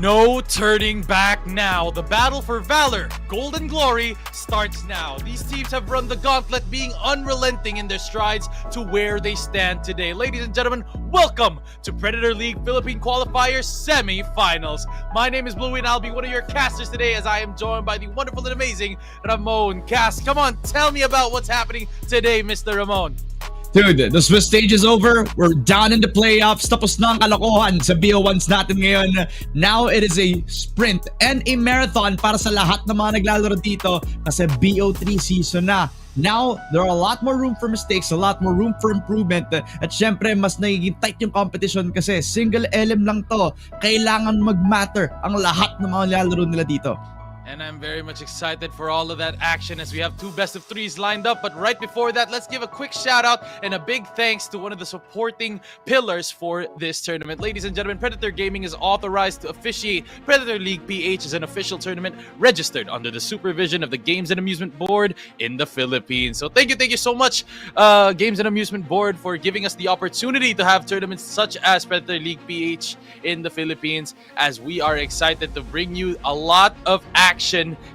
No turning back now. The battle for Valor, Golden Glory, starts now. These teams have run the gauntlet, being unrelenting in their strides to where they stand today. Ladies and gentlemen, welcome to Predator League Philippine Qualifiers Semifinals. My name is Bluey and I'll be one of your casters today as I am joined by the wonderful and amazing Ramon. Cast, come on, tell me about what's happening today, Mr. Ramon. Dude, the Swiss stage is over. We're down in the playoffs. Tapos na ang kalokohan sa BO1s natin ngayon. Now it is a sprint and a marathon para sa lahat ng mga naglalaro dito kasi BO3 season na. Now, there are a lot more room for mistakes, a lot more room for improvement. At syempre, mas nagiging tight yung competition kasi single LM lang to. Kailangan mag-matter ang lahat ng mga naglalaro nila dito. And I'm very much excited for all of that action as we have two best of threes lined up. But right before that, let's give a quick shout out and a big thanks to one of the supporting pillars for this tournament. Ladies and gentlemen, Predator Gaming is authorized to officiate Predator League PH as an official tournament registered under the supervision of the Games and Amusement Board in the Philippines. So thank you so much, Games and Amusement Board, for giving us the opportunity to have tournaments such as Predator League PH in the Philippines, as we are excited to bring you a lot of action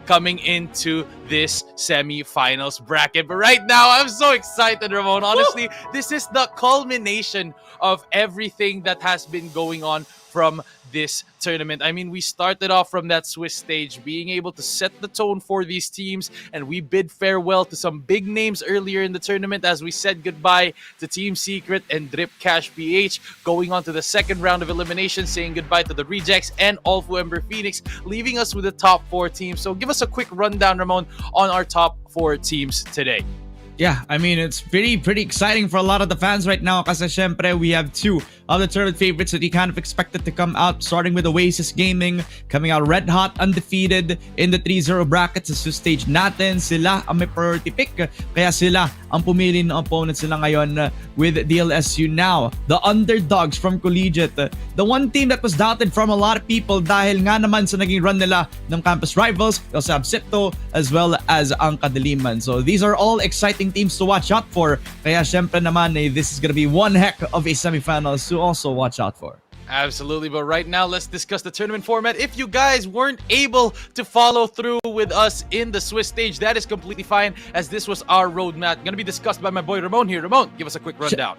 coming into this semi-finals bracket. But right now, I'm so excited, Ramon. Honestly, this is the culmination of everything that has been going on from this tournament. I mean, we started off from that Swiss stage, being able to set the tone for these teams, and we bid farewell to some big names earlier in the tournament as we said goodbye to Team Secret and Drip Cash PH, going on to the second round of elimination, saying goodbye to the Rejects and Alpha Ember Phoenix, leaving us with the top 4 teams. So give us a quick rundown, Ramon, on our top 4 teams today. Yeah, I mean, it's pretty exciting for a lot of the fans right now kasi syempre we have 2 of the tournament favorites that you kind of expected to come out, starting with Oasis Gaming, coming out red hot, undefeated in the 3-0 bracket sa Swiss stage natin. Sila ang may priority pick, kaya sila ang pumili ng opponent sila ngayon with DLSU now. The underdogs from Collegiate, the one team that was doubted from a lot of people dahil nga naman sa naging run nila ng campus rivals, they also have Sipto as well as ang Kadiliman. So these are all exciting teams to watch out for. Kaya syempre naman, this is gonna be one heck of a semifinals to also watch out for. Absolutely, but right now let's discuss the tournament format. If you guys weren't able to follow through with us in the Swiss stage, that is completely fine, as this was our roadmap. Gonna be discussed by my boy Ramon here. Ramon, give us a quick rundown.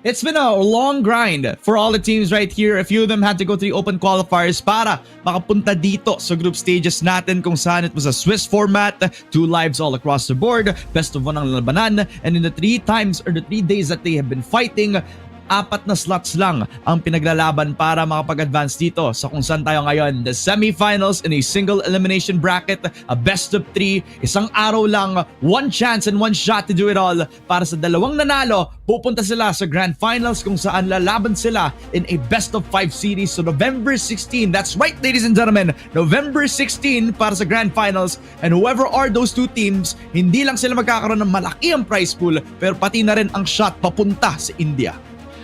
It's been a long grind for all the teams right here. A few of them had to go to the open qualifiers para makapunta dito sa group stages natin, kung saan it was a Swiss format, 2 lives all across the board, best of 1 ang labanan, and in the 3 days that they have been fighting, 4 na slots lang ang pinaglalaban para makapag-advance dito sa kung saan tayo ngayon. The semifinals in a single elimination bracket, a best of 3, isang araw lang, 1 chance and 1 shot to do it all. Para sa dalawang nanalo, pupunta sila sa grand finals kung saan lalaban sila in a best of 5 series. So November 16, that's right ladies and gentlemen, November 16 para sa grand finals, and whoever are those 2 teams, hindi lang sila magkakaroon ng malaki ang prize pool, pero pati na rin ang shot papunta sa India.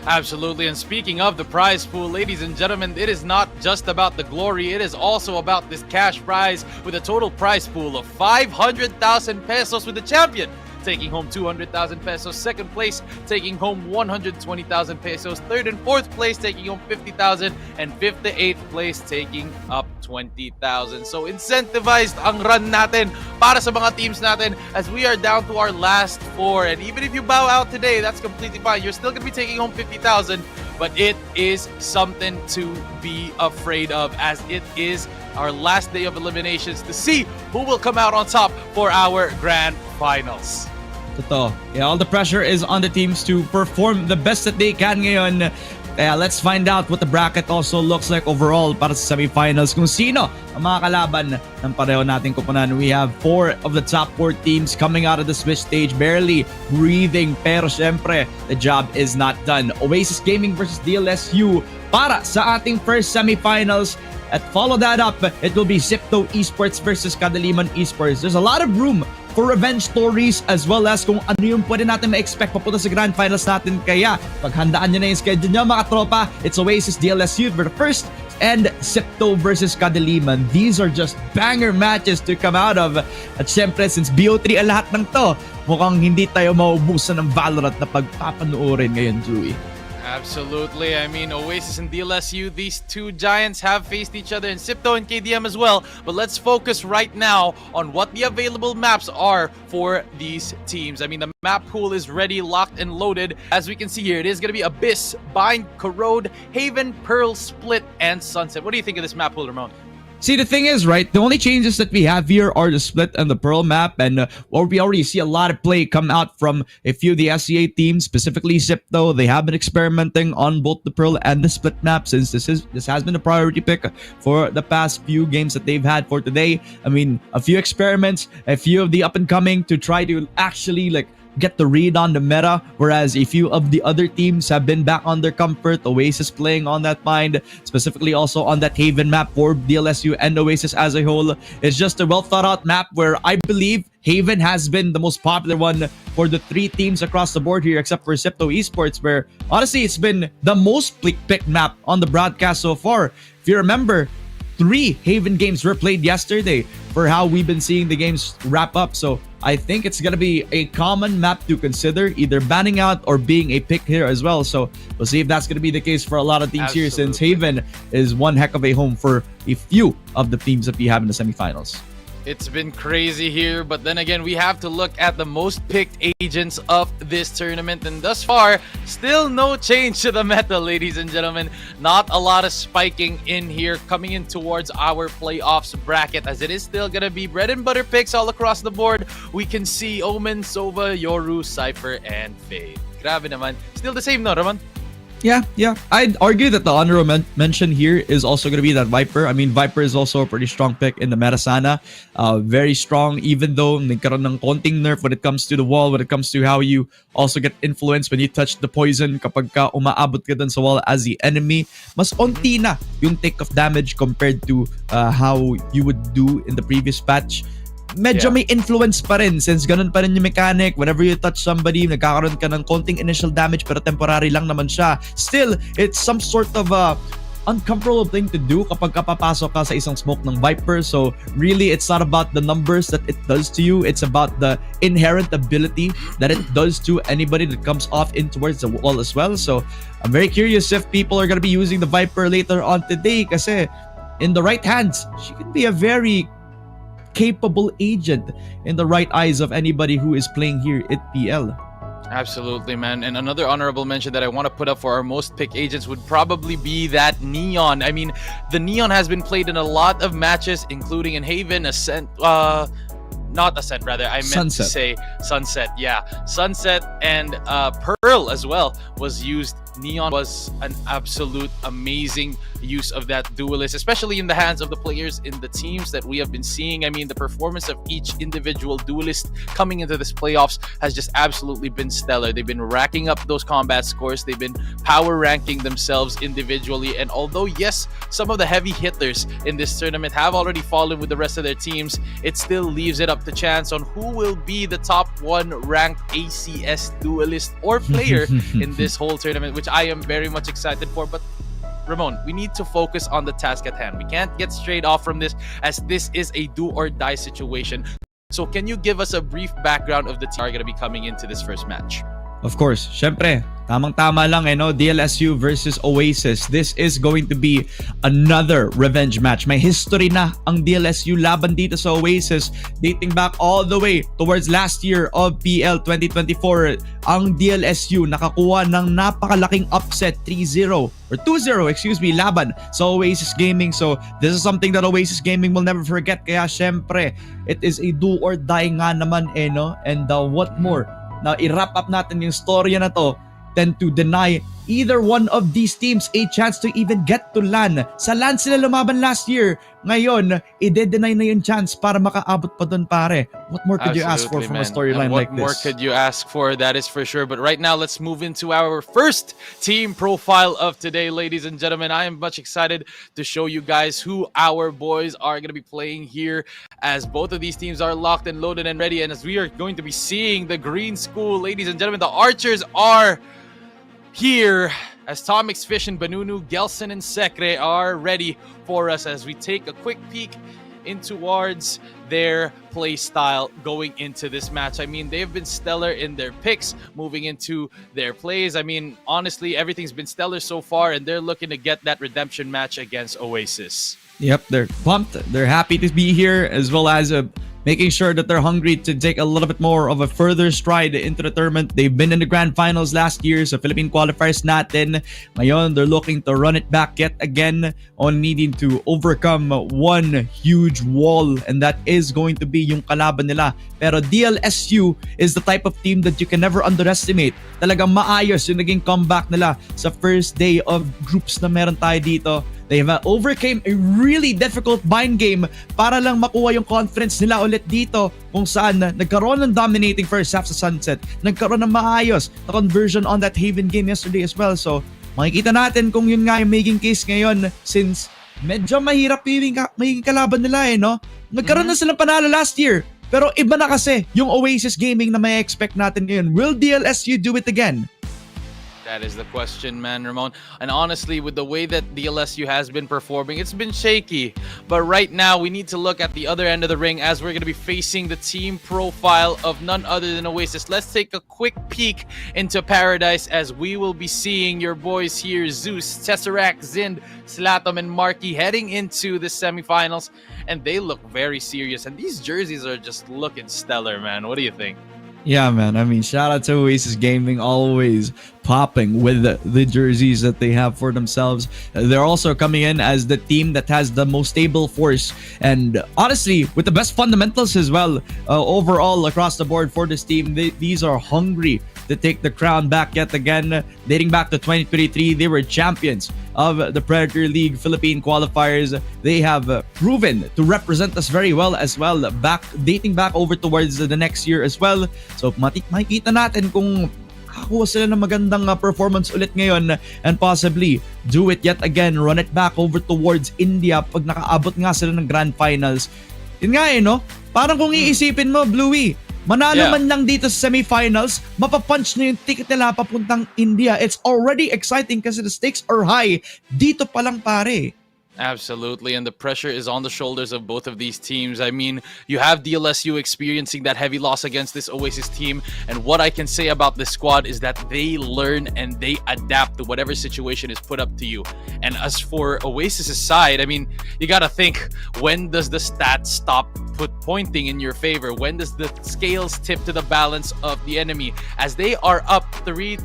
Absolutely, and speaking of the prize pool, ladies and gentlemen, it is not just about the glory, it is also about this cash prize with a total prize pool of 500,000 pesos, with the champion taking home 200,000 pesos, second place taking home 120,000 pesos, third and fourth place taking home 50,000, and fifth to eighth place taking up 20,000. So incentivized ang run natin para sa mga teams natin as we are down to our last 4. And even if you bow out today, that's completely fine. You're still going to be taking home 50,000, but it is something to be afraid of, as it is our last day of eliminations to see who will come out on top for our grand finals. Totoo. Yeah, all the pressure is on the teams to perform the best that they can ngayon. Let's find out what the bracket also looks like overall para sa semifinals, kung sino ang mga kalaban ng pareho nating kupunan. We have 4 of the top 4 teams coming out of the Swiss stage, barely breathing, pero syempre the job is not done. Oasis Gaming versus DLSU para sa ating first semifinals. At follow that up, it will be Sipto Esports versus Kadiliman Esports. There's a lot of room for revenge stories as well as kung ano yung pwede natin ma-expect papunta sa grand finals natin. Kaya paghandaan nyo na yung schedule nyo mga tropa. It's Oasis DLSU for the first and Sipto versus Kadiliman. These are just banger matches to come out of. At syempre, since BO3 ang lahat ng to, mukhang hindi tayo maubusan ng Valorant na pagpapanoorin ngayon, Joey. Absolutely. I mean, Oasis and DLSU, these two giants have faced each other in Sipto and KDM as well. But let's focus right now on what the available maps are for these teams. I mean, the map pool is ready, locked, and loaded. As we can see here, it is going to be Abyss, Bind, Corrode, Haven, Pearl, Split, and Sunset. What do you think of this map pool, Ramon? See, the thing is, right, the only changes that we have here are the Split and the Pearl map, and we already see a lot of play come out from a few of the SCA teams, specifically Zipto. They have been experimenting on both the Pearl and the Split map since this has been a priority pick for the past few games that they've had for today. I mean, a few experiments, a few of the up-and-coming to try to actually, like, get the read on the meta, whereas a few of the other teams have been back on their comfort. Oasis playing on that Bind, specifically also on that Haven map for DLSU and Oasis as a whole. It's just a well thought out map where I believe Haven has been the most popular one for the three teams across the board here, except for Zipto Esports, where honestly it's been the most picked map on the broadcast so far. If you remember, 3 Haven games were played yesterday for how we've been seeing the games wrap up. So I think it's going to be a common map to consider, either banning out or being a pick here as well. So we'll see if that's going to be the case for a lot of teams here, since Haven is one heck of a home for a few of the teams that we have in the semifinals. It's been crazy here, but then again, we have to look at the most picked agents of this tournament, and thus far, still no change to the meta, ladies and gentlemen. Not a lot of spiking in here, coming in towards our playoffs bracket, as it is still gonna be bread and butter picks all across the board. We can see Omen, Sova, Yoru, Cypher, and Fade. Grabe naman. Still the same, no, Raman? Yeah. I'd argue that the honorable mention here is also going to be that Viper. I mean, Viper is also a pretty strong pick in the meta sana. Very strong, even though nagkaroon ng konting nerf when it comes to the wall, when it comes to how you also get influenced when you touch the poison kapag ka umaabot ka dun sa wall as the enemy. Mas onti na yung take of damage compared to how you would do in the previous patch. Medyo may influence pa rin since ganun pa rin yung mechanic. Whenever you touch somebody, nagkakaroon ka ng konting initial damage pero temporary lang naman siya. Still, it's some sort of uncomfortable thing to do kapag kapapasok ka sa isang smoke ng Viper. So really, it's not about the numbers that it does to you. It's about the inherent ability that it does to anybody that comes off in towards the wall as well. So I'm very curious if people are gonna be using the Viper later on today, kasi in the right hands, she can be a very capable agent in the right eyes of anybody who is playing here at PL. Absolutely, man. And another honorable mention that I want to put up for our most pick agents would probably be that Neon. I mean, the Neon has been played in a lot of matches, including in Haven, Ascent, not Ascent, rather. I meant to say Sunset. Yeah, Sunset and Pearl as well was used. Neon was an absolute amazing use of that duelist, especially in the hands of the players in the teams that we have been seeing. I mean, the performance of each individual duelist coming into this playoffs has just absolutely been stellar. They've been racking up those combat scores. They've been power ranking themselves individually. And although, yes, some of the heavy hitters in this tournament have already fallen with the rest of their teams, it still leaves it up to chance on who will be the top 1 ranked ACS duelist or player in this whole tournament, which I am very much excited for. But Ramon, we need to focus on the task at hand. We can't get straight off from this, as this is a do or die situation. So can you give us a brief background of the team that are going to be coming into this first match? Of course, syempre, tamang-tama lang no? DLSU versus Oasis. This is going to be another revenge match. May history na ang DLSU laban dito sa Oasis, dating back all the way towards last year of PL 2024. Ang DLSU nakakuha ng napakalaking upset 3-0 or 2-0, laban sa Oasis Gaming. So this is something that Oasis Gaming will never forget. Kaya syempre, it is a do or die nga naman no? And what more? Now, i-wrap up natin yung storya na to than to deny either one of these teams a chance to even get to LAN. Sa LAN sila lumaban last year. Ngayon, i-deny na yung chance para makaabot pa dun, pare. What more could you ask for from a storyline like this? What more could you ask for? That is for sure. But right now, let's move into our first team profile of today, ladies and gentlemen. I am much excited to show you guys who our boys are going to be playing here, as both of these teams are locked and loaded and ready. And as we are going to be seeing the Green School, ladies and gentlemen, the Archers are here, as Tomix, Fish, and Banunu, Gelson, and Sekre are ready for us as we take a quick peek in towards their play style going into this match. I mean, they've been stellar in their picks moving into their plays. I mean, honestly, everything's been stellar so far, and they're looking to get that redemption match against Oasis. Yep, they're pumped. They're happy to be here, as well as making sure that they're hungry to take a little bit more of a further stride into the tournament. They've been in the grand finals last year sa Philippine qualifiers natin. Ngayon, they're looking to run it back yet again, on needing to overcome one huge wall, and that is going to be yung kalaban nila. Pero DLSU is the type of team that you can never underestimate. Talagang maayos yung naging comeback nila sa first day of groups na meron tayo dito. They overcame a really difficult bind game para lang makuha yung confidence nila ulit dito, kung saan nagkaroon ng dominating first half sa Sunset. Nagkaroon ng maayos na conversion on that Haven game yesterday as well. So makikita natin kung yun nga yung making case ngayon, since medyo mahirap magiging kalaban nila no? Nagkaroon na silang panalo last year, pero iba na kasi yung Oasis Gaming na may expect natin ngayon. Will DLSU do it again? That is the question, man, Ramon. And honestly, with the way that DLSU has been performing, it's been shaky. But right now, we need to look at the other end of the ring, as we're going to be facing the team profile of none other than Oasis. Let's take a quick peek into Paradise, as we will be seeing your boys here, Zeus, Tesseract, Zind, Slatom, and Marky, heading into the semifinals. And they look very serious. And these jerseys are just looking stellar, man. What do you think? Yeah, man. I mean, shout out to Oasis Gaming, always popping with the jerseys that they have for themselves. They're also coming in as the team that has the most stable force, and honestly, with the best fundamentals as well, overall across the board for this team. These are hungry to take the crown back yet again. Dating back to 2023, they were champions of the Predator League Philippine qualifiers. They have proven to represent us very well as well, dating back over towards the next year as well. So makikita natin kung kakakuha sila ng magandang performance ulit ngayon, and possibly do it yet again, run it back over towards India pag nakaabot nga sila ng grand finals. Yun nga no? Parang kung iisipin mo, Bluey, manalo man lang dito sa semifinals, mapapunch na yung ticket nila papuntang India. It's already exciting kasi the stakes are high dito pa lang, pare. Absolutely, and the pressure is on the shoulders of both of these teams. I mean, you have DLSU experiencing that heavy loss against this Oasis team, and what I can say about this squad is that they learn and they adapt to whatever situation is put up to you. And as for Oasis' side, I mean, you gotta think, when does the stats stop pointing in your favor? When does the scales tip to the balance of the enemy? As they are up 3-0,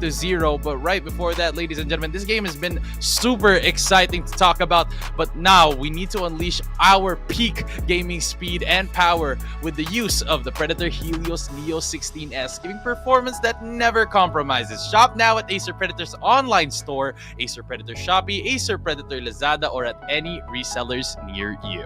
but right before that, ladies and gentlemen, this game has been super exciting to talk about. But now we need to unleash our peak gaming speed and power with the use of the Predator Helios Neo 16S, giving performance that never compromises. Shop now at Acer Predator's online store, Acer Predator Shopee, Acer Predator Lazada, or at any resellers near you.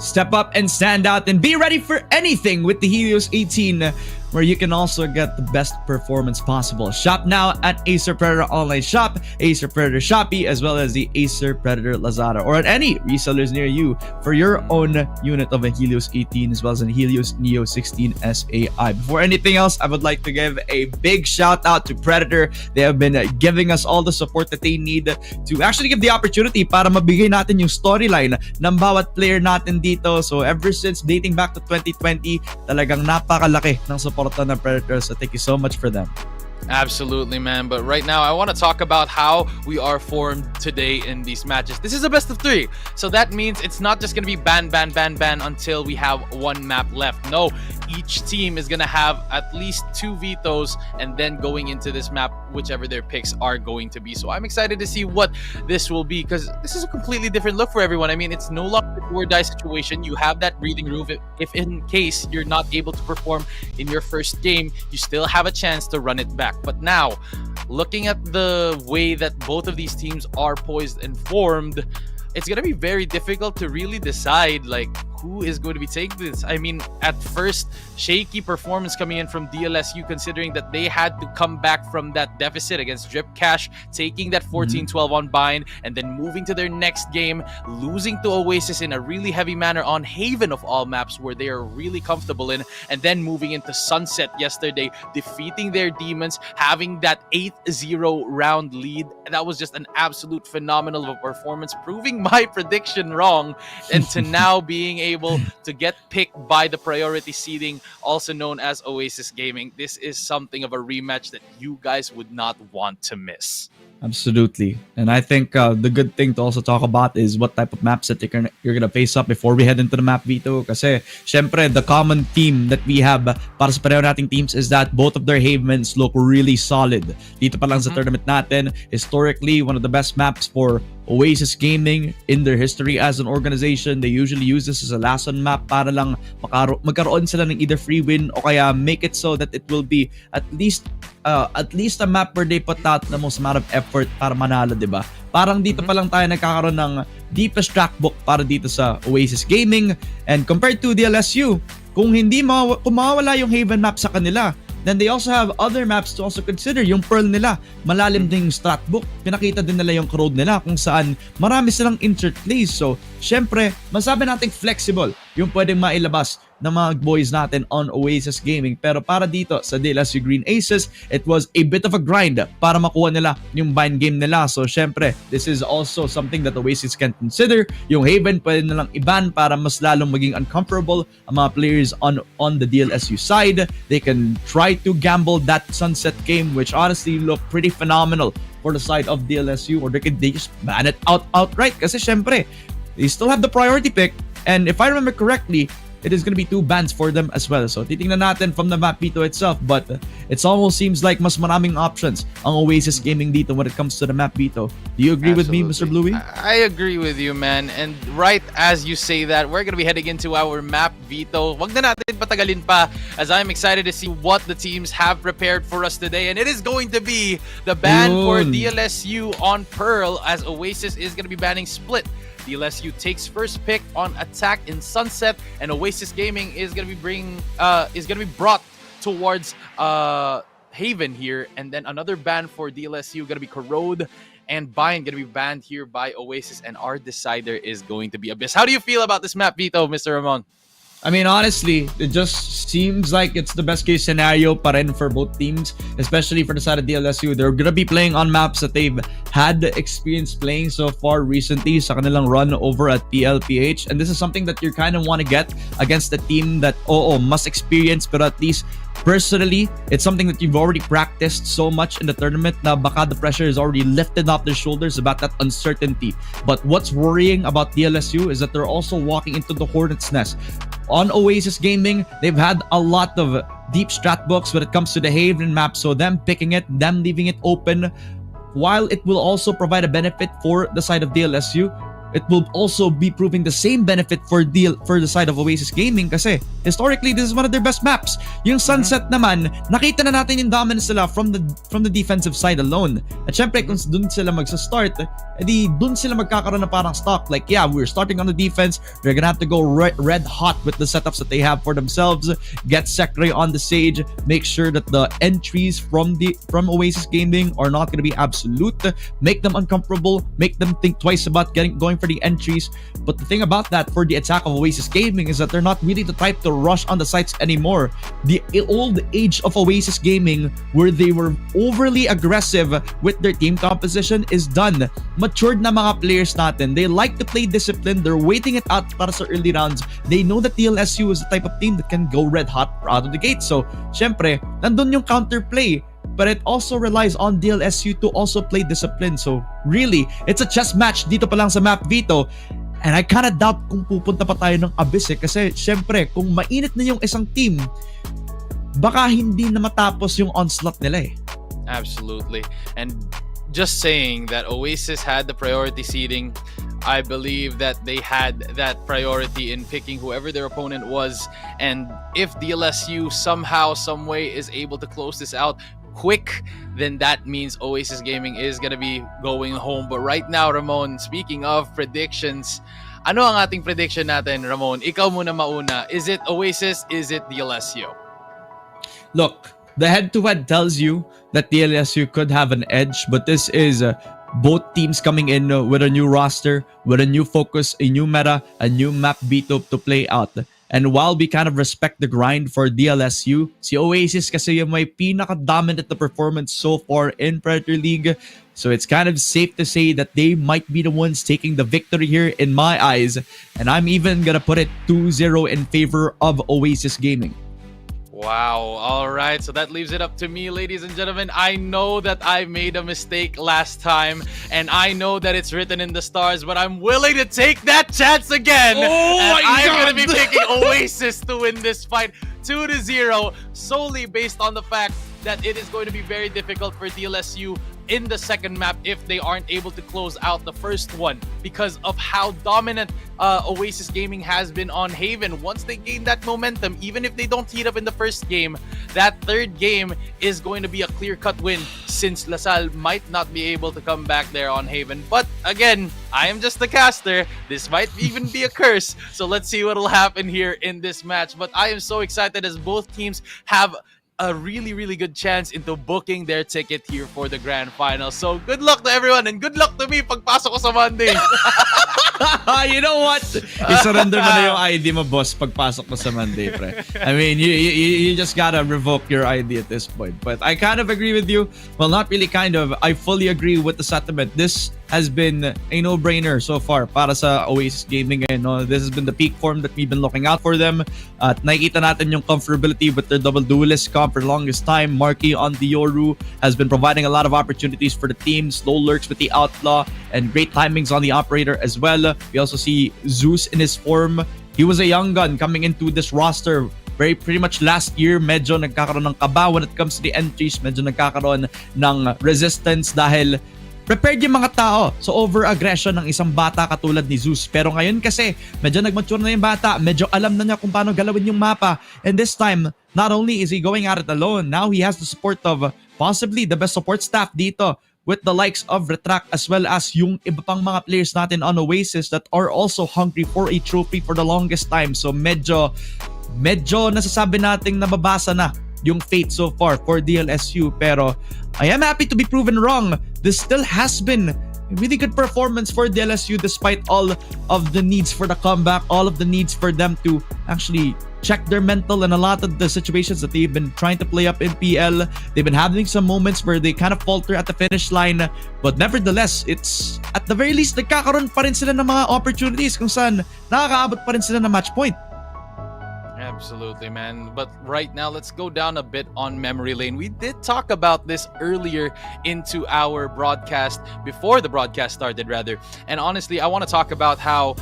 Step up and stand out and be ready for anything with the Helios 18, where you can also get the best performance possible. Shop now at Acer Predator Online Shop, Acer Predator Shopee, as well as the Acer Predator Lazada, or at any resellers near you for your own unit of a Helios 18 as well as a Helios Neo 16 SAI. Before anything else, I would like to give a big shout out to Predator. They have been giving us all the support that they need to actually give the opportunity para mabigay natin yung storyline ng bawat player natin dito. So ever since dating back to 2020, talagang napakalaki ng support ng Predators. So thank you so much for them. Absolutely, man. But right now, I want to talk about how we are formed today in these matches. This is a best of 3. So that means it's not just going to be ban until we have one map left. No, each team is going to have at least 2 vetoes, and then going into this map, whichever their picks are going to be. So I'm excited to see what this will be, because this is a completely different look for everyone. I mean, it's no longer a do-or-die situation. You have that breathing room. If in case you're not able to perform in your first game, you still have a chance to run it back. But now, looking at the way that both of these teams are poised and formed, it's going to be very difficult to really decide like who is going to be taking this. I mean, at first, shaky performance coming in from DLSU, considering that they had to come back from that deficit against Drip Cash, taking that 14-12 on bind, and then moving to their next game, losing to Oasis in a really heavy manner on Haven of all maps where they are really comfortable in, and then moving into Sunset yesterday, defeating their demons, having that 8-0 round lead. That was just an absolute phenomenal performance, proving my prediction wrong, and to now being able to get picked by the priority seeding, also known as Oasis Gaming. This is something of a rematch that you guys would not want to miss. Absolutely. And I think the good thing to also talk about is what type of maps that you're gonna face up before we head into the map veto. Kasi, syempre, the common theme that we have para sa pareho nating teams is that both of their havens look really solid. Dito pa lang sa tournament natin, historically, one of the best maps for Oasis Gaming in their history as an organization. They usually use this as a last-on map para lang magkaroon sila ng either free win o kaya make it so that it will be at least a map where they put out the most amount of effort para manalo, di ba? Parang dito pa lang tayo nagkakaroon ng deepest track book para dito sa Oasis Gaming. And compared to DLSU, kung mawawala yung Haven map sa kanila, then they also have other maps to also consider. Yung Pearl nila, malalim din yung strat book. Pinakita din nila yung crowd nila kung saan marami silang insert plays. So, syempre, masabi nating flexible yung pwedeng mailabas ng mga boys natin on Oasis Gaming. Pero para dito sa DLSU Green Aces, it was a bit of a grind para makuha nila yung bind game nila. So, syempre, this is also something that Oasis can consider. Yung Haven, pwede nilang iban para mas lalong maging uncomfortable ang mga players on the DLSU side. They can try to gamble that sunset game, which honestly looked pretty phenomenal for the side of DLSU, or they just ban it outright. Kasi syempre, they still have the priority pick. And if I remember correctly, it is going to be 2 bans for them as well. So titingnan natin from the map veto itself, but it almost seems like mas maraming options ang Oasis Gaming dito when it comes to the map veto. Do you agree with me, Mr. Bluey? I agree with you, man. And right as you say that, we're going to be heading into our map veto. Wag na natin patagalin pa, as I'm excited to see what the teams have prepared for us today. And it is going to be the ban for DLSU on Pearl, as Oasis is going to be banning Split. DLSU takes first pick on attack in Sunset, and Oasis Gaming is gonna be brought towards Haven here, and then another ban for DLSU gonna be Corrode, and Bind gonna be banned here by Oasis, and our decider is going to be Abyss. How do you feel about this map veto, Mr. Ramon? I mean, honestly, it just seems like it's the best case scenario pa rin for both teams, especially for the side of DLSU. They're gonna be playing on maps that they've had experience playing so far recently sa kanilang run over at PLPH. And this is something that you kind of want to get against a team that, must experience, pero at least personally, it's something that you've already practiced so much in the tournament na baka the pressure is already lifted off their shoulders about that uncertainty. But what's worrying about DLSU is that they're also walking into the hornet's nest. On Oasis Gaming, they've had a lot of deep strat books when it comes to the Haven map, so them picking it, them leaving it open, while it will also provide a benefit for the side of DLSU, it will also be proving the same benefit for the side of Oasis Gaming kasi historically this is one of their best maps. Yung Sunset naman, nakita na natin yung dominance nila from the defensive side alone. At syempre kung dun sila magsa-start, edi dun sila magkakaroon ng parang stock. Like we're starting on the defense, they're gonna have to go red hot with the setups that they have for themselves, get Sekre on the Sage, make sure that the entries from Oasis Gaming are not gonna be absolute, make them uncomfortable, make them think twice about going for the entries. But the thing about that for the attack of Oasis Gaming is that they're not really the type to rush on the sites anymore. The old age of Oasis Gaming, where they were overly aggressive with their team composition, is done. Matured na mga players natin. They like to play disciplined. They're waiting it out para sa early rounds. They know that DLSU is the type of team that can go red hot out of the gate. So, syempre, nandun yung counterplay. But it also relies on DLSU to also play discipline. So really, it's a chess match dito pa lang sa map veto. And I kinda doubt kung pupunta pa tayo ng Abyss kasi syempre, kung mainit na yung isang team, baka hindi na matapos yung onslaught nila eh. Absolutely. And just saying that Oasis had the priority seeding, I believe that they had that priority in picking whoever their opponent was. And if DLSU somehow, some way is able to close this out quick, then that means Oasis Gaming is gonna be going home. But right now, Ramon, speaking of predictions, ano ang ating prediction natin, Ramon? Ikaw muna mauna. Is it Oasis? Is it DLSU? Look, the head-to-head tells you that DLSU could have an edge, but this is both teams coming in with a new roster, with a new focus, a new meta, a new map veto to play out. And while we kind of respect the grind for DLSU, si Oasis kasi yung may pinaka-dominant na performance so far in Predator League. So it's kind of safe to say that they might be the ones taking the victory here in my eyes. And I'm even gonna put it 2-0 in favor of Oasis Gaming. Wow. All right. So that leaves it up to me, ladies and gentlemen. I know that I made a mistake last time, and I know that it's written in the stars, but I'm willing to take that chance again. Oh, I'm going to be picking Oasis to win this fight 2-0, solely based on the fact that it is going to be very difficult for DLSU in the second map if they aren't able to close out the first one because of how dominant Oasis Gaming has been on Haven. Once they gain that momentum, even if they don't heat up in the first game, that third game is going to be a clear-cut win since LaSalle might not be able to come back there on Haven. But again, I am just a caster. This might even be a curse. So let's see what will happen here in this match. But I am so excited as both teams have a really, really good chance into booking their ticket here for the grand final. So good luck to everyone and good luck to me pagpasok ko sa Monday. You know what? I-surrender mo na yung ID mo, boss, pagpasok mo sa Monday, pre. I mean, you just gotta revoke your ID at this point. But I kind of agree with you. Well, not really kind of. I fully agree with the sentiment. This has been a no-brainer so far para sa Oasis Gaming. No? This has been the peak form that we've been looking out for them. At nakikita natin yung comfortability with their double duelist comp for the longest time. Marky on the Yoru has been providing a lot of opportunities for the team. Slow lurks with the Outlaw and great timings on the Operator as well. We also see Zeus in his form. He was a young gun coming into this roster pretty much last year. Medyo nagkakaroon ng kaba when it comes to the entries. Medyo nagkakaroon ng resistance dahil prepared yung mga tao sa over-aggression ng isang bata katulad ni Zeus. Pero ngayon kasi, medyo nag-mature na yung bata. Medyo alam na niya kung paano galawin yung mapa. And this time, not only is he going at it alone, now he has the support of possibly the best support staff dito with the likes of Retract as well as yung iba pang mga players natin on Oasis that are also hungry for a trophy for the longest time. So medyo nasasabi nating nababasa na yung fate so far for DLSU. Pero I am happy to be proven wrong. This still has been a really good performance for DLSU despite all of the needs for the comeback, all of the needs for them to actually check their mental and a lot of the situations that they've been trying to play up in PL. They've been having some moments where they kind of falter at the finish line. But nevertheless, it's at the very least nagkakaroon pa rin sila ng mga opportunities kung saan nakakaabot pa rin sila ng match point. Absolutely, man. But right now, let's go down a bit on memory lane. We did talk about this earlier into our broadcast, before the broadcast started, rather. And honestly, I want to talk about how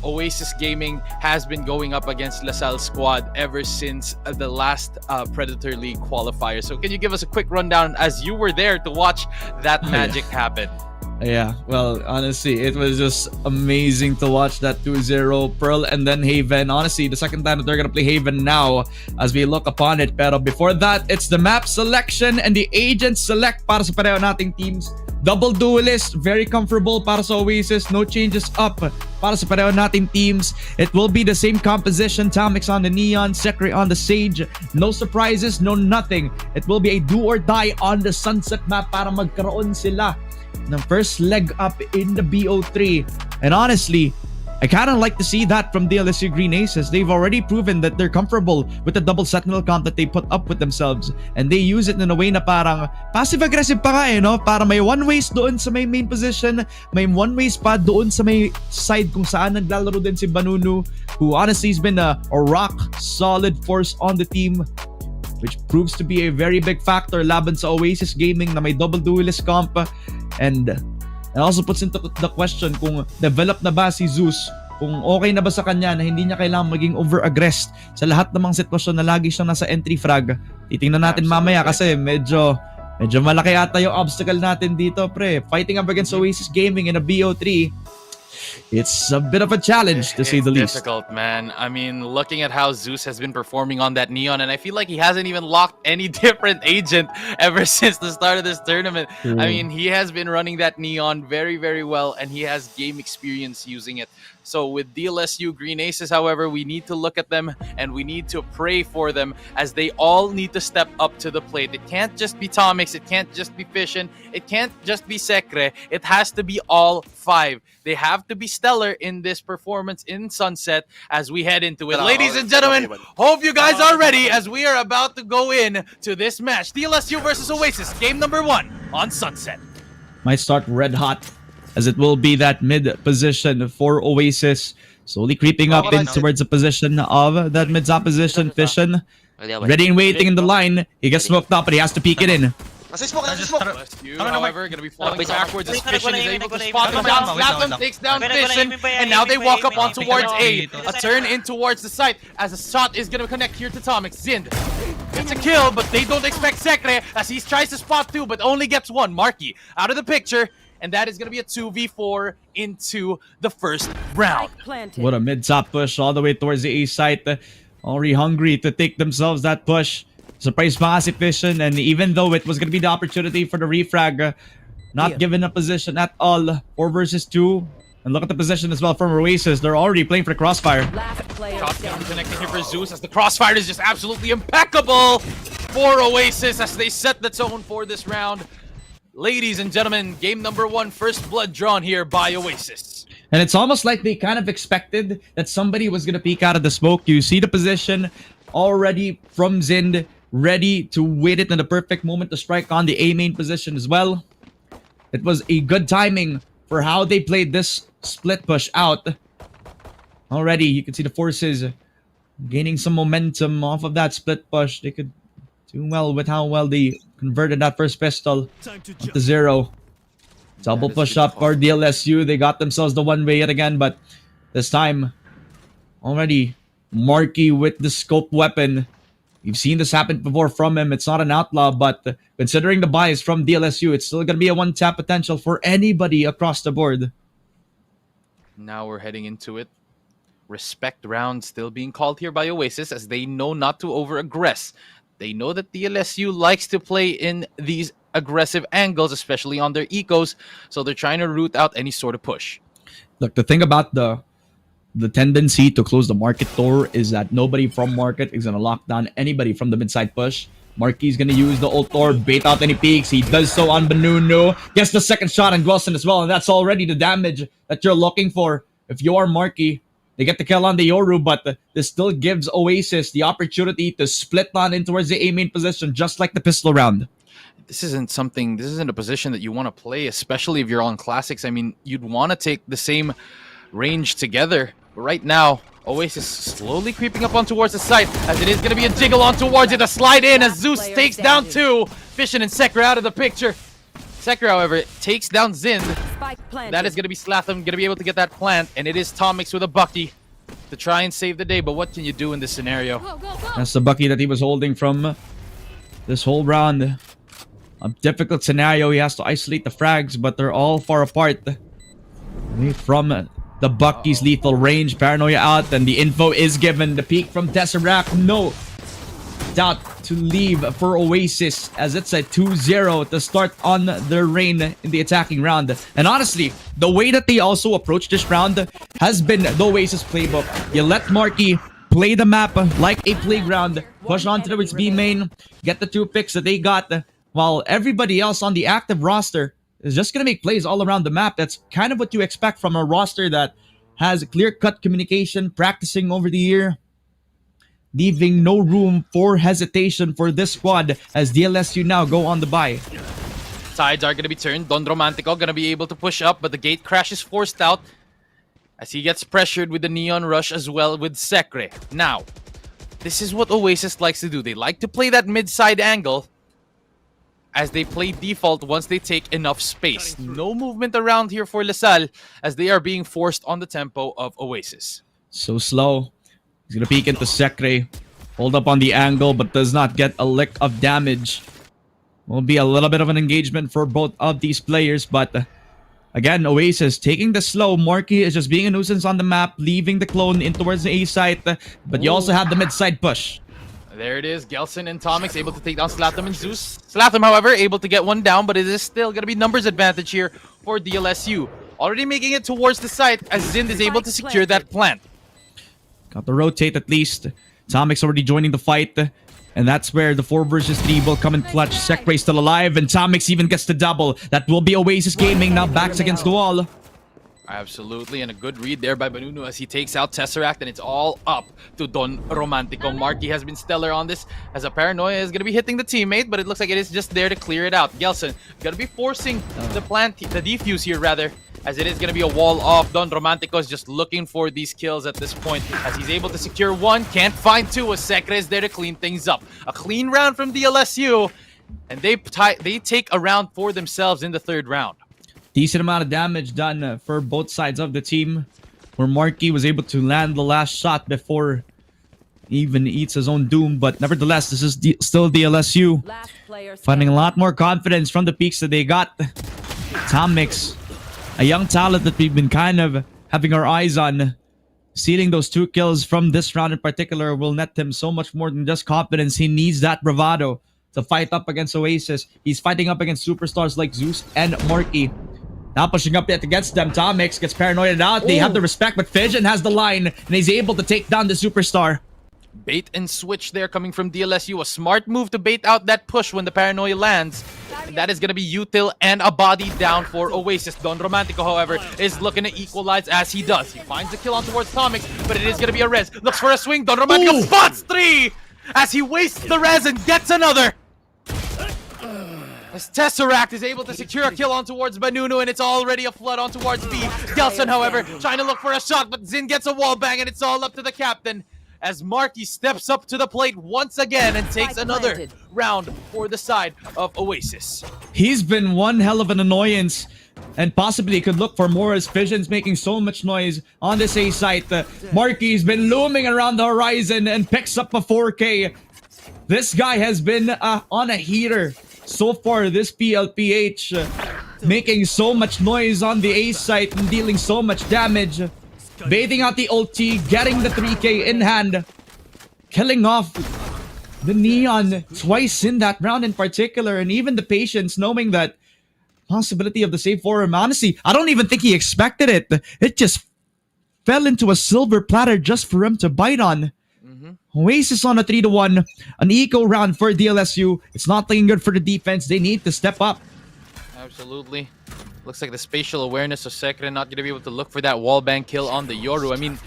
Oasis Gaming has been going up against LaSalle squad ever since the last Predator League qualifier. So can you give us a quick rundown as you were there to watch that magic happen? Yeah, well, honestly, it was just amazing to watch that 2-0 Pearl and then Haven. Honestly, the second time that they're gonna play Haven now as we look upon it. Pero before that, it's the map selection and the agent select para sa pareho nating teams. Double duelist, very comfortable para sa Oasis. No changes up para sa pareho nating teams. It will be the same composition. Tamix on the Neon, Secre on the Sage. No surprises, no nothing. It will be a do or die on the Sunset map para magkaroon sila ng first leg up in the BO3. And honestly, I kind of like to see that from DLSU Green Aces. They've already proven that they're comfortable with the double sentinel comp that they put up with themselves. And they use it in a way na parang passive-aggressive pa nga no? Para may one-ways doon sa may main position, may one-ways pa doon sa may side kung saan naglalaro din si Banunu, who honestly has been a rock-solid force on the team, which proves to be a very big factor laban sa Oasis Gaming na may double duelist comp. And it also puts into the question kung develop na ba si Zeus, kung okay na ba sa kanya na hindi niya kailangan maging over-aggressed sa lahat ng mga sitwasyon na lagi siyang nasa entry frag. Titingnan natin mamaya kasi medyo malaki ata yung obstacle natin dito, pre. Fighting up against Oasis Gaming in a BO3. It's a bit of a challenge, to say the least. It's difficult, man. I mean, looking at how Zeus has been performing on that Neon, and I feel like he hasn't even locked any different agent ever since the start of this tournament. I mean, he has been running that Neon very, very well, and he has game experience using it. So with DLSU Green Aces, however, we need to look at them and we need to pray for them as they all need to step up to the plate. It can't just be Tomix, it can't just be Fission, it can't just be Secre. It has to be all five. They have to be stellar in this performance in Sunset as we head into it. Ladies and gentlemen, hope you guys are ready as we are about to go in to this match. DLSU versus Oasis, game number 1 on Sunset. Might start red hot, as it will be that mid position for Oasis. Slowly creeping up in towards the position of that mid-top position. Fission, ready and waiting in the line. He gets smoked up, but he has to peek it in. DLSU, however, going to be falling backwards as Fission is able to spot them down. Slap takes down Fission, and now they walk up on towards A. A turn in towards the site as a shot is going to connect here to Tomix. Zind gets a kill, but they don't expect Secre as he tries to spot 2, but only gets 1. Marky out of the picture, and that is going to be a 2v4 into the first round. What a mid-top push all the way towards the A site. Already hungry to take themselves that push. Surprise pa si Fission, and even though it was going to be the opportunity for the refrag, not given a position at all. 4 versus 2. And look at the position as well from Oasis. They're already playing for the crossfire. Shotgun connecting here for Zeus as the crossfire is just absolutely impeccable for Oasis as they set the tone for this round. Ladies and gentlemen, game number 1, first blood drawn here by Oasis. And it's almost like they kind of expected that somebody was going to peek out of the smoke. You see the position already from Zind, ready to wait it in the perfect moment to strike on the A main position as well. It was a good timing for how they played this split push out. Already, you can see the forces gaining some momentum off of that split push. They could do well with how well they converted that first pistol up to 0. Double push up for DLSU. They got themselves the one-way yet again, but this time, already, Marky with the scope weapon. You've seen this happen before from him. It's not an outlaw, but considering the bias from DLSU, it's still going to be a one-tap potential for anybody across the board. Now we're heading into it. Respect round still being called here by Oasis as they know not to over-aggress. They know that DLSU likes to play in these aggressive angles, especially on their ecos, so they're trying to root out any sort of push. Look, the thing about the tendency to close the market door is that nobody from market is going to lock down anybody from the mid-side push. Marky's going to use the ult door, bait out any peaks. He does so on Benunu. Gets the second shot on Gwelson as well, and that's already the damage that you're looking for. If you are Marky, they get the kill on the Yoru, but this still gives Oasis the opportunity to split on in towards the A main position, just like the pistol round. This isn't a position that you want to play, especially if you're on classics. I mean, you'd want to take the same range together. But right now, Oasis slowly creeping up on towards the site as it is going to be a jiggle on towards it. A slide in as Zeus takes down 2. Fission and Sekra out of the picture. Sekra, however, takes down Zind. That is going to be Slatham, going to be able to get that plant. And it is Tomix with a Bucky to try and save the day. But what can you do in this scenario? That's the Bucky that he was holding from this whole round. A difficult scenario. He has to isolate the frags, but they're all far apart. Away from the Bucky's lethal range. Paranoia out, and the info is given. The peek from Tesseract. No doubt to leave for Oasis as it's a 2-0 to start on their reign in the attacking round. And honestly, the way that they also approach this round has been the Oasis playbook. You let Marky play the map like a playground, push on towards B main, get the 2 picks that they got, while everybody else on the active roster is just going to make plays all around the map. That's kind of what you expect from a roster that has clear-cut communication, practicing over the year, leaving no room for hesitation for this squad as DLSU now go on the bye. Sides are going to be turned. Don Romantico going to be able to push up, but the gate crash is forced out as he gets pressured with the Neon Rush as well with Sekre. Now, this is what Oasis likes to do. They like to play that mid-side angle as they play default once they take enough space. No movement around here for LaSalle as they are being forced on the tempo of Oasis. So slow. He's going to peek into Sekre. Hold up on the angle, but does not get a lick of damage. Will be a little bit of an engagement for both of these players, but again, Oasis taking the slow. Marky is just being a nuisance on the map, leaving the clone in towards the A site, but you also have the mid-side push. There it is. Gelson and Tomix able to take down Slatham and Zeus. Slatham, however, able to get one down, but it is still going to be numbers advantage here for DLSU. already making it towards the site as Zind is able to secure that plant. Got the rotate at least. Tomic's already joining the fight. And that's where the 4 versus 3 will come in clutch. Sekre still alive, and Tomix even gets the double. That will be Oasis Gaming, now backs against the wall. Absolutely, and a good read there by Banunu as he takes out Tesseract, and it's all up to Don Romantico. Marky has been stellar on this, as a Paranoia is going to be hitting the teammate, but it looks like it is just there to clear it out. Gelson going to be forcing the defuse here, rather, as it is going to be a wall off. Don Romantico is just looking for these kills at this point, as he's able to secure one, can't find two, as Sekre is there to clean things up. A clean round from DLSU, and they take a round for themselves in the 3rd round. Decent amount of damage done for both sides of the team, where Marky was able to land the last shot before he even eats his own doom. But nevertheless, this is still DLSU finding a lot more confidence from the peaks that they got. Tomix, a young talent that we've been kind of having our eyes on, stealing those 2 kills from this round in particular will net him so much more than just confidence. He needs that bravado to fight up against Oasis. He's fighting up against superstars like Zeus and Marky. Now pushing up yet against them. Tomix gets paranoid out. They have the respect, but Fission has the line, and he's able to take down the superstar. Bait and switch there coming from DLSU. A smart move to bait out that push when the Paranoia lands. And that is going to be util and a body down for Oasis. Don Romantico, however, is looking to equalize as he does. He finds the kill on towards Tomix, but it is going to be a res. Looks for a swing. Don Romantico spots 3 as he wastes the res and gets another. As Tesseract is able to secure a kill on towards Banunu, and it's already a flood on towards B. Gelson, however, trying to look for a shot, but Zin gets a wall bang, and it's all up to the captain. As Marky steps up to the plate once again and takes another round for the side of Oasis. He's been one hell of an annoyance, and possibly could look for more as Fission's making so much noise on this A site. Marky's been looming around the horizon and picks up a 4K. This guy has been on a heater so far this PLPH, making so much noise on the A site and dealing so much damage. Baiting out the ulti, getting the 3K in hand, killing off the Neon twice in that round in particular, and even the Patience knowing that possibility of the save for him. Honestly, I don't even think he expected it. It just fell into a silver platter just for him to bite on. Oasis on a 3-1, an eco round for DLSU. It's not looking good for the defense. They need to step up. Absolutely. Looks like the spatial awareness of Sekre not going to be able to look for that wallbang kill on the Yoru. I mean,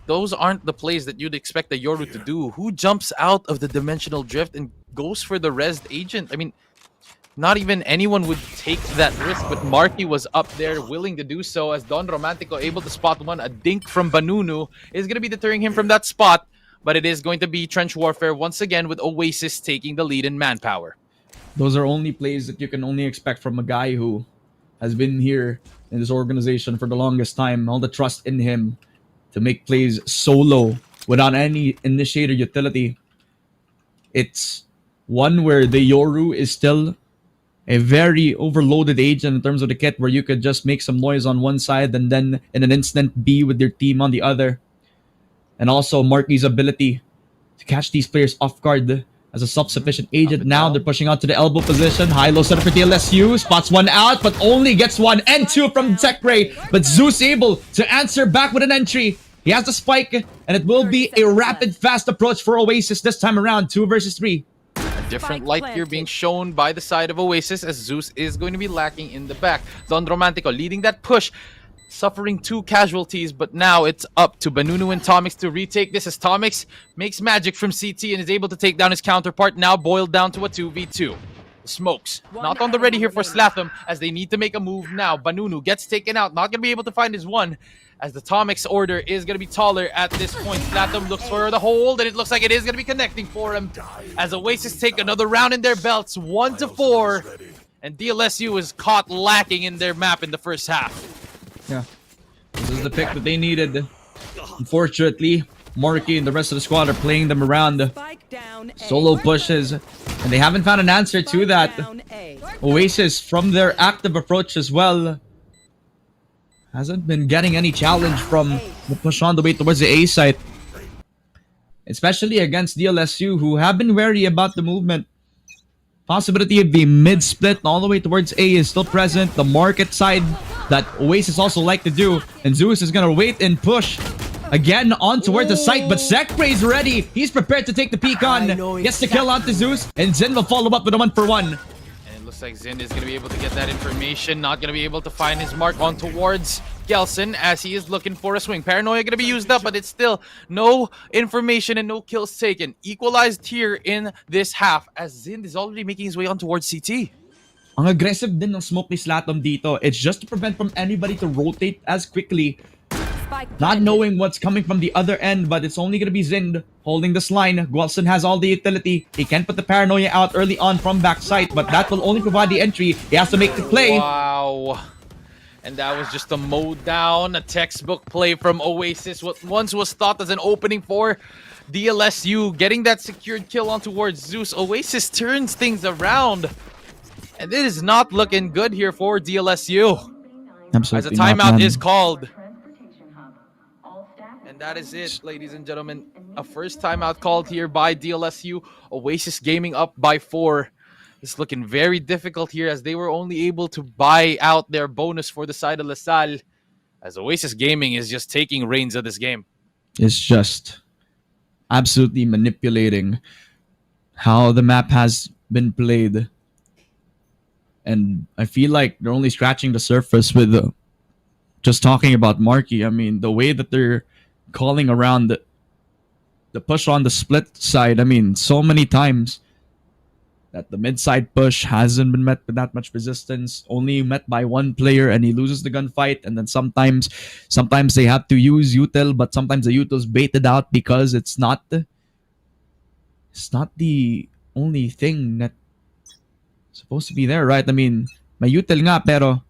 those aren't the plays that you'd expect the Yoru to do. Who jumps out of the dimensional drift and goes for the rezzed agent? I mean, not even anyone would take that risk, but Marky was up there willing to do so, as Don Romantico able to spot one. A dink from Banunu is going to be deterring him from that spot. But it is going to be trench warfare once again, with Oasis taking the lead in manpower. Those are only plays that you can only expect from a guy who has been here in this organization for the longest time. All the trust in him to make plays solo without any initiator utility. It's one where the Yoru is still a very overloaded agent in terms of the kit, where you could just make some noise on one side and then in an instant be with your team on the other. And also Marky's ability to catch these players off guard as a self-sufficient agent. Now they're pushing out to the elbow position. High-low setup for DLSU. Spots one out, but only gets 1 and 2 from Sekre. But Zeus able to answer back with an entry. He has the spike, and it will be a rapid, fast approach for Oasis this time around. 2 versus 3. Different light here being shown by the side of Oasis, as Zeus is going to be lacking in the back. Don Romantico leading that push, suffering 2 casualties, but now it's up to Banunu and Tomix to retake this, as Tomix makes magic from CT and is able to take down his counterpart, now boiled down to a 2v2. Smokes not on the ready here for Slatham, as they need to make a move now. Banunu gets taken out, not going to be able to find his one, as the Tomix order is going to be taller at this point. Slatham looks for the hold, and it looks like it is going to be connecting for him, as Oasis take another round in their belts, 1-4, and DLSU is caught lacking in their map in the first half. Yeah, this is the pick that they needed. Unfortunately, Marky and the rest of the squad are playing them around. Solo pushes, and they haven't found an answer to that. Oasis, from their active approach as well, hasn't been getting any challenge from the push on the way towards the A site. Especially against DLSU, who have been wary about the movement. Possibility of the mid-split all the way towards A is still present. The market side that Oasis also like to do. And Zeus is gonna wait and push again on towards the site, but Sekre's ready. He's prepared to take the peek on. Gets the kill onto Zeus, and Zin will follow up with a 1-for-1. And it looks like Zin is going to be able to get that information. Not going to be able to find his mark on towards Gelson as he is looking for a swing. Paranoia going to be used up, but it's still no information and no kills taken. Equalized here in this half as Zin is already making his way on towards CT. Ang aggressive din ng smoke ni Slatom dito. It's just to prevent from anybody to rotate as quickly. Not knowing what's coming from the other end, but it's only going to be Zind holding this line. Gwelson has all the utility. He can put the Paranoia out early on from backside, but that will only provide the entry. He has to make the play. Wow. And that was just a mow down, a textbook play from Oasis. What once was thought as an opening for DLSU. Getting that secured kill on towards Zeus. Oasis turns things around. And it is not looking good here for DLSU. Absolutely as a timeout not, is called. And that is it, ladies and gentlemen. A first timeout called here by DLSU. Oasis Gaming up by 4. It's looking very difficult here as they were only able to buy out their bonus for the side of LaSalle. As Oasis Gaming is just taking reins of this game. It's just absolutely manipulating how the map has been played. And I feel like they're only scratching the surface with just talking about Marky. I mean, the way that they're calling around the push on the split side. I mean, so many times that the mid side push hasn't been met with that much resistance. Only met by one player and he loses the gunfight. And then sometimes they have to use util, but sometimes the util's baited out because it's not the only thing that's supposed to be there, right? I mean, may util nga, pero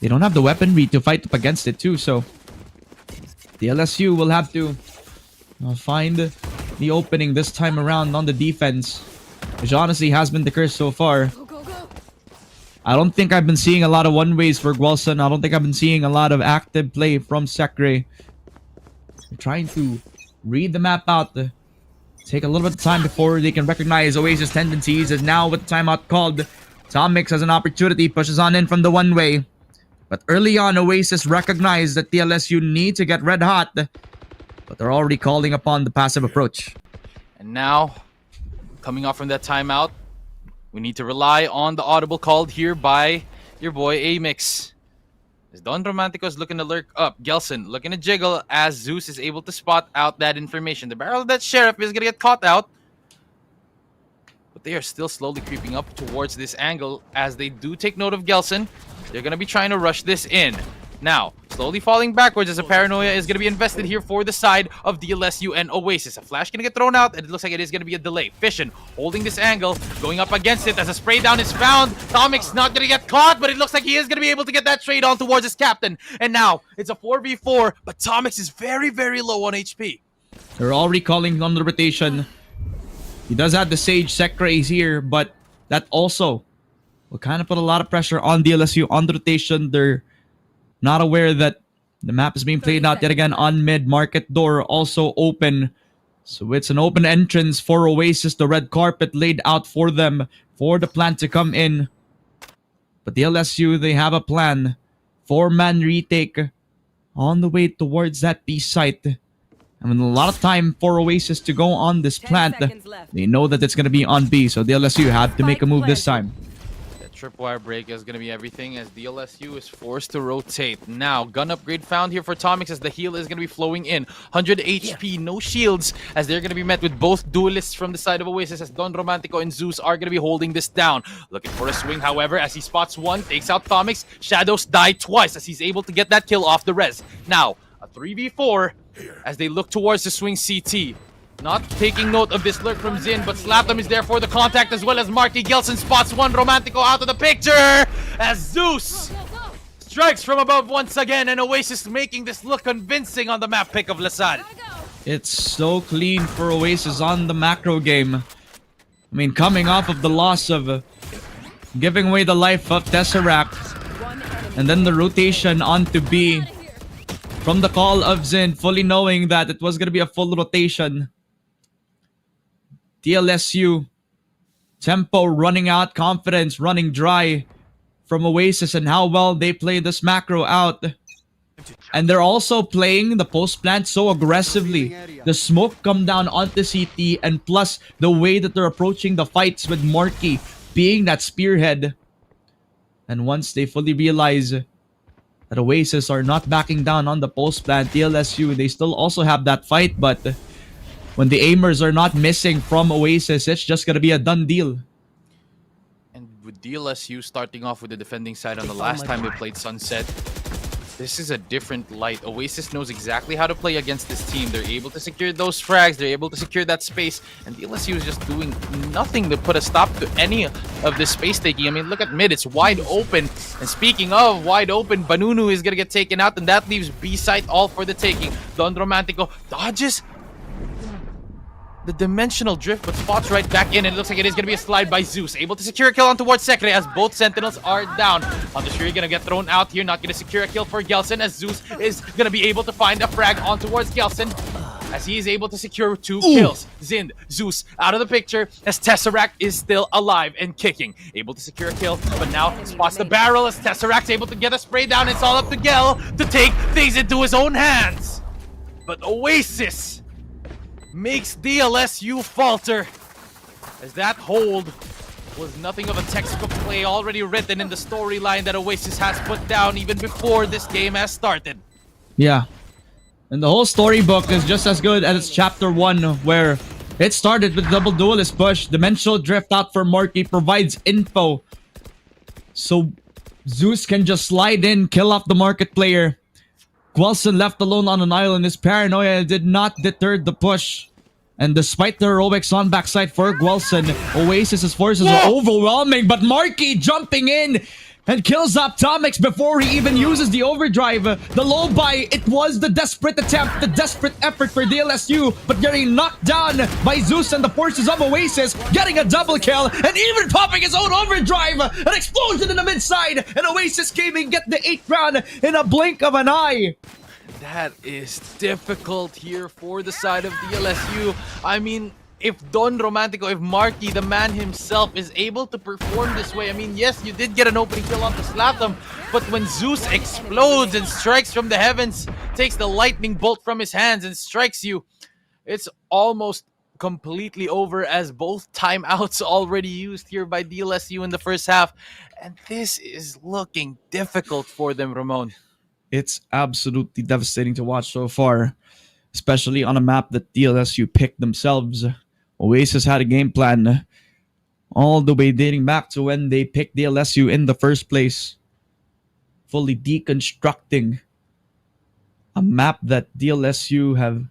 they don't have the weaponry to fight up against it too, so the LSU will have to find the opening this time around on the defense, which honestly has been the curse so far. I don't think I've been seeing a lot of one-ways for Gwelson. I don't think I've been seeing a lot of active play from Sekre. They're trying to read the map out. Take a little bit of time before they can recognize Oasis' tendencies. And now with the timeout called, Tomix has an opportunity, pushes on in from the one-way. But early on, Oasis recognized that the LSU need to get red hot. But they're already calling upon the passive approach. And now, coming off from that timeout, we need to rely on the audible called here by your boy Amix. As Don Romantico is looking to lurk up, Gelson looking to jiggle as Zeus is able to spot out that information. The barrel of that sheriff is going to get caught out. But they are still slowly creeping up towards this angle as they do take note of Gelson. They're going to be trying to rush this in. Now, slowly falling backwards as a Paranoia is going to be invested here for the side of DLSU and Oasis. A flash going to get thrown out, and it looks like it is going to be a delay. Fission holding this angle, going up against it as a spray down is found. Tomix not going to get caught, but it looks like he is going to be able to get that trade on towards his captain. And now, it's a 4v4, but Tomix is very, very low on HP. They're already calling on the rotation. He does have the Sage Sekre here, but that also will kind of put a lot of pressure on DLSU on the rotation. They're not aware that the map is being played out yet again on mid. Market door also open. So it's an open entrance for Oasis. The red carpet laid out for them for the plan to come in. But the LSU, they have a plan. 4-man retake on the way towards that B site. I mean, a lot of time for Oasis to go on this plant. They know that it's going to be on B, so the LSU have to make a move this time. Tripwire break is going to be everything as DLSU is forced to rotate. Now, gun upgrade found here for Tomix as the heal is going to be flowing in. 100 HP, no shields, as they're going to be met with both duelists from the side of Oasis as Don Romantico and Zeus are going to be holding this down. Looking for a swing, however, as he spots one, takes out Tomix. Shadows die twice as he's able to get that kill off the res. Now, a 3v4 as they look towards the swing CT. Not taking note of this lurk from Zin, but Slatham is there for the contact as well as Marky. Gelson spots one. Romantico out of the picture as Zeus strikes from above once again, and Oasis making this look convincing on the map pick of LaSalle. It's so clean for Oasis on the macro game. I mean, coming off of the loss of giving away the life of Tesseract, and then the rotation onto B from the call of Zin, fully knowing that it was going to be a full rotation. DLSU tempo running out, confidence running dry from Oasis and how well they play this macro out. And they're also playing the post plant so aggressively. The smoke come down onto CT, and plus the way that they're approaching the fights with Marky being that spearhead. And once they fully realize that Oasis are not backing down on the post plant, DLSU, they still also have that fight, but when the aimers are not missing from Oasis, it's just gonna be a done deal. And with DLSU starting off with the defending side on the last time they played Sunset, this is a different light. Oasis knows exactly how to play against this team. They're able to secure those frags. They're able to secure that space. And DLSU is just doing nothing to put a stop to any of this space taking. I mean, look at mid. It's wide open. And speaking of wide open, Banunu is going to get taken out. And that leaves B site all for the taking. Don Romantico dodges the dimensional drift, but spots right back in, and it looks like it is going to be a slide by Zeus. Able to secure a kill on towards Sekre as both Sentinels are down. On the Shuri going to get thrown out here, not going to secure a kill for Gelson as Zeus is going to be able to find a frag on towards Gelson as he is able to secure 2 kills. Zind, Zeus out of the picture as Tesseract is still alive and kicking. Able to secure a kill, but now spots the barrel as Tesseract's able to get a spray down. It's all up to Gel to take things into his own hands. But Oasis makes DLSU falter as that hold was nothing of a textbook play already written in the storyline that Oasis has put down even before this game has started. Yeah. And the whole storybook is just as good as its chapter 1, where it started with double duelist push. Dimensional drift out for Marky provides info, so Zeus can just slide in, kill off the market player. Gwelson left alone on an island. His paranoia did not deter the push. And despite the heroics on backside for Gwelson, Oasis's forces are overwhelming, but Marky jumping in and kills Optomics before he even uses the overdrive. The low buy, it was the desperate attempt, the desperate effort for DLSU, but getting knocked down by Zeus and the forces of Oasis, getting a double kill, and even popping his own overdrive. An explosion in the mid side, and Oasis came and get the 8th round in a blink of an eye. That is difficult here for the side of DLSU. I mean, if Don Romantico, if Marky, the man himself, is able to perform this way, I mean, yes, you did get an opening kill onto Slatham, but when Zeus explodes and strikes from the heavens, takes the lightning bolt from his hands and strikes you, it's almost completely over as both timeouts already used here by DLSU in the first half. And this is looking difficult for them, Ramon. It's absolutely devastating to watch so far, especially on a map that DLSU picked themselves. Oasis had a game plan all the way dating back to when they picked DLSU in the first place, fully deconstructing a map that DLSU have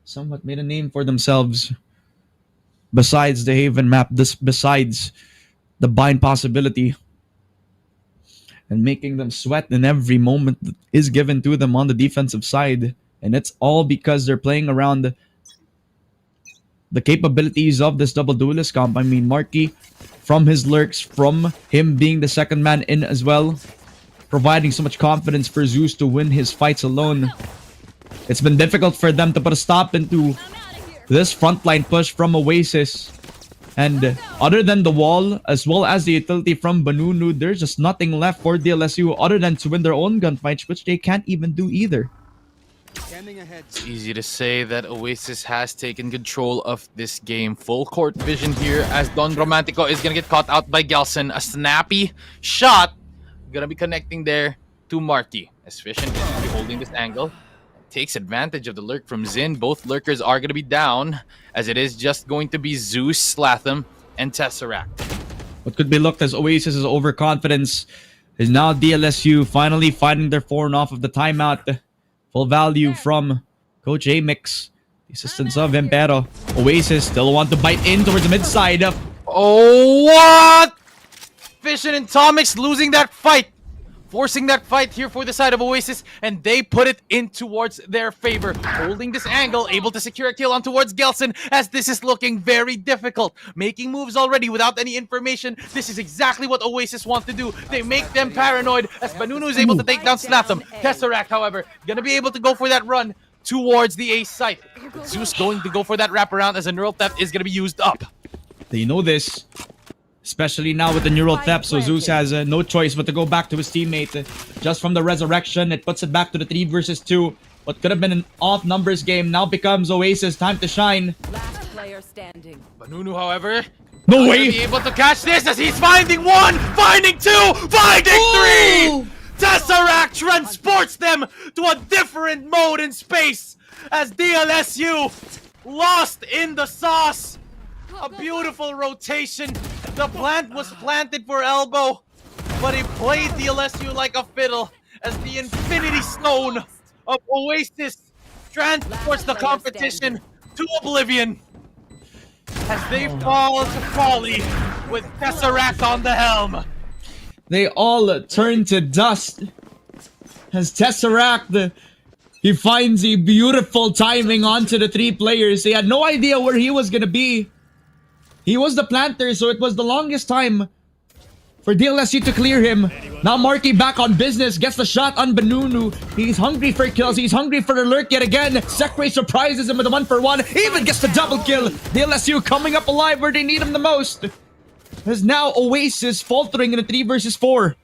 somewhat made a name for themselves. Besides the Haven map, besides the bind possibility, and making them sweat in every moment that is given to them on the defensive side. And it's all because they're playing around the capabilities of this double duelist comp. I mean, Marky, from his lurks, from him being the second man in as well, providing so much confidence for Zeus to win his fights alone. It's been difficult for them to put a stop into this frontline push from Oasis. And other than the wall, as well as the utility from Banunu, there's just nothing left for DLSU other than to win their own gunfights, which they can't even do either. It's easy to say that Oasis has taken control of this game. Full court vision here as Don Romantico is going to get caught out by Gelson. A snappy shot going to be connecting there to Marky. As Fission is going to be holding this angle. Takes advantage of the lurk from Zin. Both lurkers are going to be down, as it is just going to be Zeus, Slatham, and Tesseract. What could be looked as Oasis's overconfidence is now DLSU finally fighting their form off of the timeout. Full value from Coach Amix, the assistance of Impero. Oasis still want to bite in towards the mid side. Oh, what? Fission and Tomix losing that fight. Forcing that fight here for the side of Oasis, and they put it in towards their favor. Holding this angle, able to secure a kill on towards Gelson, as this is looking very difficult. Making moves already without any information. This is exactly what Oasis want to do. They make them paranoid, as Banunu is able to take down Slatham. Tesseract, however, gonna be able to go for that run towards the ace site. Zeus going to go for that wraparound, as a neural theft is gonna be used up. They know this. Especially now with the neural theft, so Zeus has no choice but to go back to his teammate. Just from the resurrection, it puts it back to the 3 versus 2. What could have been an off numbers game now becomes Oasis time to shine. Last player standing. Banunu, however, No not way! gonna be able to catch this as he's finding 1, finding 2, finding 3! Tesseract transports them to a different mode in space as DLSU lost in the sauce. A beautiful rotation. The plant was planted for elbow, but he played DLSU like a fiddle as the Infinity Stone of Oasis transports the competition to oblivion as they fall to folly with Tesseract on the helm. They all turn to dust as Tesseract, he finds a beautiful timing onto the 3 players. They had no idea where he was gonna be. He was the planter, so it was the longest time for DLSU to clear him. Now Marky back on business, gets the shot on Banunu. He's hungry for kills, he's hungry for the lurk yet again. Sekre surprises him with a 1-for-1, even gets the double kill. DLSU coming up alive where they need him the most. As now Oasis faltering in a 3 versus 4.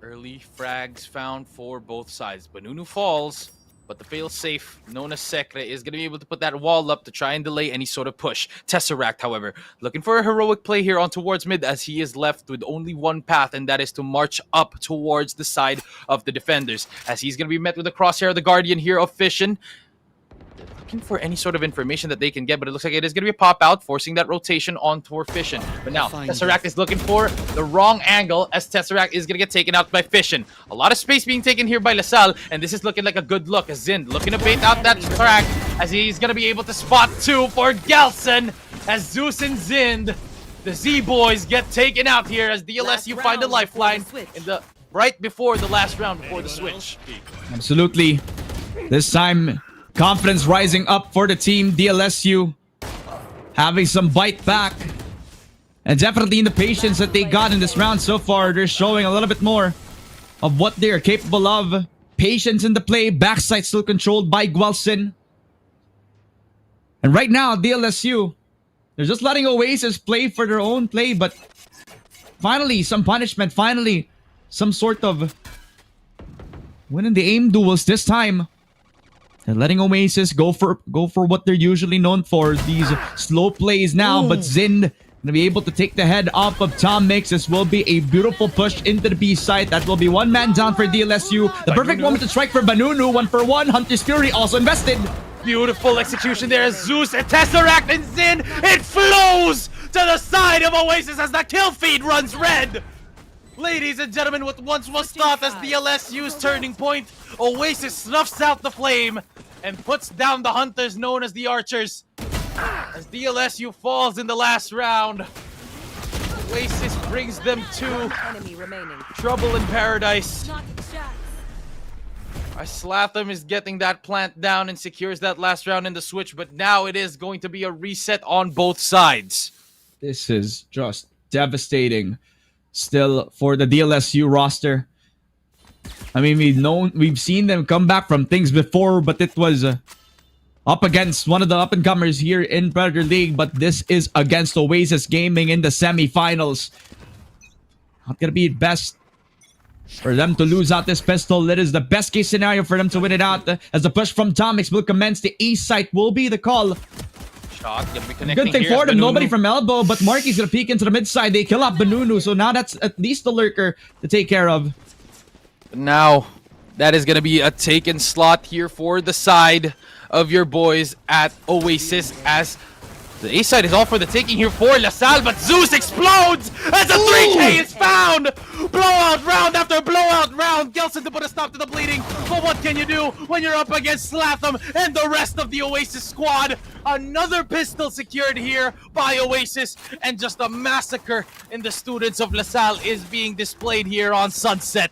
Early frags found for both sides. Banunu falls, but the fail-safe known as Sekre is going to be able to put that wall up to try and delay any sort of push. Tesseract, however, looking for a heroic play here on towards mid as he is left with only one path, and that is to march up towards the side of the defenders. As he's going to be met with the crosshair of the Guardian here of Fission. They're looking for any sort of information that they can get, but it looks like it is going to be a pop-out, forcing that rotation on toward Fission. But now, Tesseract is looking for the wrong angle as Tesseract is going to get taken out by Fission. A lot of space being taken here by LaSalle, and this is looking like a good look as Zind looking to bait out that track as he's going to be able to spot 2 for Gelson as Zeus and Zind, the Z-boys, get taken out here as DLSU find a lifeline in the right before the last round before the switch. Absolutely. This time, confidence rising up for the team. DLSU having some bite back. And definitely in the patience that they got in this round so far, they're showing a little bit more of what they are capable of. Patience in the play, backside still controlled by Guelson. And right now, DLSU, they're just letting Oasis play for their own play, but finally, some punishment, finally, some sort of winning the aim duels this time. They're letting Oasis go for what they're usually known for, these slow plays now, but Zind gonna be able to take the head off of Tom Mix. This will be a beautiful push into the B site. That will be 1 man down for DLSU. The perfect moment to strike for Banunu. 1-for-1. Hunter's Fury also invested. Beautiful execution there as Zeus and Tesseract and Zin. It flows to the side of Oasis as the kill feed runs red. Ladies and gentlemen, what once was thought as DLSU's turning point, Oasis snuffs out the flame and puts down the hunters known as the Archers. As DLSU falls in the last round, Oasis brings them to Enemy remaining. trouble in paradise. Slatham is getting that plant down and secures that last round in the switch, but now it is going to be a reset on both sides. This is just devastating still for the DLSU roster. I mean, we've seen them come back from things before, but it was up against one of the up-and-comers here in Predator League, but this is against Oasis Gaming in the semifinals. Not gonna be best for them to lose out this pistol. It is the best case scenario for them to win it out as the push from Tomix will commence. The A site will be the call. Shot gonna be connecting. Good thing here for them, Banunu. nobody from elbow, but Marky's gonna peek into the mid side. They kill off Banunu, so now that's at least the lurker to take care of. Now, that is gonna be a taken slot here for the side of your boys at Oasis as the A side is all for the taking here for LaSalle, but Zeus explodes as a 3K is found! Blowout round after blowout round! Gelson to put a stop to the bleeding, but what can you do when you're up against Slatham and the rest of the Oasis squad? Another pistol secured here by Oasis, and just a massacre in the students of LaSalle is being displayed here on Sunset.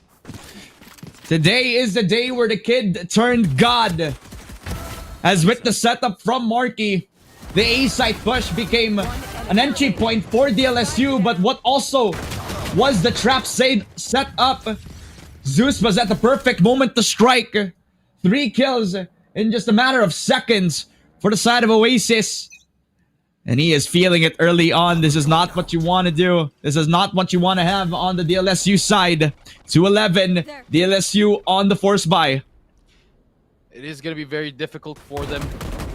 Today is the day where the kid turned God. As with the setup from Marky, the A-site push became an entry point for DLSU, but what also was the trap set up? Zeus was at the perfect moment to strike. 3 kills in just a matter of seconds for the side of Oasis. And he is feeling it early on. This is not what you want to do. This is not what you want to have on the DLSU side. 2-11, DLSU on the force buy. It is going to be very difficult for them,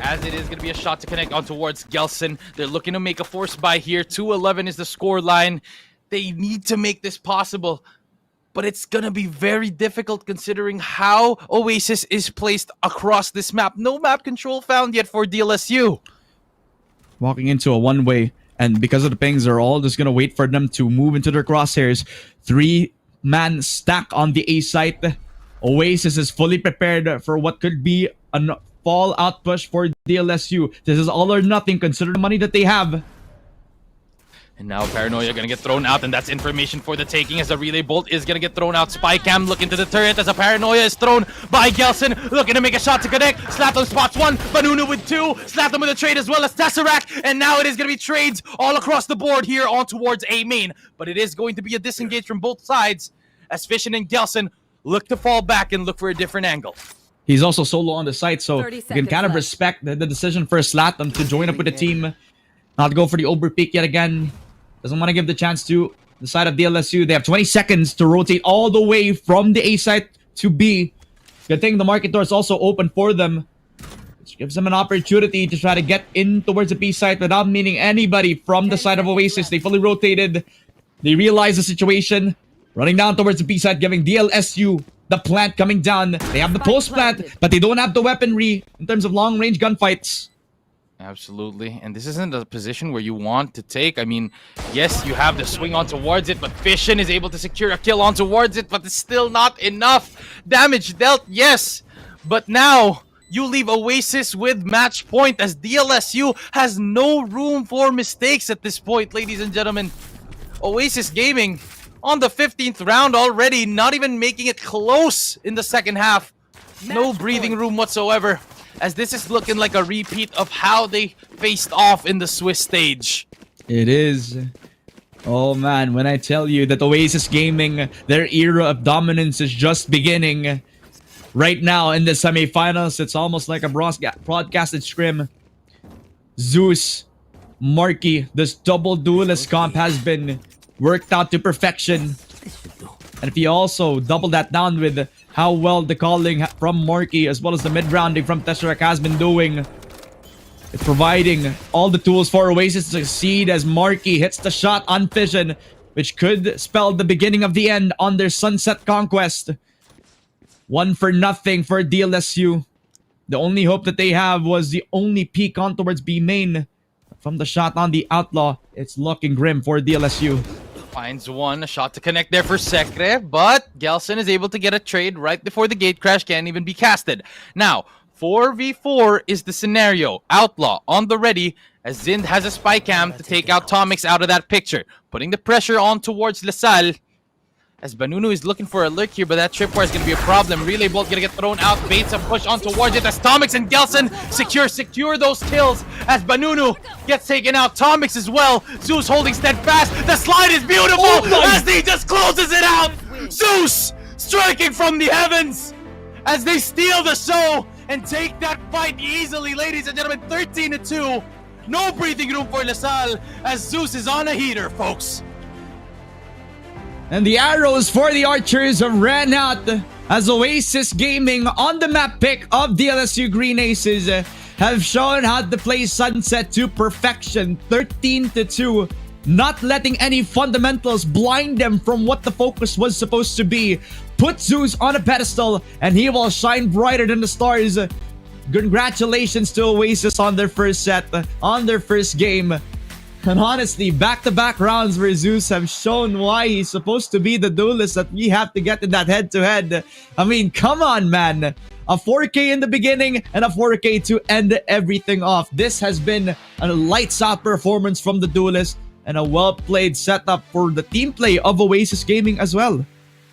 as it is going to be a shot to connect on towards Gelson. They're looking to make a force buy here. 2-11 is the score line. They need to make this possible, but it's going to be very difficult considering how Oasis is placed across this map. No map control found yet for DLSU. Walking into a one-way, and because of the pings, they're all just going to wait for them to move into their crosshairs. 3-man stack on the A site. Oasis is fully prepared for what could be a fallout push for DLSU. This is all or nothing, consider the money that they have. And now Paranoia gonna get thrown out, and that's information for the taking as the relay bolt is gonna get thrown out. Spycam looking to the turret as a Paranoia is thrown by Gelson, looking to make a shot to connect. Slaton spots one, Banunu with two, Slaton with a trade as well as Tesseract, and now it is gonna be trades all across the board here on towards A main. But it is going to be a disengage from both sides as Fishin and Gelson look to fall back and look for a different angle. He's also solo on the site, so 30 you can kind seconds of left. respect the decision for Slaton to join up with the team. Not go for the overpeak yet again. Doesn't want to give the chance to the side of DLSU. They have 20 seconds to rotate all the way from the A site to B. Good thing the market door is also open for them, which gives them an opportunity to try to get in towards the B site without meeting anybody from the side of Oasis. They fully rotated. They realize the situation. Running down towards the B side, giving DLSU the plant coming down. They have the post plant, but they don't have the weaponry in terms of long range gunfights. Absolutely, and this isn't a position where you want to take. I mean, yes, you have the swing on towards it, but Fishin is able to secure a kill on towards it, but it's still not enough. Damage dealt, yes, but now you leave Oasis with match point as DLSU has no room for mistakes at this point, ladies and gentlemen. Oasis Gaming on the 15th round already, not even making it close in the second half. No breathing room whatsoever, as this is looking like a repeat of how they faced off in the Swiss stage. It is. Oh man, when I tell you that Oasis Gaming, their era of dominance is just beginning. Right now in the semifinals, it's almost like a broadcasted scrim. Zeus, Marky, this double duelist comp has been worked out to perfection. And if you also double that down with how well the calling from Marky as well as the mid-rounding from Tesseract has been doing, it's providing all the tools for Oasis to succeed as Marky hits the shot on Fission, which could spell the beginning of the end on their Sunset Conquest. 1-0 for DLSU. The only hope that they have was the only peek on towards B main. From the shot on the Outlaw, it's looking grim for DLSU. Finds one, a shot to connect there for Sekre, but Gelson is able to get a trade right before the gate crash can't even be casted. Now, 4v4 is the scenario. Outlaw on the ready, as Zind has a spy cam to take out Tomix out of that picture, putting the pressure on towards LaSalle. As Banunu is looking for a lurk here, but that tripwire is going to be a problem. Relay bolt going to get thrown out. Bates a push on towards it as Tomix and Gelson secure those kills as Banunu gets taken out. Tomix as well. Zeus holding steadfast. The slide is beautiful as he just closes it out. Zeus striking from the heavens as they steal the show and take that fight easily, ladies and gentlemen. 13-2. No breathing room for LaSalle as Zeus is on a heater, folks. And the arrows for the Archers have ran out as Oasis Gaming on the map pick of DLSU Green Aces have shown how to play Sunset to perfection. 13-2, not letting any fundamentals blind them from what the focus was supposed to be. Put Zeus on a pedestal and he will shine brighter than the stars. Congratulations to Oasis on their first set, on their first game. And honestly, back-to-back rounds where Zeus have shown why he's supposed to be the duelist that we have to get in that head-to-head. I mean, come on, man. A 4K in the beginning and a 4K to end everything off. This has been a lights-out performance from the duelist and a well-played setup for the team play of Oasis Gaming as well.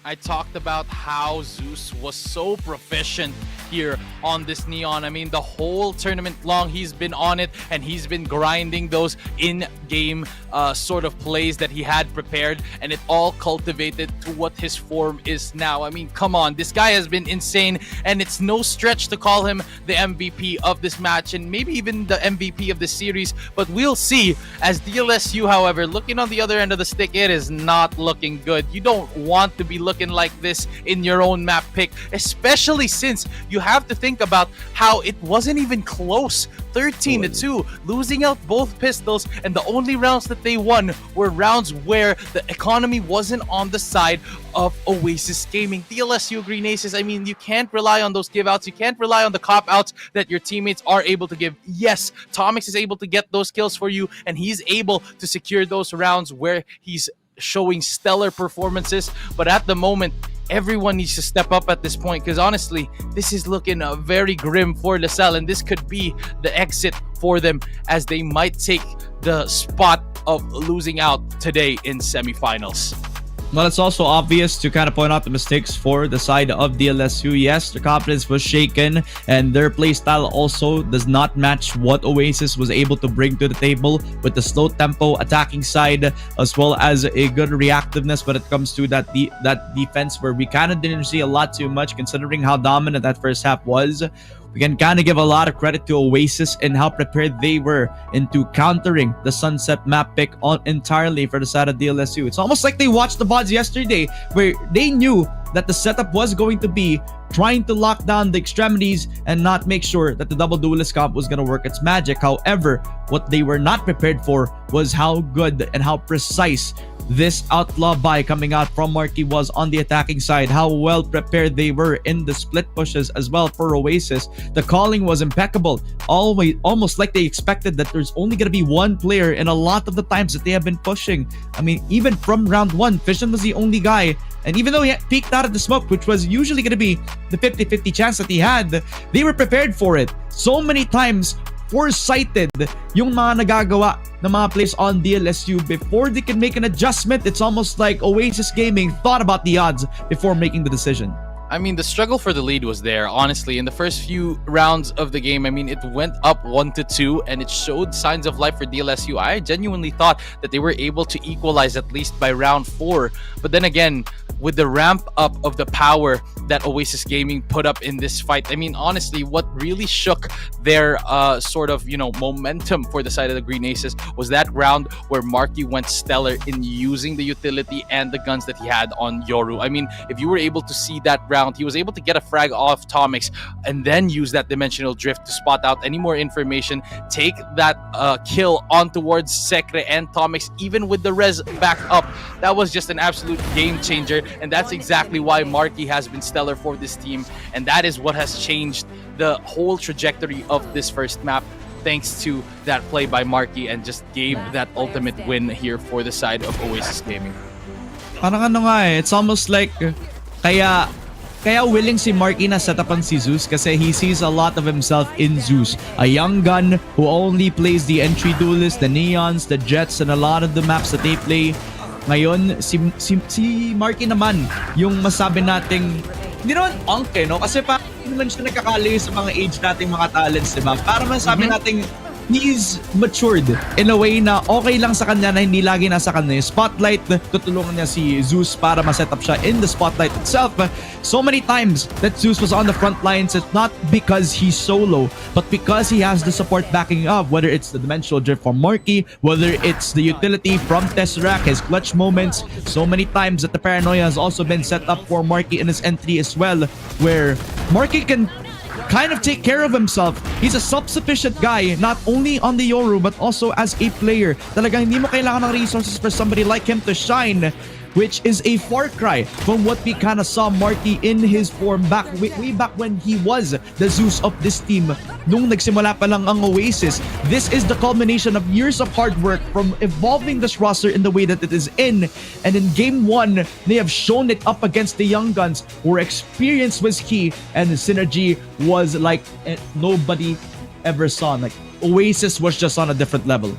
I talked about how Zeus was so proficient here on this Neon. I mean, the whole tournament long, he's been on it, and he's been grinding those in-game sort of plays that he had prepared, and it all cultivated to what his form is now. I mean, come on, this guy has been insane, and it's no stretch to call him the MVP of this match, and maybe even the MVP of the series, but we'll see. As DLSU, however, looking on the other end of the stick, it is not looking good. You don't want to be looking like this in your own map pick, especially since you have to think about how it wasn't even close. 13-2, losing out both pistols, and the only rounds that they won were rounds where the economy wasn't on the side of Oasis Gaming. DLSU Green Aces, I mean, you can't rely on those give outs, you can't rely on the cop outs that your teammates are able to give. Yes, Tomix is able to get those kills for you, and he's able to secure those rounds where he's showing stellar performances, but at the moment, everyone needs to step up at this point, because honestly, this is looking very grim for LaSalle, and this could be the exit for them as they might take the spot of losing out today in semifinals. Well, it's also obvious to kind of point out the mistakes for the side of DLSU. Yes, their confidence was shaken, and their playstyle also does not match what Oasis was able to bring to the table with the slow tempo attacking side, as well as a good reactiveness when it comes to that defense, where we kind of didn't see a lot too much considering how dominant that first half was. We can kind of give a lot of credit to Oasis and how prepared they were into countering the Sunset map pick on entirely for the side of DLSU. It's almost like they watched the VODs yesterday, where they knew that the setup was going to be trying to lock down the extremities and not make sure that the double duelist comp was going to work its magic. However, what they were not prepared for was how good and how precise this outlaw buy coming out from Marquee was on the attacking side, how well prepared they were in the split pushes as well for Oasis. The calling was impeccable, almost like they expected that there's only going to be one player in a lot of the times that they have been pushing. I mean, even from round one, Fission was the only guy, and even though he had peeked out of the smoke, which was usually going to be the 50-50 chance that he had, they were prepared for it. So many times, foresighted yung mga nagagawa ng mga plays on DLSU before they can make an adjustment. It's almost like Oasis Gaming thought about the odds before making the decision. I mean, the struggle for the lead was there, honestly. In the first few rounds of the game, I mean, it went up 1-2, and it showed signs of life for DLSU. I genuinely thought that they were able to equalize at least by round 4. But then again, with the ramp up of the power that Oasis Gaming put up in this fight, I mean, honestly, what really shook their sort of, momentum for the side of the Green Aces was that round where Marky went stellar in using the utility and the guns that he had on Yoru. I mean, if you were able to see that round, he was able to get a frag off Tomix and then use that dimensional drift to spot out any more information, take that kill on towards Secre and Tomix, even with the res back up. That was just an absolute game changer, and that's exactly why Marky has been stellar for this team, and that is what has changed the whole trajectory of this first map, thanks to that play by Marky, and just gave that ultimate win here for the side of Oasis Gaming. Parang ano nga it's almost like kaya willing si Marky na set up on si Zeus kasi he sees a lot of himself in Zeus. A young gun who only plays the entry duelists, the neons, the jets, and a lot of the maps that they play. Ngayon, si Marky naman, yung masabi nating, hindi naman no? Kasi parang hindi naman siya nagkakalayo sa mga age nating mga talents, diba? Para masabi nating he's matured in a way na okay lang sa kanya na hindi lagi nasa kanya yung spotlight. Tutulungan niya si Zeus para ma-set up siya in the spotlight itself. So many times that Zeus was on the front lines, it's not because he's solo, but because he has the support backing up, whether it's the dimensional drift from Marky, whether it's the utility from Tesseract, his clutch moments. So many times that the paranoia has also been set up for Marky in his entry as well, where Marky can kind of take care of himself. He's a self-sufficient guy, not only on the Yoru, but also as a player. Talagang hindi mo kailangan ng resources for somebody like him to shine, which is a far cry from what we kind of saw Marky in his form way back when he was the Zeus of this team nung nagsimula pa lang ang Oasis. This is the culmination of years of hard work from evolving this roster in the way that it is in. And in game 1, they have shown it up against the young guns where experience was key and the synergy was like nobody ever saw. Like Oasis was just on a different level.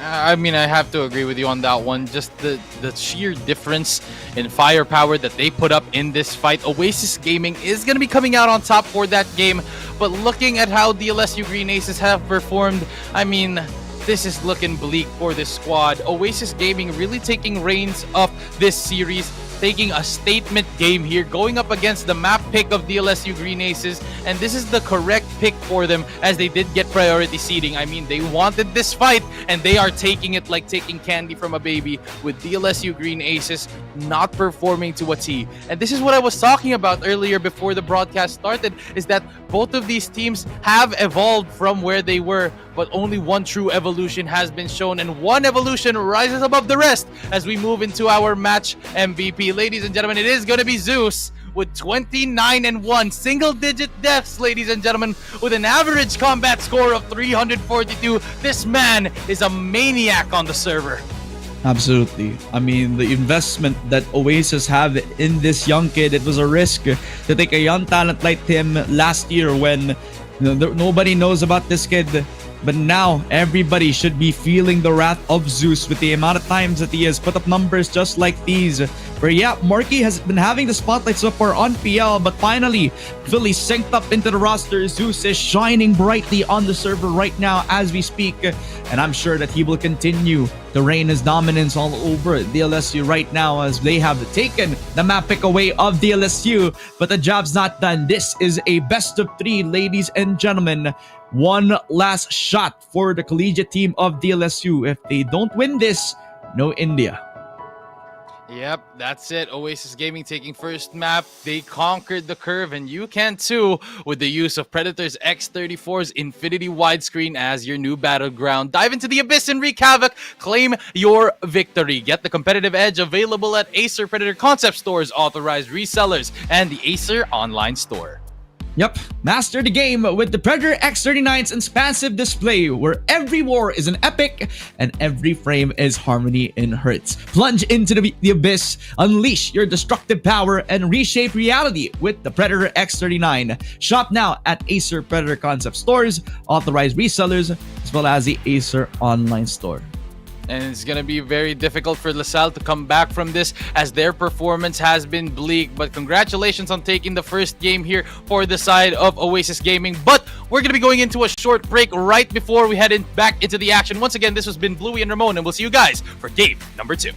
I mean, I have to agree with you on that one. Just the sheer difference in firepower that they put up in this fight. Oasis Gaming is going to be coming out on top for that game. But looking at how DLSU Green Aces have performed, I mean, this is looking bleak for this squad. Oasis Gaming really taking reins of this series, taking a statement game here, going up against the map pick of DLSU Green Aces, and this is the correct pick for them as they did get priority seeding. I mean, they wanted this fight, and they are taking it like taking candy from a baby, with DLSU Green Aces not performing to a T. And this is what I was talking about earlier before the broadcast started, is that both of these teams have evolved from where they were, but only one true evolution has been shown, and one evolution rises above the rest as we move into our match MVP. Ladies and gentlemen, it is going to be Zeus with 29-1, single-digit deaths, ladies and gentlemen, with an average combat score of 342. This man is a maniac on the server. Absolutely. I mean, the investment that Oasis have in this young kid, it was a risk to take a young talent like him last year when nobody knows about this kid. But now, everybody should be feeling the wrath of Zeus with the amount of times that he has put up numbers just like these. Where, yeah, Marky has been having the spotlight so far on PL, but finally, fully synced up into the roster. Zeus is shining brightly on the server right now as we speak. And I'm sure that he will continue to reign his dominance all over DLSU right now as they have taken the map pick away of DLSU. But the job's not done. This is a best of 3, ladies and gentlemen. One last shot for the collegiate team of DLSU. If they don't win this, no India. Yep, that's it. Oasis Gaming taking first map. They conquered the curve, and you can too with the use of Predator's X34's Infinity Widescreen as your new battleground. Dive into the abyss and wreak havoc. Claim your victory. Get the competitive edge available at Acer Predator Concept Stores, authorized resellers, and the Acer online store. Yep, master the game with the Predator X39's expansive display, where every war is an epic and every frame is harmony in hertz. Plunge into the abyss, unleash your destructive power, and reshape reality with the Predator X39. Shop now at Acer Predator Concept Stores, authorized resellers, as well as the Acer online store. And it's going to be very difficult for LaSalle to come back from this as their performance has been bleak. But congratulations on taking the first game here for the side of Oasis Gaming. But we're going to be going into a short break right before we head back into the action. Once again, this has been Bluey and Ramon, and we'll see you guys for game number 2.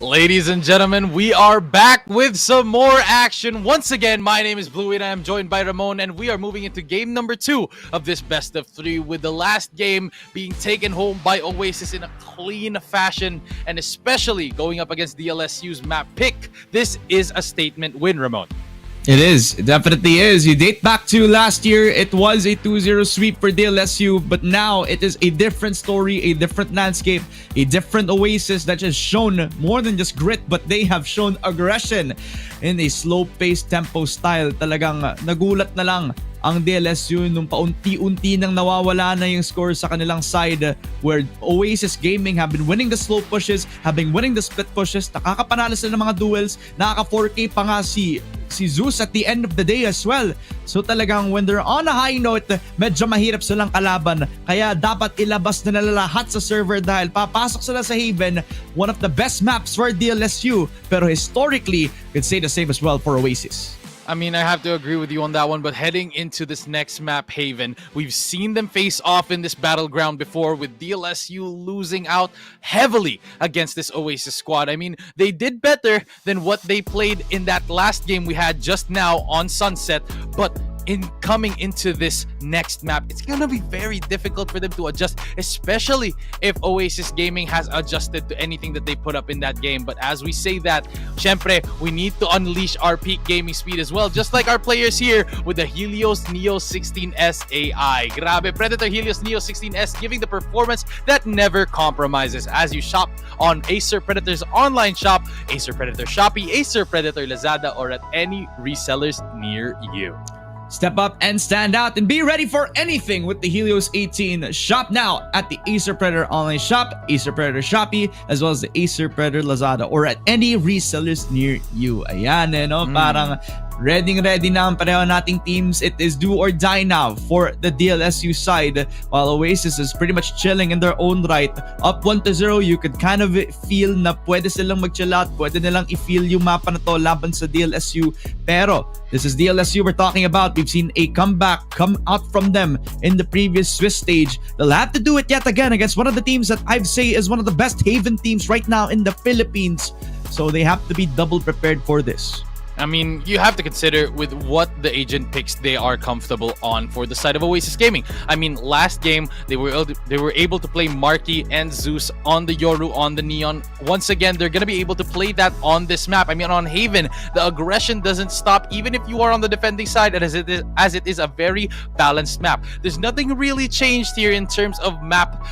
Ladies and gentlemen, we are back with some more action. Once again, my name is Blue and I am joined by Ramon, and we are moving into game number 2 of this best of 3, with the last game being taken home by Oasis in a clean fashion, and especially going up against DLSU's map pick. This is a statement win, Ramon. It is. It definitely is. You date back to last year, it was a 2-0 sweep for DLSU, but now it is a different story, a different landscape, a different Oasis that has shown more than just grit, but they have shown aggression in a slow-paced tempo style. Talagang nagulat na lang ang DLSU nung paunti-unti nang nawawala na yung score sa kanilang side, where Oasis Gaming have been winning the slow pushes, have been winning the split pushes, nakakapanalo sila ng mga duels, nakaka 4K pa nga si Zeus at the end of the day as well. So talagang when they're on a high note, medyo mahirap silang kalaban, kaya dapat ilabas na nila lahat sa server dahil papasok sila sa Haven, one of the best maps for DLSU, pero historically, could say the same as well for Oasis. I mean, I have to agree with you on that one, but heading into this next map, Haven, we've seen them face off in this battleground before, with DLSU losing out heavily against this Oasis squad. I mean, they did better than what they played in that last game we had just now on Sunset, but in coming into this next map, it's gonna be very difficult for them to adjust, especially if Oasis Gaming has adjusted to anything that they put up in that game. But as we say that, syempre, we need to unleash our peak gaming speed as well, just like our players here with the Helios Neo 16S AI. Grabe, Predator Helios Neo 16S giving the performance that never compromises as you shop on Acer Predator's online shop, Acer Predator Shopee, Acer Predator Lazada, or at any resellers near you. Step up and stand out and be ready for anything with the Helios 18. Shop now at the Acer Predator online shop, Acer Predator Shopee, as well as the Acer Predator Lazada, or at any resellers near you. Ayan, no? Parang ready na ang pareho nating teams. It is do or die now for the DLSU side, while Oasis is pretty much chilling in their own right. Up 1-0, you could kind of feel na pwede silang mag-chill out, pwede nilang i-feel yung mapa na to laban sa DLSU. Pero this is DLSU we're talking about. We've seen a comeback come out from them in the previous Swiss stage. They'll have to do it yet again against one of the teams that I'd say is one of the best Haven teams right now in the Philippines. So they have to be double prepared for this. I mean, you have to consider with what the agent picks they are comfortable on for the side of Oasis Gaming. I mean, last game, they were able to play Marky and Zeus on the Yoru, on the Neon. Once again, they're going to be able to play that on this map. I mean, on Haven, the aggression doesn't stop even if you are on the defending side, as it is a very balanced map. There's nothing really changed here in terms of map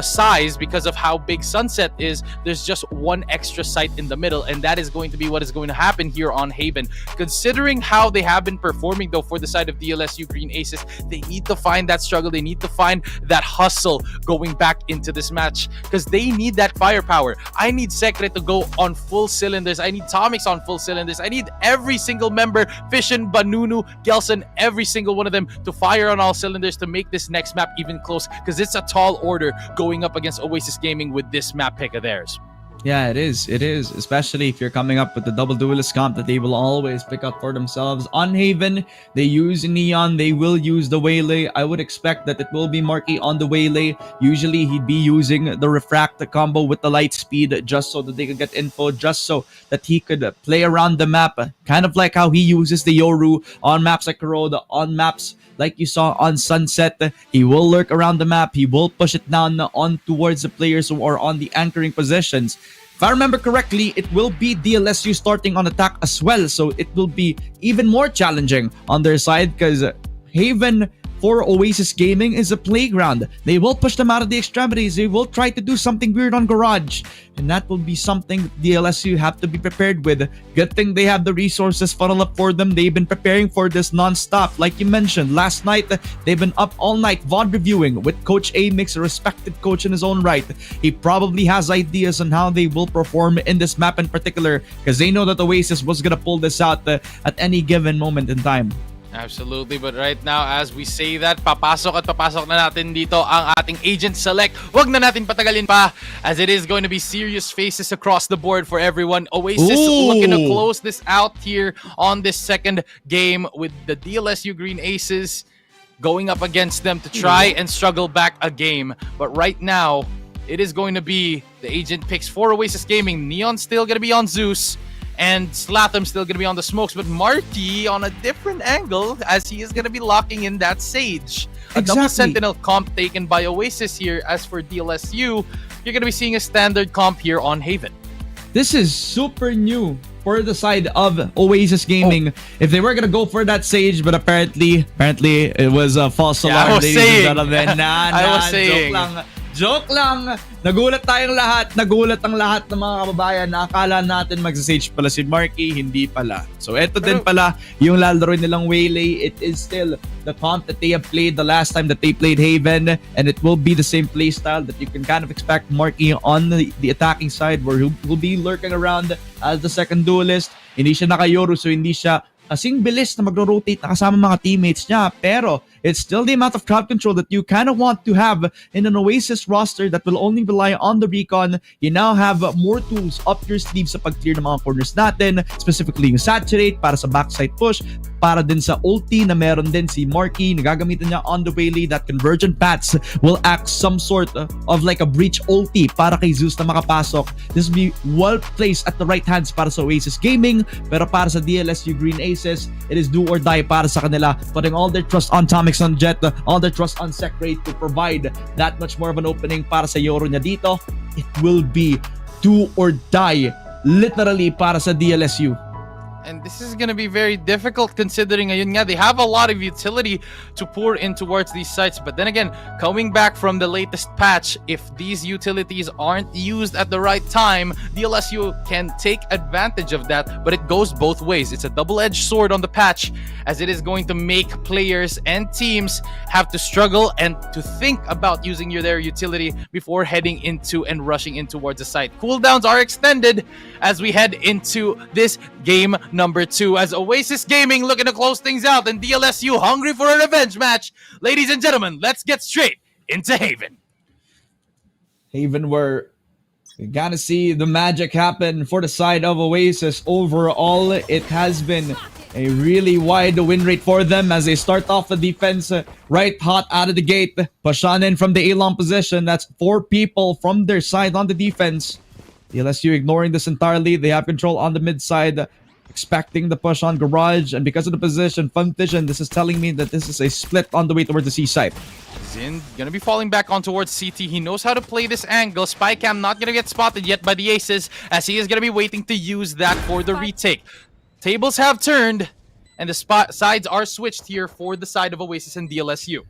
size because of how big Sunset is. There's just one extra site in the middle, and that is going to be what is going to happen here on Haven. Considering how they have been performing though for the side of DLSU Green Aces, they need to find that struggle, they need to find that hustle going back into this match, because they need that firepower. I need Secret to go on full cylinders, I need Tomix on full cylinders, I need every single member, Fishin, Banunu, Gelson, every single one of them to fire on all cylinders to make this next map even close, because it's a tall order going up against Oasis Gaming with this map pick of theirs. Yeah, it is. It is. Especially if you're coming up with the double duelist comp that they will always pick up for themselves. On Haven, they use Neon. They will use the Waylay. I would expect that it will be Marky on the Waylay. Usually, he'd be using the Refract combo with the light speed just so that they could get info, just so that he could play around the map. Kind of like how he uses the Yoru on maps like Kuroda, on maps like you saw on Sunset. He will lurk around the map. He will push it down on towards the players who are on the anchoring positions. If I remember correctly, it will be DLSU starting on attack as well. So it will be even more challenging on their side, because Haven for Oasis Gaming is a playground. They will push them out of the extremities. They will try to do something weird on Garage. And that will be something DLSU have to be prepared with. Good thing they have the resources funnel up for them. They've been preparing for this non-stop. Like you mentioned, last night, they've been up all night VOD reviewing with Coach A Mix, a respected coach in his own right. He probably has ideas on how they will perform in this map in particular, because they know that Oasis was going to pull this out at any given moment in time. Absolutely, but right now, as we say that, papasok na natin dito ang ating agent select. Wag na natin patagalin pa, as it is going to be serious faces across the board for everyone. Oasis looking to close this out here on this second game with the DLSU Green Aces going up against them to try and struggle back a game. But right now, it is going to be the agent picks for Oasis Gaming. Neon's still going to be on Zeus, and Slatham's still going to be on the smokes, but Marky on a different angle as he is going to be locking in that Sage. A double Sentinel comp taken by Oasis here. As for DLSU, you're going to be seeing a standard comp here on Haven. This is super new for the side of Oasis Gaming. If they were gonna go for that Sage, but apparently it was a false alarm. I was saying. I was saying. Joke lang. Nagulat tayong lahat. Nagulat ang lahat ng mga kababayan na akala natin magsasage pala si Marky, hindi pala. So eto din pala yung lalaro nilang Waylay. It is still the comp that they have played the last time that they played Haven, and it will be the same playstyle that you can kind of expect Marky on the attacking side, where he will be lurking around as the second duelist. Hindi siya naka-Yoru, so hindi siya kasing bilis na magro-rotate na kasama mga teammates niya, pero it's still the amount of crowd control that you kind of want to have in an Oasis roster that will only rely on the recon. You now have more tools up your sleeve sa pag-clear ng mga corners natin, specifically yung saturate para sa backside push, para din sa ulti na meron din si Marky na gagamitin niya on the Waylay. That convergent paths will act some sort of like a breach ulti para kay Zeus na makapasok. This will be well placed at the right hands para sa Oasis Gaming, pero para sa DLSU Green Aces, it is do or die para sa kanila, putting all their trust on Tomix, on Jet, all their trust on Secrate to provide that much more of an opening para sa Yoru niya dito. It will be do or die literally para sa DLSU. And this is going to be very difficult considering they have a lot of utility to pour in towards these sites. But then again, coming back from the latest patch, if these utilities aren't used at the right time, DLSU can take advantage of that. But it goes both ways. It's a double-edged sword on the patch, as it is going to make players and teams have to struggle and to think about using their utility before heading into and rushing in towards the site. Cooldowns are extended as we head into this game number 2, as Oasis Gaming looking to close things out and DLSU hungry for a revenge match. Ladies and gentlemen, let's get straight into Haven. Haven, where we gotta see the magic happen for the side of Oasis. Overall, it has been a really wide win rate for them as they start off the defense right hot out of the gate. Push on in from the A-long position. That's 4 people from their side on the defense. DLSU ignoring this entirely. They have control on the mid side, expecting the push on Garage, and because of the position, Fun Vision, this is telling me that this is a split on the way towards the C side. Zin gonna be falling back on towards CT. He knows how to play this angle. Spycam not gonna get spotted yet by the Aces, as he is gonna be waiting to use that for the retake. Tables have turned, and the sides are switched here for the side of Oasis and DLSU.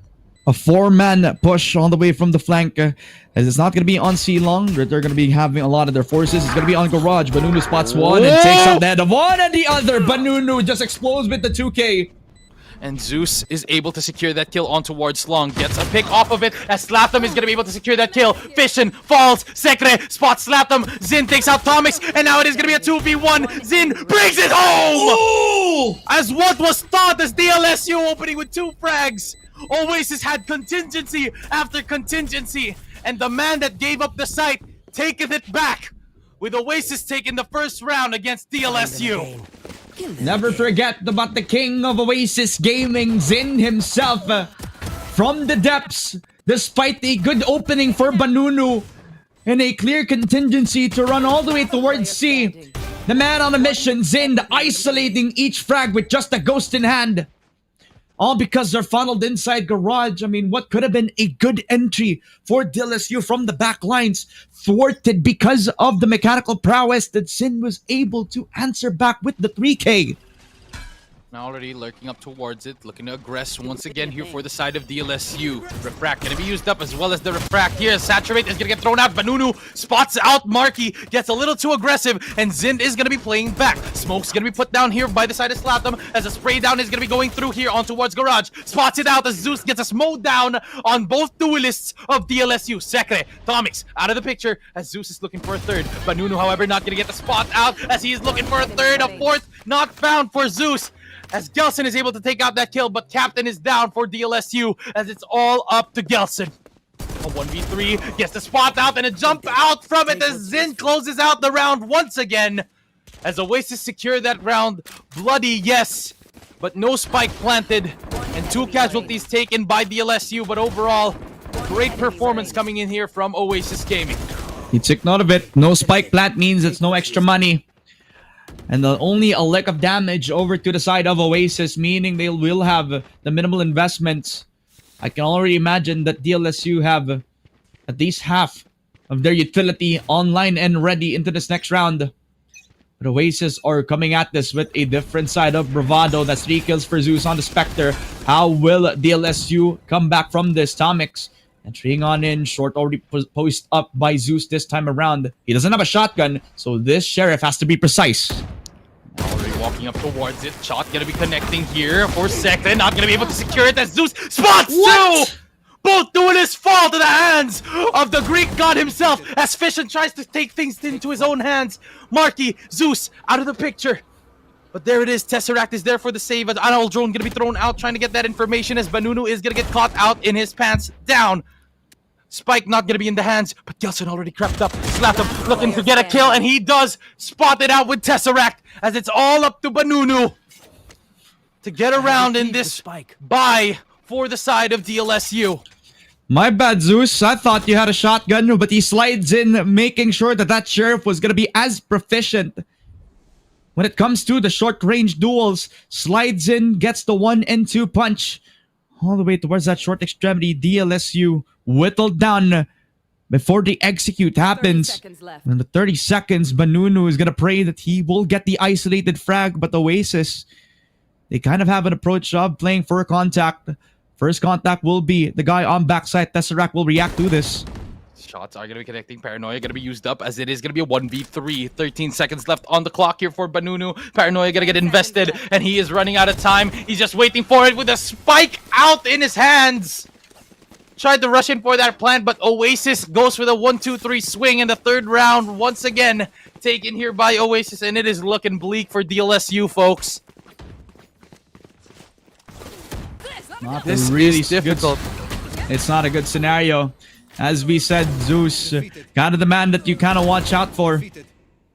A 4-man push on the way from the flank, as it's not going to be on C-Long. They're going to be having a lot of their forces. It's going to be on Garage. Banunu spots one and takes out the head of one, and the other. Banunu just explodes with the 2K. And Zeus is able to secure that kill on towards Long. Gets a pick off of it as Slatham is going to be able to secure that kill. Fission falls. Sekre spots Slatham. Zin takes out Tomix. And now it is going to be a 2v1. Zin brings it home! Ooh! As what was thought as DLSU opening with 2 frags. Oasis had contingency after contingency. And the man that gave up the site taketh it back. With Oasis taking the first round against DLSU. Never forget about the king of Oasis Gaming, Zin himself. From the depths, despite a good opening for Banunu and a clear contingency to run all the way towards C, the man on a mission, Zin, isolating each frag with just a ghost in hand. All because they're funneled inside Garage. I mean, what could have been a good entry for DLSU from the back lines, thwarted because of the mechanical prowess that Sin was able to answer back with the 3K. Now already lurking up towards it, looking to aggress once again here for the side of DLSU. Refract gonna be used up as well as the Refract here. Saturate is gonna get thrown out. Banunu spots out Marky, gets a little too aggressive, and Zind is gonna be playing back. Smoke's gonna be put down here by the side of Slatham as a spray down is gonna be going through here on towards Garage. Spots it out as Zeus gets a smoke down on both duelists of DLSU. Sekre, Tomix out of the picture as Zeus is looking for a third. Banunu, however, not gonna get the spot out as he is looking for a third, a fourth, not found for Zeus. As Gelson is able to take out that kill, but Captain is down for DLSU as it's all up to Gelson. A 1v3, gets the spot out and a jump out from it as Zin closes out the round once again. As Oasis secure that round, bloody yes, but no spike planted and 2 casualties taken by DLSU, but overall, Great performance coming in here from Oasis Gaming. He took note of it. No spike plant means it's no extra money. And only a lick of damage over to the side of Oasis, meaning they will have the minimal investments. I can already imagine that DLSU have at least half of their utility online and ready into this next round. But Oasis are coming at this with a different side of bravado. That's 3 kills for Zeus on the Spectre. How will DLSU come back from this? Tomix entering on in. Short already post up by Zeus this time around. He doesn't have a shotgun, so this Sheriff has to be precise. Already walking up towards it. Shot gonna be connecting here for Second. Not gonna be able to secure it as Zeus spots two! Both doing his fall to the hands of the Greek god himself as Fission tries to take things into his own hands. Marky, Zeus out of the picture. But there it is. Tesseract is there for the save. An Anol drone gonna be thrown out trying to get that information as Banunu is gonna get caught out in his pants down. Spike not gonna be in the hands, but Gelson already crept up, slapped him, looking to get a kill, and he does spot it out with Tesseract as it's all up to Banunu to get around in this buy for the side of DLSU. My bad, Zeus. I thought you had a shotgun, but he slides in, making sure that that Sheriff was going to be as proficient when it comes to the short-range duels. Slides in, gets the 1 and 2 punch all the way towards that short extremity. DLSU whittled down before the execute happens. 30 seconds left. In the 30 seconds, Banunu is going to pray that he will get the isolated frag, but Oasis, they kind of have an approach of playing for contact. First contact will be the guy on backside. Tesseract will react to this. Shots are going to be connecting. Paranoia going to be used up as it is going to be a 1v3. 13 seconds left on the clock here for Banunu. Paranoia going to get invested and he is running out of time. He's just waiting for it with a spike out in his hands. Tried to rush in for that plant, but Oasis goes for the 1-2-3 swing in the third round. Once again, taken here by Oasis, and it is looking bleak for DLSU, folks. Not This really is difficult. It's not a good scenario. As we said, Zeus, kind of the man that you kind of watch out for.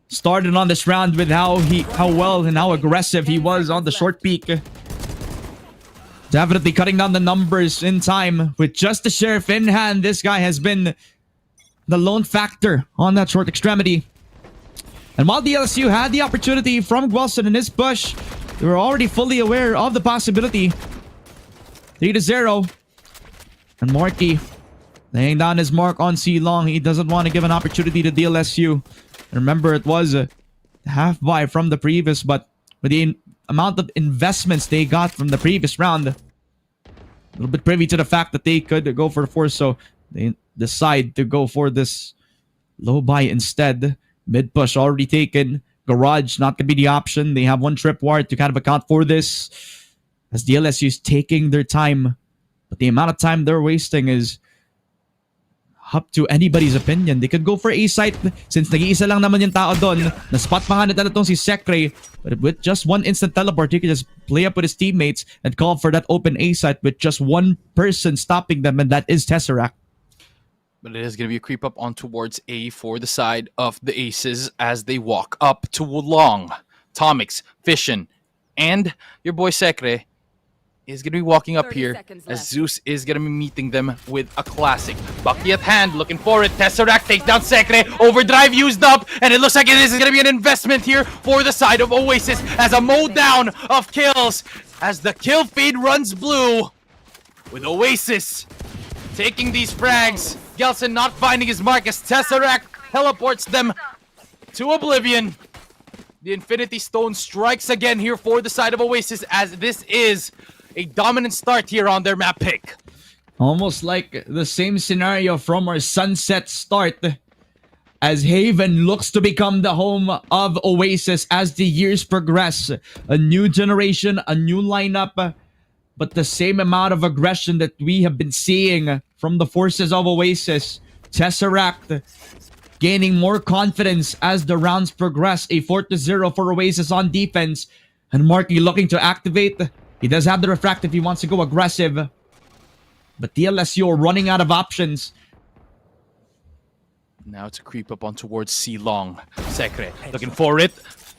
Started on this round with how well and how aggressive he was on the short peak. Definitely cutting down the numbers in time. With just the Sheriff in hand, this guy has been the lone factor on that short extremity. And while DLSU had the opportunity from Gwelson in his push, they were already fully aware of the possibility. 3-0. And Marky laying down his mark on C Long. He doesn't want to give an opportunity to DLSU. Remember, it was a half buy from the previous, but with the amount of investments they got from the previous round, a little bit privy to the fact that they could go for the force, so they decide to go for this low buy instead. Mid push already taken. Garage not going to be the option. They have one tripwire to kind of account for this, as DLSU is taking their time. But the amount of time they're wasting is up to anybody's opinion. They could go for A-site since nag-iisa lang naman yung tao doon. Na-spot pa nga nila itong si Secre. But with just one instant teleport, he could just play up with his teammates and call for that open A-site with just one person stopping them, and that is Tesseract. But it is going to be a creep up on towards A for the side of the Aces as they walk up to Long. Tomix, Fission, and your boy Secre is going to be walking up 30 here seconds as left. Zeus is going to be meeting them with a classic. Bucky at hand, looking for it. Tesseract takes down Secre. Overdrive used up, and it looks like it is going to be an investment here for the side of Oasis as a mow down of kills as the kill feed runs blue with Oasis taking these frags. Gelson not finding his mark as Tesseract teleports them to oblivion. The Infinity Stone strikes again here for the side of Oasis as this is a dominant start here on their map pick. Almost like the same scenario from our Sunset start, as Haven looks to become the home of Oasis as the years progress. A new generation, a new lineup, but the same amount of aggression that we have been seeing from the forces of Oasis. Tesseract gaining more confidence as the rounds progress. A 4-0 for Oasis on defense. And Marky looking to activate. He does have the refract if he wants to go aggressive. But DLSU are running out of options. Now it's a creep up on towards C Long. Secre looking for it.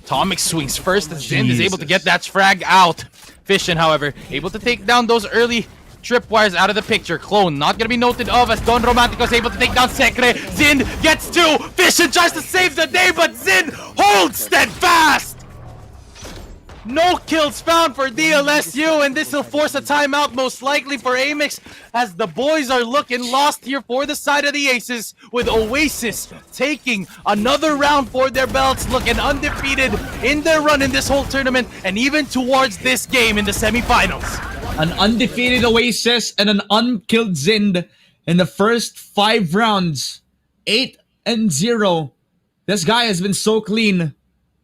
Tomix swings first as Jin is able to get that frag out. Fission, however, able to take down those early Tripwire's out of the picture. Clone not gonna be noted of as Don Romantico is able to take down Secre. Zin gets 2. Fission tries to save the day, but Zin holds steadfast. No kills found for DLSU, and this will force a timeout most likely for Amix as the boys are looking lost here for the side of the Aces, with Oasis taking another round for their belts, looking undefeated in their run in this whole tournament and even towards this game in the semifinals. An undefeated Oasis and an unkilled Zind in the first 5 rounds. 8-0. This guy has been so clean.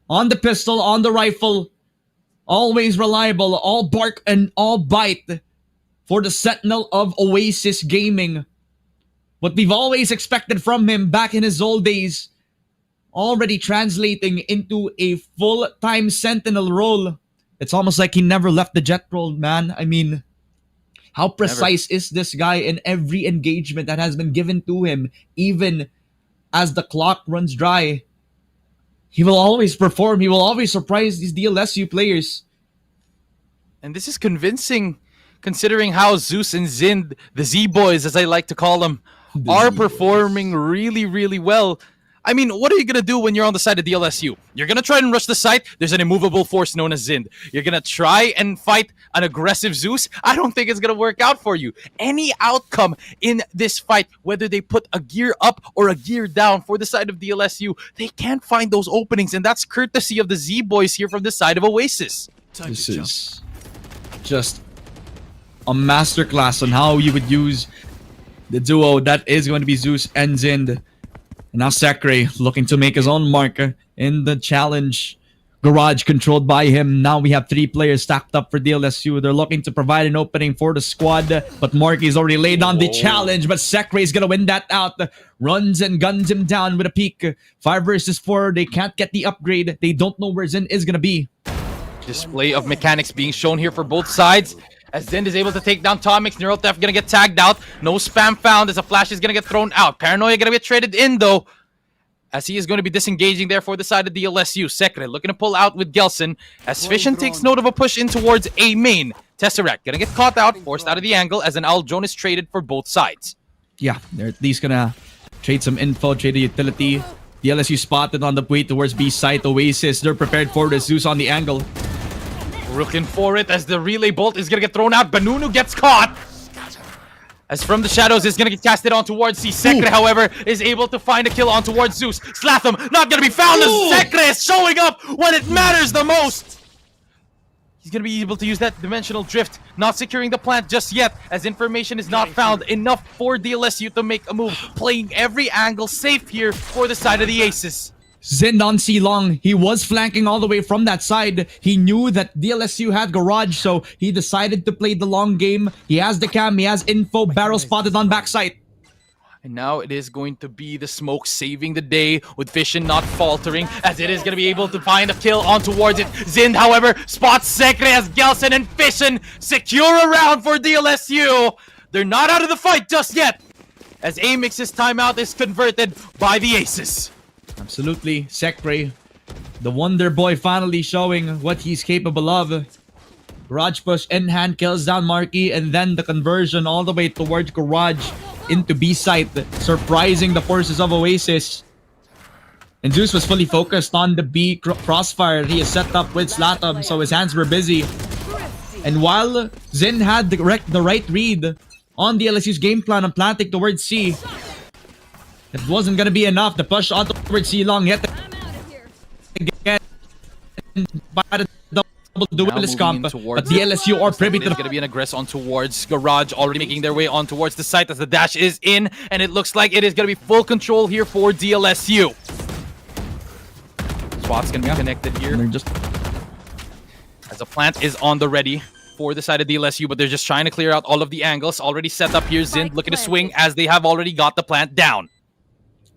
On the pistol, on the rifle. Always reliable, all bark and all bite for the Sentinel of Oasis Gaming. What we've always expected from him back in his old days, already translating into a full-time Sentinel role. It's almost like he never left the jet role, man. I mean, how precise is this guy in every engagement that has been given to him, even as the clock runs dry? He will always perform. He will always surprise these DLSU players. And this is convincing, considering how Zeus and Zind, the Z-Boys as I like to call them, are performing really, really well. I mean, what are you going to do when you're on the side of DLSU? You're going to try and rush the site. There's an immovable force known as Zind. You're going to try and fight an aggressive Zeus. I don't think it's going to work out for you. Any outcome in this fight, whether they put a gear up or a gear down for the side of DLSU, they can't find those openings. And that's courtesy of the Z-Boys here from the side of Oasis. This is just a masterclass on how you would use the duo that is going to be Zeus and Zind. And now Secre looking to make his own mark in the challenge. Garage controlled by him. Now we have 3 players stacked up for DLSU. They're looking to provide an opening for the squad. But Marky's already laid on the challenge. But Secre is going to win that out. Runs and guns him down with a peek. 5 versus 4. They can't get the upgrade. They don't know where Zin is going to be. Display of mechanics being shown here for both sides. As Zind is able to take down Tomix, Neural Theft gonna get tagged out. No spam found as a flash is gonna get thrown out. Paranoia gonna get traded in though, as he is going to be disengaging there for the side of the LSU. Secre looking to pull out with Gelson as Fission takes note of a push in towards A main. Tesseract gonna get caught out, forced out of the angle as an Al Jonas traded for both sides. Yeah, they're at least gonna trade some info, trade the utility. The LSU spotted on the way towards B site. Oasis, they're prepared for the Zeus on the angle. Looking for it as the relay bolt is gonna get thrown out. Banunu gets caught. As from the shadows is gonna get casted on towards C. Secre, however, is able to find a kill on towards Zeus. Slatham not gonna be found as Secre is showing up when it matters the most. He's gonna be able to use that dimensional drift, not securing the plant just yet, as information is not found enough for DLSU to make a move. Playing every angle safe here for the side of the Aces. Zin on C long. He was flanking all the way from that side. He knew that DLSU had garage, so he decided to play the long game. He has the cam, he has info, barrel spotted on backside. And now it is going to be the smoke saving the day, with Fission not faltering, as it is going to be able to find a kill on towards it. Zind, however, spots Secre as Gelson and Fission secure a round for DLSU. They're not out of the fight just yet, as Amix's timeout is converted by the Aces. Absolutely. Secre, the Wonder Boy, finally showing what he's capable of. Garage push in hand, kills down Marky, and then the conversion all the way towards Garage into B site, surprising the forces of Oasis. And Zeus was fully focused on the B crossfire. He is set up with Slatham, so his hands were busy. And while Zin had the right read on the LSU's game plan and planting towards C, it wasn't gonna be enough. The push on towards C long yet again by the double duelist comp, but the LSU are privy to There's gonna be an aggress on towards Garage, already making their way on towards the site as the dash is in, and it looks like it is gonna be full control here for DLSU. Spot's gonna be connected here as a plant is on the ready for the side of DLSU, but they're just trying to clear out all of the angles already set up here. Zind looking to swing as they have already got the plant down.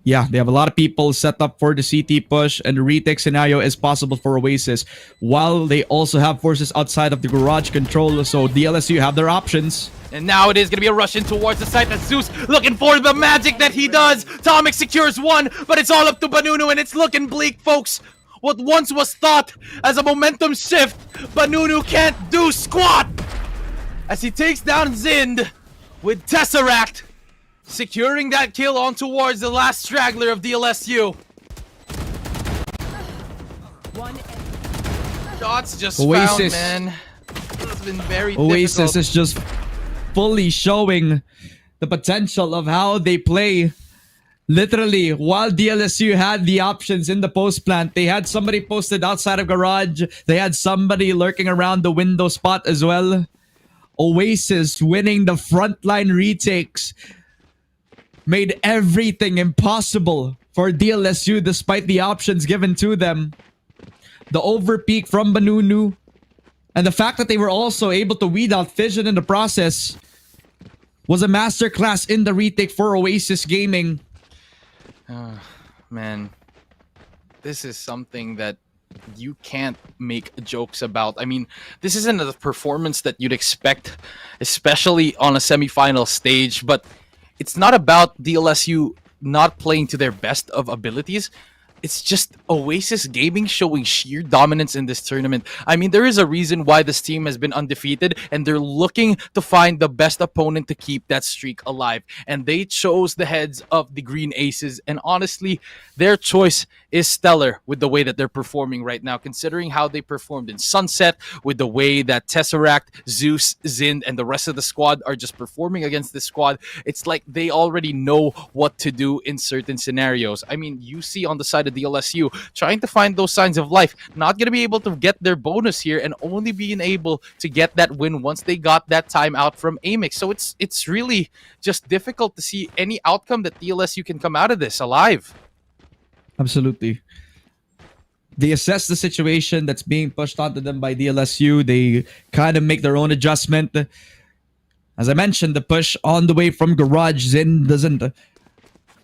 Yeah, they have a lot of people set up for the CT push, and the retake scenario is possible for Oasis, while they also have forces outside of the garage control, so DLSU have their options. And now it is going to be a rush in towards the site as Zeus looking for the magic that he does. Tomic secures one, but it's all up to Banunu, and it's looking bleak, folks. What once was thought as a momentum shift, Banunu can't do squat. as he takes down Zind with Tesseract, securing that kill on towards the last straggler of DLSU. Shots just Oasis. found, man. It's been very Oasis difficult. is just fully showing the potential of how they play. Literally, while DLSU had the options in the post plant, they had somebody posted outside of garage. They had somebody lurking around the window spot as well. Oasis winning the frontline retakes made everything impossible for DLSU despite the options given to them. The overpeak from Banunu, and the fact that they were also able to weed out Fission in the process was a masterclass in the retake for Oasis Gaming. Man, this is something that you can't make jokes about. I mean, this isn't a performance that you'd expect, especially on a semifinal stage, but it's not about DLSU not playing to their best of abilities. It's just Oasis Gaming showing sheer dominance in this tournament. I mean, there is a reason why this team has been undefeated, and they're looking to find the best opponent to keep that streak alive. And they chose the heads of the Green Aces, and honestly, their choice is stellar with the way that they're performing right now, considering how they performed in Sunset, with the way that Tesseract, Zeus, Zind, and the rest of the squad are just performing against this squad. It's like they already know what to do in certain scenarios. I mean, you see on the side of DLSU trying to find those signs of life, not going to be able to get their bonus here, and only being able to get that win once they got that time out from Amix. So it's really just difficult to see any outcome that DLSU can come out of this alive. Absolutely. They assess the situation that's being pushed onto them by DLSU. They kind of make their own adjustment. As I mentioned, the push on the way from Garage, Zin doesn't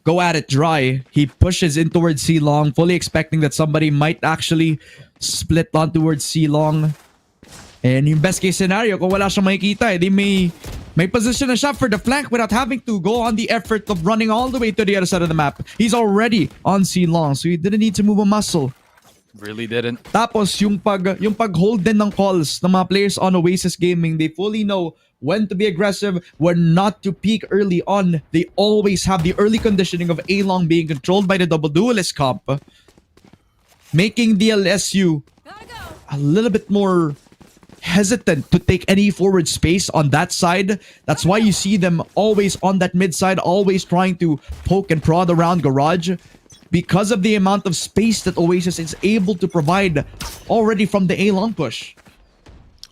go at it dry. He pushes in towards C-Long, fully expecting that somebody might actually split on towards C-Long. And yung best case scenario, kung wala siyang makikita, edi may position na siya for the flank without having to go on the effort of running all the way to the other side of the map. He's already on C-Long, so he didn't need to move a muscle. Really didn't. Tapos yung pag-hold din ng calls ng mga players on Oasis Gaming, they fully know when to be aggressive, when not to peak early on. They always have the early conditioning of A-Long being controlled by the double duelist comp, making DLSU a little bit more hesitant to take any forward space on that side. That's why you see them always on that mid side, always trying to poke and prod around Garage, because of the amount of space that Oasis is able to provide already from the A-Long push.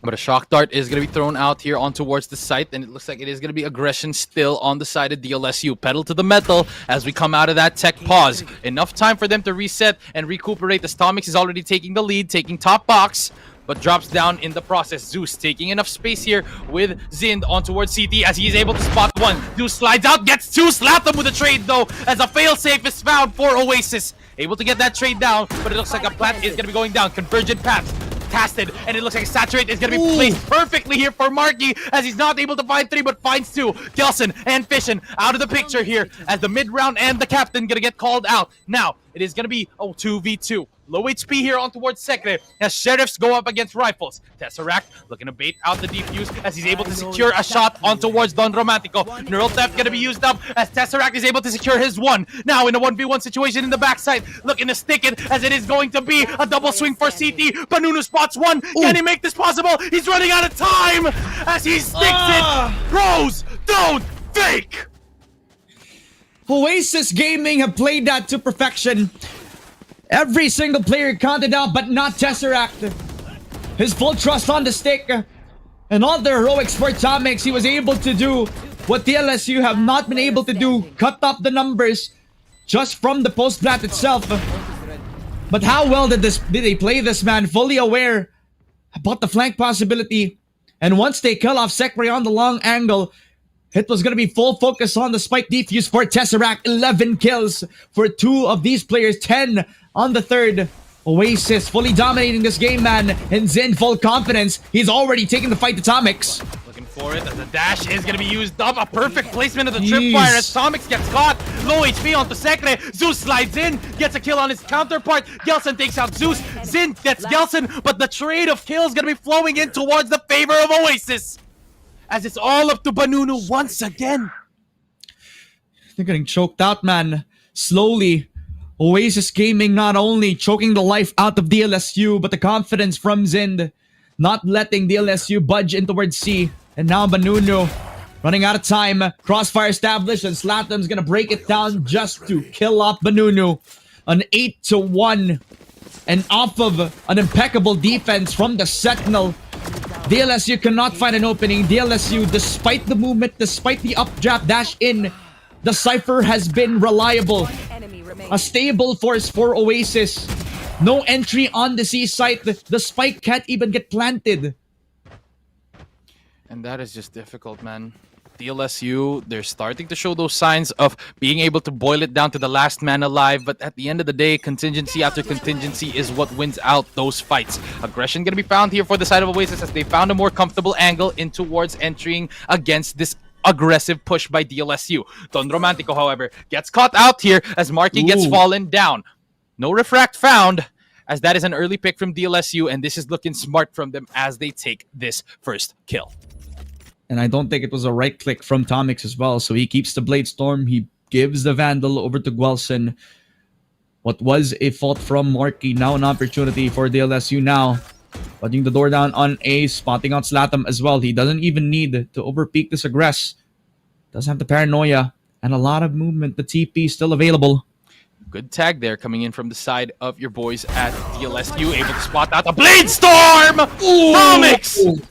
But a shock dart is going to be thrown out here on towards the site, and it looks like it is going to be aggression still on the side of DLSU. Pedal to the metal as we come out of that tech pause. Enough time for them to reset and recuperate. The Stomix is already taking the lead, taking top box, but drops down in the process. Zeus taking enough space here with Zind on towards CT as he is able to spot one. Zeus slides out, gets two, slap them with a trade though, as a failsafe is found for Oasis. Able to get that trade down, but it looks like a plant is going to be going down. Convergent paths casted, and it looks like Saturate is going to be placed perfectly here for Marky, as he's not able to find three, but finds two. Gelson and Fission out of the picture here, as the mid-round and the captain going to get called out. Now, it is going to be 2v2. Low HP here on towards Secre as Sheriffs go up against Rifles. Tesseract looking to bait out the defuse as he's able to secure a shot on towards Don Romantico. Neural Theft going to be used up as Tesseract is able to secure his one. Now in a 1v1 situation in the backside, looking to stick it as it is going to be a double swing for CT. Banunu spots one. Can he make this possible? He's running out of time as he sticks it. Pros don't fake. Oasis Gaming have played that to perfection. Every single player counted out, but not Tesseract. His full trust on the stick. And all the heroics for Tomix, he was able to do what the LSU have not been able to do. Cut up the numbers just from the post plant itself. But how well did they play this, man? Fully aware about the flank possibility. And once they kill off Sekre on the long angle, it was going to be full focus on the spike defuse for Tesseract. 11 kills for two of these players. 10 on the third. Oasis fully dominating this game, man. And Zin full confidence. He's already taking the fight to Tomix. Looking for it as the dash is going to be used up. A perfect placement of the tripwire as Tomix gets caught. Low HP onto Sekre. Zeus slides in. Gets a kill on his counterpart. Gelson takes out Zeus. Zin gets Gelson. But the trade of kills going to be flowing in towards the favor of Oasis, as it's all up to Banunu once again. They're getting choked out, man. Slowly, Oasis Gaming not only choking the life out of DLSU, but the confidence from Zind, not letting DLSU budge in towards C. And now Banunu running out of time. Crossfire established, and Slatam's gonna break it down just to kill off Banunu. An 8-1. And off of an impeccable defense from the Sentinel, DLSU cannot find an opening. DLSU, despite the movement, despite the updraft dash in, the Cypher has been reliable. Enemy remaining. A stable force for Oasis. No entry on the C site. The spike can't even get planted. And that is just difficult, man. DLSU, they're starting to show those signs of being able to boil it down to the last man alive, but at the end of the day, contingency after contingency is what wins out those fights. Aggression gonna be found here for the side of Oasis as they found a more comfortable angle in towards entering against this aggressive push by DLSU. Don Romantico, however, gets caught out here as Marky gets fallen down. No refract found, as that is an early pick from DLSU, and this is looking smart from them as they take this first kill. And I don't think it was a right click from Tomix as well. So he keeps the Blade Storm. He gives the Vandal over to Guelson. What was a fault from Marky, now an opportunity for DLSU now. Putting the door down on A, spotting out Slatam as well. He doesn't even need to overpeak this aggress. Doesn't have the paranoia and a lot of movement. The TP still available. Good tag there coming in from the side of your boys at DLSU. Able to spot out the Blade Storm! Tomix!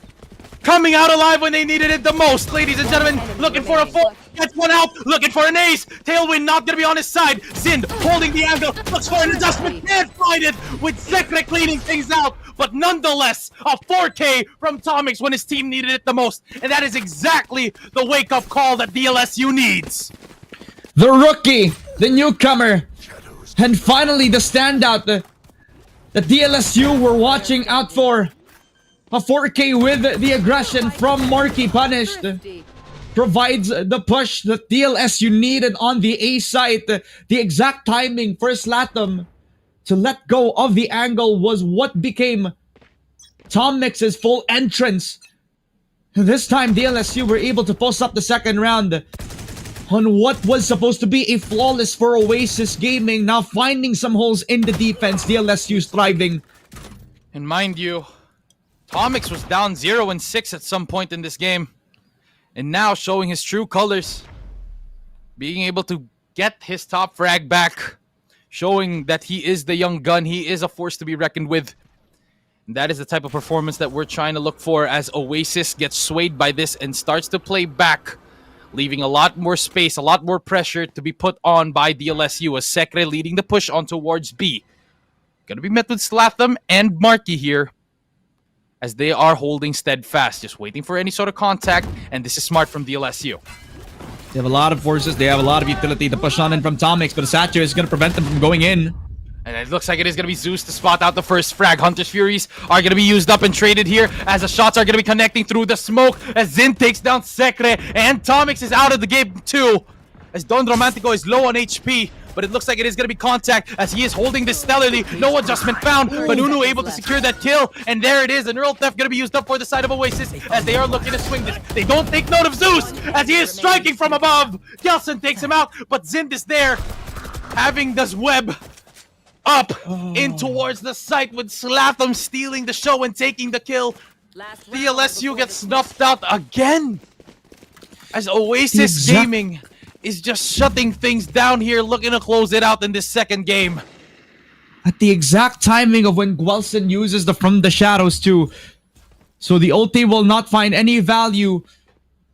Coming out alive when they needed it the most, ladies and gentlemen. Looking for a full, gets one out. Looking for an ace. Tailwind not gonna be on his side. Zind holding the angle. Looks for an adjustment. Can't find it with Zekre cleaning things out. But nonetheless, a 4K from Tomix when his team needed it the most. And that is exactly the wake-up call that DLSU needs. The rookie, the newcomer, and finally the standout that DLSU were watching out for. A 4K with the aggression from Marky punished. Provides the push that DLSU needed on the A site. The exact timing for Slatam to let go of the angle was what became Tomix's full entrance. This time DLSU were able to post up the second round on what was supposed to be a flawless for Oasis Gaming. Now finding some holes in the defense. DLSU's thriving. And mind you, Tomix was down 0-6 at some point in this game. And now showing his true colors. Being able to get his top frag back. Showing that he is the young gun. He is a force to be reckoned with. And that is the type of performance that we're trying to look for as Oasis gets swayed by this and starts to play back. Leaving a lot more space, a lot more pressure to be put on by DLSU as Sekre leading the push on towards B. Gonna be met with Slatham and Marky here, as they are holding steadfast, just waiting for any sort of contact, and this is smart from DLSU. They have a lot of forces, they have a lot of utility to push on in from Tomix, but a Satcher is going to prevent them from going in. And it looks like it is going to be Zeus to spot out the first frag. Hunter's Furies are going to be used up and traded here as the shots are going to be connecting through the smoke as Zin takes down Sekre, and Tomix is out of the game too, as Don Romantico is low on HP. But it looks like it is going to be contact as he is holding this stellarly. No adjustment found, but Unu able to secure that kill. And there it is, an Earl Theft going to be used up for the side of Oasis as they are looking to swing this. They don't take note of Zeus as he is striking from above. Gelson takes him out, but Zind is there, having this web up in towards the site with Slatham stealing the show and taking the kill. DLSU gets snuffed out again as Oasis Gaming is just shutting things down here, looking to close it out in this second game. At the exact timing of when Guelson uses the From the Shadows too. So the ulti will not find any value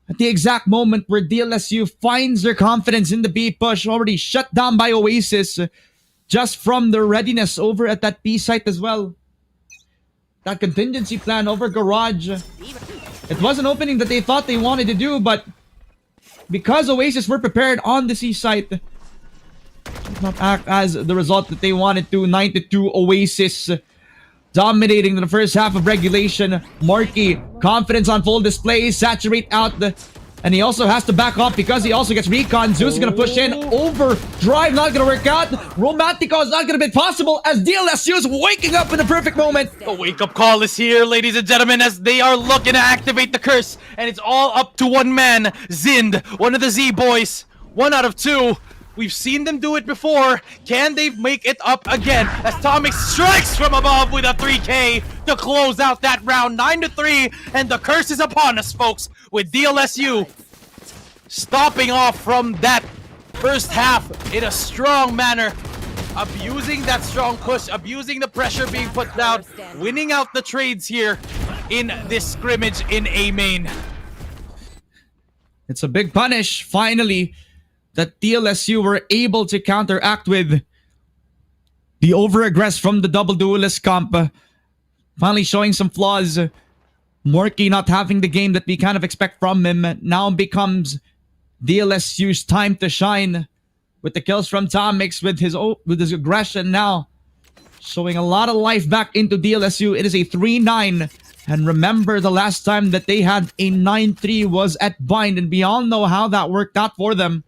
at the exact moment where DLSU finds their confidence in the B push, already shut down by Oasis just from their readiness over at that B site as well. That contingency plan over Garage. It was an opening that they thought they wanted to do, but because Oasis were prepared on the C site, did not act as the result that they wanted to. 9-2 Oasis dominating the first half of regulation. Marky, confidence on full display, saturate out And he also has to back off because he also gets recon. Zeus is going to push in. Overdrive not going to work out. Romantico is not going to be possible as DLSU is waking up in the perfect moment. The wake-up call is here, ladies and gentlemen, as they are looking to activate the curse. And it's all up to one man, Zind, one of the Z boys. 1 out of 2. We've seen them do it before. Can they make it up again? As Tomic strikes from above with a 3K to close out that round, 9-3, and the curse is upon us, folks, with DLSU stopping off from that first half in a strong manner, abusing that strong push, abusing the pressure being put down, winning out the trades here in this scrimmage in A main. It's a big punish, finally, that DLSU were able to counteract with the over-aggress from the double duelist comp. Finally showing some flaws. Morky not having the game that we kind of expect from him now becomes DLSU's time to shine with the kills from Tomix with his aggression now. Showing a lot of life back into DLSU. It is a 3-9. And remember the last time that they had a 9-3 was at Bind, and we all know how that worked out for them.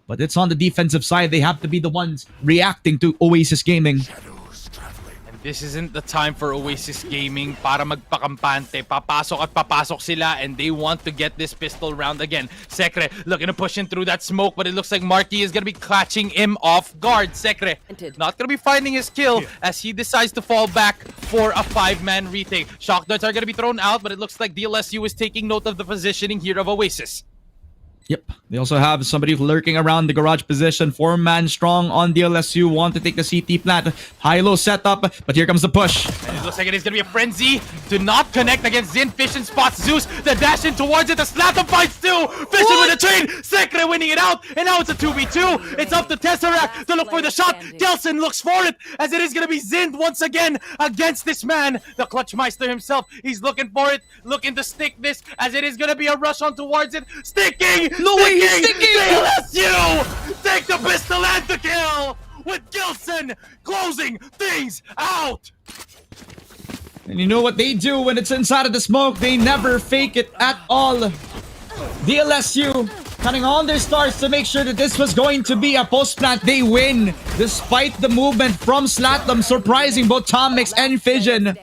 But it's on the defensive side. They have to be the ones reacting to Oasis Gaming. And this isn't the time for Oasis Gaming para magpakampante. Papasok at papasok sila, and they want to get this pistol round again. Secre looking to push in through that smoke, but it looks like Marky is going to be catching him off guard. Secre not going to be finding his kill as he decides to fall back for a 5-man retake. Shock darts are going to be thrown out, but it looks like DLSU is taking note of the positioning here of Oasis. Yep. They also have somebody lurking around the garage position. 4-man strong on DLSU. Want to take the CT plant. High-low setup, but here comes the push. And it looks like it is going to be a frenzy to not connect against Zin. Fission spots Zeus. The dash in towards it. The Slatum fights too. Fission with a chain. Sekre winning it out. And now it's a 2v2. It's up to Tesseract to look for the shot. Kelson looks for it as it is going to be Zin once again against this man. The Clutchmeister himself. He's looking for it. Looking to stick this as it is going to be a rush on towards it. Sticking! No way, he's sticking! DLSU take the pistol and the kill with Gilson closing things out. And you know what they do when it's inside of the smoke? They never fake it at all. DLSU cutting all their stars to make sure that this was going to be a post plant. They win despite the movement from Slatum, surprising both Tomix and Fission.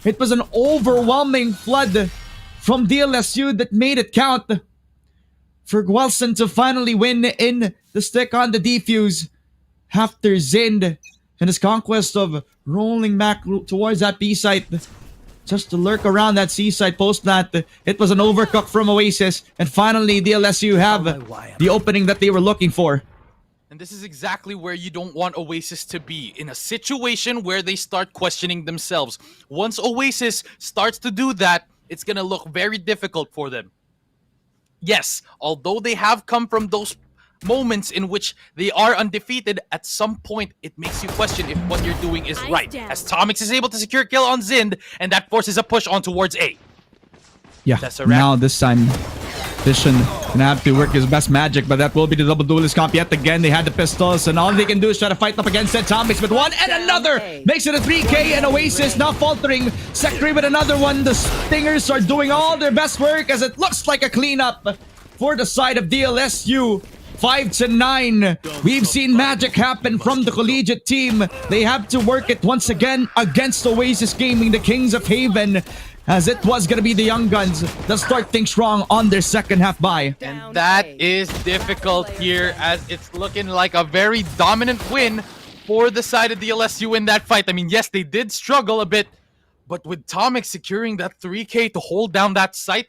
It was an overwhelming flood from DLSU that made it count. For Gwelson to finally win in the stick on the defuse after Zind and his conquest of rolling back towards that B site just to lurk around that C site post plant. It was an overcook from Oasis, and finally DLSU have the opening that they were looking for. And this is exactly where you don't want Oasis to be, in a situation where they start questioning themselves. Once Oasis starts to do that, it's gonna look very difficult for them. Yes, although they have come from those moments in which they are undefeated, at some point it makes you question if what you're doing is right. As Tomix is able to secure kill on Zind, and that forces a push on towards A. Yeah, now this time Fission gonna have to work his best magic, but that will be the double duelist comp yet again. They had the pistols, and all they can do is try to fight up against it. Tomix with one and another makes it a 3K, and Oasis now faltering. Sekri with another one. The Stingers are doing all their best work as it looks like a cleanup for the side of DLSU. 5-9. We've seen magic happen from the collegiate team. They have to work it once again against Oasis Gaming, the Kings of Haven, as it was going to be the Young Guns that start things strong on their second half bye. And that is difficult here, as it's looking like a very dominant win for the side of DLSU in that fight. I mean, yes, they did struggle a bit, but with Tomix securing that 3K to hold down that site,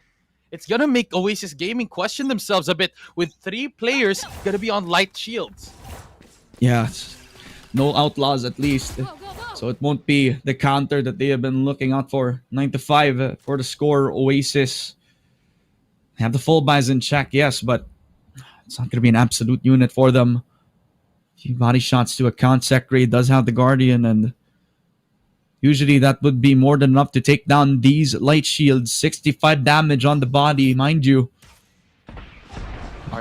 it's going to make Oasis Gaming question themselves a bit, with 3 players going to be on light shields. Yeah, no outlaws at least. So it won't be the counter that they have been looking out for. 9-5 for the score. Oasis have the full buys in check, yes, but it's not going to be an absolute unit for them. A few body shots to account. Sekre does have the Guardian, and usually that would be more than enough to take down these light shields. 65 damage on the body, mind you.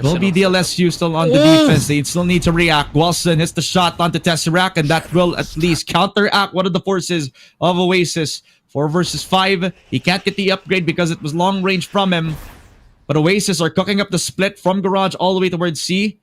Will be DLSU still on the defense. They still need to react. Wilson hits the shot onto Tesseract, and that will at least counteract one of the forces of Oasis. 4 versus 5. He can't get the upgrade because it was long range from him. But Oasis are cooking up the split from Garage all the way towards C.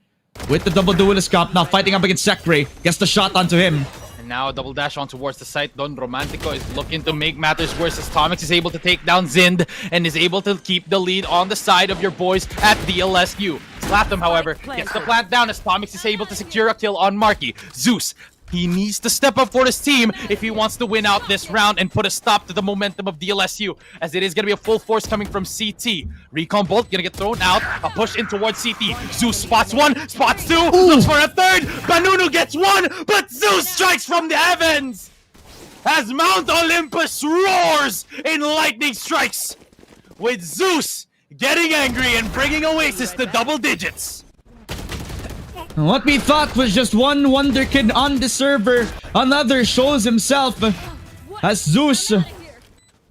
With the double duelist comp now fighting up against Sekre. Gets the shot onto him. And now a double dash on towards the site. Don Romantico is looking to make matters worse as Tomix is able to take down Zind and is able to keep the lead on the side of your boys at DLSU. Slatham, however, gets the plant down as Tomix is able to secure a kill on Marky. Zeus, he needs to step up for his team if he wants to win out this round and put a stop to the momentum of DLSU, as it is going to be a full force coming from CT. Recon Bolt going to get thrown out, a push in towards CT. Zeus spots one, spots two, looks for a third. Banunu gets one, but Zeus strikes from the heavens as Mount Olympus roars in lightning strikes, with Zeus getting angry and bringing Oasis to double digits. What we thought was just one Wonder Kid on the server, another shows himself as Zeus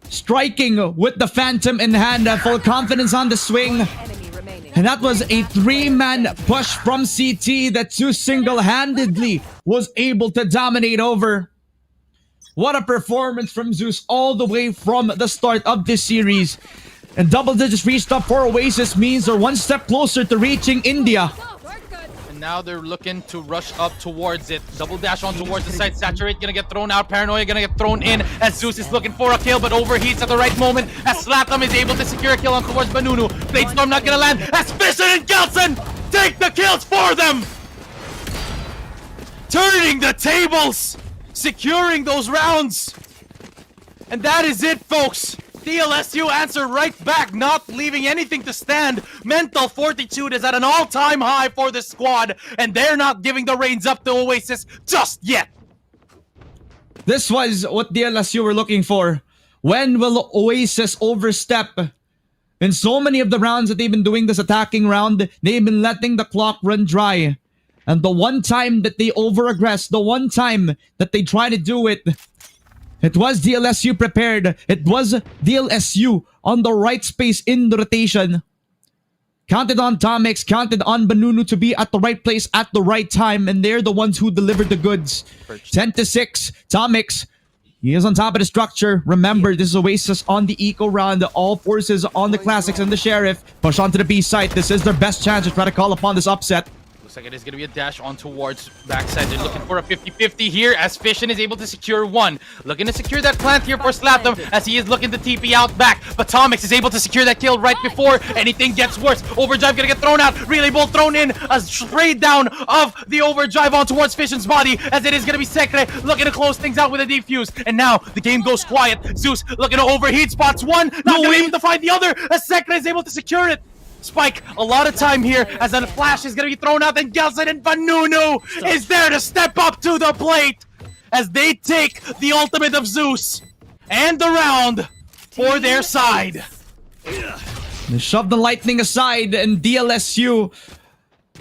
striking with the Phantom in hand, full confidence on the swing. Enemy remaining. And that was a 3-man push from CT that Zeus single-handedly was able to dominate over. What a performance from Zeus all the way from the start of this series. And double digits reached up for Oasis means they're one step closer to reaching India. And now they're looking to rush up towards it. Double dash on towards the side. Saturate gonna get thrown out. Paranoia gonna get thrown in as Zeus is looking for a kill, but overheats at the right moment as Slatham is able to secure a kill on towards Banunu. Bladestorm not gonna land as Fisher and Gelson take the kills for them! Turning the tables! Securing those rounds! And that is it, folks! DLSU answer right back, not leaving anything to stand. Mental fortitude is at an all-time high for this squad, and they're not giving the reins up to Oasis just yet. This was what DLSU were looking for. When will Oasis overstep? In so many of the rounds that they've been doing this attacking round, they've been letting the clock run dry. And the one time that they over-aggress, the one time that they try to do it, it was DLSU prepared. It was DLSU on the right space in the rotation. Counted on Tomix, counted on Banunu to be at the right place at the right time, and they're the ones who delivered the goods. 10-6, Tomix, he is on top of the structure. Remember, this is Oasis on the eco round. All forces on the Classics and the Sheriff. Push onto the B site. This is their best chance to try to call upon this upset. Looks like it is going to be a dash on towards backside. They're looking for a 50-50 here as Fishin is able to secure one. Looking to secure that plant here for Slatham as he is looking to TP out back. But Tomix is able to secure that kill right before anything gets worse. Overdrive going to get thrown out. Relay Bolt thrown in. A spray down of the Overdrive on towards Fishin's body as it is going to be Sekre looking to close things out with a defuse. And now the game goes quiet. Zeus looking to overheat. Spots one. Not going to be able to find the other as Sekre is able to secure it. Spike, a lot of time here as a flash is going to be thrown out, and Gelson and Banunu is there to step up to the plate as they take the ultimate of Zeus and the round for their side. They shove the lightning aside, and DLSU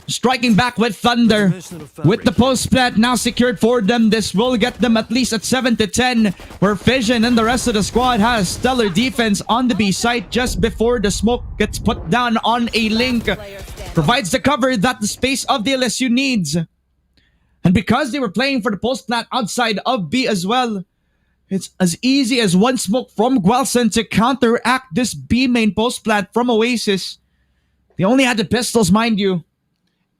striking back with thunder. With the post plant now secured for them, this will get them at least at 7-10, where Fission and the rest of the squad has stellar defense on the B site just before the smoke gets put down on a link. Provides the cover that the space of the LSU needs. And because they were playing for the post plant outside of B as well, it's as easy as one smoke from Guelsen to counteract this B main post plant from Oasis. They only had the pistols, mind you.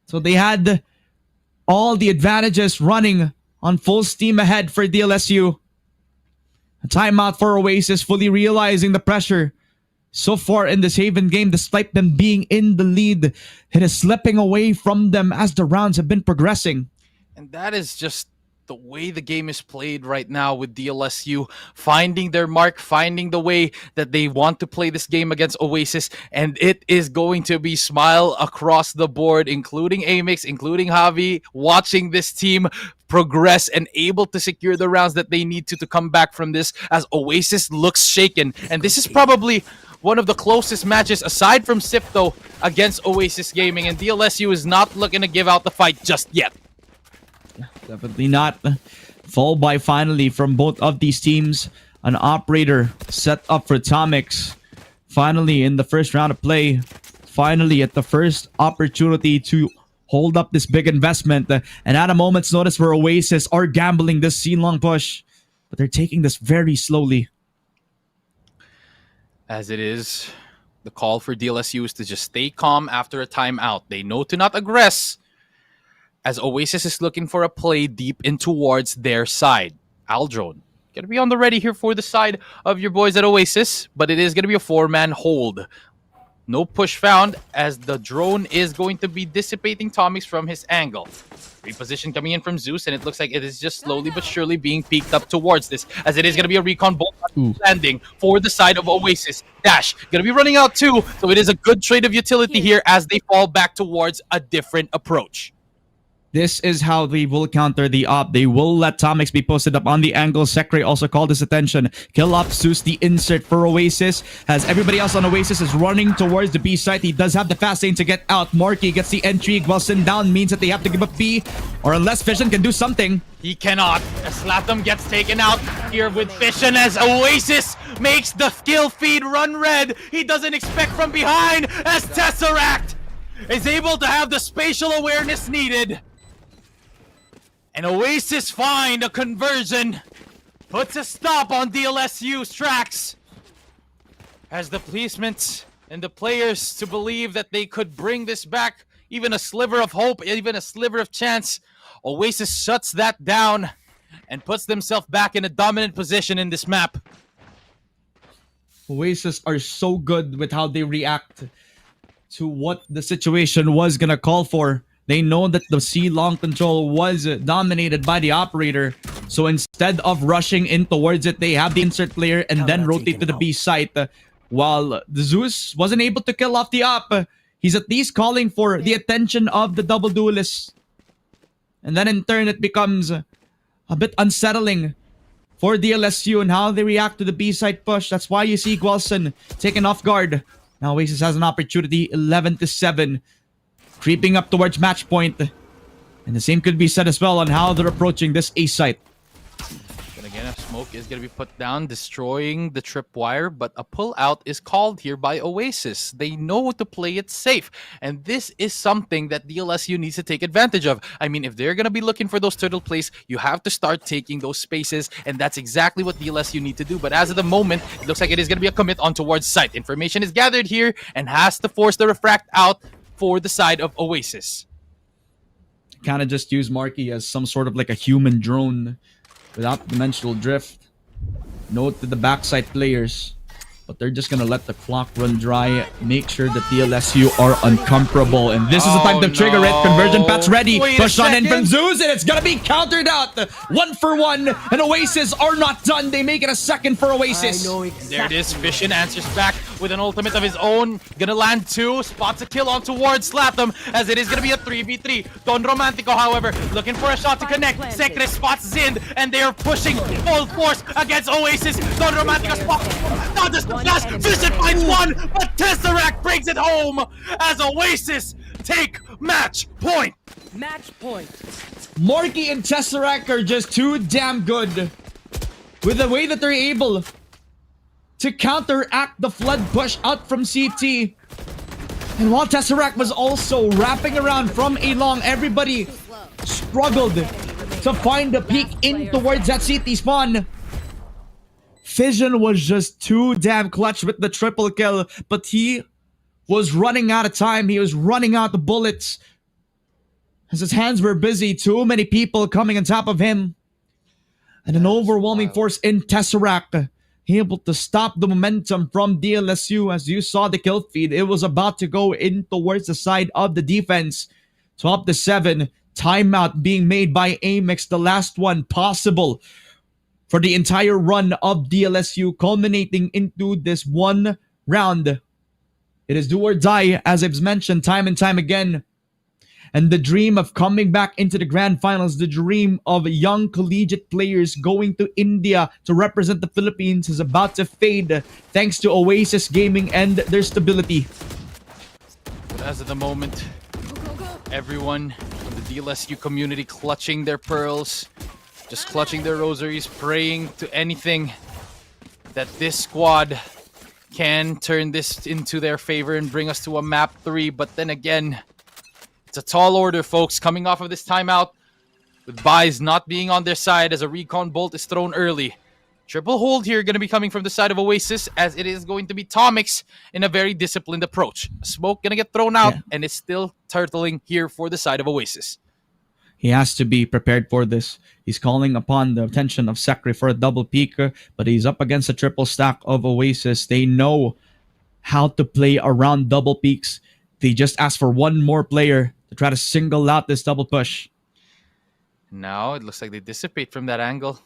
So they had all the advantages running on full steam ahead for DLSU. A timeout for Oasis, fully realizing the pressure so far in this Haven game, despite them being in the lead. It is slipping away from them as the rounds have been progressing. And that is just the way the game is played right now with DLSU, finding their mark, finding the way that they want to play this game against Oasis, and it is going to be smile across the board, including Amix, including Javi, watching this team progress and able to secure the rounds that they need to come back from this as Oasis looks shaken. And this is probably one of the closest matches aside from Sifto against Oasis Gaming, and DLSU is not looking to give out the fight just yet. Definitely not. Fall by finally from both of these teams. An operator set up for Tomix. Finally in the first round of play. Finally at the first opportunity to hold up this big investment. And at a moment's notice where Oasis are gambling this scene-long push. But they're taking this very slowly. As it is The call for DLSU is to just stay calm after a timeout. They know to not aggress, as Oasis is looking for a play deep in towards their side. Aldrone gonna be on the ready here for the side of your boys at Oasis, but it is gonna be a 4-man hold. No push found, as the drone is going to be dissipating Tomix from his angle. Reposition coming in from Zeus, and it looks like it is just slowly but surely being peeked up towards this, as it is going to be a recon bolt landing for the side of Oasis. Dash going to be running out too, so it is a good trade of utility here as they fall back towards a different approach. This is how they will counter the op. They will let Tomix be posted up on the angle. Sekre also called his attention. Kill up Zeus, the insert for Oasis. As everybody else on Oasis is running towards the B site. He does have the fast lane to get out. Marky gets the entry. Wilson down means that they have to give up B. Or unless Fission can do something. He cannot, as Slatham gets taken out here with Fission, as Oasis makes the skill feed run red. He doesn't expect from behind, as Tesseract is able to have the spatial awareness needed. And Oasis find a conversion, puts a stop on DLSU's tracks, as the placements and the players to believe that they could bring this back, even a sliver of hope, even a sliver of chance. Oasis shuts that down and puts themselves back in a dominant position in this map. Oasis are so good with how they react to what the situation was gonna call for. They know that the C long control was dominated by the operator. So instead of rushing in towards it, they have the insert player and then rotate to the B site. While the Zeus wasn't able to kill off the op, he's at least calling for the attention of the double duelists. And then in turn, it becomes a bit unsettling for DLSU and how they react to the B side push. That's why you see Gwelson taken off guard. Now Oasis has an opportunity, 11-7. Creeping up towards match point. And the same could be said as well on how they're approaching this A site. But again, a smoke is going to be put down, destroying the tripwire, but a pull-out is called here by Oasis. They know to play it safe, and this is something that DLSU needs to take advantage of. I mean, if they're going to be looking for those turtle plays, you have to start taking those spaces, and that's exactly what DLSU need to do. But as of the moment, it looks like it is going to be a commit on towards site. Information is gathered here and has to force the refract out for the side of Oasis. Kind of just use Marky as some sort of like a human drone without dimensional drift. Note to the backside players, but they're just gonna let the clock run dry, make sure that DLSU are uncomfortable, and this is the time to trigger it. Conversion path's ready. Push on in from Zeus, and it's gonna be countered out. 1-for-1, and Oasis are not done. They make it a second for Oasis. There it is. Fission answers back with an ultimate of his own. Gonna land 2. Spots a kill on towards Slatham, as it is gonna be a 3v3. Don Romantico, however, looking for a shot to connect. Sekre spots Zind, and they are pushing full force against Oasis. Don Romantico spots not just the flash. Fission finds one, but Tesseract brings it home as Oasis take match point. Match point. Marky and Tesseract are just too damn good with the way that they're able to counteract the flood push out from CT. And while Tesseract was also wrapping around from A long, everybody struggled to find a peek in towards that CT spawn. Fission was just too damn clutch with the triple kill, but he was running out of time. He was running out of bullets as his hands were busy. Too many people coming on top of him. And an overwhelming force in Tesseract, able to stop the momentum from DLSU. As you saw the kill feed, it was about to go in towards the side of the defense. 12-7, timeout being made by Amex, the last one possible for the entire run of DLSU, culminating into this one round. It is do or die, as I've mentioned time and time again. And the dream of coming back into the grand finals, the dream of young collegiate players going to India to represent the Philippines, is about to fade thanks to Oasis Gaming and their stability. But as of the moment, everyone from the DLSU community clutching their pearls, just clutching their rosaries, praying to anything that this squad can turn this into their favor and bring us to a map 3. But then again, it's a tall order, folks, coming off of this timeout, with buys not being on their side as a recon bolt is thrown early. Triple hold here going to be coming from the side of Oasis, as it is going to be Tomix in a very disciplined approach. Smoke going to get thrown out, and it's still turtling here for the side of Oasis. He has to be prepared for this. He's calling upon the attention of Sekre for a double peek, but he's up against a triple stack of Oasis. They know how to play around double peaks. They just ask for one more player to try to single out this double push. Now it looks like they dissipate from that angle.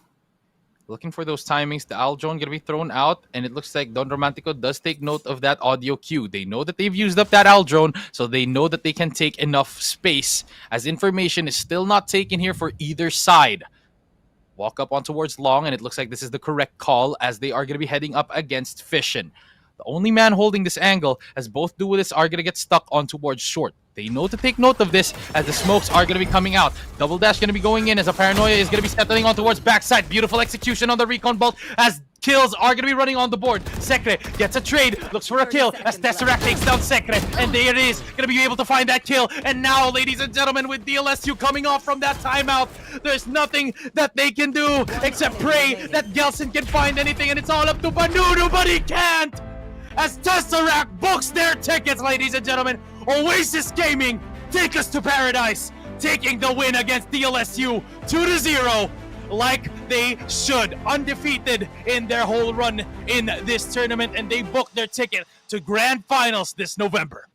Looking for those timings. The owl drone going to be thrown out, and it looks like Don Romantico does take note of that audio cue. They know that they've used up that owl drone, so they know that they can take enough space, as information is still not taken here for either side. Walk up on towards long, and it looks like this is the correct call, as they are going to be heading up against Fission. The only man holding this angle, as both duelists are going to get stuck on towards short. They know to take note of this, as the smokes are going to be coming out. Double dash going to be going in, as a paranoia is going to be settling on towards backside. Beautiful execution on the recon bolt, as kills are going to be running on the board. Sekre gets a trade, looks for a kill, as Tesseract takes down Sekre, and there it is, going to be able to find that kill. And now, ladies and gentlemen, with DLSU coming off from that timeout, there's nothing that they can do except pray that Gelson can find anything, and it's all up to Banunu, but he can't! As Tesseract books their tickets, ladies and gentlemen. Oasis Gaming take us to paradise, taking the win against DLSU 2-0, like they should. Undefeated in their whole run in this tournament, and they booked their ticket to Grand Finals this November.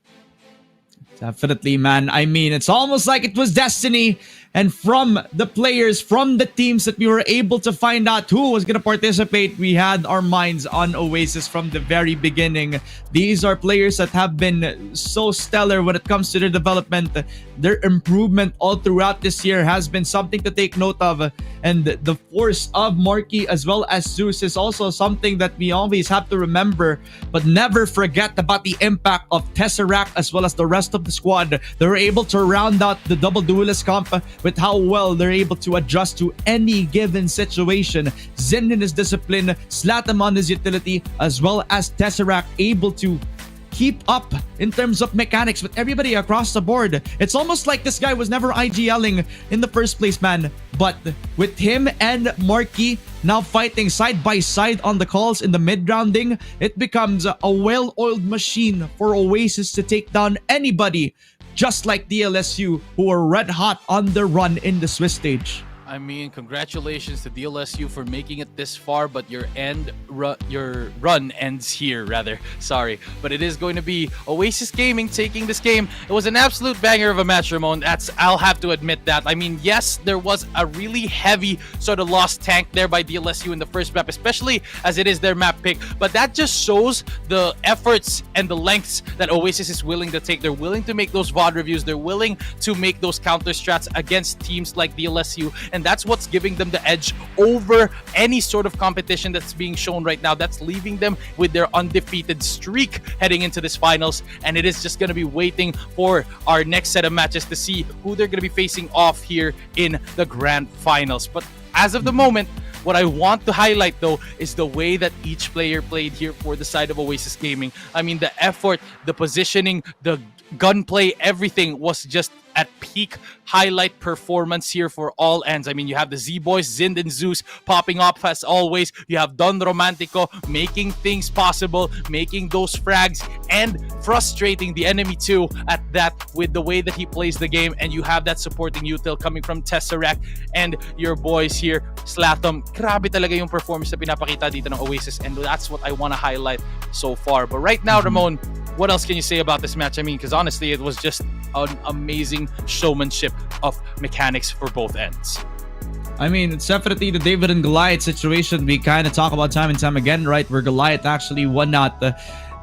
Definitely, man. I mean, it's almost like it was destiny. And from the players, from the teams that we were able to find out who was going to participate, we had our minds on Oasis from the very beginning. These are players that have been so stellar when it comes to their development. Their improvement all throughout this year has been something to take note of. And the force of Marky as well as Zeus is also something that we always have to remember, but never forget about the impact of Tesseract as well as the rest of the squad. They were able to round out the double duelist comp with how well they're able to adjust to any given situation. Zen in his discipline, Slatam on his utility, as well as Tesseract able to keep up in terms of mechanics with everybody across the board. It's almost like this guy was never IGLing in the first place, man. But with him and Marky now fighting side by side on the calls in the mid-rounding, it becomes a well-oiled machine for Oasis to take down anybody, just like DLSU, who are red hot on the run in the Swiss stage. I mean, congratulations to DLSU for making it this far, but your run ends here, rather. Sorry. But it is going to be Oasis Gaming taking this game. It was an absolute banger of a match, Ramon. I'll have to admit that. I mean, yes, there was a really heavy sort of lost tank there by DLSU in the first map, especially as it is their map pick. But that just shows the efforts and the lengths that Oasis is willing to take. They're willing to make those VOD reviews. They're willing to make those counter strats against teams like DLSU. And that's what's giving them the edge over any sort of competition that's being shown right now. That's leaving them with their undefeated streak heading into this finals. And it is just going to be waiting for our next set of matches to see who they're going to be facing off here in the grand finals. But as of the moment, what I want to highlight, though, is the way that each player played here for the side of Oasis Gaming. I mean, the effort, the positioning, the gunplay, everything was just at peak highlight performance here for all ends. I mean, you have the Z-Boys, Zind and Zeus popping up as always. You have Don Romantico making things possible, making those frags, and frustrating the enemy too at that with the way that he plays the game. And you have that supporting util coming from Tesseract and your boys here, Slatam. Grabe talaga yung performance na pinapakita dito ng Oasis, and that's what I want to highlight so far. But right now, Ramon, what else can you say about this match? I mean, because honestly, it was just an amazing showmanship of mechanics for both ends. I mean, it's definitely the David and Goliath situation we kind of talk about time and time again, right? Where Goliath actually won out,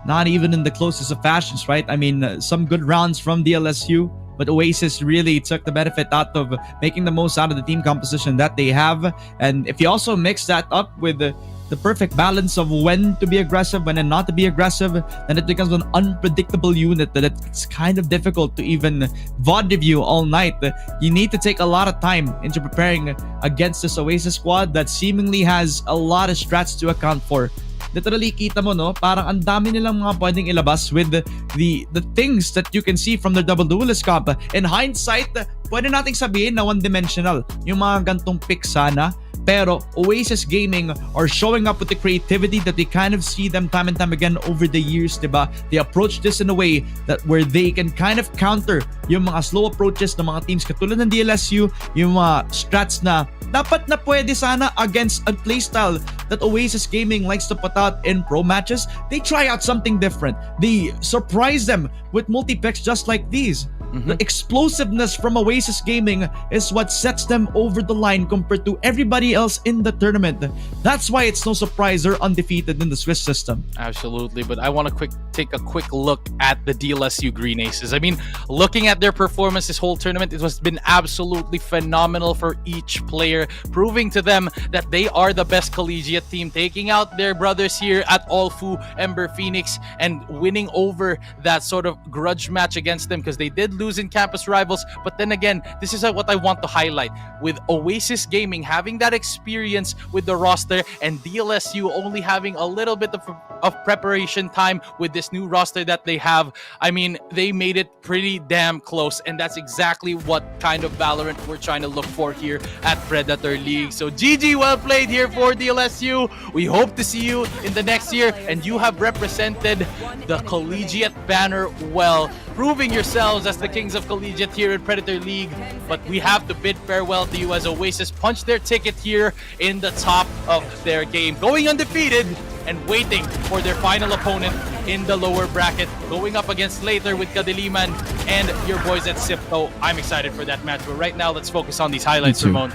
not even in the closest of fashions, right? I mean, some good rounds from DLSU, but Oasis really took the benefit out of making the most out of the team composition that they have. And if you also mix that up with the perfect balance of when to be aggressive, when and not to be aggressive, then it becomes an unpredictable unit that it's kind of difficult to even VOD review all night. You need to take a lot of time into preparing against this Oasis squad that seemingly has a lot of strats to account for. literally kita mo, no, parang ang dami nilang mga pwedeng ilabas with the things that you can see from the double duelist comp. In hindsight, pwede nating sabihin na one-dimensional yung mga gantong pick sana. Pero Oasis Gaming are showing up with the creativity that we kind of see them time and time again over the years, diba? They approach this in a way that where they can kind of counter yung mga slow approaches ng mga teams katulad ng DLSU, yung mga strats na dapat na pwede sana against a playstyle that Oasis Gaming likes to put out in pro matches. They try out something different. They surprise them with multi-picks just like these. The explosiveness from Oasis Gaming is what sets them over the line compared to everybody else in the tournament. That's why it's no surprise they're undefeated in the Swiss system. Absolutely, but I want to take a quick look at the DLSU Green Aces. I mean, looking at their performance this whole tournament, it has been absolutely phenomenal for each player, proving to them that they are the best collegiate team, taking out their brothers here at Olfu, Ember Phoenix, and winning over that sort of grudge match against them because they did lose in campus rivals. But then again, this is what I want to highlight with Oasis Gaming having that experience with the roster and DLSU only having a little bit of preparation time with this new roster that they have. I mean, they made it pretty damn close, and that's exactly what kind of Valorant we're trying to look for here at Predator League. So GG, well played here for DLSU. We hope to see you in the next year, and you have represented the collegiate banner well, proving yourselves as the kings of collegiate here in Predator League. But we have to bid farewell to you as Oasis punch their ticket here in the top of their game, going undefeated and waiting for their final opponent in the lower bracket, going up against Slater with Kadiliman and your boys at Sipto. I'm excited for that match, but right now let's focus on these highlights, Ramon.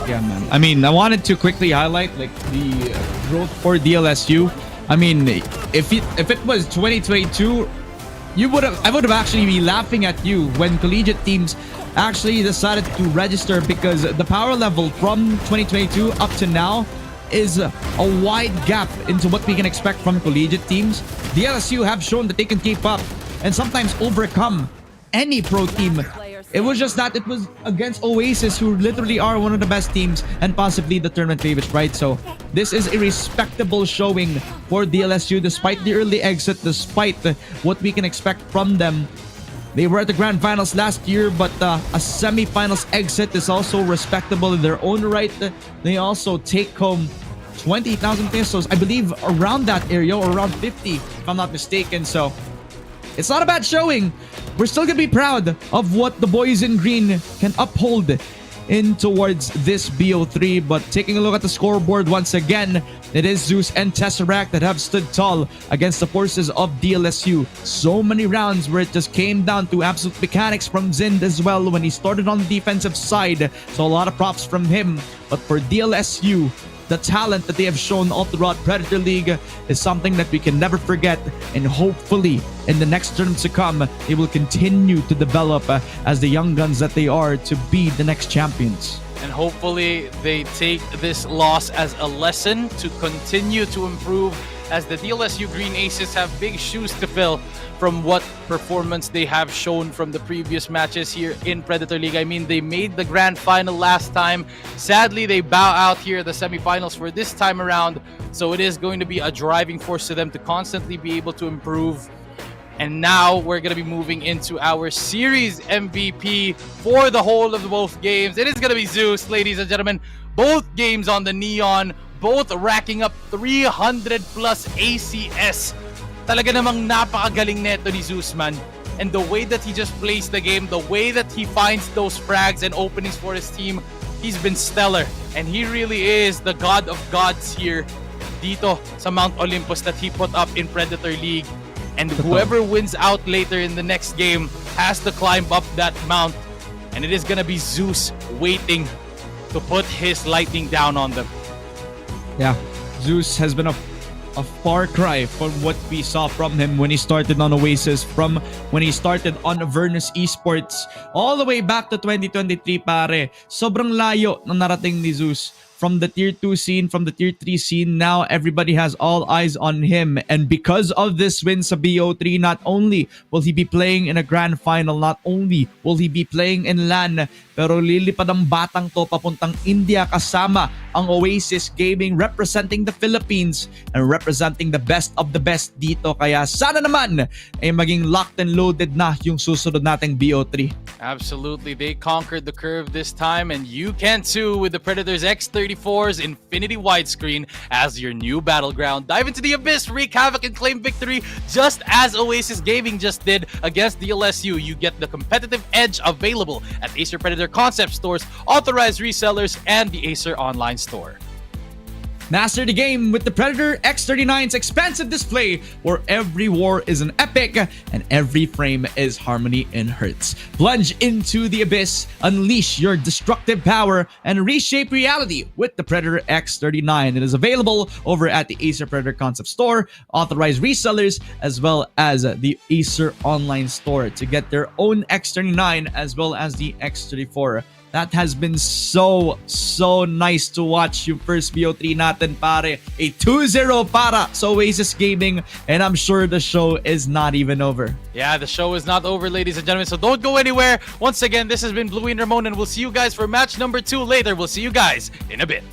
Yeah, man. I mean, I wanted to quickly highlight like the growth for DLSU. I mean, if it was 2022, I would have actually been laughing at you when collegiate teams actually decided to register, because the power level from 2022 up to now is a wide gap into what we can expect from collegiate teams. The LSU have shown that they can keep up and sometimes overcome any pro team. It was just that it was against Oasis, who literally are one of the best teams and possibly the tournament favorites, right? So this is a respectable showing for DLSU despite the early exit, despite what we can expect from them. They were at the grand finals last year, but a semifinals exit is also respectable in their own right. They also take home 20,000 pesos, I believe, around that area, or around 50 if I'm not mistaken. So it's not a bad showing. We're still gonna be proud of what the boys in green can uphold in towards this BO3. But taking a look at the scoreboard once again, it is Zeus and Tesseract that have stood tall against the forces of DLSU. So many rounds where it just came down to absolute mechanics from Zind as well when he started on the defensive side. So a lot of props from him. But for DLSU, the talent that they have shown all throughout Predator League is something that we can never forget, and hopefully in the next tournaments to come, they will continue to develop as the young guns that they are to be the next champions. And hopefully they take this loss as a lesson to continue to improve, as the DLSU Green Aces have big shoes to fill from what performance they have shown from the previous matches here in Predator League. I mean, they made the grand final last time. Sadly, they bow out here at the semifinals for this time around. So it is going to be a driving force to them to constantly be able to improve. And now we're going to be moving into our series MVP for the whole of both games. It is going to be Zeus, ladies and gentlemen. Both games on the Neon, both racking up 300 plus ACS. Talaga namang napakagaling neto ni Zeus, man. And the way that he just plays the game, the way that he finds those frags and openings for his team, he's been stellar. And he really is the god of gods here dito sa Mount Olympus that he put up in Predator League. And whoever wins out later in the next game has to climb up that mount. And it is gonna be Zeus waiting to put his lightning down on them. Yeah, Zeus has been a far cry from what we saw from him when he started on Oasis, from when he started on Avernus Esports, all the way back to 2023, pare. Sobrang layo na narating ni Zeus from the tier 2 scene, from the tier 3 scene. Now everybody has all eyes on him. And because of this win sa BO3, not only will he be playing in a grand final, not only will he be playing in LAN, pero lilipad ang batang to papuntang India kasama ang Oasis Gaming, representing the Philippines and representing the best of the best dito. Kaya sana naman ay maging locked and loaded na yung susunod nating BO3. Absolutely. They conquered the curve this time, and you can too with the Predators X34's Infinity Widescreen as your new battleground. Dive into the abyss, wreak havoc, and claim victory just as Oasis Gaming just did against the LSU. You get the competitive edge available at Acer Predator concept stores, authorized resellers, and the Acer online store. Master the game with the Predator X39's expansive display, where every war is an epic and every frame is harmony in hertz. Plunge into the abyss, unleash your destructive power, and reshape reality with the Predator X39. It is available over at the Acer Predator Concept Store, authorized resellers, as well as the Acer online store to get their own X39 as well as the X34. That has been so nice to watch yung first BO3 natin, pare. A 2-0 para sa Oasis Gaming, and I'm sure the show is not even over. Yeah, the show is not over, ladies and gentlemen, so don't go anywhere. Once again, this has been Bluey and Ramon, and we'll see you guys for match number 2 later. We'll see you guys in a bit.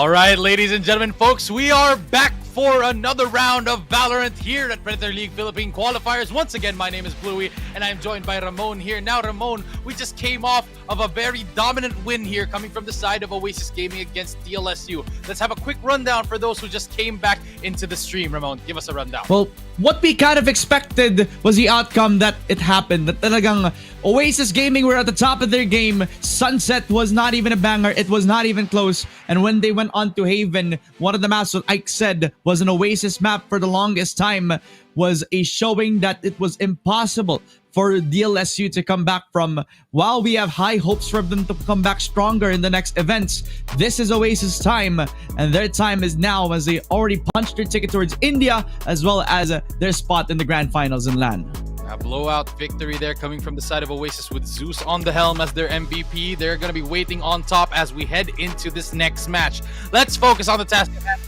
All right, ladies and gentlemen, folks, we are back for another round of Valorant here at Predator League Philippine Qualifiers. Once again, my name is Bluey, and I'm joined by Ramon here. Now, Ramon, we just came off of a very dominant win here coming from the side of Oasis Gaming against DLSU. Let's have a quick rundown for those who just came back into the stream. Ramon, give us a rundown. Well, what we kind of expected was the outcome that it happened. That talagang Oasis Gaming were at the top of their game. Sunset was not even a banger. It was not even close. And when they went on to Haven, one of the maps that Ike said was an Oasis map for the longest time was a showing that it was impossible for DLSU to come back from. While we have high hopes for them to come back stronger in the next events, this is Oasis time, and their time is now as they already punched their ticket towards India as well as their spot in the grand finals in LAN. A blowout victory there coming from the side of Oasis with Zeus on the helm as their MVP. They're going to be waiting on top as we head into this next match. Let's focus on the task at hand.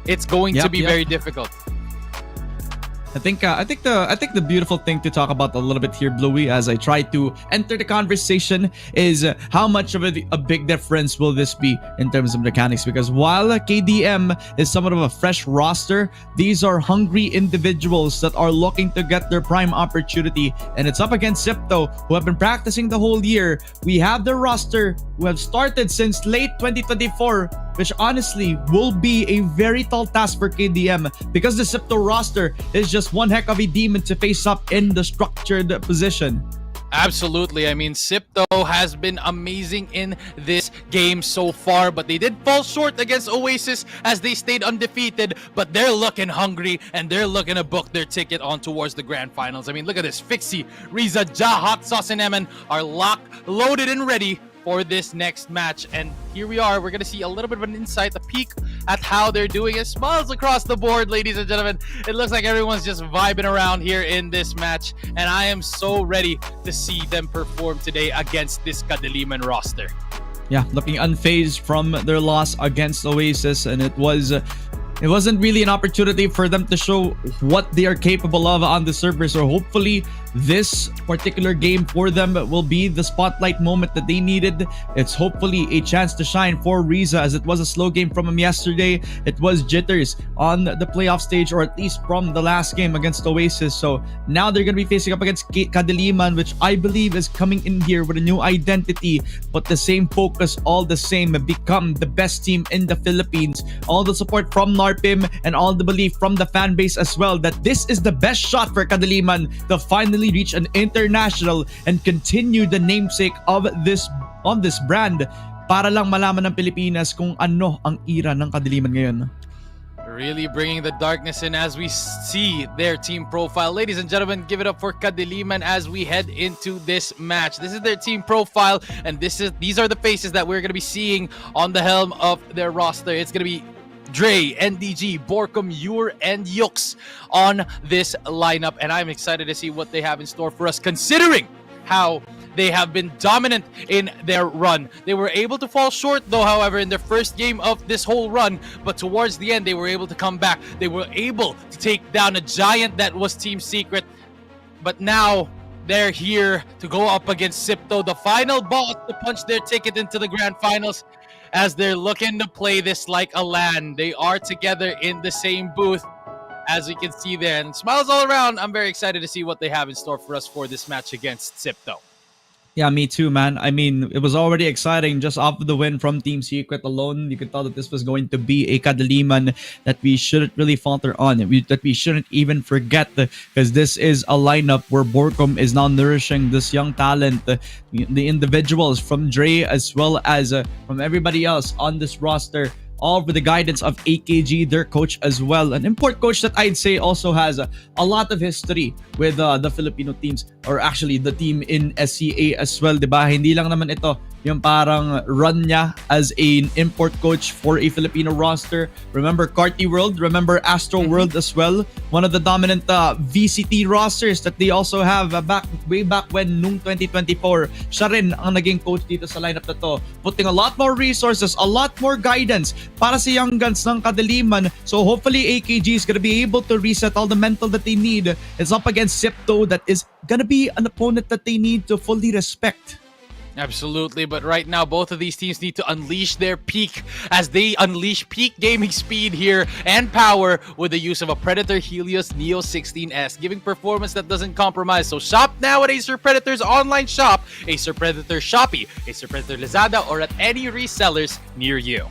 It's going to be very difficult. I think the beautiful thing to talk about a little bit here, Bluey, as I try to enter the conversation, is how much of a big difference will this be in terms of mechanics? Because while KDM is somewhat of a fresh roster, these are hungry individuals that are looking to get their prime opportunity, and it's up against Sipto, who have been practicing the whole year. We have their roster who have started since late 2024, which honestly will be a very tall task for KDM because the Sipto roster is just one heck of a demon to face up in the structured position. Absolutely. I mean, Sipto has been amazing in this game so far, but they did fall short against Oasis as they stayed undefeated, but they're looking hungry and they're looking to book their ticket on towards the grand finals. I mean, look at this. Fixie, Riza, Ja, Hot Sauce, and Emin are locked, loaded, and ready for this next match. And here we are. We're going to see a little bit of an insight, a peek at how they're doing. It smiles across the board, ladies and gentlemen. It looks like everyone's just vibing around here in this match, and I am so ready to see them perform today against this Kadiliman roster. Yeah, looking unfazed from their loss against Oasis, and it wasn't really an opportunity for them to show what they are capable of on the server. So hopefully this particular game for them will be the spotlight moment that they needed. It's hopefully a chance to shine for Riza, as it was a slow game from him yesterday. It was jitters on the playoff stage, or at least from the last game against Oasis. So now they're going to be facing up against Kadiliman, which I believe is coming in here with a new identity, but the same focus, all the same, become the best team in the Philippines. All the support from Narpim and all the belief from the fan base as well that this is the best shot for Kadiliman to finally reach an international and continue the namesake of this brand, para lang malaman ng Pilipinas kung ano ang ira ng Kadiliman ngayon. Really bringing the darkness in as we see their team profile. Ladies and gentlemen, give it up for Kadiliman as we head into this match. This is their team profile, and these are the faces that we're going to be seeing on the helm of their roster. It's going to be Dre, NDG, Borkum, Ure, and Yux on this lineup, and I'm excited to see what they have in store for us, considering how they have been dominant in their run. They were able to fall short, though, however, in their first game of this whole run, but towards the end, they were able to come back. They were able to take down a giant that was Team Secret, but now they're here to go up against Sipto, the final boss to punch their ticket into the grand finals, as they're looking to play this like a LAN. They are together in the same booth, as we can see there, and smiles all around. I'm very excited to see what they have in store for us for this match against Sipto. Yeah, me too, man. I mean, it was already exciting just off of the win from Team Secret alone. You could tell that this was going to be a Kadiliman that we shouldn't really falter on, that we shouldn't even forget, because this is a lineup where Borkum is now nourishing this young talent, the individuals from Dre as well as from everybody else on this roster, all with the guidance of AKG, their coach as well. An import coach that I'd say also has a lot of history with the Filipino teams, or actually the team in SCA as well, diba? Hindi lang naman ito yung parang run niya as an import coach for a Filipino roster. Remember Carty World, remember Astro World as well. One of the dominant VCT rosters that they also have way back when nung 2024. Siya rin ang naging coach dito sa lineup na to. Putting a lot more resources, a lot more guidance para sa Young Guns ng Kadiliman. So hopefully AKG is gonna be able to reset all the mental that they need. It's up against Sipto that is gonna be an opponent that they need to fully respect. Absolutely, but right now both of these teams need to unleash their peak as they unleash peak gaming speed here and power with the use of a Predator Helios Neo 16S, giving performance that doesn't compromise. So shop now at Acer Predator's online shop, Acer Predator Shopee, Acer Predator Lazada, or at any resellers near you.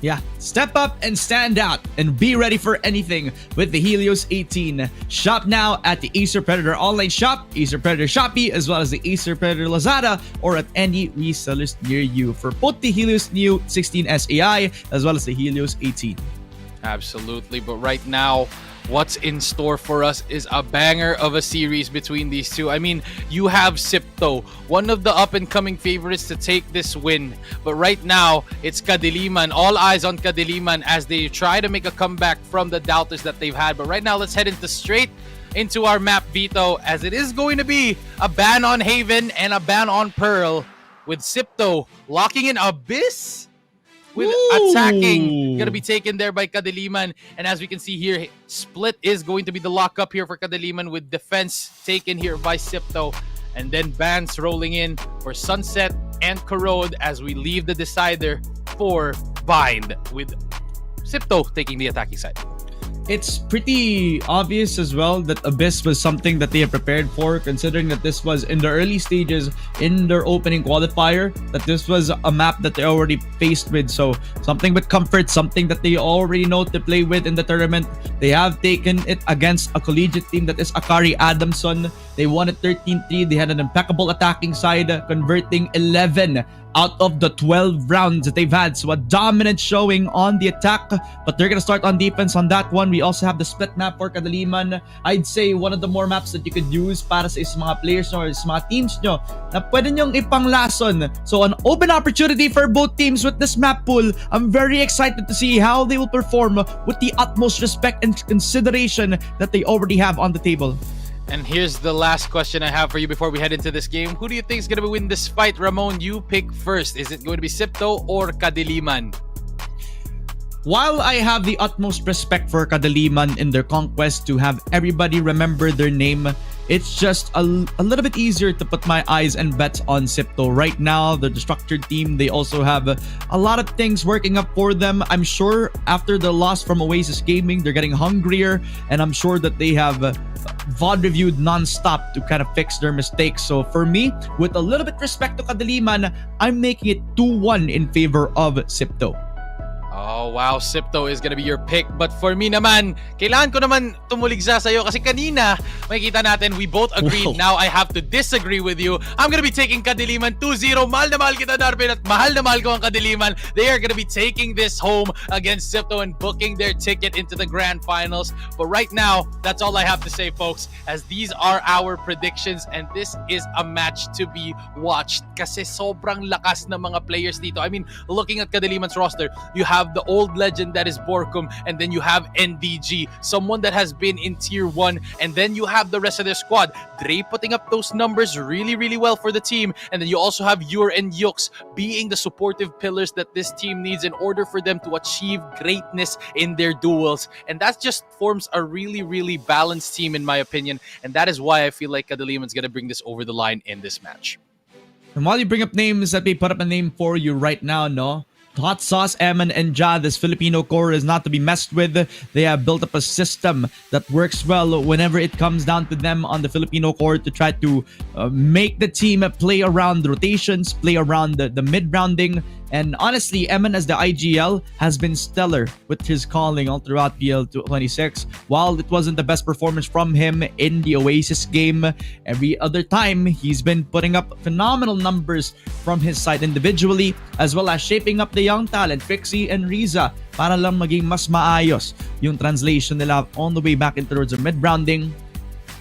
Yeah, step up and stand out and be ready for anything with the Helios 18. Shop now at the Acer Predator online shop, Acer Predator Shopee, as well as the Acer Predator Lazada, or at any resellers near you for both the Helios Neo 16S AI as well as the Helios 18. Absolutely, but right now, what's in store for us is a banger of a series between these two. I mean, you have Sipto, one of the up-and-coming favorites to take this win. But right now, it's Kadiliman. All eyes on Kadiliman as they try to make a comeback from the doubters that they've had. But right now, let's head straight into our map, Vito, as it is going to be a ban on Haven and a ban on Pearl, with Sipto locking in Abyss with attacking gonna be taken there by Kadiliman. And as we can see here, split is going to be the lockup here for Kadiliman, with defense taken here by Sipto, and then bans rolling in for Sunset and Corrode as we leave the decider for Bind, with Sipto taking the attacking side. It's pretty obvious as well that Abyss was something that they have prepared for, considering that this was in the early stages in their opening qualifier, that this was a map that they already faced with. So something with comfort, something that they already know to play with in the tournament. They have taken it against a collegiate team that is Akari Adamson. They won it 13-3. They had an impeccable attacking side, converting 11 out of the 12 rounds that they've had. So a dominant showing on the attack, but they're gonna start on defense on that one. We also have the split map for Kadiliman. I'd say one of the more maps that you could use para sa mga players nyo or sa mga teams nyo na pwede nyong ipanglason. So an open opportunity for both teams with this map pool. I'm very excited to see how they will perform with the utmost respect and consideration that they already have on the table. And here's the last question I have for you before we head into this game. Who do you think is going to win this fight? Ramon, you pick first. Is it going to be Sipto or Kadiliman? While I have the utmost respect for Kadiliman in their conquest to have everybody remember their name, it's just a little bit easier to put my eyes and bets on Sipto. Right now, they're the structured team. They also have a lot of things working up for them. I'm sure after the loss from Oasis Gaming, they're getting hungrier, and I'm sure that they have VOD reviewed non-stop to kind of fix their mistakes. So for me, with a little bit respect to Kadiliman, I'm making it 2-1 in favor of Sipto. Oh, wow. Sipto is gonna be your pick. But for me naman, kailangan ko naman tumuligsa sa'yo kasi kanina, makikita natin, we both agreed. Wow. Now I have to disagree with you. I'm gonna be taking Kadiliman 2-0. Mahal na mahal kita, Darvin, at mahal na mahal ko ang Kadiliman. They are gonna be taking this home against Sipto and booking their ticket into the grand finals. But right now, that's all I have to say, folks, as these are our predictions and this is a match to be watched kasi sobrang lakas ng mga players dito. I mean, looking at Kadiliman's roster, you have the old legend that is Borkum, and then you have NDG, someone that has been in tier 1, and then you have the rest of their squad. Dre putting up those numbers really, really well for the team, and then you also have Yor and Yux being the supportive pillars that this team needs in order for them to achieve greatness in their duels, and that just forms a really, really balanced team in my opinion, and that is why I feel like Kadiliman's gonna bring this over the line in this match. And while you bring up names, let me put up a name for you right now, no? Hot Sauce, Eman, and Ja, this Filipino core is not to be messed with. They have built up a system that works well whenever it comes down to them on the Filipino core to try to make the team play around the rotations, play around the mid-rounding. And honestly, Eman as the IGL has been stellar with his calling all throughout PL26. While it wasn't the best performance from him in the Oasis game, every other time he's been putting up phenomenal numbers from his side individually, as well as shaping up the young talent, Fixie and Riza, para lang maging mas maayos yung translation nila on the way back in towards the mid-rounding.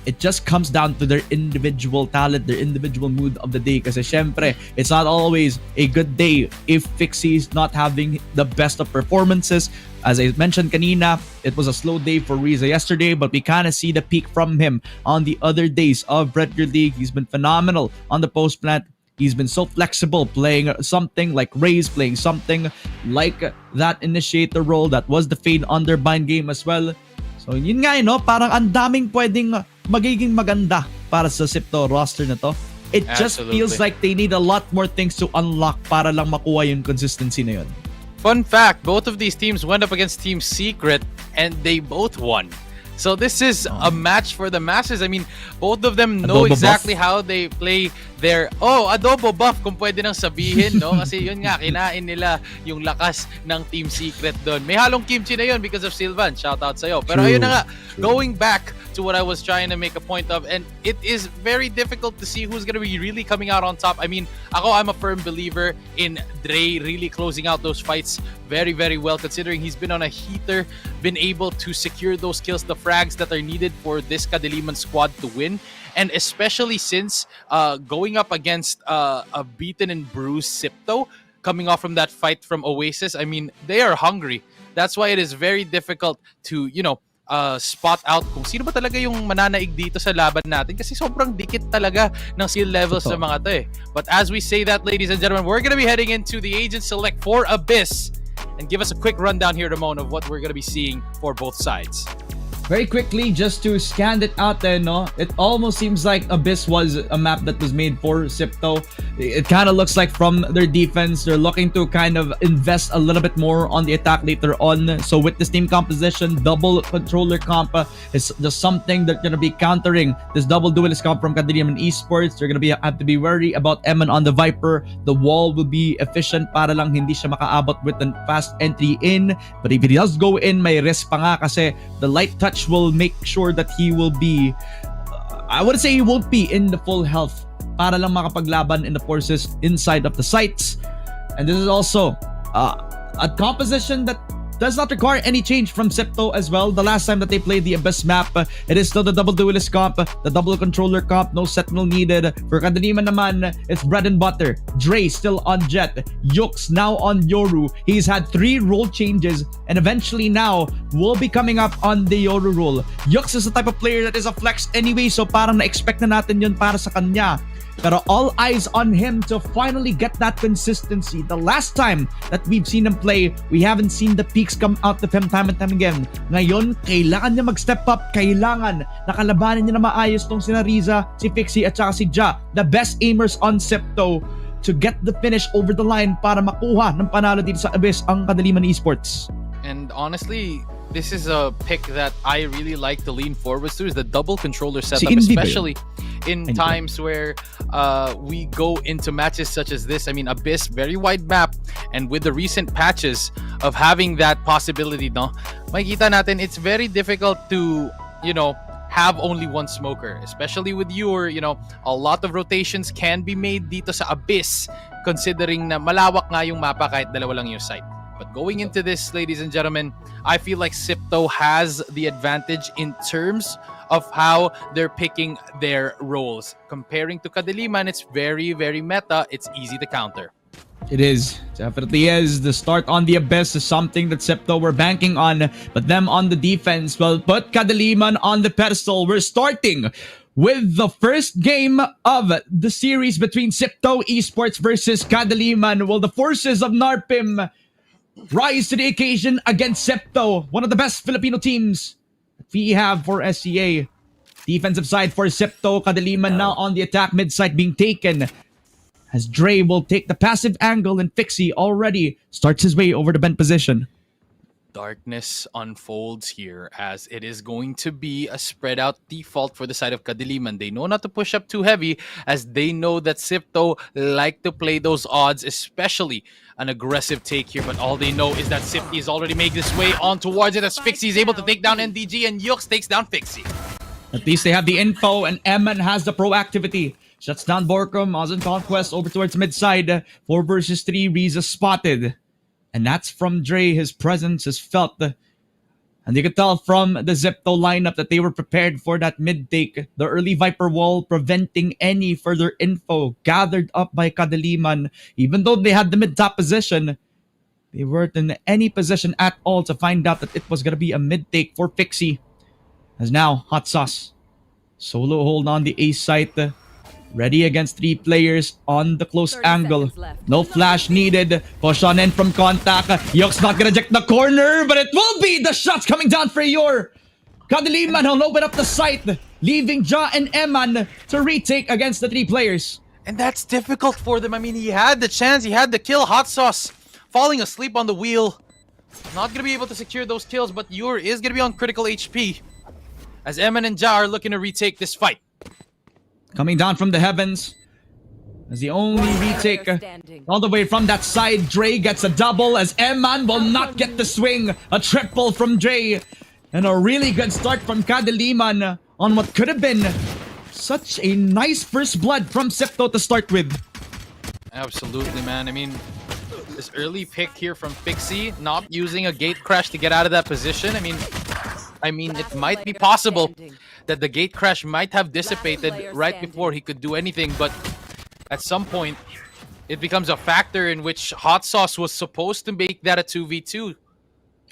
it just comes down to their individual talent, their individual mood of the day. Kasi syempre, it's not always a good day if Fixie's not having the best of performances. As I mentioned kanina, it was a slow day for Riza yesterday, but we kind of see the peak from him on the other days of Premier League. He's been phenomenal on the post plant. He's been so flexible, playing something like Raze, playing something like that initiator role. That was the Fade Underbind game as well. So yun nga, no? Parang ang daming pwedeng magiging maganda para sa Sipto roster na to. It just Absolutely. feels like they need a lot more things to unlock para lang makuha yung consistency na yun. Fun fact, both of these teams went up against Team Secret and they both won. So this is a match for the masses. I mean, both of them know Adobo exactly buff. how they play their... Oh, adobo buff kung pwede nang sabihin, no? Kasi yun nga, kinain nila yung lakas ng Team Secret doon. May halong kimchi na yun because of Sylvan. Shout out sa'yo. Pero True, ayun na nga, true. going back to what I was trying to make a point of, and it is very difficult to see who's gonna be really coming out on top. I mean, I'm a firm believer in Dre really closing out those fights very, very well, considering he's been on a heater, been able to secure those kills, the frags that are needed for this Kadiliman squad to win. And especially since going up against a beaten and bruised Sipto, coming off from that fight from Oasis, I mean, they are hungry. That's why it is very difficult to, spot out kung sino ba talaga yung mananaig dito sa laban natin kasi sobrang dikit talaga ng skill levels ng mga to eh. But as we say that, ladies and gentlemen, we're gonna be heading into the Agent Select for Abyss, and give us a quick rundown here, Ramon, of what we're gonna be seeing for both sides. Very quickly, just to scan it out there, no? It almost seems like Abyss was a map that was made for Sipto. It kind of looks like from their defense, they're looking to kind of invest a little bit more on the attack later on. So with this team composition, double controller comp is just something that's going to be countering this double duelist comp from Kadiliman Esports. They're going to have to be worried about Eman on the Viper. The wall will be efficient para lang hindi siya makaabot with a fast entry in. But if he does go in, may risk pa nga kasi the light touch will make sure that he will be I would say he won't be in the full health para lang makapaglaban in the forces inside of the sites. And this is also a composition that does not require any change from Sipto as well. The last time that they played the Abyss map, it is still the double duelist comp, the double controller comp, no sentinel needed. For Kadiliman naman, it's bread and butter. Dre still on Jet, Yux now on Yoru. He's had 3 role changes and eventually now will be coming up on the Yoru role. Yux is the type of player that is a flex anyway, so parang na-expect na natin yun para sa kanya. Pero all eyes on him to finally get that consistency. The last time that we've seen him play, we haven't seen the peaks come out of him time and time again. Ngayon, kailangan niya mag-step up. Kailangan nakalabanin niya na maayos tong sina Riza, si Fixie at saka si Ja, the best aimers on Sipto, to get the finish over the line para makuha ng panalo dito sa Abyss ang Kadiliman Esports. And honestly, this is a pick that I really like to lean forward to, is the double controller setup, especially in times where we go into matches such as this. I mean, Abyss, very wide map, and with the recent patches of having that possibility, no, makikita natin it's very difficult to, have only one smoker, especially with your, a lot of rotations can be made dito sa Abyss, considering na malawak nga yung mapa kahit dalawa lang yung site. But going into this, ladies and gentlemen, I feel like Sipto has the advantage in terms of how they're picking their roles. Comparing to Kadiliman, it's very, very meta. It's easy to counter. It is. Definitely is. The start on the Abyss is something that Sipto were banking on. But them on the defense will put Kadiliman on the pedestal. We're starting with the first game of the series between Sipto Esports versus Kadiliman. Will the forces of Narpim rise to the occasion against Sipto, one of the best Filipino teams we have for SCA. Defensive side for Sipto, Kadiliman now on the attack, mid-site being taken as Dre will take the passive angle and Fixie already starts his way over the bent position. Darkness unfolds here as it is going to be a spread out default for the side of Kadiliman. They know not to push up too heavy as they know that Sipto like to play those odds, especially an aggressive take here. But all they know is that Sipti is already making his way on towards it as Fixie is able to take down NDG and Yux takes down Fixie. At least they have the info and Eman has the proactivity. Shuts down Borkum, Ozen Conquest over towards mid-side. 4 versus 3, Riza spotted. And that's from Dre. His presence is felt. And you could tell from the Zipto lineup that they were prepared for that mid-take. The early Viper wall preventing any further info gathered up by Kadaliman. Even though they had the mid-top position, they weren't in any position at all to find out that it was going to be a mid-take for Pixie. As now, Hot Sauce. Solo hold on the A site. Ready against 3 players on the close 30 angle. seconds left. No flash needed. Push on in from contact. Yok's not gonna eject the corner, but it will be the shots coming down for Yor. Kadaliman will open up the site, leaving Ja and Eman to retake against the 3 players. And that's difficult for them. I mean, he had the chance, he had the kill. Hot Sauce falling asleep on the wheel. Not gonna be able to secure those kills, but Yor is gonna be on critical HP. As Eman and Ja are looking to retake this fight. Coming down from the heavens. As the only retake all the way from that side, Dre gets a double as Eman will not get the swing. A triple from Dre. And a really good start from Kadaliman on what could have been such a nice first blood from Sipto to start with. Absolutely, man. I mean, this early pick here from Pixie, not using a gate crash to get out of that position. I mean, it might be possible that the gate crash might have dissipated right before he could do anything, but at some point, it becomes a factor in which Hot Sauce was supposed to make that a 2v2.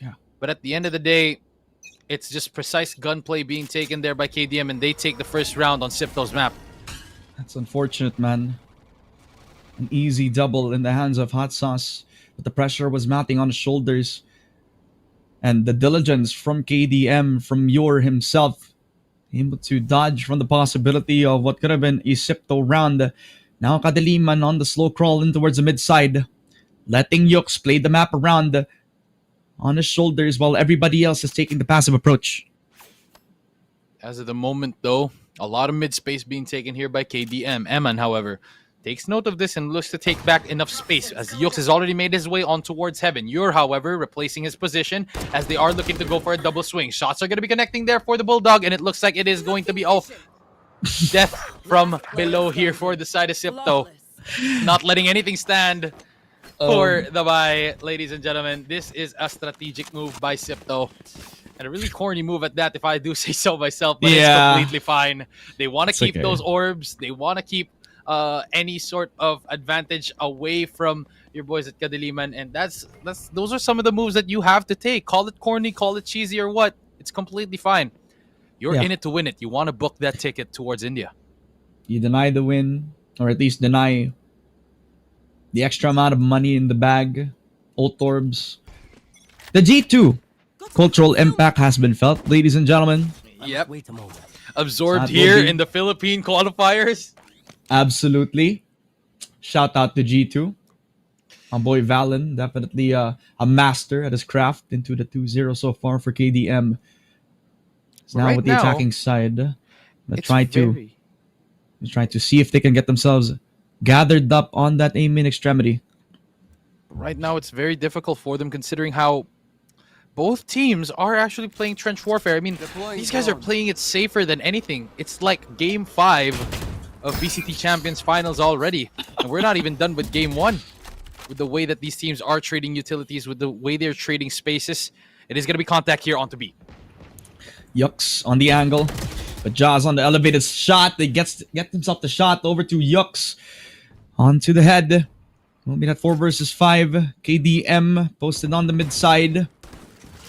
Yeah. But at the end of the day, it's just precise gunplay being taken there by KDM, and they take the first round on Sipto's map. That's unfortunate, man. An easy double in the hands of Hot Sauce, but the pressure was mounting on his shoulders. And the diligence from KDM, from Yor himself, able to dodge from the possibility of what could have been a Sipto round. Now Kadaliman on the slow crawl in towards the mid side, letting Yux play the map around on his shoulders while everybody else is taking the passive approach. As of the moment, though, a lot of mid space being taken here by KDM. Eman, however, takes note of this and looks to take back enough space as Yux has already made his way on towards heaven. Yor, however, replacing his position as they are looking to go for a double swing. Shots are going to be connecting there for the Bulldog, and it looks like it is going to be death from below here for the side of Sipto. Not letting anything stand for the buy, ladies and gentlemen. This is a strategic move by Sipto. And a really corny move at that, if I do say so myself, but it's completely fine. They want to keep those orbs. They want to keep any sort of advantage away from your boys at Kadaliman, and those are some of the moves that you have to take. Call it corny, call it cheesy, or what? It's completely fine. You're in it to win it. You want to book that ticket towards India. You deny the win, or at least deny the extra amount of money in the bag. Old Orbs. The G2 cultural impact has been felt, ladies and gentlemen. Yep. Absorbed here in the Philippine qualifiers. Absolutely. Shout out to G2. My boy Valen, definitely a master at his craft into the 2-0 so far for KDM. So now with the attacking side, they try to see if they can get themselves gathered up on that A main extremity. Right now, it's very difficult for them considering how both teams are actually playing trench warfare. I mean, these guys are playing it safer than anything. It's like Game 5 of VCT Champions Finals already, and we're not even done with Game 1. With the way that these teams are trading utilities, with the way they're trading spaces, it is going to be contact here onto B. Yux on the angle, but Jaws on the elevated shot. They get himself the shot over to Yux. Onto the head. Will be that 4 versus 5. KDM posted on the mid side.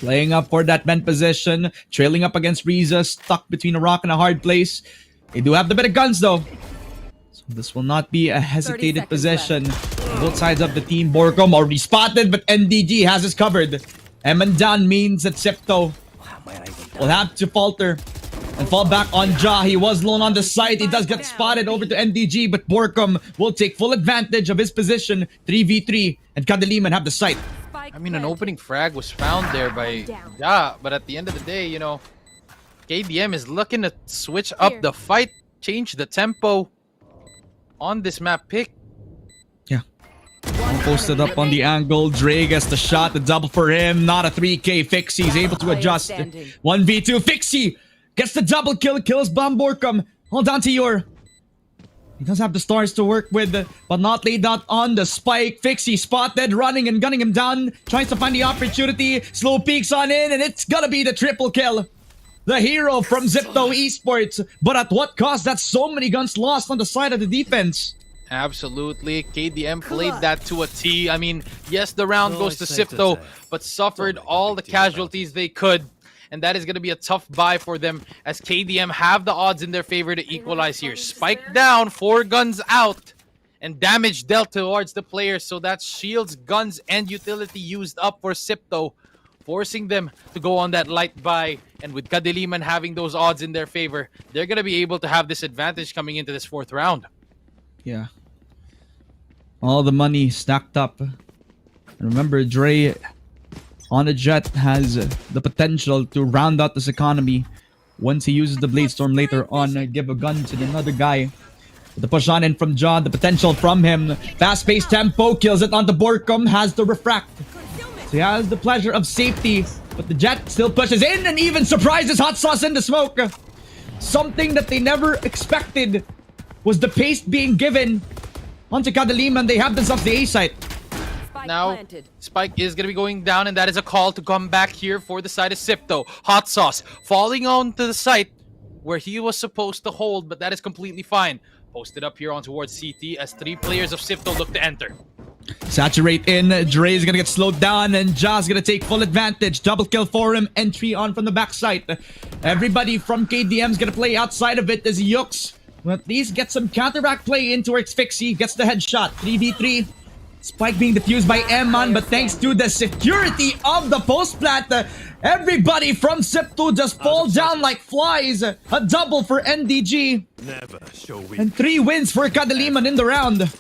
Playing up for that man position. Trailing up against Riza. Stuck between a rock and a hard place. They do have the better guns though. So this will not be a hesitated possession. Both sides of the team. Borcom already spotted, but NDG has us covered. Eman down means that Sipto will have to falter and fall back on Ja. He was lone on the side. He does get spotted over to NDG, but Borcom will take full advantage of his position. 3v3, and Kadaliman have the site. I mean, an opening frag was found there by Ja, but at the end of the day, you know, KDM is looking to switch up the fight, change the tempo on this map pick. Yeah. Posted up on the angle. Dre gets the shot, the double for him. Not a 3K. Fixie's able to adjust. 1v2. Fixie gets the double kill, kills Bomb Borcom. Hold on to Yor. He does have the stars to work with, but not laid out on the spike. Fixie spotted, running and gunning him down. Tries to find the opportunity. Slow peeks on in, and it's gonna be the triple kill. The hero from Zipto Esports. But at what cost? That's so many guns lost on the side of the defense. Absolutely. KDM played that to a T. I mean, yes, the round goes to Zipto, but suffered all the casualties they could. And that is going to be a tough buy for them as KDM have the odds in their favor to equalize here. Spike down, 4 guns out, and damage dealt towards the players. So that's shields, guns, and utility used up for Zipto, forcing them to go on that light buy. And with Kadiliman having those odds in their favor, they're going to be able to have this advantage coming into this 4th round. Yeah. All the money stacked up. And remember, Dre on a jet has the potential to round out this economy once he uses the Blade Storm later on. Give a gun to another guy. With the push on in from John, the potential from him. Fast-paced tempo, kills it onto Borkum, has the refract. So he has the pleasure of safety, but the jet still pushes in and even surprises Hot Sauce in the smoke. Something that they never expected was the pace being given onto Kadaliman. They have themselves the A site. Now, Spike is going to be going down, and that is a call to come back here for the side of Zipto. Hot Sauce falling onto the site where he was supposed to hold, but that is completely fine. Posted up here on towards CT as 3 players of Zipto look to enter. Saturate in. Dre is going to get slowed down, and Ja's going to take full advantage. Double kill for him. Entry on from the backside. Everybody from KDM is going to play outside of it as Yux will at least get some counteract play in towards Fixie. Gets the headshot. 3v3. Spike being defused by Emman, but thanks to the security of the post plant, everybody from Zipto just fall down like flies. A double for NDG. And 3 wins for Kadaliman in the round.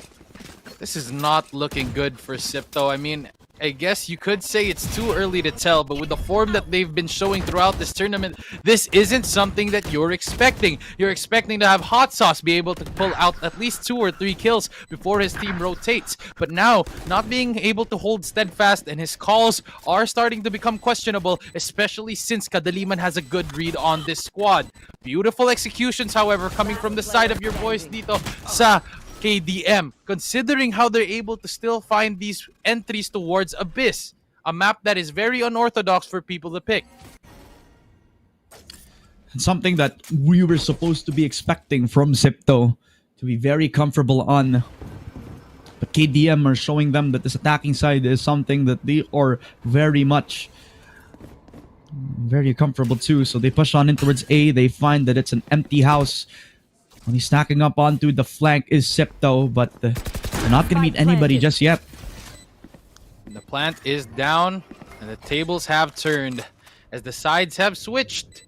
This is not looking good for Zipto. I mean, I guess you could say it's too early to tell, but with the form that they've been showing throughout this tournament, this isn't something that you're expecting. You're expecting to have Hot Sauce be able to pull out at least 2 or 3 kills before his team rotates. But now, not being able to hold steadfast, and his calls are starting to become questionable, especially since Kadaliman has a good read on this squad. Beautiful executions, however, coming from the side of your boys dito sa KDM, considering how they're able to still find these entries towards Abyss, a map that is very unorthodox for people to pick. Something that we were supposed to be expecting from Zipto to be very comfortable on. But KDM are showing them that this attacking side is something that they are very comfortable too. So they push on in towards A. They find that it's an empty house. Only stacking up onto the flank is Zipto, but they're not going to meet anybody just yet. The plant is down, and the tables have turned as the sides have switched.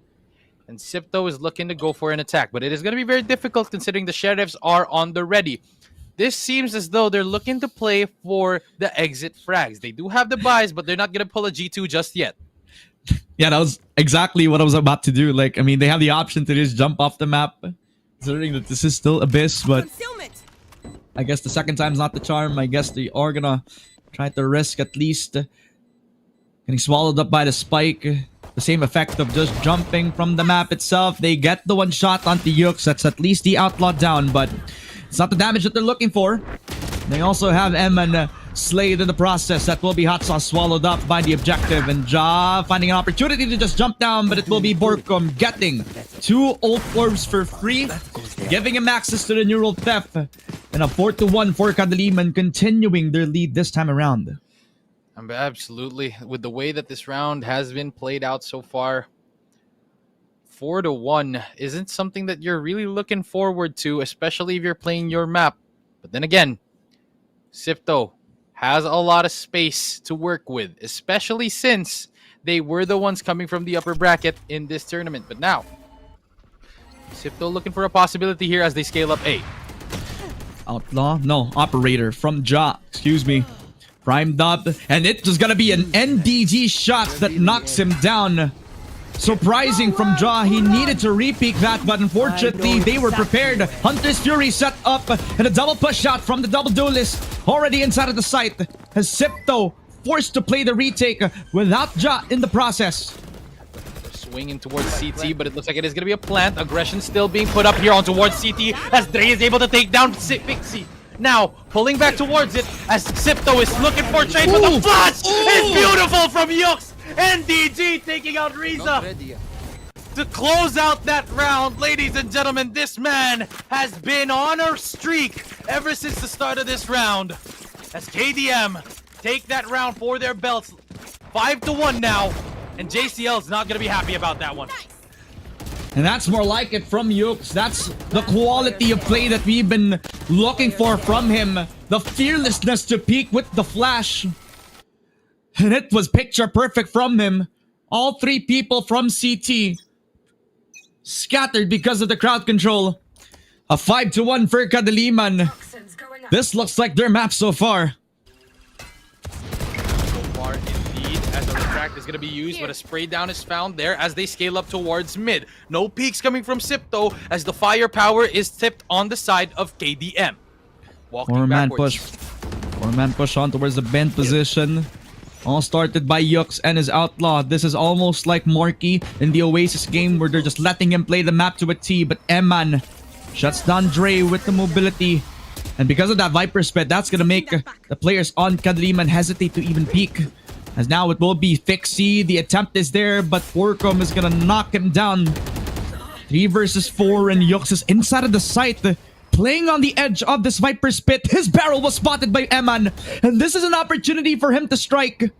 And Zipto is looking to go for an attack, but it is going to be very difficult considering the Sheriffs are on the ready. This seems as though they're looking to play for the exit frags. They do have the buys, but they're not going to pull a G2 just yet. Yeah, that was exactly what I was about to do. Like, I mean, they have the option to just jump off the map, considering that this is still Abyss, but I guess the second time's not the charm. I guess they are gonna try to risk at least getting swallowed up by the spike. The same effect of just jumping from the map itself. They get the 1 shot onto Yux. That's at least the outlaw down, but it's not the damage that they're looking for. They also have Emman slayed in the process. That will be Hot Sauce swallowed up by the objective, and Ja finding an opportunity to just jump down, but it will be Borkum getting 2 ult orbs for free, giving him access to the neural theft, and a 4-1 for Kadaliman, continuing their lead this time around. Absolutely. With the way that this round has been played out so far, 4-1 isn't something that you're really looking forward to, especially if you're playing your map. But then again, Zipto has a lot of space to work with, especially since they were the ones coming from the upper bracket in this tournament. But now, Zipto looking for a possibility here as they scale up A. Outlaw? No, Operator from Ja. Excuse me. Primed up, and it's just gonna be an NDG shot that knocks him down. Surprising from Ja. He needed to repeat that, but unfortunately they were prepared. Hunter's Fury set up, and a double push shot from the double duelist already inside of the site. Has Zipto forced to play the retake without Ja in the process. swinging towards CT, but it looks like it is going to be a plant. Aggression still being put up here on towards CT as Dre is able to take down Pixie. Now, pulling back towards it as Sipto is looking for trade, but the flash is beautiful from Yux. And DG taking out Riza to close out that round. Ladies and gentlemen, this man has been on a streak ever since the start of this round. As KDM take that round for their belts. 5-1 now, and JCL is not going to be happy about that one. And that's more like it from Yux. That's the quality of play that we've been looking for from him. The fearlessness to peak with the flash. And it was picture perfect from him. All three people from CT scattered because of the crowd control. A 5-1 for Kadaliman. This looks like their map so far. As a retract is going to be used, but a spray down is found there as they scale up towards mid. No peeks coming from Sipto as the firepower is tipped on the side of KDM. Walking Four-man backwards. push. Four-man push on towards the bend position. All started by Yux and his outlaw. This is almost like Morky in the Oasis game where they're just letting him play the map to a T. But Eman shuts down Dre with the mobility. And because of that Viper spit, that's going to make the players on Kadaliman hesitate to even peek. As now it will be Fixie. The attempt is there, but Borkom is gonna knock him down. 3 versus 4, and Yux is inside of the site, playing on the edge of this Viper Spit. His barrel was spotted by Eman, and this is an opportunity for him to strike.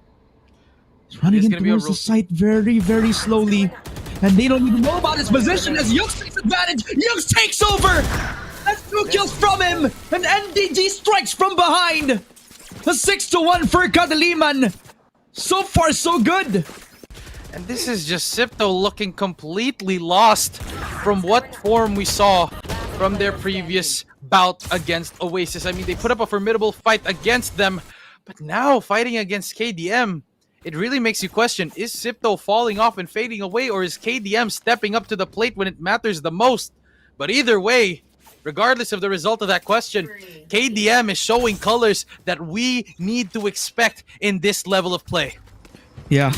He's running in towards the site very, very slowly, and they don't even know about his position as Yux takes advantage. Yux takes over! That's 2 kills from him, and NDG strikes from behind. A 6-1 for Kadaliman. So far, so good. And this is just Sipto looking completely lost from what form we saw from their previous bout against Oasis. I mean, they put up a formidable fight against them, but now fighting against KDM, it really makes you question, is Sipto falling off and fading away, or is KDM stepping up to the plate when it matters the most? But either way, regardless of the result of that question, KDM is showing colors that we need to expect in this level of play. Yeah.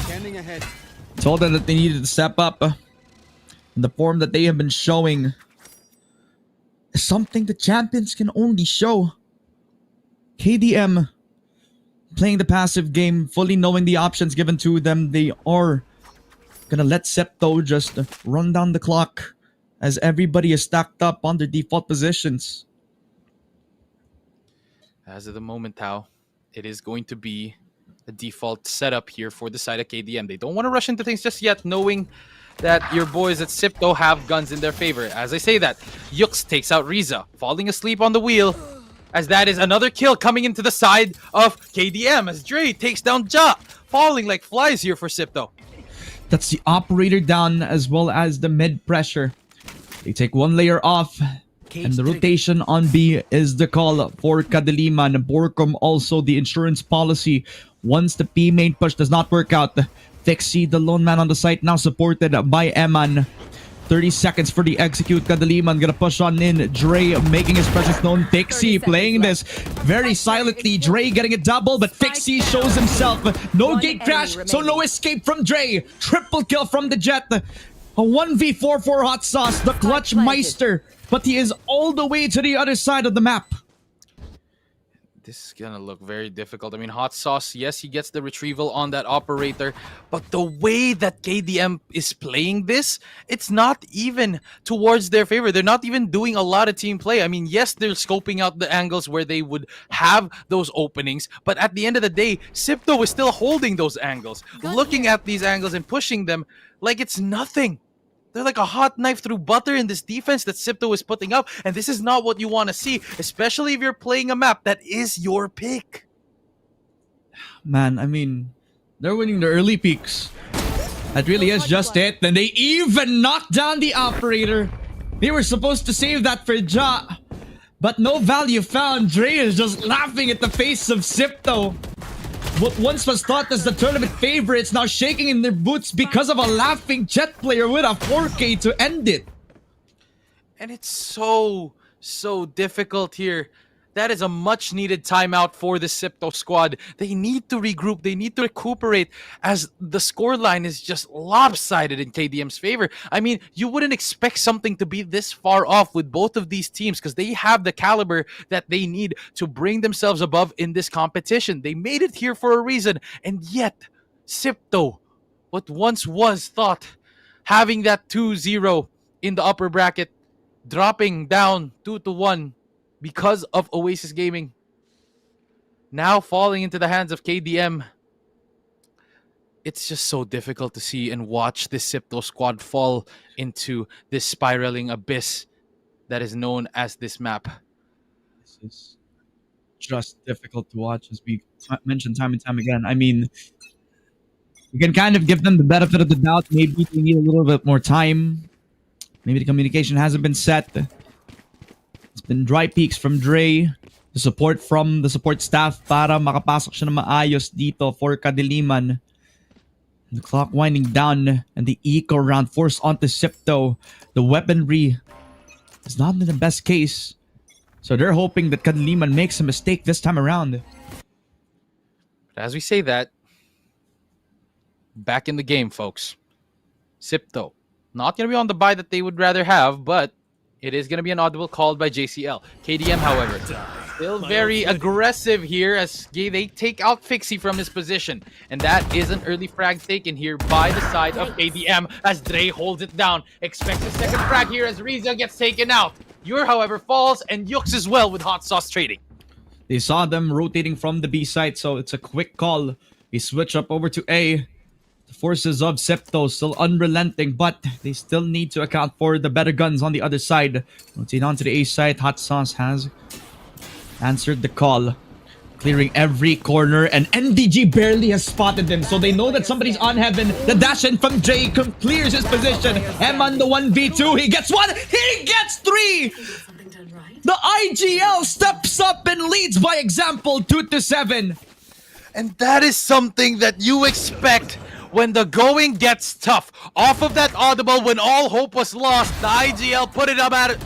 Told them that they needed to step up. The form that they have been showing is something the champions can only show. KDM playing the passive game, fully knowing the options given to them. They are gonna let Septo just run down the clock as everybody is stacked up on their default positions. As of the moment, Tao, it is going to be a default setup here for the side of KDM. They don't want to rush into things just yet, knowing that your boys at Sipto have guns in their favor. As I say that, Yux takes out Riza, falling asleep on the wheel, as that is another kill coming into the side of KDM, as Dre takes down Ja, falling like flies here for Sipto. That's the operator down as well as the mid pressure. They take 1 layer off, and the rotation on B is the call for Kadaliman. Borkom also the insurance policy. Once the B main push does not work out, Fixie, the lone man on the site, now supported by Eman. 30 seconds for the execute. Kadaliman gonna push on in. Dre making his presence known. Fixie playing this very silently. Dre getting a double, but Fixie shows himself. No gate crash, so no escape from Dre. Triple kill from the Jet. A 1v4 for Hot Sauce, the clutch meister, but he is all the way to the other side of the map. This is gonna look very difficult. I mean, Hot Sauce, yes, he gets the retrieval on that operator, but the way that KDM is playing this, it's not even towards their favor. They're not even doing a lot of team play. I mean, yes, they're scoping out the angles where they would have those openings, but at the end of the day, Sipto is still holding those angles, looking at these angles and pushing them like it's nothing. They're like a hot knife through butter in this defense that Sipto is putting up, and this is not what you want to see, especially if you're playing a map that is your pick. Man, I mean, they're winning the early peaks. That really is just it. And they even knocked down the operator. They were supposed to save that for Ja, but no value found. Dre is just laughing at the face of Sipto. What once was thought as the tournament favorites now shaking in their boots because of a laughing Jet player with a 4K to end it. And it's so difficult here That is a much needed timeout for the Sipto squad. They need to regroup. They need to recuperate as the scoreline is just lopsided in KDM's favor. I mean, you wouldn't expect something to be this far off with both of these teams because they have the caliber that they need to bring themselves above in this competition. They made it here for a reason. And yet, Sipto, what once was thought, having that 2-0 in the upper bracket, dropping down 2-1 because of Oasis Gaming, now falling into the hands of KDM. It's just so difficult to see and watch this Sipto squad fall into this spiraling abyss that is known as this map. This is just difficult to watch, as we mentioned time and time again. I mean, you can kind of give them the benefit of the doubt. Maybe they need a little bit more time. Maybe the communication hasn't been set. It's been dry peaks from Dre. The support from the support staff para makapasok siya na maayos dito for Kadiliman. The clock winding down and the eco round forced onto Sipto. The weaponry is not in the best case. So they're hoping that Kadiliman makes a mistake this time around. But as we say that, back in the game, folks. Sipto, not going to be on the bye that they would rather have, but it is going to be an audible called by JCL. KDM, however, still very aggressive here as they take out Fixie from his position. And that is an early frag taken here by the side of KDM as Dre holds it down. Expects a second frag here as Riza gets taken out. Yor, however, falls and Yux as well with Hot Sauce trading. They saw them rotating from the B site, so it's a quick call. We switch up over to A. The forces of Sipto still unrelenting, but they still need to account for the better guns on the other side. Rotate onto the A site. Hot Sauce has answered the call, clearing every corner, and NDG barely has spotted them, so they know that somebody's on heaven. The dash in from Jay clears his position. M on the 1v2. He gets one. He gets three. The IGL steps up and leads by example, 2-7. And that is something that you expect when the going gets tough. Off of that audible, when all hope was lost, the IGL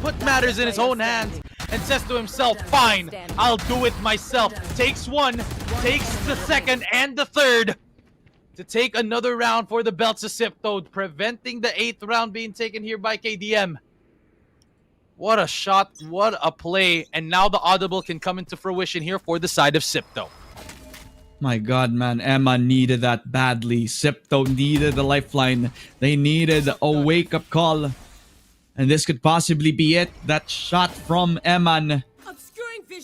put matters in his own hands and says to himself, fine, I'll do it myself. Takes one, takes the second and the third to take another round for the belts of Sipto, preventing the 8th round being taken here by KDM. What a shot, what a play, and now the audible can come into fruition here for the side of Sipto. My God, man, Emma needed that badly. Sipto needed the lifeline. They needed a wake-up call. And this could possibly be it. That shot from Eman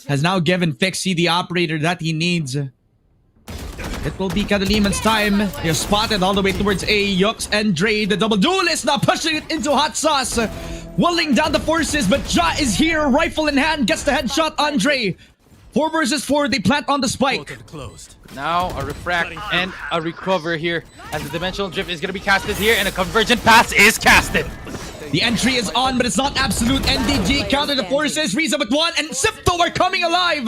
has now given Fixie the operator that he needs. It will be Kadiliman's time. They're spotted all the way towards A. Yux and Dre, the double duelist, now pushing it into Hot Sauce. Willing down the forces, but Ja is here. Rifle in hand, gets the headshot on Dre. 4 versus 4, they plant on the spike. Now a refract and a recover here as the dimensional drift is going to be casted here and a convergent pass is casted. The entry is on, but it's not absolute. NDG counter the forces. Riza with 1, and Sipto are coming alive.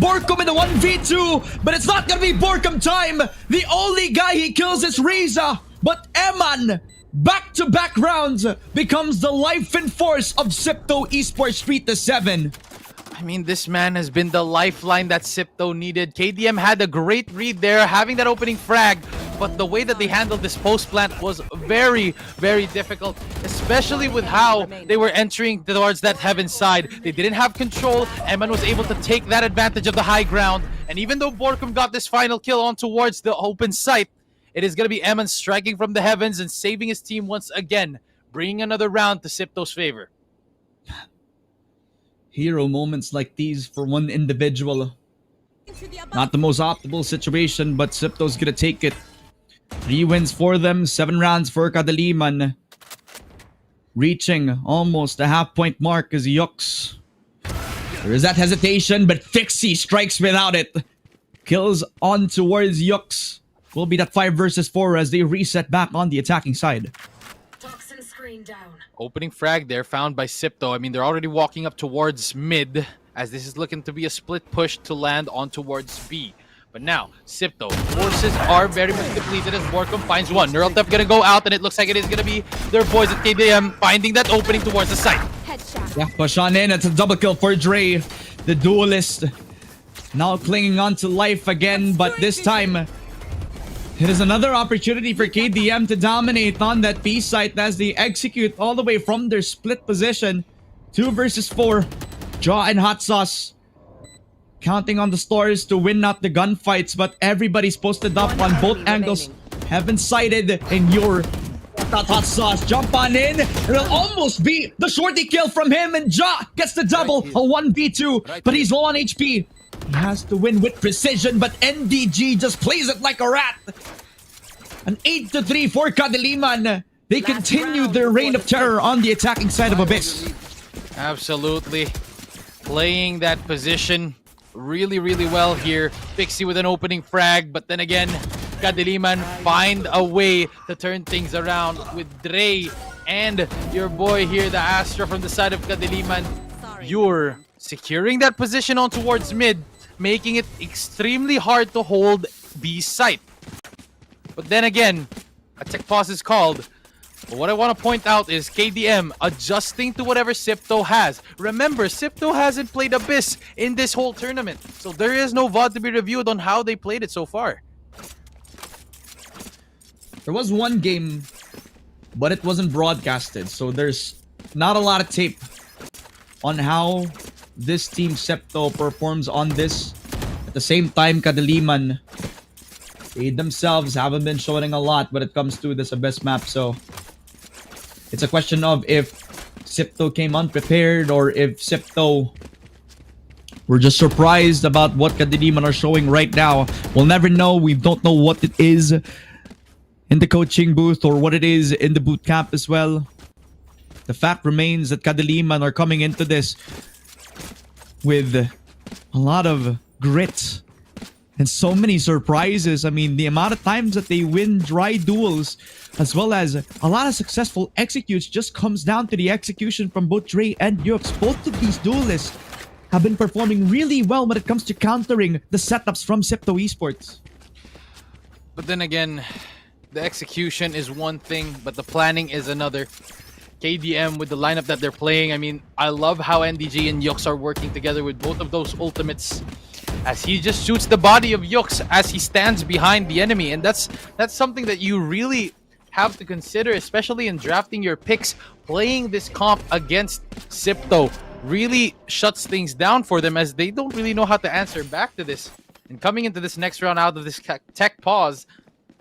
Borkum in the 1v2, but it's not gonna be Borkum time. The only guy he kills is Riza, but Eman, back-to-back rounds, becomes the life and force of Sipto Esports 3-7. I mean, this man has been the lifeline that Sipto needed. KDM had a great read there, having that opening frag, but the way that they handled this post plant was very, very difficult, especially with how they were entering towards that heaven side. They didn't have control. Eman was able to take that advantage of the high ground, and even though Borkum got this final kill on towards the open site, it is going to be Eman striking from the heavens and saving his team once again, bringing another round to Sipto's favor. Hero moments like these for one individual. Not the most optimal situation, but Sipto's gonna take it. 3 wins for them, 7 rounds for Kadiliman. Reaching almost the half-point mark is Yux. There is that hesitation, but Fixie strikes without it. Kills on towards Yux. Will be that 5 versus 4 as they reset back on the attacking side. Toxin screen down. Opening frag there found by Sipto. I mean, they're already walking up towards mid as this is looking to be a split push to land on towards B. But now, Sipto, forces are very much depleted as Borkum finds one. Neuraltep gonna go out and it looks like it is gonna be their boys at KDM finding that opening towards the site. Yeah, push on in. It's a double kill for Dre. The duelist now clinging on to life again, but this time it is another opportunity for KDM to dominate on that B site as they execute all the way from their split position. 2 versus 4. Jaw and Hot Sauce counting on the stars to win out the gunfights, but everybody's posted up on both angles. Heaven sighted, and your Hot Sauce jump on in. It'll almost be the shorty kill from him, and Ja gets the double, a 1v2, but he's low on HP. He has to win with precision, but NDG just plays it like a rat. An 8-3 for Kadiliman. They continue their reign of terror on the attacking side of Abyss. Absolutely. Playing that position really, really well here. Pixie with an opening frag, but then again, Kadiliman find a way to turn things around with Dre and your boy here, the Astra from the side of Kadiliman. You're securing that position on towards mid, making it extremely hard to hold B site. But then again, a tech pause is called. But what I want to point out is KDM adjusting to whatever Sipto has. Remember, Sipto hasn't played Abyss in this whole tournament, so there is no VOD to be reviewed on how they played it so far. There was one game, but it wasn't broadcasted, so there's not a lot of tape on how this team Septo performs on this. At the same time, Kadiliman, they themselves haven't been showing a lot when it comes to this Abyss map, so it's a question of if Sipto came unprepared or if Sipto were just surprised about what Kadiliman are showing right now. We'll never know. We don't know what it is in the coaching booth or what it is in the boot camp as well. The fact remains that Kadiliman are coming into this with a lot of grit and so many surprises. I mean, the amount of times that they win dry duels as well as a lot of successful executes just comes down to the execution from both Dre and Yux. Both of these duelists have been performing really well when it comes to countering the setups from Sipto Esports. But then again, the execution is one thing, but the planning is another. KDM with the lineup that they're playing, I mean, I love how NDG and Yux are working together with both of those ultimates, as he just shoots the body of Yux as he stands behind the enemy. And that's something that you really have to consider, especially in drafting your picks. Playing this comp against Sipto really shuts things down for them, as they don't really know how to answer back to this. And coming into this next round out of this tech pause,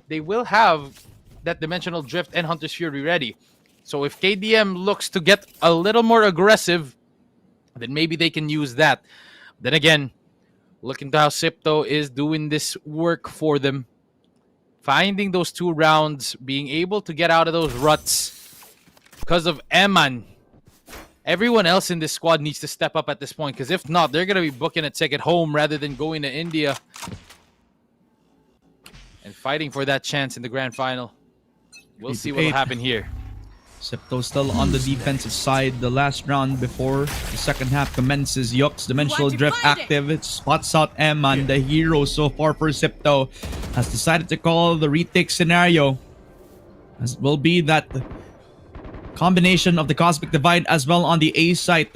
they will have that Dimensional Drift and Hunter's Fury ready. So if KDM looks to get a little more aggressive, then maybe they can use that. Then again, look into how Sipto is doing this work for them. Finding those 2 rounds, being able to get out of those ruts because of Eman. Everyone else in this squad needs to step up at this point, because if not, they're going to be booking a ticket home rather than going to India and fighting for that chance in the grand final. We'll see what will happen here. Sipto still on the defensive side. The last round before the second half commences. Yux, Dimensional Drift active. It spots out Eman, the hero so far for Sipto, has decided to call the retake scenario. As will be that combination of the Cosmic Divide as well on the A site.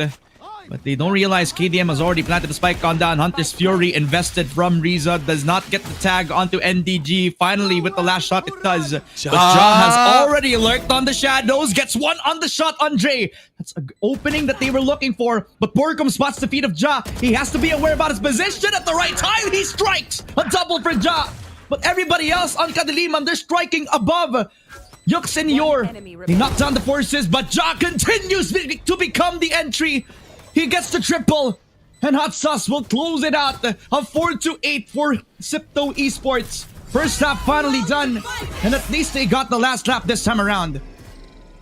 But they don't realize KDM has already planted the spike on down. Hunter's Fury invested from Riza. Does not get the tag onto NDG. Finally, with the last shot, it does. But Ja has already lurked on the shadows. Gets one on the shot on Dre. That's an opening that they were looking for. But Borkum spots the feet of Ja. He has to be aware about his position at the right time. He strikes. A double for Ja. But everybody else on Kadiliman, they're striking above Yux and Yor. He knocked down the forces, but Ja continues to become the entry. He gets the triple, and Hot Sauce will close it out. A 4-8 for Sipto Esports. First half finally done, and at least they got the last lap this time around.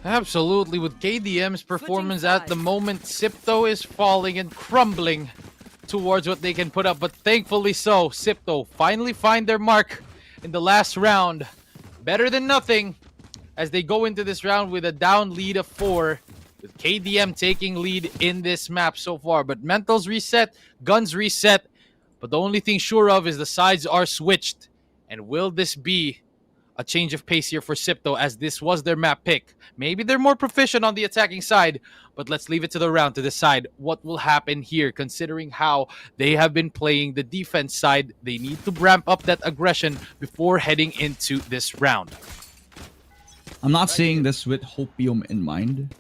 Absolutely. With KDM's performance at the moment, Sipto is falling and crumbling towards what they can put up. But thankfully so, Sipto finally find their mark in the last round. Better than nothing, as they go into this round with a down lead of 4. With KDM taking lead in this map so far. But mentals reset, guns reset. But the only thing sure of is the sides are switched. And will this be a change of pace here for Sipto, as this was their map pick. Maybe they're more proficient on the attacking side, but let's leave it to the round to decide what will happen here, considering how they have been playing the defense side. They need to ramp up that aggression before heading into this round. I'm not saying this with hopium in mind,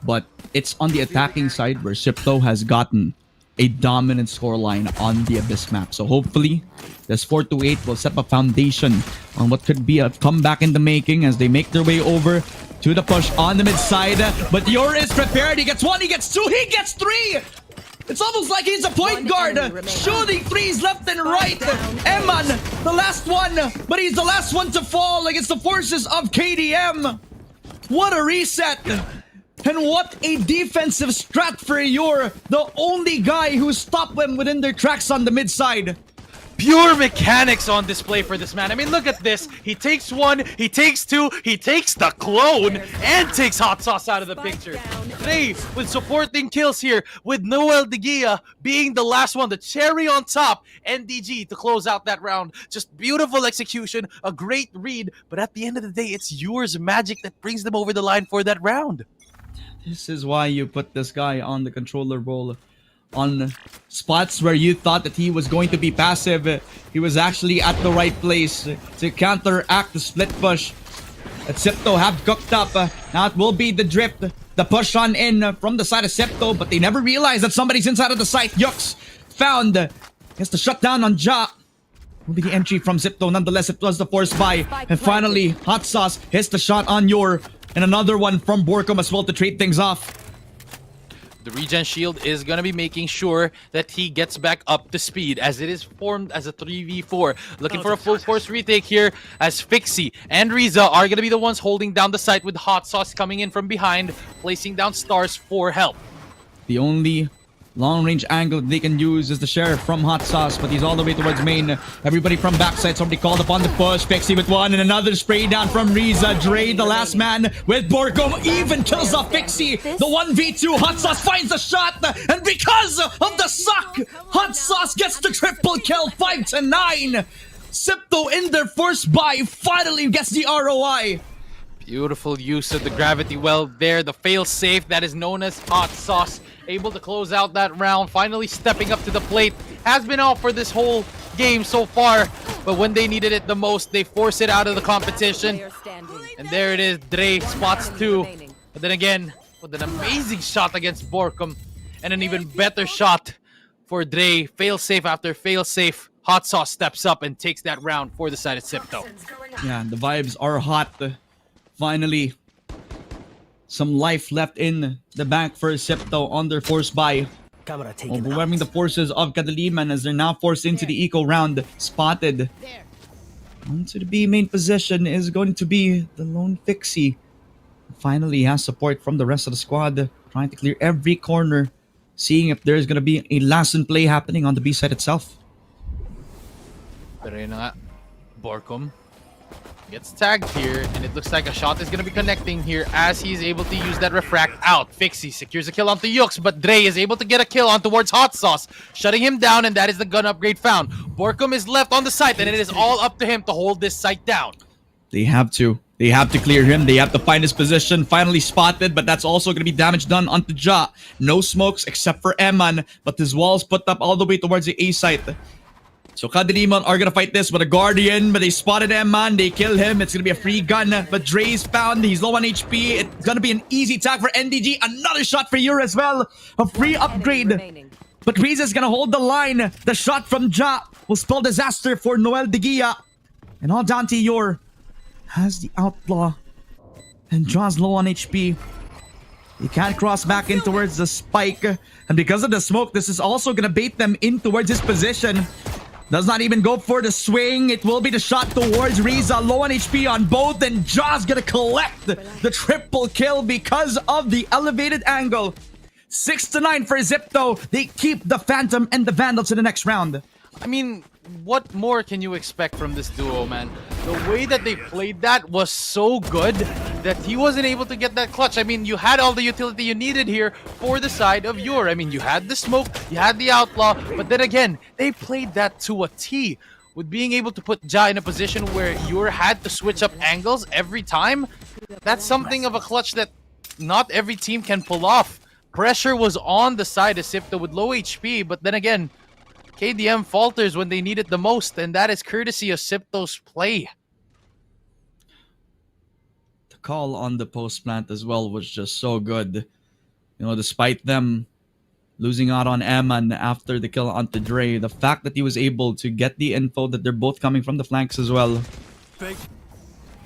but it's on the attacking side where Sipto has gotten a dominant scoreline on the Abyss map. So hopefully, this 4-8 will set a foundation on what could be a comeback in the making as they make their way over to the push on the mid side. But Yor is prepared. He gets one, he gets two, he gets three! It's almost like he's a point guard, shooting threes left and right. Eman, the last one, but he's the last one to fall against the forces of KDM. What a reset! And what a defensive strat for Yor, the only guy who stopped them within their tracks on the mid side. Pure mechanics on display for this man. I mean, look at this. He takes one, he takes two, he takes the clone, and takes Hot Sauce out of the picture. Dre with supporting kills here, with Noel De Gia being the last one, the cherry on top. NDG to close out that round. Just beautiful execution, a great read, but at the end of the day, it's Yor's magic that brings them over the line for that round. This is why you put this guy on the controller role. On spots where you thought that he was going to be passive, he was actually at the right place to counteract the split push that Sipto have cooked up. Now it will be the drift, the push on in from the side of Sipto, but they never realized that somebody's inside of the site. Yux found, gets the shutdown on Ja. Will be the entry from Sipto. Nonetheless, it was the force buy. And finally, Hot Sauce hits the shot on Yor. And another one from Borkum as well to trade things off. The regen shield is going to be making sure that he gets back up to speed, as it is formed as a 3v4. Looking for a full force retake here, as Fixie and Riza are going to be the ones holding down the site, with Hot Sauce coming in from behind, placing down stars for help. The only long-range angle they can use is the Sheriff from Hot Sauce, but he's all the way towards main. Everybody from backside, somebody called upon the push. Pixie with one, and another spray down from Riza. Dre, the last man with Borkum, even kills off Pixie. The 1v2, Hot Sauce finds the shot, and because of the suck, Hot Sauce gets the triple kill, 5-9. Sipto in their first buy finally gets the ROI. Beautiful use of the gravity well there, the fail-safe that is known as Hot Sauce. Able to close out that round, finally stepping up to the plate. Has been off for this whole game so far, but when they needed it the most, they force it out of the competition. And there it is, Dre spots two. But then again, with an amazing shot against Borkum, and an even better shot for Dre. Fail-safe after fail-safe. Hot Sauce steps up and takes that round for the side of Sipto. Yeah, the vibes are hot. Finally, some life left in the bank for Sipto on their force buy. Overwhelming the forces of Kadaliman as they're now forced into the eco round. Spotted. Onto the B main position is going to be the lone Fixie. Finally has support from the rest of the squad, trying to clear every corner, seeing if there's going to be a last in play happening on the B side itself. Pero yun na nga, Borkum gets tagged here, and it looks like a shot is going to be connecting here as he's able to use that refract out. Fixie secures a kill onto Yux, but Dre is able to get a kill on towards Hot Sauce, shutting him down, and that is the gun upgrade found. Borkum is left on the site, and it is all up to him to hold this site down. They have to. They have to clear him. They have to find his position. Finally spotted, but that's also going to be damage done onto Ja. No smokes except for Eman, but his walls put up all the way towards the A site. So Kadaliman are gonna fight this with a Guardian, but they spotted Eman, they kill him. It's gonna be a free gun, but Dre's found, he's low on HP. It's gonna be an easy tag for NDG. Another shot for Yor as well. A free upgrade. But Riza's gonna hold the line. The shot from Ja will spell disaster for Noel De Gia. And all down to Yor. Has the Outlaw. And Ja's low on HP. He can't cross back in towards the spike. And because of the smoke, this is also gonna bait them in towards his position. Does not even go for the swing. It will be the shot towards Riza. Low on HP on both. And Ja's gonna collect the triple kill because of the elevated angle. 6-9 for Zipto. They keep the Phantom and the Vandal to the next round. I mean, what more can you expect from this duo, man? The way that they played that was so good that he wasn't able to get that clutch. I mean, you had all the utility you needed here for the side of Yor. I mean, you had the smoke, you had the Outlaw, but then again, they played that to a T with being able to put Ja in a position where you had to switch up angles every time, that's something of a clutch that not every team can pull off. Pressure was on the side of Sipto with low HP, but then again, KDM falters when they need it the most, and that is courtesy of Sipto's play. The call on the post plant as well was just so good. You know, despite them losing out on Eman after the kill onto Dre, the fact that he was able to get the info that they're both coming from the flanks as well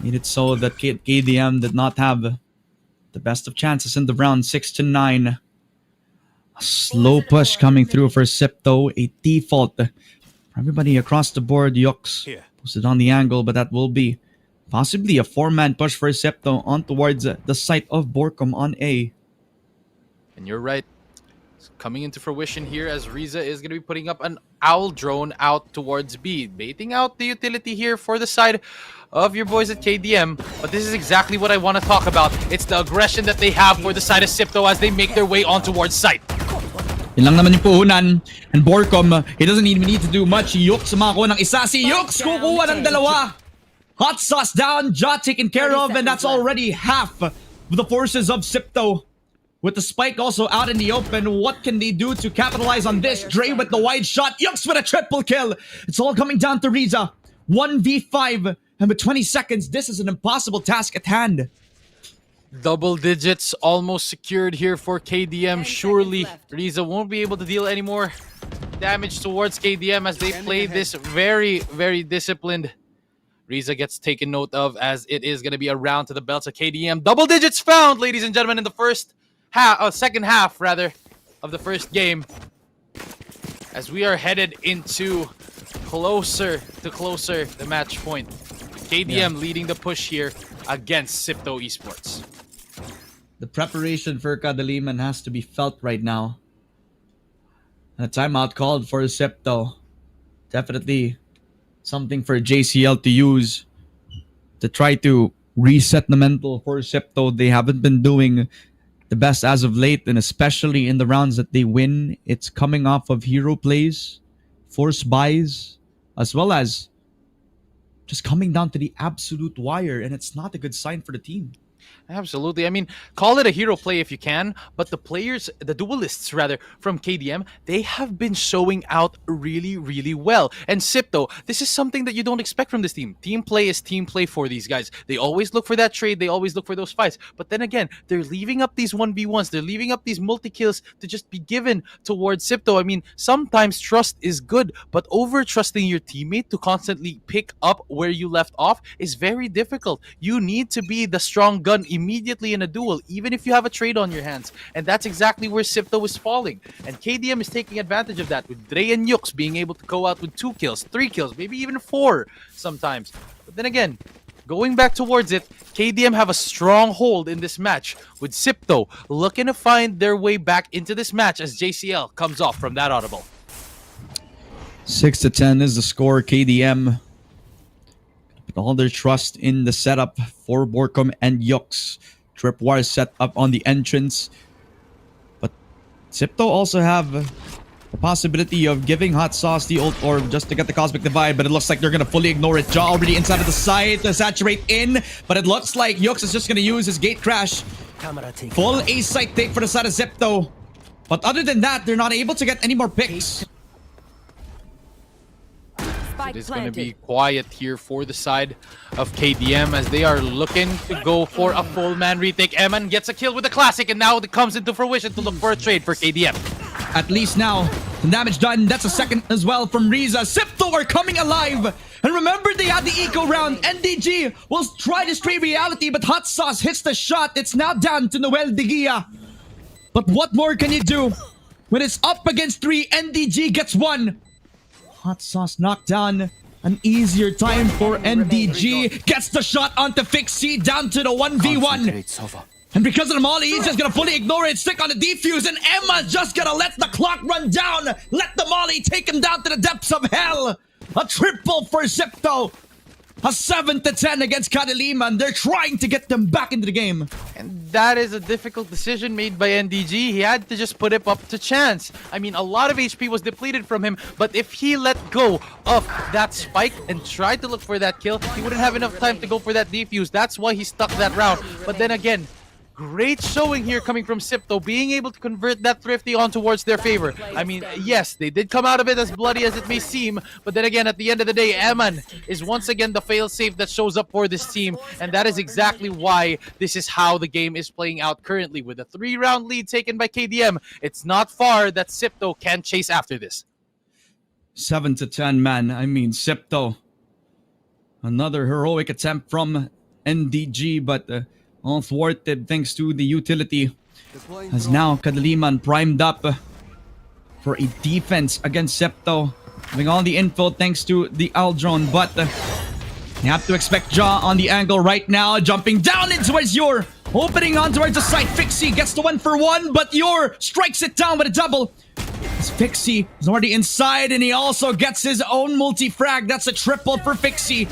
made it so that KDM did not have the best of chances in the round. 6-9. A slow push coming through for Sipto. A default for everybody across the board. Yux posted on the angle, but that will be possibly a 4-man push for Sipto on towards the site of Borkum on A. And you're right. It's coming into fruition here as Riza is going to be putting up an owl drone out towards B, baiting out the utility here for the side of your boys at KDM. But this is exactly what I want to talk about. It's the aggression that they have for the side of Sipto as they make their way on towards site. Yun lang naman yung puhunan. And Borkum, he doesn't even need to do much. Yux makakuha ng isa. Si Yux kukuha ng dalawa. Hot sauce down. Ja taken care of. And that's already half of the forces of Sipto. With the spike also out in the open, what can they do to capitalize on this? Dre with the wide shot. Yux with a triple kill. It's all coming down to Riza. 1v5. And with 20 seconds, this is an impossible task at hand. Double digits almost secured here for KDM. Surely Riza won't be able to deal any more damage towards KDM as they play this very, very disciplined. Riza gets taken note of as it is going to be a round to the belts of KDM. Double digits found, ladies and gentlemen, in the second half rather of the first game. As we are headed into closer the match point. KDM leading the push here against Sipto Esports. The preparation for Kadaliman has to be felt right now. And a timeout called for Sipto. Definitely something for JCL to use to try to reset the mental for Sipto. They haven't been doing the best as of late, and especially in the rounds that they win, it's coming off of hero plays, force buys, as well as just coming down to the absolute wire, and it's not a good sign for the team. Absolutely. I mean, call it a hero play if you can, but the players, the duelists rather, from KDM, they have been showing out really, really well. And Sipto, this is something that you don't expect from this team. Team play is team play for these guys. They always look for that trade. They always look for those fights. But then again, they're leaving up these 1v1s. They're leaving up these multi-kills to just be given towards Sipto. I mean, sometimes trust is good, but over-trusting your teammate to constantly pick up where you left off is very difficult. You need to be the strong gun immediately in a duel, even if you have a trade on your hands. And that's exactly where Sipto is falling. And KDM is taking advantage of that, with Dre and Yux being able to go out with 2 kills, 3 kills, maybe even 4 sometimes. But then again, going back towards it, KDM have a strong hold in this match, with Sipto looking to find their way back into this match as JCL comes off from that audible. 6-10 is the score. KDM put all their trust in the setup for Borkum and Yux. Tripwire set up on the entrance. But Sipto also have the possibility of giving Hot Sauce the ult orb just to get the Cosmic Divide, but it looks like they're going to fully ignore it. Ja already inside of the site to saturate in, but it looks like Yux is just going to use his gate crash. Full ace site take for the side of Sipto. But other than that, they're not able to get any more picks. It is going to be quiet here for the side of KDM as they are looking to go for a full man retake. Eman gets a kill with the classic, and now it comes into fruition to look for a trade for KDM. At least now, the damage done. That's a second as well from Riza. Sipto are coming alive. And remember, they had the eco round. NDG will try to stray reality, but Hot Sauce hits the shot. It's now down to Noel De Gia. But what more can you do? When it's up against 3, NDG gets 1. Hot Sauce knocked down. An easier time for NDG. Gets the shot onto Fixie down to the 1v1. And because of the molly, he's just gonna fully ignore it, stick on the defuse, and Emma's just gonna let the clock run down. Let the molly take him down to the depths of hell. A triple for Sipto. A 7-10 against Kadaliman. They're trying to get them back into the game. And that is a difficult decision made by NDG. He had to just put it up to chance. I mean, a lot of HP was depleted from him, but if he let go of that spike and tried to look for that kill, he wouldn't have enough time to go for that defuse. That's why he stuck that round. But then again, great showing here coming from Sipto, being able to convert that Thrifty on towards their favor. I mean, yes, they did come out of it as bloody as it may seem, but then again, at the end of the day, Eman is once again the failsafe that shows up for this team, and that is exactly why this is how the game is playing out currently. With a 3-round lead taken by KDM, it's not far that Sipto can chase after this. 7 to 10, man. I mean, Sipto. Another heroic attempt from NDG, but all thwarted thanks to the utility. As now Kadaliman primed up for a defense against Sipto. Having all the info thanks to the Aldrone, but you have to expect Jaw on the angle right now. Jumping down in towards Yor. Opening on towards the side. Fixie gets the 1-for-1, but Yor strikes it down with a double. As Fixie is already inside, and he also gets his own multi-frag. That's a triple for Fixie.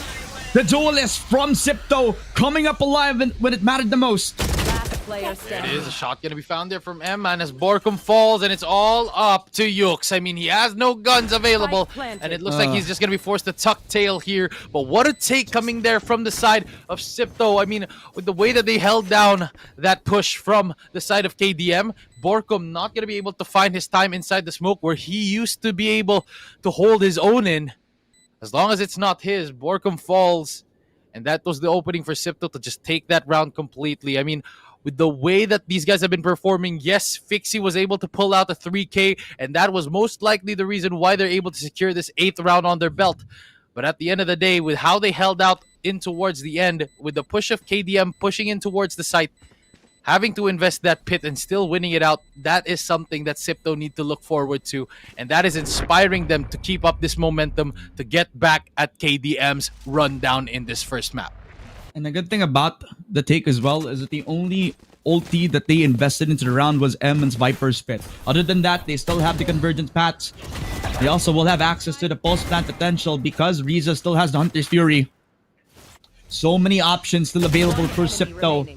The duelist from Sipto coming up alive when it mattered the most. There it is, a shot gonna be found there from Eman as Borkum falls, and it's all up to Yux. I mean, he has no guns available, and it looks like he's just gonna be forced to tuck tail here. But what a take coming there from the side of Sipto. I mean, with the way that they held down that push from the side of KDM, Borkum not gonna be able to find his time inside the smoke where he used to be able to hold his own in. As long as it's not his, Borkum falls. And that was the opening for Sipto to just take that round completely. I mean, with the way that these guys have been performing, yes, Fixie was able to pull out a 3K, and that was most likely the reason why they're able to secure this 8th round on their belt. But at the end of the day, with how they held out in towards the end, with the push of KDM pushing in towards the site, having to invest that pit and still winning it out, that is something that Sipto need to look forward to. And that is inspiring them to keep up this momentum to get back at KDM's rundown in this first map. And the good thing about the take as well is that the only ulti that they invested into the round was Eman's Viper's Pit. Other than that, they still have the Convergence Paths. They also will have access to the Pulse Plant potential because Riza still has the Hunter's Fury. So many options still available for Sipto.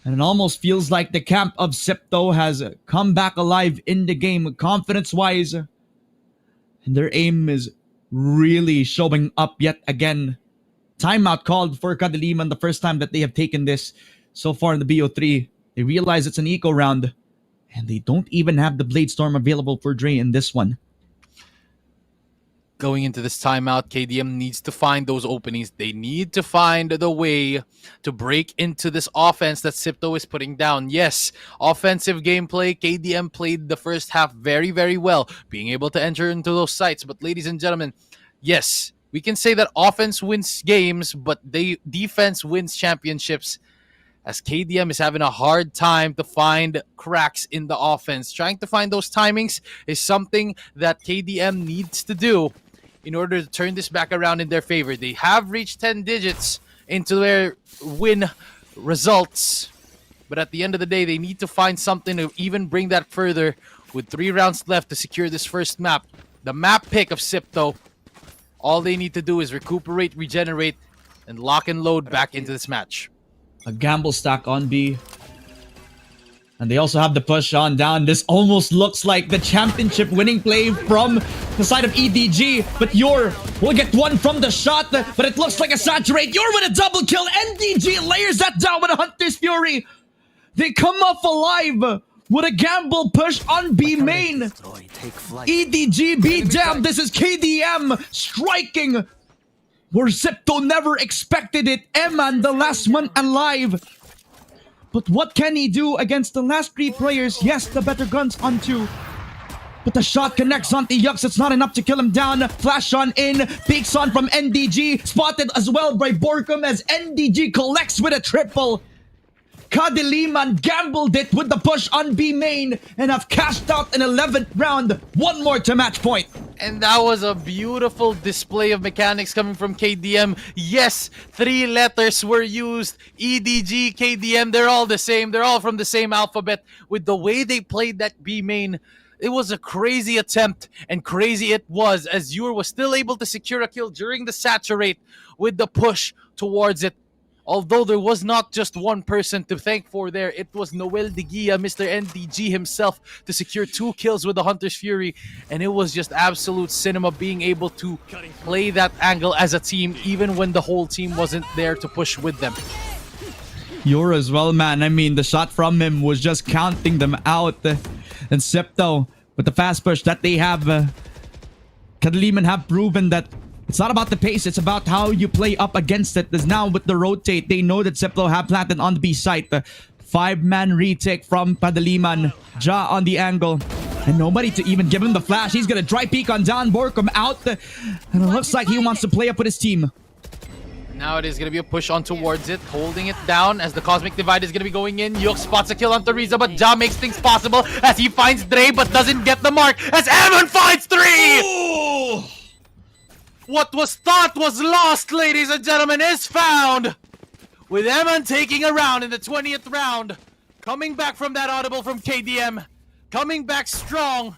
And it almost feels like the camp of Sipto has come back alive in the game confidence-wise. And their aim is really showing up yet again. Timeout called for Kadaliman the first time that they have taken this so far in the BO3. They realize it's an eco round. And they don't even have the Blade Storm available for Dre in this one. Going into this timeout, KDM needs to find those openings. They need to find the way to break into this offense that Sipto is putting down. Yes, offensive gameplay, KDM played the first half very, very well, being able to enter into those sites. But ladies and gentlemen, yes, we can say that offense wins games, but defense wins championships. As KDM is having a hard time to find cracks in the offense. Trying to find those timings is something that KDM needs to do in order to turn this back around in their favor. They have reached 10 digits into their win results. But at the end of the day, they need to find something to even bring that further with 3 rounds left to secure this first map. The map pick of Sipto. All they need to do is recuperate, regenerate, and lock and load back into this match. A gamble stack on B. And they also have the push on down. This almost looks like the championship winning play from the side of EDG. But Yor will get one from the shot. But it looks like a saturate. Yor with a double kill. NDG layers that down with a Hunter's Fury. They come off alive with a gamble push on B main. EDG B jam. This is KDM striking where Sipto never expected it. Eman, the last one alive. But what can he do against the last 3 players? Yes, the better guns on 2. But the shot connects onto Yux. It's not enough to kill him down. Flash on in. Peeks on from NDG. Spotted as well by Borkum as NDG collects with a triple. Kadaliman gambled it with the push on B main and have cashed out an 11th round. One more to match point. And that was a beautiful display of mechanics coming from KDM. Yes, 3 letters were used. EDG, KDM, they're all the same. They're all from the same alphabet. With the way they played that B main, it was a crazy attempt, and crazy it was, as Yor was still able to secure a kill during the saturate with the push towards it. Although there was not just one person to thank for there, it was Noel De Guia, Mr. NDG himself, to secure 2 kills with the Hunter's Fury. And it was just absolute cinema being able to play that angle as a team, even when the whole team wasn't there to push with them. You're as well, man. I mean, the shot from him was just counting them out. And Septo, with the fast push that they have, Kadaliman have proven that it's not about the pace, it's about how you play up against it. Because now with the rotate, they know that Septo have planted on the B site. 5-man retake from Padaliman. Ja on the angle. And nobody to even give him the flash. He's gonna dry peek on down. Borkum out. And it looks like he wants to play up with his team. Now it is going to be a push on towards it, holding it down as the Cosmic Divide is going to be going in. Yuk spots a kill on Teresa, but Ja makes things possible as he finds Dre, but doesn't get the mark as Evan finds 3! Ooh. What was thought was lost, ladies and gentlemen, is found! With Eman taking a round in the 20th round, coming back from that audible from KDM, coming back strong,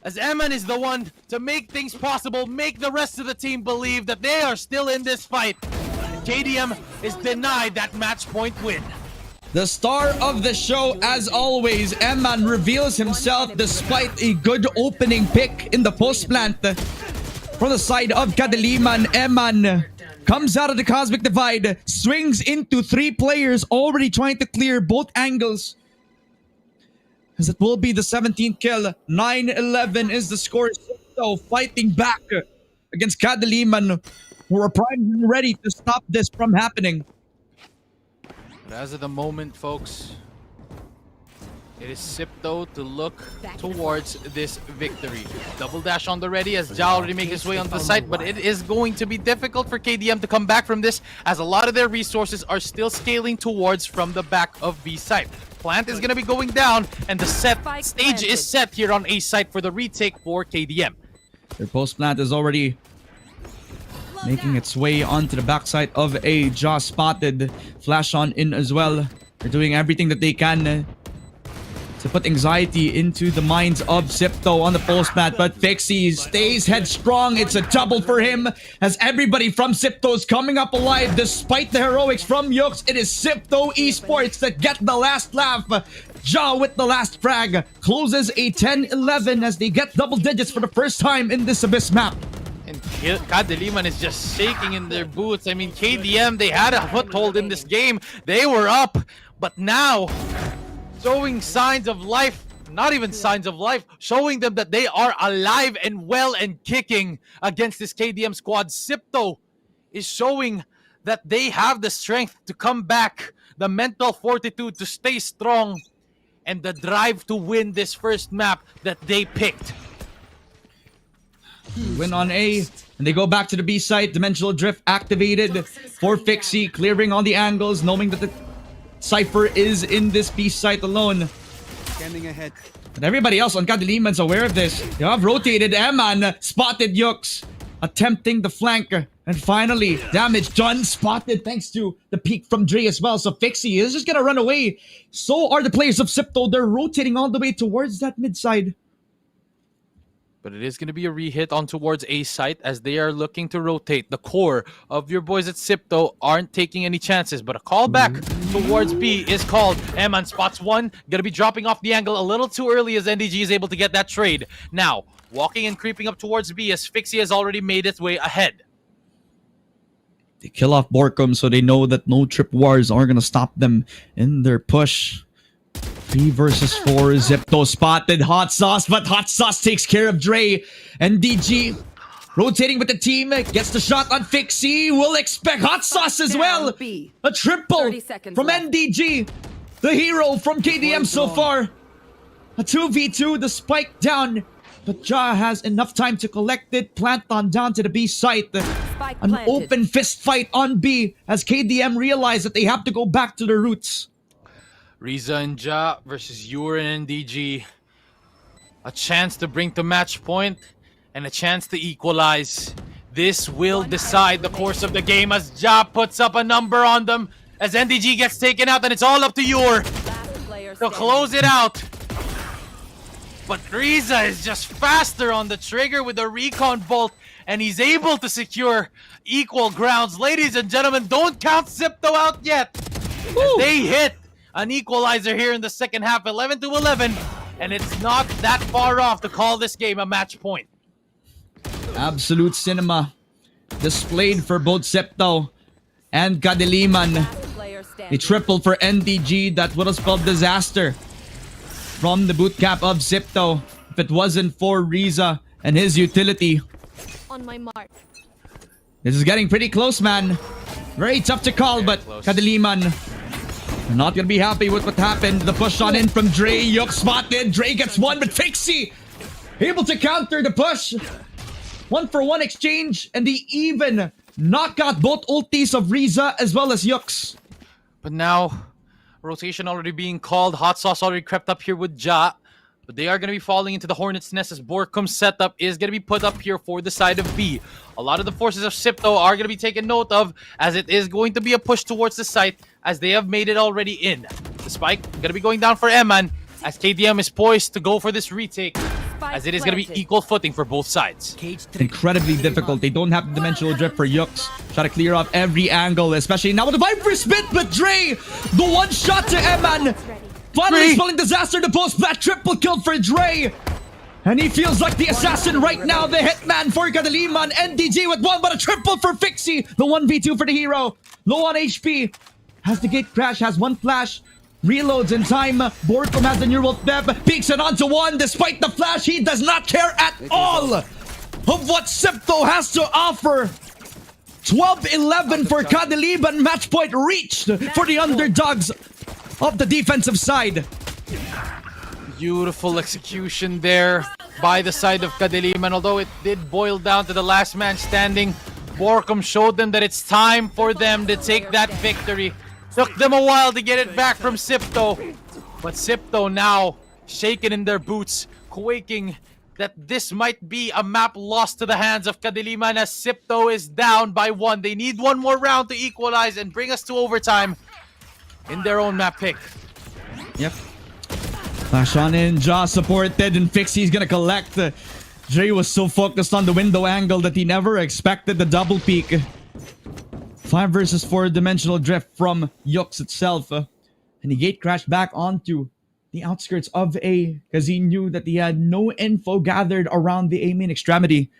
as Eman is the one to make things possible, make the rest of the team believe that they are still in this fight. KDM is denied that match point win. The star of the show, as always, Eman reveals himself despite a good opening pick in the post plant. From the side of Kadaliman, Eman comes out of the Cosmic Divide, swings into 3 players already trying to clear both angles. As it will be the 17th kill. 9-11 is the score. So fighting back against Kadaliman, who are primed and ready to stop this from happening. But as of the moment, folks, it is Sipto to look towards this victory. Double dash on the ready as Ja already makes his way on the site, but it is going to be difficult for KDM to come back from this as a lot of their resources are still scaling towards from the back of B site. Plant is going to be going down and the stage is set here on A site for the retake for KDM. Their post plant is already making its way onto the backside of A. Ja spotted. Flash on in as well. They're doing everything that they can to put anxiety into the minds of Sipto on the post plant, but Fixie stays headstrong. It's a double for him as everybody from Sipto is coming up alive despite the heroics from Yux. It is Sipto Esports that get the last laugh. Ja with the last frag closes a 10-11 as they get double digits for the first time in this Abyss map. And Kadaliman is just shaking in their boots. I mean, KDM, they had a foothold in this game. They were up, but now showing signs of life, not even signs of life, showing them that they are alive and well and kicking against this KDM squad. Sipto is showing that they have the strength to come back, the mental fortitude to stay strong, and the drive to win this first map that they picked. Win on A, and they go back to the B site. Dimensional Drift activated for Fixie, clearing all the angles, knowing that the Cypher is in this B site alone. Scanning ahead. And everybody else on Kadaliman's aware of this. They have rotated. Eman spotted Yux, attempting the flank. And finally, damage done. Spotted thanks to the peek from Dre as well. So Fixie is just gonna run away. So are the players of Sipto. They're rotating all the way towards that mid side. But it is going to be a re-hit on towards A site as they are looking to rotate. The core of your boys at Sipto aren't taking any chances, but a call back towards B is called. Eman spots one, going to be dropping off the angle a little too early as NDG is able to get that trade. Now, walking and creeping up towards B as Fixie has already made its way ahead. They kill off Borkum, so they know that no trip wars are going to stop them in their push. 3 versus 4. Zipto spotted Hot Sauce, but Hot Sauce takes care of Dre. And DG rotating with the team, gets the shot on Fixie. We'll expect Hot Sauce as well. A triple from NDG. The hero from KDM so far. A 2v2, the spike down. But Ja has enough time to collect it. Plant on down to the B site. An open fist fight on B as KDM realize that they have to go back to their roots. Riza and Ja versus Yurin and DG. A chance to bring to match point and a chance to equalize. This will decide the course of the game as Ja puts up a number on them as NDG gets taken out and it's all up to Yur to close it out. but Riza is just faster on the trigger with the recon bolt, and he's able to secure equal grounds. Ladies and gentlemen, don't count Zipto out yet. As they hit an equalizer here in the second half, 11-11, and it's not that far off to call this game a match point. Absolute cinema displayed for both Zipto and Kadiliman. The triple for NDG that would have spelled disaster from the boot camp of Zipto if it wasn't for Riza and his utility. On my mark. This is getting pretty close, man. Very tough to call, but Kadiliman not gonna be happy with what happened. The push on in from Dre. Yuk spotted. Dre gets one, but Fixie able to counter the push. 1-for-1 exchange, and they even knock out both ultis of Riza as well as Yuk's. But now, rotation already being called. Hot Sauce already crept up here with Ja. But they are going to be falling into the Hornet's Nest as Borkum's setup is going to be put up here for the side of B. A lot of the forces of Zipto are going to be taken note of, as it is going to be a push towards the site as they have made it already in. The spike going to be going down for Eman as KDM is poised to go for this retake, as it is going to be equal footing for both sides. Incredibly difficult. They don't have the dimensional drift for Yux. Try to clear off every angle, especially now with the Viper spit, but Dre, the one shot to Eman. Finally spelling disaster, the post-plat triple kill for Dre. And he feels like the assassin right now, the hitman for Kadiliman. NDG with one, but a triple for Fixie. The 1v2 for the hero. Low on HP. Has the gate crash, has one flash. Reloads in time. Borkum has the neural step. Peeks it onto one. Despite the flash, he does not care at all of what Zipto has to offer. 12-11 for Kadiliman. Match point reached for the underdogs of the defensive side. Beautiful execution there by the side of Kadiliman. Although it did boil down to the last man standing, Borkum showed them that it's time for them to take that victory. Took them a while to get it back from Zipto, but Zipto now shaken in their boots, quaking that this might be a map lost to the hands of Kadiliman as Zipto is down by one. They need one more round to equalize and bring us to overtime in their own map pick. Yep. Flash on in, Jaw supported, and Fixie's gonna collect. Dre was so focused on the window angle that he never expected the double peek. 5 versus 4 dimensional drift from Yux itself. And he gate crashed back onto the outskirts of A because he knew that he had no info gathered around the A main extremity.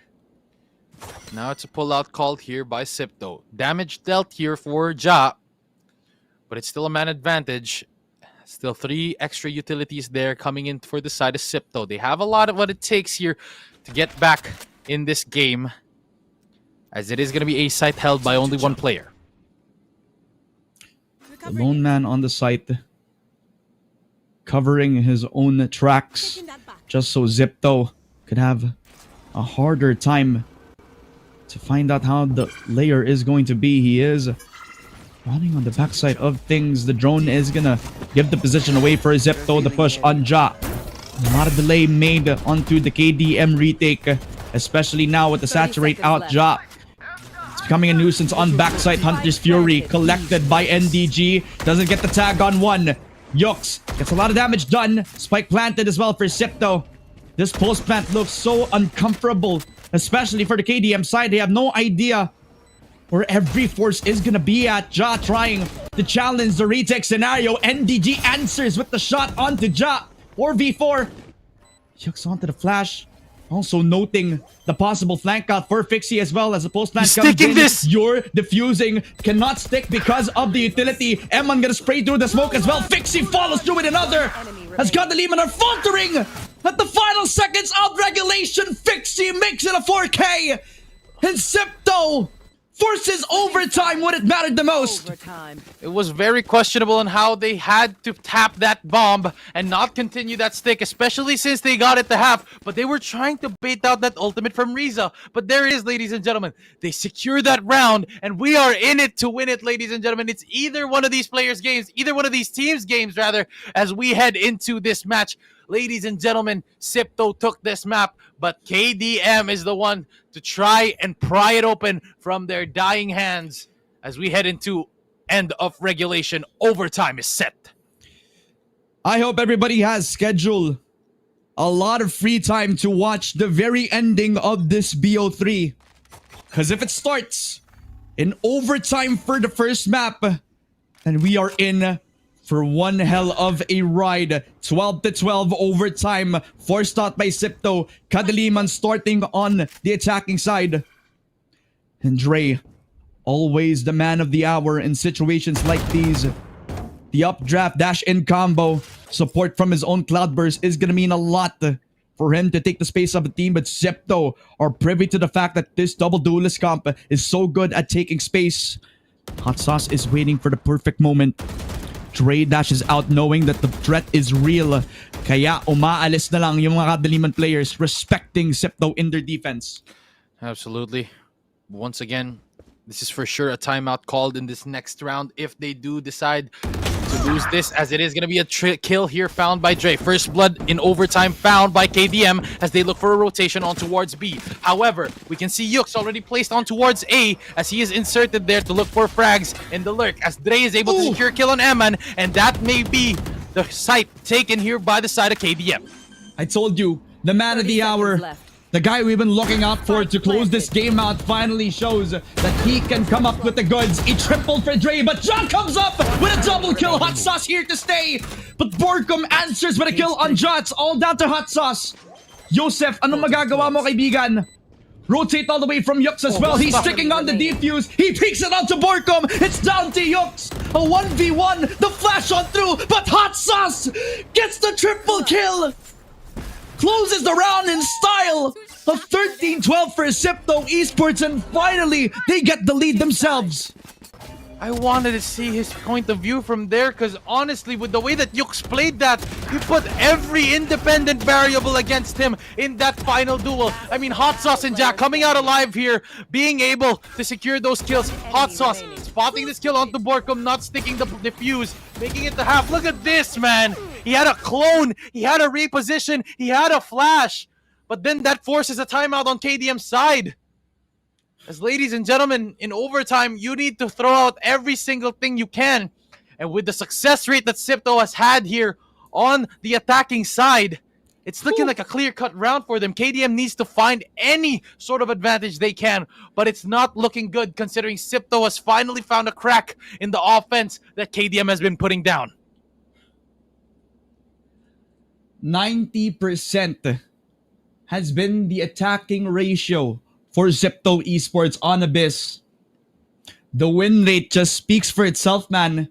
Now it's a pullout called here by Zipto. Damage dealt here for Ja, but it's still a man advantage. Still 3 extra utilities there coming in for the side of Zipto. They have a lot of what it takes here to get back in this game, as it is going to be a site held by only one player. The lone man on the site, covering his own tracks, just so Zipto could have a harder time to find out how the layer is going to be. He is running on the backside of things. The drone is gonna give the position away for Zipto. The push on Ja. A lot of delay made onto the KDM retake, especially now with the saturate out Ja. It's becoming a nuisance on backside. Hunter's Fury collected by NDG. Doesn't get the tag on one. Yux gets a lot of damage done. Spike planted as well for Zipto. This post plant looks so uncomfortable, especially for the KDM side. They have no idea where every force is gonna be at. Ja trying to challenge the retake scenario. NDG answers with the shot onto Ja. 4v4. Yux onto the flash. Also noting the possible flank out for Fixie as well as the post plant comes in. This! You're diffusing. Cannot stick because of the utility. Eman gonna spray through the smoke as well. Fixie follows through with another. As Kadiliman are faltering at the final seconds of regulation. Fixie makes it a 4K. And Zipto forces overtime when it mattered the most. It was very questionable on how they had to tap that bomb and not continue that stick, especially since they got it to half. But they were trying to bait out that ultimate from Riza. But there it is, ladies and gentlemen. They secure that round, and we are in it to win it, ladies and gentlemen. It's either one of these players' games, either one of these teams' games, rather, as we head into this match. Ladies and gentlemen, Zipto took this map, but KDM is the one to try and pry it open from their dying hands as we head into end of regulation. Overtime is set. I hope everybody has scheduled a lot of free time to watch the very ending of this BO3. Because if it starts in overtime for the first map, then we are in for one hell of a ride. 12-12 overtime, forced out by Sipto. Kadaliman starting on the attacking side. And Dre, always the man of the hour in situations like these. The updraft dash-in combo, support from his own Cloudburst is gonna mean a lot for him to take the space of the team, but Zepto are privy to the fact that this double duelist comp is so good at taking space. Hot Sauce is waiting for the perfect moment. Dre dashes out knowing that the threat is real. Kaya umaalis na lang yung mga Kadaliman players respecting Zepto in their defense. Absolutely. Once again, this is for sure a timeout called in this next round if they do decide to lose this, as it is going to be a kill here found by Dre. First blood in overtime found by KDM as they look for a rotation on towards B. However, we can see Yux already placed on towards A as he is inserted there to look for frags in the lurk, as Dre is able to secure a kill on Eman, and that may be the site taken here by the side of KDM. I told you, the man of the hour, the guy we've been looking out for to close this game out, finally shows that he can come up with the goods. He tripled for Dre, but John comes up with a double kill. Hot Sauce here to stay, but Borkum answers with a kill on John. It's all down to Hot Sauce. Joseph, anong magagawa mo, kaibigan? Rotate all the way from Yux as well. He's sticking on the defuse. He peeks it out to Borkum. It's down to Yux. A 1v1. The flash on through, but Hot Sauce gets the triple kill. Closes the round in style. A 13-12 for Sipto Esports, and finally they get the lead themselves. I wanted to see his point of view from there, because honestly, with the way that Yux played that, he put every independent variable against him in that final duel. I mean, Hot Sauce and Jack coming out alive here, being able to secure those kills. Hot Sauce spotting this kill onto Borkum, not sticking the defuse, making it to half. Look at this, man. He had a clone, he had a reposition, he had a flash. But then that forces a timeout on KDM's side. As ladies and gentlemen, in overtime, you need to throw out every single thing you can. And with the success rate that Sipto has had here on the attacking side, it's looking like a clear-cut round for them. KDM needs to find any sort of advantage they can, but it's not looking good considering Sipto has finally found a crack in the offense that KDM has been putting down. 90% has been the attacking ratio for Zepto Esports on Abyss. The win rate just speaks for itself, man.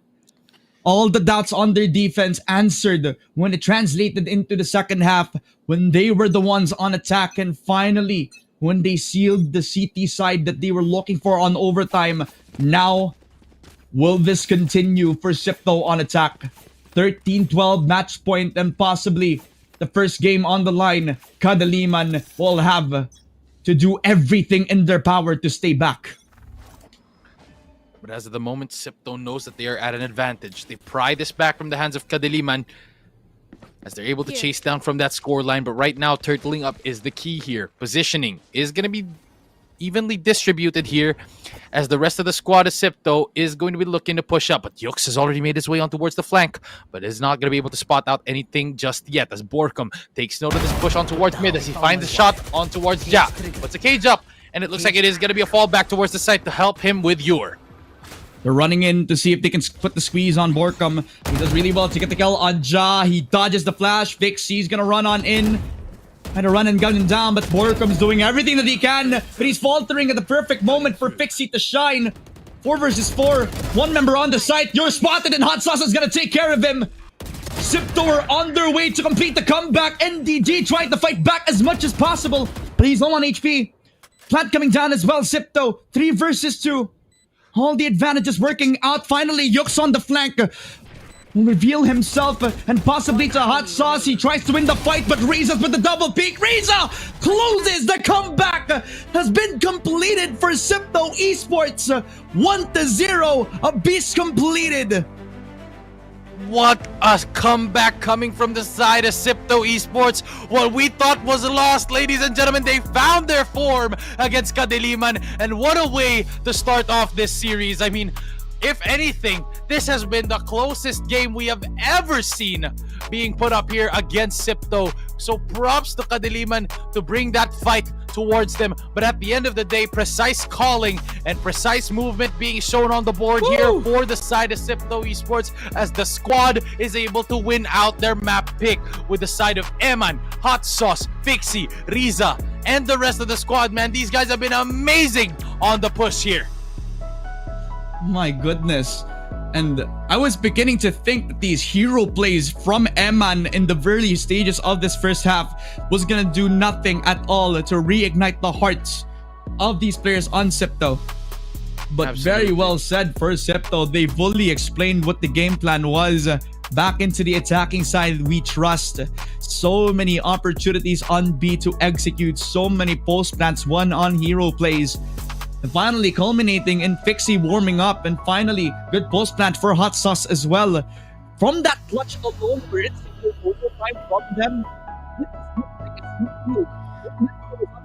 All the doubts on their defense answered when it translated into the second half, when they were the ones on attack, and finally, when they sealed the CT side that they were looking for on overtime. Now, will this continue for Zepto on attack? 13-12 match point, and possibly the first game on the line. Kadaliman will have to do everything in their power to stay back. But as of the moment, Sipto knows that they are at an advantage. They pry this back from the hands of Kadaliman as they're able to chase down from that scoreline. But right now, turtling up is the key here. Positioning is going to be evenly distributed here, as the rest of the squad of Sipto is going to be looking to push up. But Yux has already made his way on towards the flank, but is not going to be able to spot out anything just yet, as Borkum takes note of this push on towards mid as he finds a shot on towards Ja. Puts a cage up, and it looks like it is going to be a fallback towards the site to help him with Yor. They're running in to see if they can put the squeeze on Borkum. He does really well to get the kill on Ja. He dodges the flash. Vixie's gonna run on in. Trying to run and gun him down, but Borkum's doing everything that he can. But he's faltering at the perfect moment for Fixie to shine. 4 versus 4. One member on the site. You're spotted, and Hot Sauce is gonna take care of him. Sipto are on their way to complete the comeback. NDG trying to fight back as much as possible, but he's low on HP. Plant coming down as well. Sipto 3 versus 2. All the advantages working out. Finally, Yux on the flank will reveal himself and possibly to Hot Sauce. He tries to win the fight, but Reza's with the double peek. Reza closes. The comeback has been completed for Sipto Esports. 1-0. Abyss completed. What a comeback coming from the side of Sipto Esports. What we thought was lost, ladies and gentlemen, they found their form against Kadaliman. And what a way to start off this series. I mean, If anything, this has been the closest game we have ever seen being put up here against Sipto. So props to Kadiliman to bring that fight towards them. But at the end of the day, precise calling and precise movement being shown on the board here for the side of Sipto Esports, as the squad is able to win out their map pick with the side of Eman, Hot Sauce, Fixie, Riza, and the rest of the squad. Man, these guys have been amazing on the push here. My goodness. And I was beginning to think that these hero plays from Eman in the early stages of this first half was gonna do nothing at all to reignite the hearts of these players on Sipto. But Absolutely. very well said for Sipto. They fully explained what the game plan was. Back into the attacking side, we trust. So many opportunities on B to execute. So many post plants, one on hero plays. And finally culminating in Fixie warming up, and finally good post plant for Hot Sauce as well. From that clutch alone, where it's overtime from them,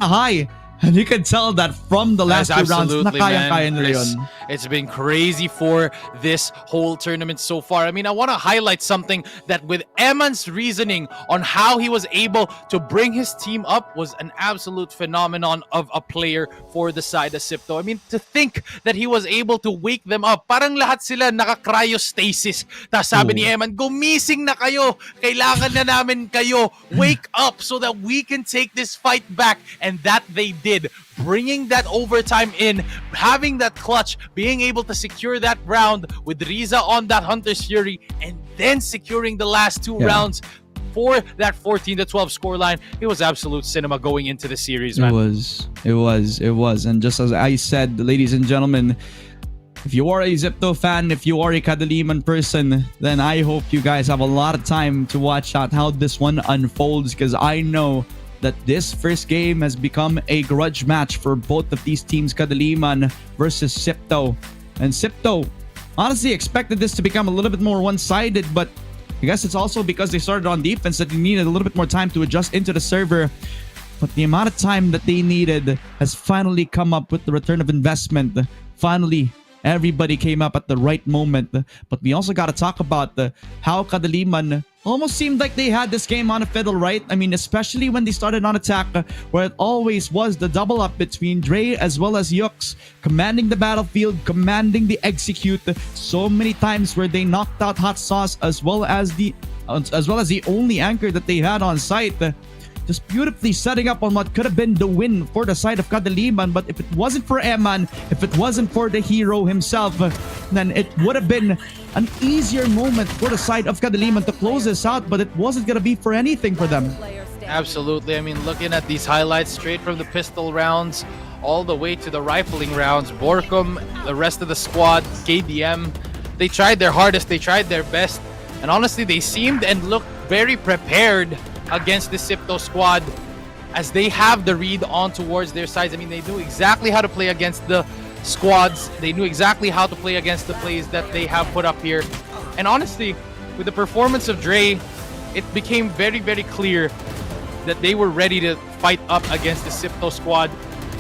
high. And you can tell that from the last two rounds, nakaya-kaya nila Chris, yun. it's been crazy for this whole tournament so far. I mean, I want to highlight something that with Eman's reasoning on how he was able to bring his team up was an absolute phenomenon of a player for the side of Sipto. I mean, to think that he was able to wake them up. Parang lahat sila naka-cryostasis. Tapos sabi ni Eman, gumising na kayo. Kailangan na namin kayo. Wake up so that we can take this fight back. And that they did, bringing that overtime in, having that clutch, being able to secure that round with Riza on that Hunter's Fury, and then securing the last two rounds for that 14-12 scoreline. It was absolute cinema going into the series, man. It was. And just as I said, ladies and gentlemen, if you are a Zipto fan, if you are a Kadiliman person, then I hope you guys have a lot of time to watch out how this one unfolds, because I know that this first game has become a grudge match for both of these teams, Kadiliman versus Sipto. And Sipto honestly expected this to become a little bit more one-sided, but I guess it's also because they started on defense that they needed a little bit more time to adjust into the server. But the amount of time that they needed has finally come up with the return of investment. Finally, everybody came up at the right moment. But we also got to talk about how Kadiliman almost seemed like they had this game on a fiddle, right? I mean, especially when they started on attack, where it always was the double up between Dre as well as Yux, commanding the battlefield, commanding the execute. So many times where they knocked out Hot Sauce as well as the only anchor that they had on site. Just beautifully setting up on what could have been the win for the side of Kadiliman. But if it wasn't for Eman, if it wasn't for the hero himself, then it would have been an easier moment for the side of Kadiliman to close this out. But it wasn't going to be for anything for them. Absolutely. I mean, looking at these highlights straight from the pistol rounds all the way to the rifling rounds, Borkum, the rest of the squad, KDM, they tried their hardest, they tried their best. And honestly, they seemed and looked very prepared against the Sipto squad, as they have the read on towards their sides. I mean, they knew exactly how to play against the squads. They knew exactly how to play against the plays that they have put up here. And honestly, with the performance of Dre, it became very, very clear that they were ready to fight up against the Sipto squad.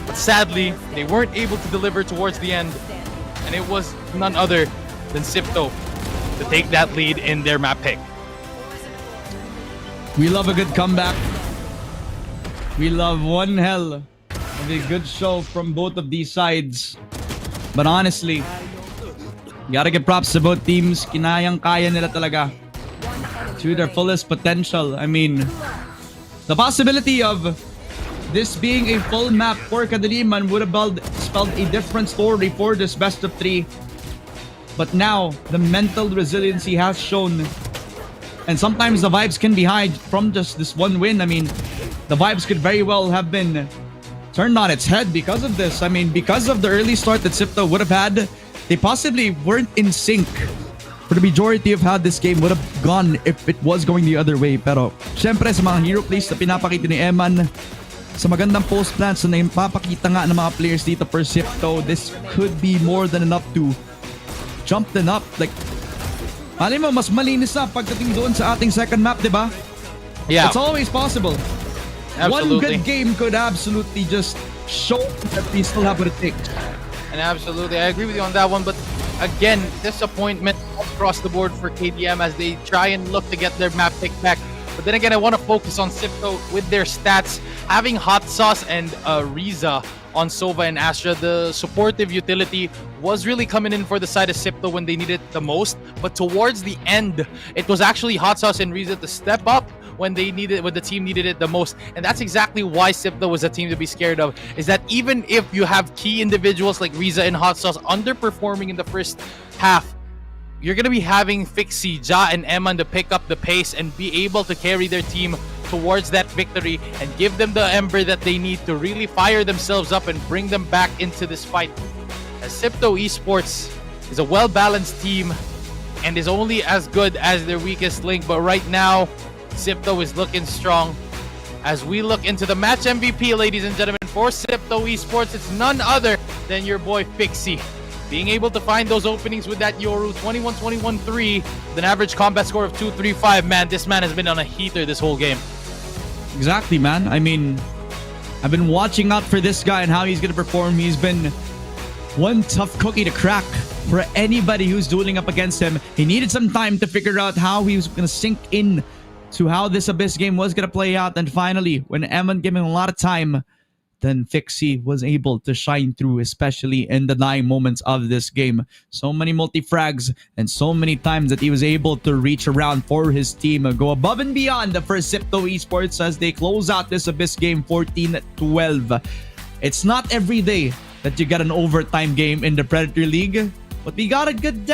But sadly, they weren't able to deliver towards the end. And it was none other than Sipto to take that lead in their map pick. We love a good comeback. We love one hell of a good show from both of these sides. But honestly, you gotta give props to both teams. Kinayang-kaya nila talaga to their fullest potential. I mean, the possibility of this being a full map for Kadiliman would have spelled a different story for this best of three. But now, the mental resiliency has shown. And sometimes the vibes can be high from just this one win. I mean, the vibes could very well have been turned on its head because of this. I mean, because of the early start that Sipto would have had, they possibly weren't in sync for the majority of how this game would have gone if it was going the other way. Pero, syempre, sa mga hero plays na pinapakita ni Eman, sa magandang post plants na napapakita nga ng mga players dito per Sipto, this could be more than enough to jump them up. Like, mali mo, mas malinis na pagdating doon sa ating second map, di ba? Yeah. It's always possible. Absolutely. One good game could absolutely just show that we still have what it takes. And absolutely, I agree with you on that one. But again, disappointment across the board for KDM as they try and look to get their map picked back. But then again, I want to focus on Sipto with their stats. Having Hot Sauce and Riza on Sova and Astra, the supportive utility was really coming in for the side of Sipto when they needed it the most. But towards the end, it was actually Hot Sauce and Riza to step up when the team needed it the most. And that's exactly why Sipto was a team to be scared of, is that even if you have key individuals like Riza and Hot Sauce underperforming in the first half, you're going to be having Fixie, Ja, and Eman to pick up the pace and be able to carry their team towards that victory and give them the ember that they need to really fire themselves up and bring them back into this fight. As Sipto Esports is a well-balanced team and is only as good as their weakest link, but right now, Sipto is looking strong. As we look into the match MVP, ladies and gentlemen, for Sipto Esports, it's none other than your boy Fixie. Being able to find those openings with that Yoru 21-21-3 with an average combat score of 235, man, this man has been on a heater this whole game. Exactly, man. I mean, I've been watching out for this guy and how he's going to perform. He's been one tough cookie to crack for anybody who's dueling up against him. He needed some time to figure out how he was going to sink in to how this Abyss game was going to play out. And finally, when Eman gave him a lot of time, then Fixie was able to shine through, especially in the dying moments of this game. So many multi-frags and so many times that he was able to reach around for his team, go above and beyond for Sipto Esports as they close out this Abyss game 14-12. It's not every day that you get an overtime game in the Predator League, but we got a good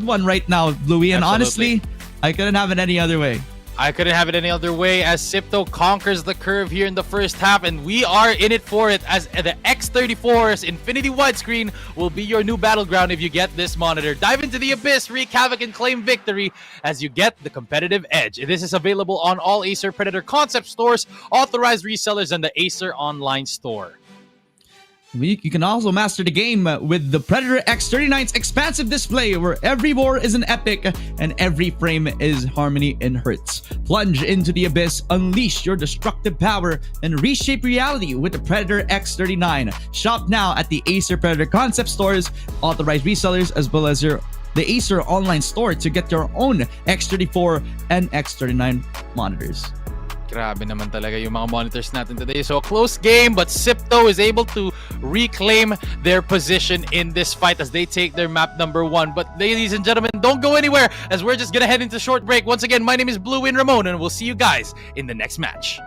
one right now, Louis, and Absolutely. honestly, I couldn't have it any other way. I couldn't have it any other way as Sipto conquers the curve here in the first half, and we are in it for it as the X34's Infinity Widescreen will be your new battleground if you get this monitor. Dive into the Abyss, wreak havoc, and claim victory as you get the competitive edge. This is available on all Acer Predator concept stores, authorized resellers, and the Acer online store. You can also master the game with the Predator X39's expansive display, where every war is an epic and every frame is harmony in hertz. Plunge into the abyss, unleash your destructive power, and reshape reality with the Predator X39. Shop now at the Acer Predator concept stores, authorized resellers, as well as the Acer online store to get your own X34 and X39 monitors. Grabe naman talaga yung mga monitors natin today. So a close game, but Sipto is able to reclaim their position in this fight as they take their map number 1. But ladies and gentlemen, don't go anywhere as we're just gonna head into short break. Once again, my name is Blue Win Ramon and we'll see you guys in the next match.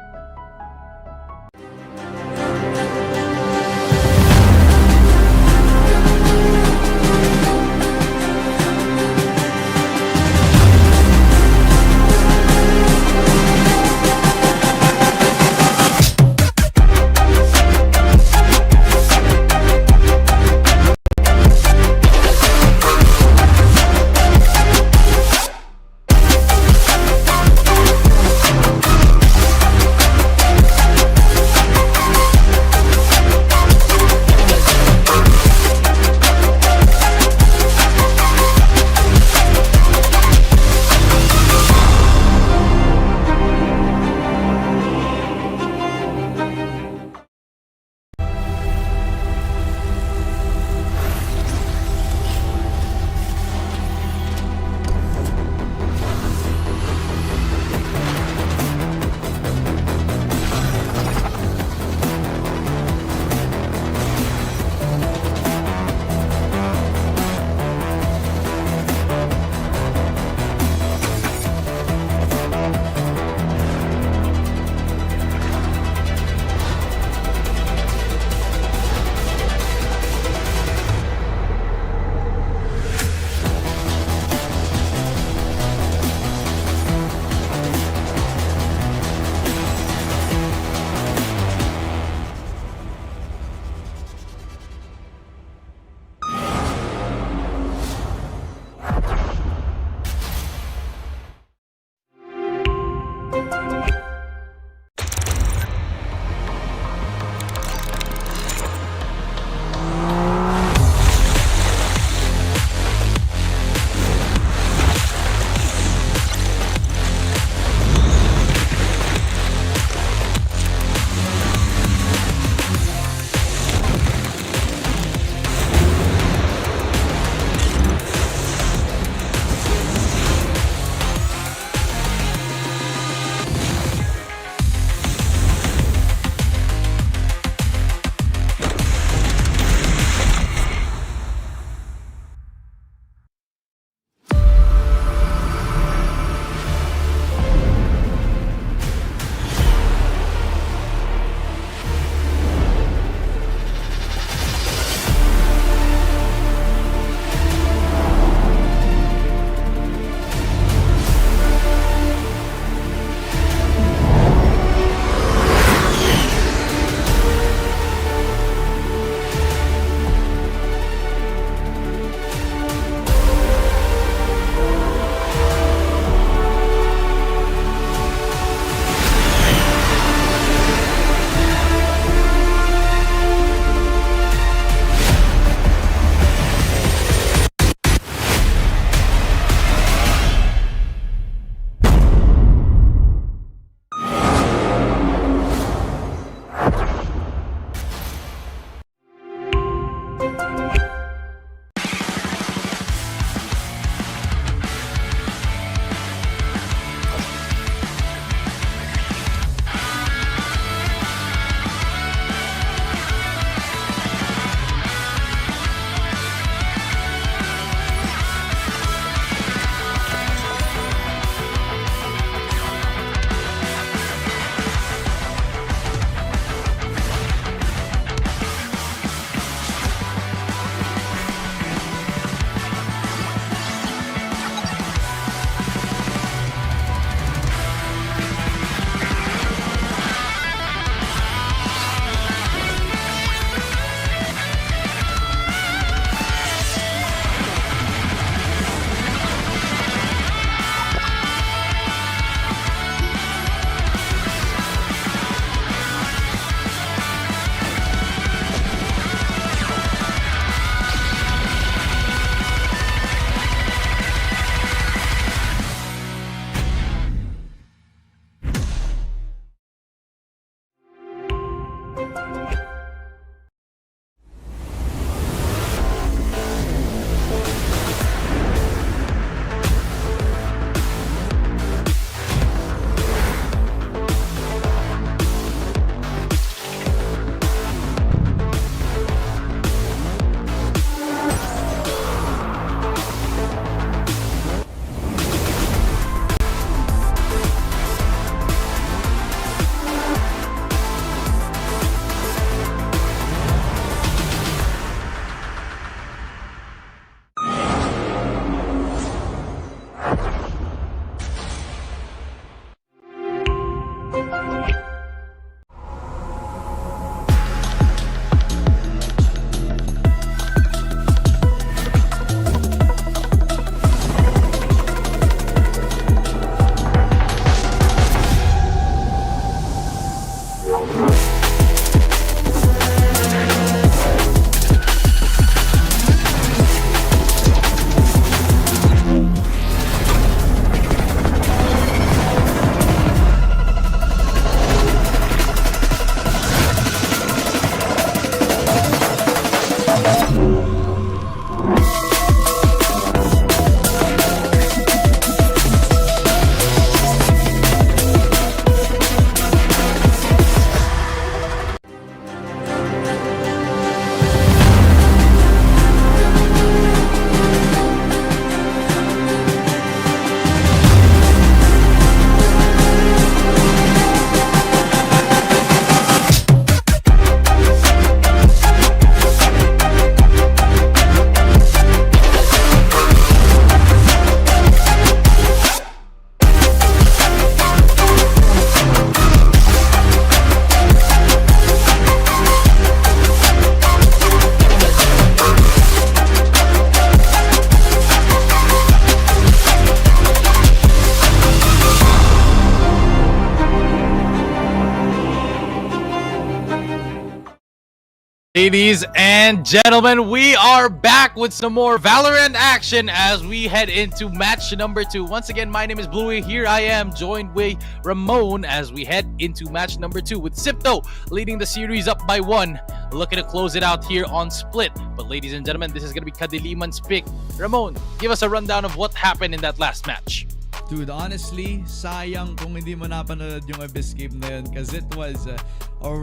Ladies and gentlemen, we are back with some more Valorant action as we head into match number 2. Once again, my name is Bluey. Here I am, joined with Ramon as we head into match number 2 with Sipto leading the series up by 1. Looking to close it out here on Split. But ladies and gentlemen, this is going to be Kadiliman's pick. Ramon, give us a rundown of what happened in that last match. Dude, honestly, sayang kung hindi mo napanood yung Abyss game na yun because it was a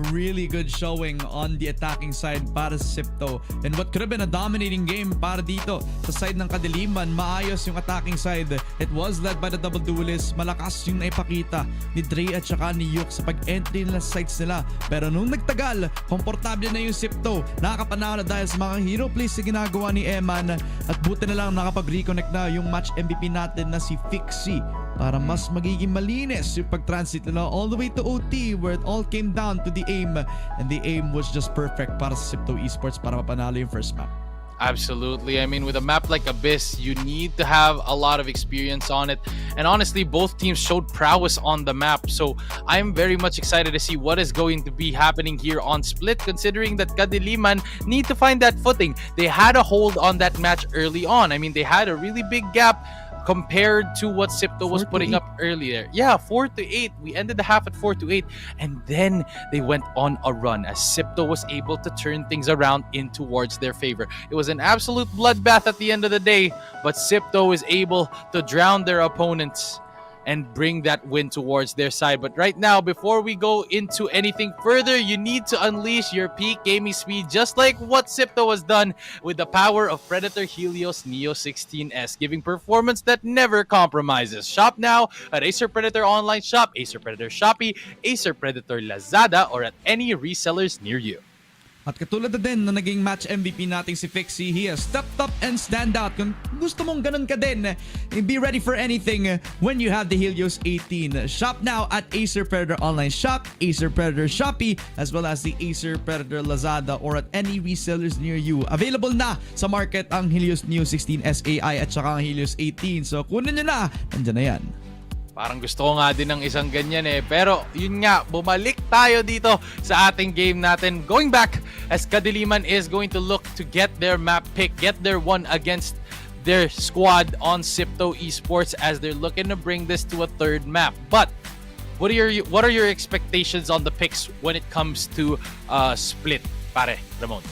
really good showing on the attacking side para sa Sipto. And what could have been a dominating game para dito sa side ng Kadiliman, maayos yung attacking side. It was led by the double duelist. Malakas yung naipakita ni Dre at saka ni Yuk sa pag-entry nila sa sites nila. Pero nung nagtagal, komportable na yung Sipto. Nakakapanalo na dahil sa mga hero plays na ginagawa ni Eman. At buti na lang nakapag-reconnect na yung match MVP natin na si Fixie para mas magiging malinis yung pag-transit nila all the way to OT where it all came down to the aim, and the aim was just perfect para sa Sipto Esports para mapanalo yung first map. Absolutely. I mean, with a map like Abyss, you need to have a lot of experience on it. And honestly, both teams showed prowess on the map. So I'm very much excited to see what is going to be happening here on Split, considering that Kadiliman need to find that footing. They had a hold on that match early on. I mean, they had a really big gap compared to what Sipto was putting up earlier. Yeah, 4-8. We ended the half at 4-8. And then they went on a run as Sipto was able to turn things around in towards their favor. It was an absolute bloodbath at the end of the day, but Sipto is able to drown their opponents and bring that win towards their side. But right now, before we go into anything further, you need to unleash your peak gaming speed, just like what Sipto has done with the power of Predator Helios Neo 16S, giving performance that never compromises. Shop now at Acer Predator Online Shop, Acer Predator Shopee, Acer Predator Lazada, or at any resellers near you. At katulad na din na naging match MVP nating si Fixie, he has stepped up and stand out. Kung gusto mong ganun ka din, be ready for anything when you have the Helios 18. Shop now at Acer Predator Online Shop, Acer Predator Shopee, as well as the Acer Predator Lazada or at any resellers near you. Available na sa market ang Helios Neo 16S AI at saka ang Helios 18. So kunin nyo na, nandyan na yan. Parang gusto ko nga din ng isang ganyan eh. Pero yun nga, bumalik tayo dito sa ating game natin. Going back as Kadiliman is going to look to get their map pick, get their one against their squad on Sipto Esports as they're looking to bring this to a third map. But what are your expectations on the picks when it comes to Split, pare, Ramon?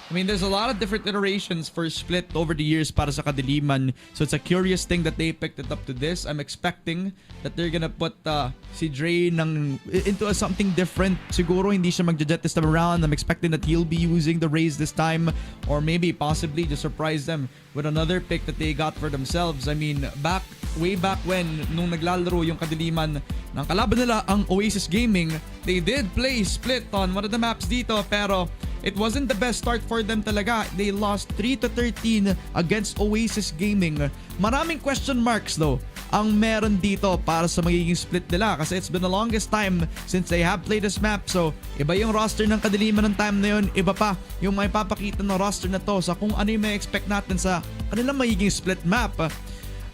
I mean, there's a lot of different iterations for Split over the years para sa Kadiliman. So it's a curious thing that they picked it up to this. I'm expecting that they're gonna put si Dre into something different. Siguro hindi siya magja-jet this time around. I'm expecting that he'll be using the Raze this time, or maybe possibly to surprise them with another pick that they got for themselves. I mean, way back when, nung naglalaro yung Kadiliman ng kalaban nila, ang Oasis Gaming, they did play Split on one of the maps dito, pero it wasn't the best start for them talaga. They lost 3-13 against Oasis Gaming. Maraming question marks though ang meron dito para sa magiging Split nila kasi it's been the longest time since they have played this map. So, iba yung roster ng Kadiliman ng time na yun. Iba pa yung may papakita ng roster na to sa kung ano yung may expect natin sa kanilang magiging Split map.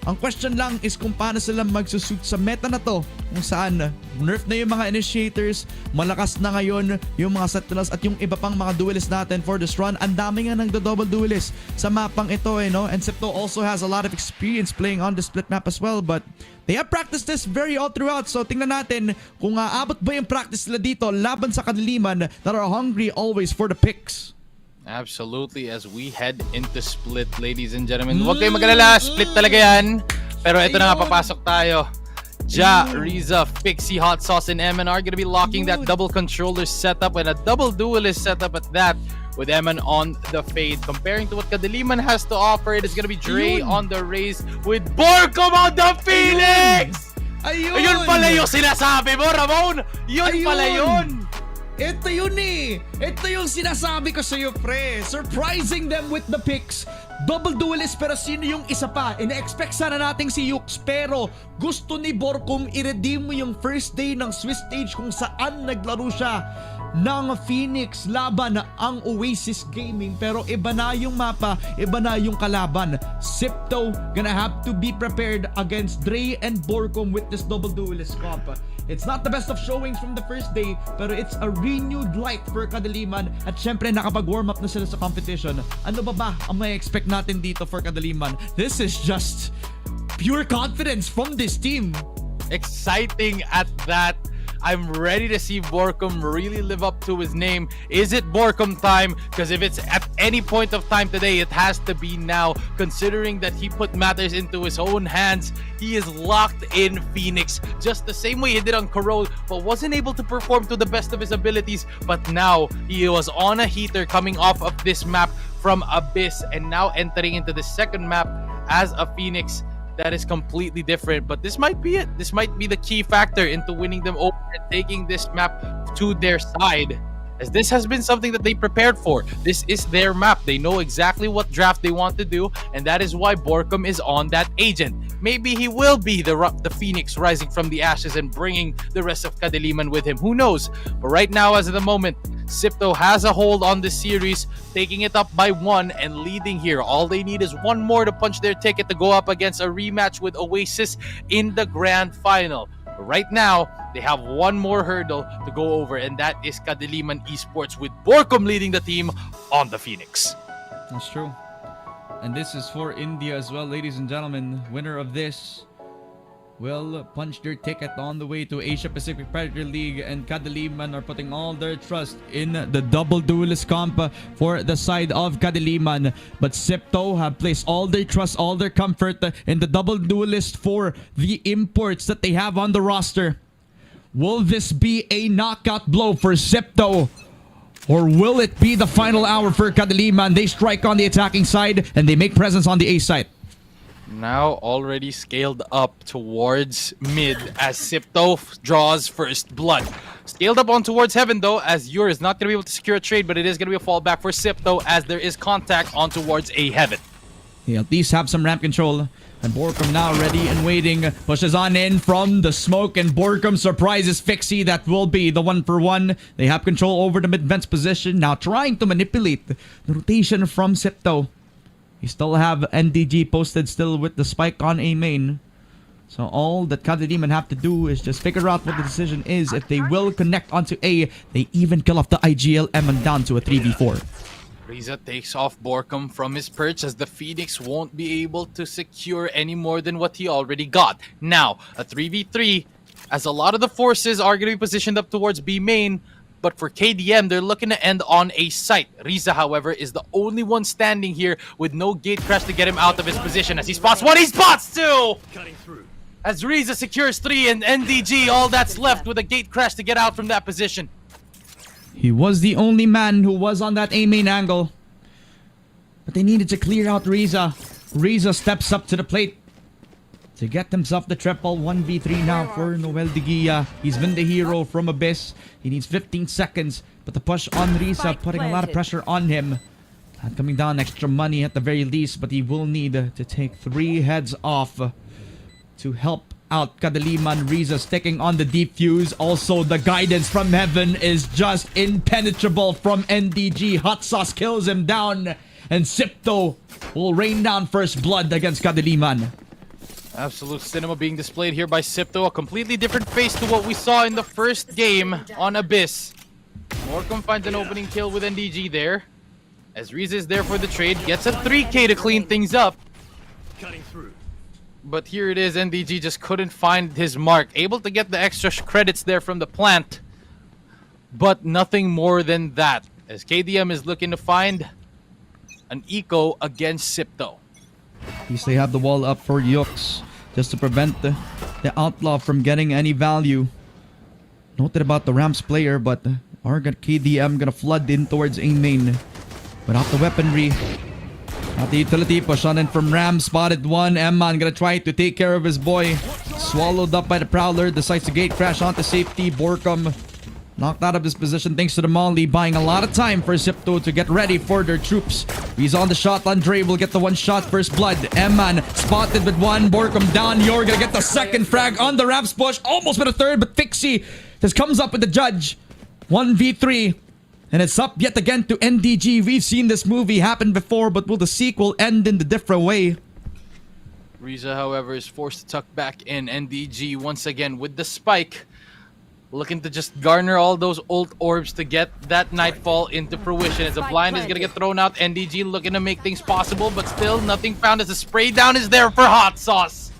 Ang question lang is kung paano sila magsusuit sa meta na to, kung saan nerf na yung mga initiators, malakas na ngayon yung mga sentinels at yung iba pang mga duelists natin for this run. Ang dami nga ng double duelists sa mapang ito no? And Sipto also has a lot of experience playing on the Split map as well, but they have practiced this very all throughout. So tingnan natin kung aabot ba yung practice nila dito laban sa Kadiliman that are hungry always for the picks. Absolutely, as we head into Split, ladies and gentlemen. Huwag kayong mag-alala, Split talaga yan. Pero ito na nga, papasok tayo. Ja, Riza, Fixie, Hot Sauce, and Eman are gonna be locking that double controller setup and a double duelist setup at that, with Eman on the fade. Comparing to what Kadiliman has to offer, it is gonna be Dre on the race with Borcom on the Phoenix! Ayun pala yung sinasabi mo, Ramon! Yun pala yun! Ito yun eh! Ito yung sinasabi ko sa'yo, pre. Surprising them with the picks. Double duelist, pero sino yung isa pa? Ina-expect sana nating si Yux, pero gusto ni Borcom i-redeem mo yung first day ng Swiss stage kung saan naglaro siya ng Phoenix laban ang Oasis Gaming. Pero iba na yung mapa, iba na yung kalaban. Sipto gonna have to be prepared against Dre and Borcom with this double duelist comp. It's not the best of showings from the first day, pero it's a renewed light for Kadaliman. At syempre, nakapag-warm up na sila sa competition. Ano ba ang may expect natin dito for Kadaliman? This is just pure confidence from this team. Exciting at that. I'm ready to see Borkum really live up to his name. Is it Borkum time? Because if it's at any point of time today, it has to be now. Considering that he put matters into his own hands, he is locked in Phoenix. Just the same way he did on Corol, but wasn't able to perform to the best of his abilities. But now, he was on a heater coming off of this map from Abyss and now entering into the second map as a Phoenix. That is completely different, but this might be it. This might be the key factor into winning them over and taking this map to their side, as this has been something that they prepared for. This is their map. They know exactly what draft they want to do, and that is why Borkum is on that agent. Maybe he will be the Phoenix rising from the ashes and bringing the rest of Kadaliman with him. Who knows? But right now, as of the moment, Sipto has a hold on the series, taking it up by 1 and leading here. All they need is one more to punch their ticket to go up against a rematch with Oasis in the grand final. But right now, they have one more hurdle to go over, and that is Kadaliman Esports, with Borkum leading the team on the Phoenix. That's true. And this is for India as well, ladies and gentlemen. Winner of this will punch their ticket on the way to Asia Pacific Predator League, and Kadaliman are putting all their trust in the double duelist comp for the side of Kadaliman. But Sipto have placed all their trust, all their comfort in the double duelist for the imports that they have on the roster. Will this be a knockout blow for Sipto? Or will it be the final hour for Kadaliman? They strike on the attacking side and they make presence on the A side. Now already scaled up towards mid as Sipto draws first blood. Scaled up on towards heaven though, as Yor is not going to be able to secure a trade, but it is going to be a fallback for Sipto as there is contact on towards a heaven. They at least have some ramp control. And Borkum now ready and waiting. Pushes on in from the smoke, and Borkum surprises Fixie. That will be the 1-for-1. They have control over the mid-vents position. Now trying to manipulate the rotation from Sipto. You still have NDG posted still with the spike on A main. So all that Kadaliman have to do is just figure out what the decision is. If they will connect onto A, they even kill off the IGLM and down to a 3v4. Riza takes off Borkum from his perch as the Phoenix won't be able to secure any more than what he already got. Now, a 3v3, as a lot of the forces are going to be positioned up towards B main, but for KDM, they're looking to end on a site. Riza, however, is the only one standing here with no gate crash to get him out of his position. As he spots 1, he spots 2! As Riza secures 3 and NDG, all that's left with a gate crash to get out from that position. He was the only man who was on that A main angle. But they needed to clear out Riza. Riza steps up to the plate to get himself the triple. 1v3 now for Noel De Guia. He's been the hero from Abyss. He needs 15 seconds. But the push on Riza, putting a lot of pressure on him. And coming down extra money at the very least. But he will need to take 3 heads off to help out Kadaliman. Riza sticking on the defuse. Also, the guidance from heaven is just impenetrable from NDG. Hot Sauce kills him down. And Sipto will rain down first blood against Kadaliman. Absolute cinema being displayed here by Sipto. A completely different face to what we saw in the first game on Abyss. Borkum finds an opening kill with NDG there. As Riza is there for the trade. Gets a 3k to clean things up. Cutting through. But here it is, NDG just couldn't find his mark. Able to get the extra credits there from the plant. But nothing more than that. As KDM is looking to find an eco against Sipto. At least they have the wall up for Yux, just to prevent the outlaw from getting any value. Noted about the Rams player, but are KDM gonna flood in towards A main without the weaponry. At the utility, push on in from Ram, spotted 1. Emman gonna try to take care of his boy. Swallowed up by the Prowler, decides to gate crash onto safety. Borkum knocked out of his position thanks to the Molly, buying a lot of time for Sipto to get ready for their troops. He's on the shot. Andre will get the 1 shot, first blood. Emman spotted with 1. Borkum down. You're gonna get the second frag on the Rams push. Almost with a third, but Fixie just comes up with the judge. 1v3. And it's up yet again to NDG. We've seen this movie happen before, but will the sequel end in a different way? Riza, however, is forced to tuck back in. NDG once again with the spike. looking to just garner all those ult orbs to get that Nightfall into fruition. As the blind is going to get thrown out, NDG looking to make things possible, but still nothing found as the spray down is there for Hot Sauce.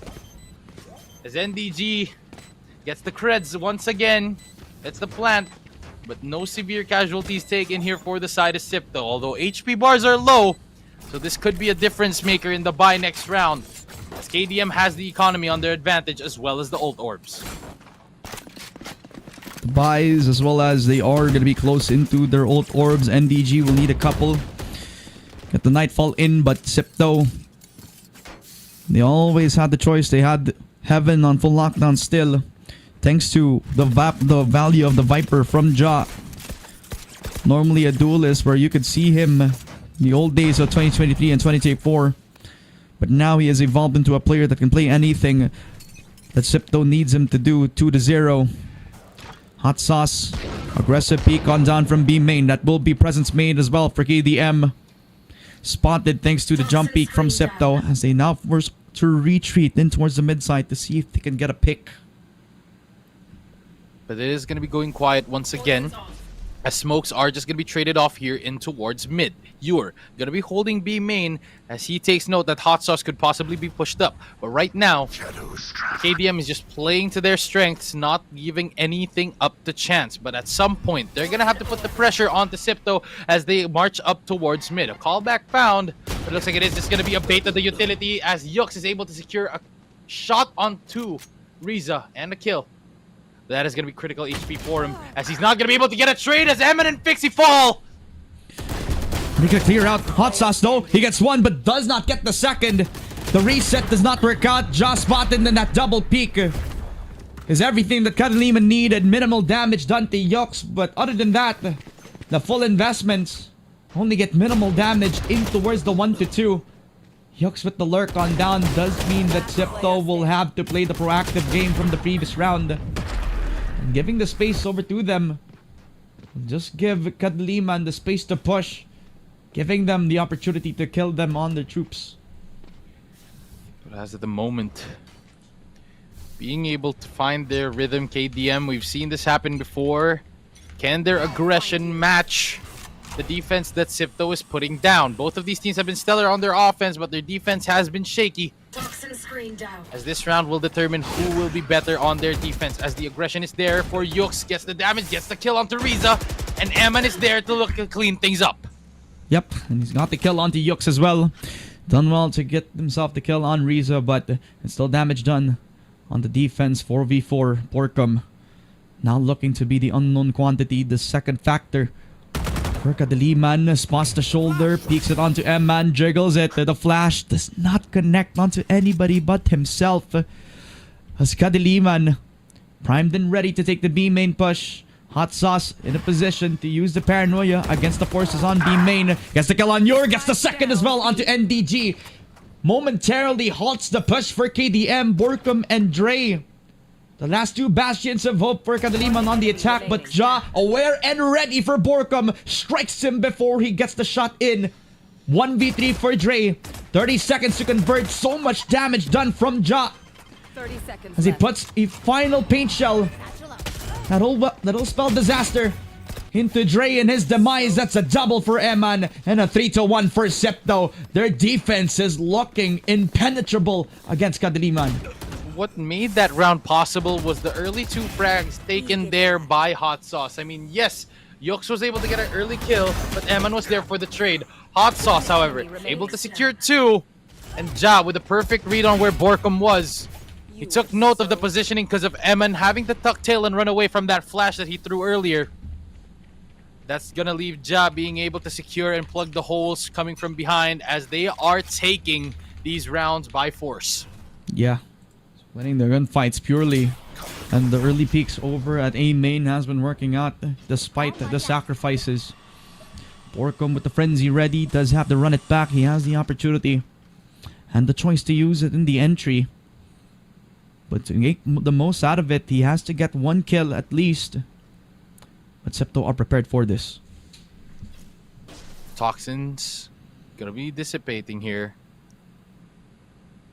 As NDG gets the creds once again, that's the plant, but no severe casualties taken here for the side of Sipto, although HP bars are low, so this could be a difference maker in the buy next round, as KDM has the economy on their advantage as well as the ult orbs. The buys, as well as they are going to be close into their ult orbs. NDG will need a couple. Get the Nightfall in, but Sipto, they always had the choice. They had Heaven on full lockdown still, thanks to the value of the Viper from Ja. Normally a duelist where you could see him in the old days of 2023 and 2024. But now he has evolved into a player that can play anything that Sipto needs him to do. 2-0. Hot Sauce. Aggressive peek on down from B main. That will be presence made as well for KDM. Spotted thanks to the jump peek from Sipto, as they now force to retreat in towards the mid side to see if they can get a pick. But it is going to be going quiet once again, as smokes are just going to be traded off here in towards mid. You're going to be holding B main as he takes note that Hot Sauce could possibly be pushed up. But right now, KDM is just playing to their strengths, not giving anything up to chance. But at some point, they're going to have to put the pressure onto Sipto as they march up towards mid. A callback found, but it looks like it is just going to be a bait of the utility as Yux is able to secure a shot onto Riza and a kill. That is going to be critical HP for him, as he's not going to be able to get a trade as Emin and Fixie fall. He can clear out Hot Sauce though. He gets one but does not get the second. The reset does not work out. Just spotted in that double peek is everything that Kadalima needed. Minimal damage done to Yux, but other than that, the full investments only get minimal damage in towards the 1-2. Yux with the lurk on down does mean that Sipto will have to play the proactive game from the previous round. Giving the space over to them. Just give Kadliman the space to push. Giving them the opportunity to kill them on their troops. But as at the moment, being able to find their rhythm, KDM, we've seen this happen before. Can their aggression match the defense that Sipto is putting down? Both of these teams have been stellar on their offense, but their defense has been shaky. Toxin screen down. As this round will determine who will be better on their defense, as the aggression is there for Yux, gets the damage, gets the kill onto Riza, and Eman is there to look to clean things up. Yep, and he's got the kill onto Yux as well. Done well to get himself the kill on Riza, but it's still damage done on the defense. 4v4, Porcum now looking to be the unknown quantity, the second factor. Kadaliman spots the shoulder, peeks it onto M-Man, jiggles it. The flash does not connect onto anybody but himself. As Kadaliman primed and ready to take the B main push. Hot Sauce in a position to use the paranoia against the forces on B main. Gets the kill on Yor, gets the second as well onto NDG. Momentarily halts the push for KDM, Borkum, and Dre. The last two bastions of hope for Kadaliman on the attack, but Ja, aware and ready for Borkum, strikes him before he gets the shot in. 1v3 for Dre. 30 seconds to convert. So much damage done from Ja. 30 seconds as he left. puts a final paint shell. That'll spell disaster into Dre and his demise. That's a double for Eman and a 3-1 for Sipto. Their defense is looking impenetrable against Kadaliman. What made that round possible was the early two frags taken there by Hot Sauce. I mean, yes, Yux was able to get an early kill, but Eman was there for the trade. Hot Sauce, however, able to secure two, and Ja with a perfect read on where Borkum was. He took note of the positioning because of Eman having to tuck tail and run away from that flash that he threw earlier. That's gonna leave Ja being able to secure and plug the holes coming from behind as they are taking these rounds by force. Yeah. Winning the gunfights purely. And the early peaks over at A main has been working out despite the sacrifices. Borkum with the frenzy ready, does have to run it back. He has the opportunity and the choice to use it in the entry. But to make the most out of it, he has to get one kill at least. But Sipto are prepared for this. Toxins gonna be dissipating here.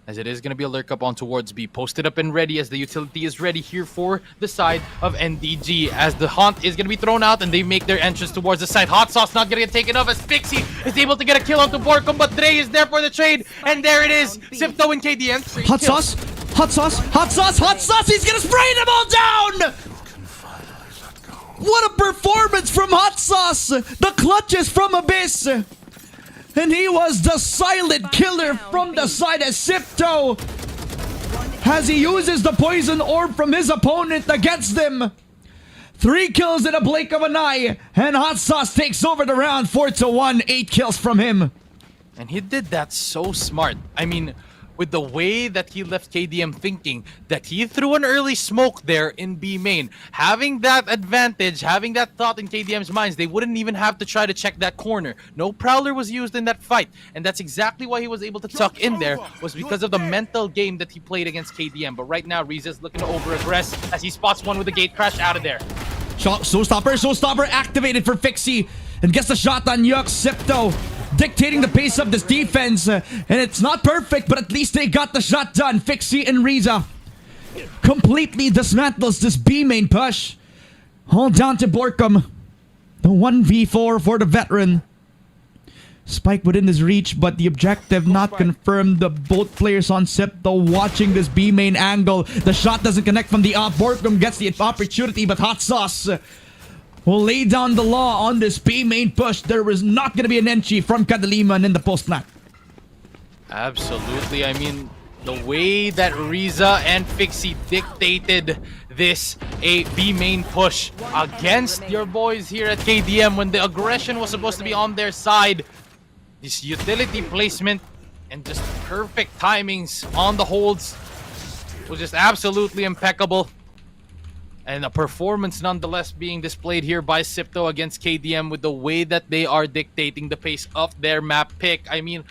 as it is going to be a lurk up on towards B. Posted up and ready as the utility is ready here for the side of NDG. As the Haunt is going to be thrown out and they make their entrance towards the side. Hot Sauce not going to get taken off as Pixie is able to get a kill onto Borkum, but Dre is there for the trade. And there it is. Sipto and KDM. Hot Sauce! Hot Sauce! Hot Sauce! Hot Sauce! He's gonna spray them all down! What a performance from Hot Sauce! The clutches from Abyss! And he was the silent killer from the side of Sipto as he uses the poison orb from his opponent against them. 3 kills in a blink of an eye, and Hot Sauce takes over the round 4-1, 8 kills from him. And he did that so smart. I mean, with the way that he left KDM thinking that he threw an early smoke there in B main. Having that advantage, having that thought in KDM's minds, they wouldn't even have to try to check that corner. No Prowler was used in that fight. And that's exactly why he was able to tuck in there, was because of the mental game that he played against KDM. But right now, Riza's looking to over-aggress as he spots one with a gate crash out of there. Showstopper activated for Fixie and gets the shot on Yux. Sipto dictating the pace of this defense, and it's not perfect, but at least they got the shot done. Fixie and Riza completely dismantles this B main push. All down to Borkum. The 1v4 for the veteran. Spike within his reach, but the objective not confirmed. The both players on Sipto watching this B main angle. The shot doesn't connect from the up. Borkum gets the opportunity, but Hot Sauce will lay down the law on this B main push. There was not going to be an entry from Kadaliman in the post map. Absolutely. I mean, the way that Riza and Fixie dictated this B main push against your boys here at KDM when the aggression was supposed to be on their side. This utility placement and just perfect timings on the holds was just absolutely impeccable. And a performance nonetheless being displayed here by Sipto against KDM with the way that they are dictating the pace of their map pick. I mean,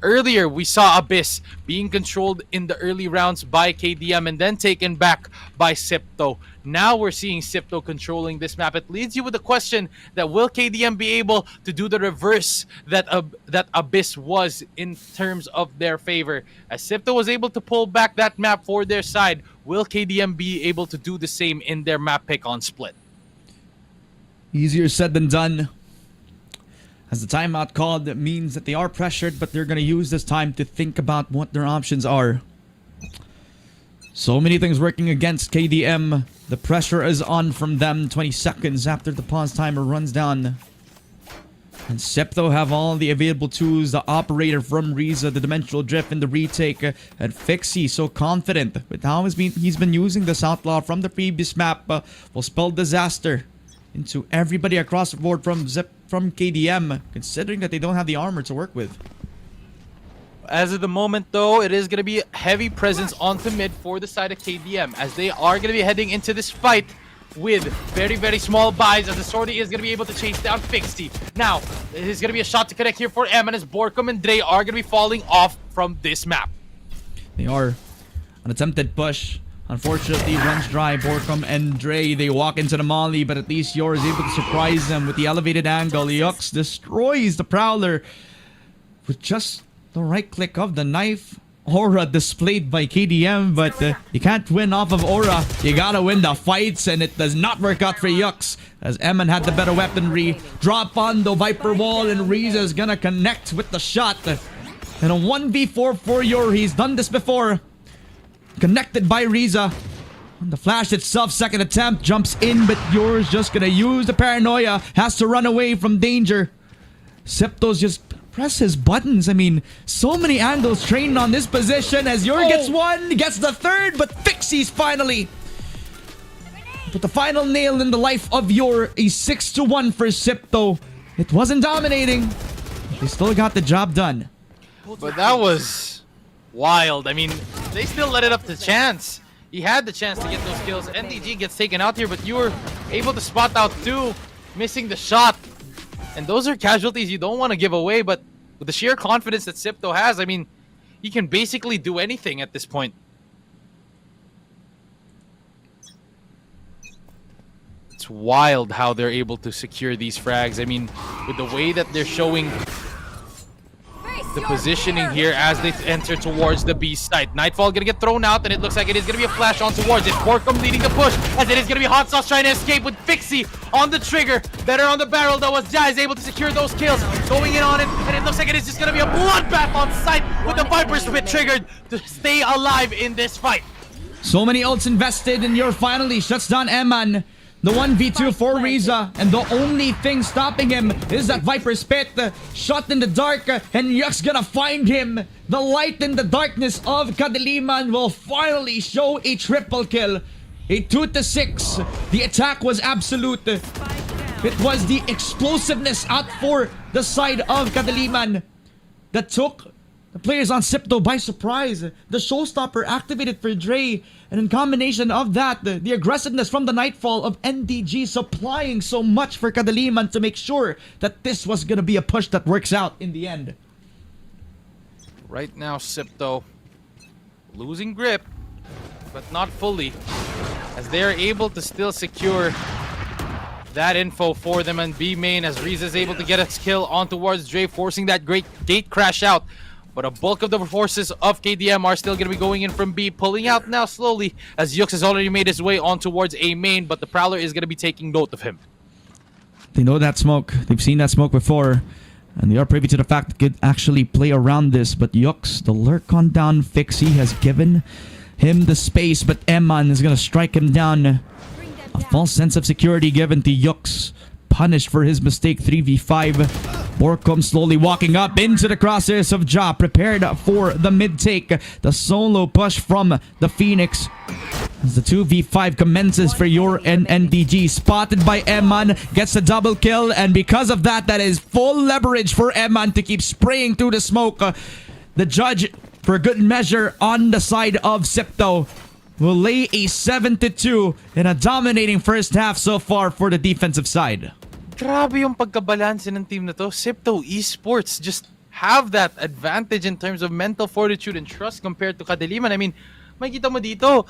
earlier we saw Abyss being controlled in the early rounds by KDM and then taken back by Sipto. Now we're seeing Sipto controlling this map. It leads you with the question that will KDM be able to do the reverse that Abyss was in terms of their favor? As Sipto was able to pull back that map for their side, will KDM be able to do the same in their map pick on Split? Easier said than done. As the timeout called, that means that they are pressured, but they're going to use this time to think about what their options are. So many things working against KDM. The pressure is on from them 20 seconds after the pause timer runs down. And Sipto have all the available tools. The operator from Riza, the dimensional drift and the retake. And Fixie so confident with how he's been using this outlaw from the previous map. Will spell disaster into everybody across the board from KDM, considering that they don't have the armor to work with. As of the moment, though, it is going to be heavy presence onto mid for the side of KDM, as they are going to be heading into this fight with very, very small buys, as the Sortie is going to be able to chase down Fixie. Now, it is going to be a shot to connect here for M, and as Borkum and Dre are going to be falling off from this map. They are an attempted push. Unfortunately, runs dry. Borkum and Dre, they walk into the molly, but at least Yor is able to surprise them with the elevated angle. Yux destroys the Prowler with just the right click of the knife. Aura displayed by KDM, but you can't win off of Aura. You gotta win the fights, and it does not work out for Yux, as Eman had the better weaponry. Drop on the Viper Wall, and Riza is gonna connect with the shot. And a 1v4 for Yor. He's done this before. Connected by Riza. On the flash itself, second attempt, jumps in, but Yor's just gonna use the paranoia. Has to run away from danger. Sipto's just press his buttons. I mean, so many angles trained on this position as Yor gets one, gets the third, but Fixie's finally put the final nail in the life of Yor. A 6-1 for Sipto. It wasn't dominating. They still got the job done. But that was wild. I mean, they still let it up to Chance. He had the chance to get those kills. NDG gets taken out here, but you were able to spot out two, missing the shot. And those are casualties you don't want to give away, but with the sheer confidence that Sipto has, I mean, he can basically do anything at this point. It's wild how they're able to secure these frags. I mean, with the way that they're showing the positioning here as they enter towards the B site. Nightfall gonna get thrown out, and it looks like it is gonna be a flash on towards it. Borkum leading the push, as it is gonna be Hot Sauce trying to escape with Fixie on the trigger. Better on the barrel though, as Jai is able to secure those kills. Going in on it, and it looks like it is just gonna be a bloodbath on site with the Viper Spit triggered to stay alive in this fight. So many ults invested, and Yor finally shuts down Eman. The 1v2 for Riza, and the only thing stopping him is that Viper Spit shot in the dark, and Yuck's gonna find him. The light in the darkness of Kadiliman will finally show a triple kill. A 2-6. The attack was absolute. It was the explosiveness out for the side of Kadiliman that took the players on Sipto by surprise. The showstopper activated for Dre, and in combination of that, the aggressiveness from the Nightfall of NDG supplying so much for Kadiliman to make sure that this was gonna be a push that works out in the end. Right now, Sipto losing grip, but not fully, as they are able to still secure that info for them on B main, as Riza is able to get a kill on towards Dre, forcing that great gate crash out. But a bulk of the forces of KDM are still going to be going in from B, pulling out now slowly, as Yux has already made his way on towards A main, but the Prowler is going to be taking note of him. They know that smoke. They've seen that smoke before, and they are privy to the fact that they could actually play around this. But Yux, the lurk on down Fixie, has given him the space, but Eman is going to strike him down. A false sense of security given to Yux. Punished for his mistake, 3v5. Borkum slowly walking up into the crosshairs of Ja, prepared for the mid-take. The solo push from the Phoenix. As the 2v5 commences for Yor and NDG. Spotted by Eman, gets a double kill, and because of that, that is full leverage for Eman to keep spraying through the smoke. The judge, for good measure, on the side of Sipto, will lay a 7-2 in a dominating first half so far for the defensive side. Grabe yung pagkabalanse ng team na to. Sipto Esports just have that advantage in terms of mental fortitude and trust compared to Kadiliman. I mean, makita mo dito,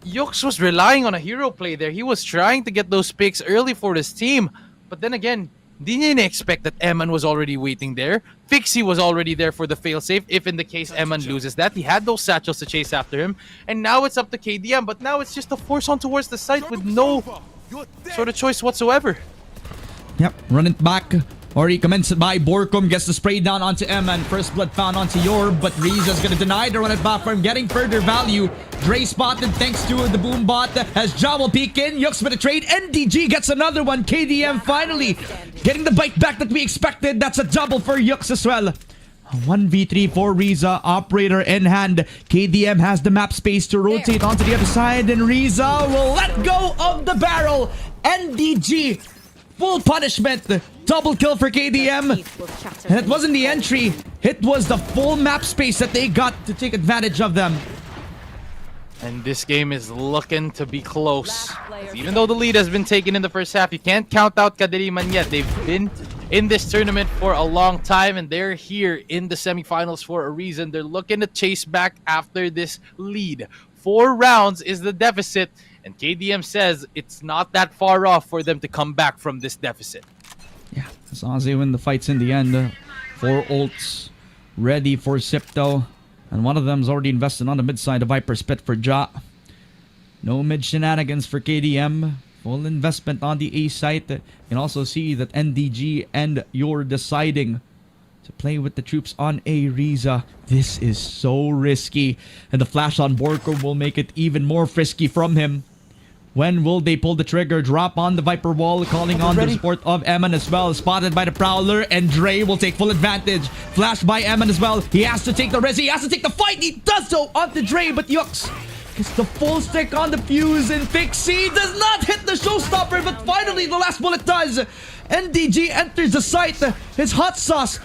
Yux was relying on a hero play there. He was trying to get those picks early for his team. But then again, di niya expect that Eman was already waiting there. Fixie was already there for the failsafe if in the case Eman loses that. He had those satchels to chase after him. And now it's up to KDM, but now it's just a force on towards the site with no sort of choice whatsoever. Yep, run it back. Already commenced by Borkum, gets the spray down onto Eman. First blood found onto Yor, but Riza's gonna deny the run it back from getting further value. Dre spotted thanks to the boom bot as Ja will peek in. Yux with a trade. NDG gets another one. KDM finally getting the bite back that we expected. That's a double for Yux as well. 1v3 for Riza, operator in hand. KDM has the map space to rotate onto the other side, and Riza will let go of the barrel. NDG, full punishment. Double kill for KDM. And it wasn't the entry, it was the full map space that they got to take advantage of them. And this game is looking to be close. Even though the lead has been taken in the first half, you can't count out Kadiliman yet. They've been in this tournament for a long time, and they're here in the semifinals for a reason. They're looking to chase back after this lead. 4 rounds is the deficit, and KDM says it's not that far off for them to come back from this deficit. Yeah, as long as they win the fights in the end. 4 ults ready for Sipto. And one of them's already invested on the mid side, the Viper Spit for Ja. No mid shenanigans for KDM. Full investment on the A site. You can also see that NDG and Yor deciding to play with the troops on A. Riza. This is so risky. And the flash on Borko will make it even more frisky from him. When will they pull the trigger? Drop on the Viper wall, calling on the support of Eman as well. Spotted by the Prowler, and Dre will take full advantage. Flash by Eman as well. He has to take the risk. He has to take the fight. He does so onto Dre, but Yux gets the full stick on the fuse, and Fixie does not hit the showstopper, but finally the last bullet does. NDG enters the site. His hot sauce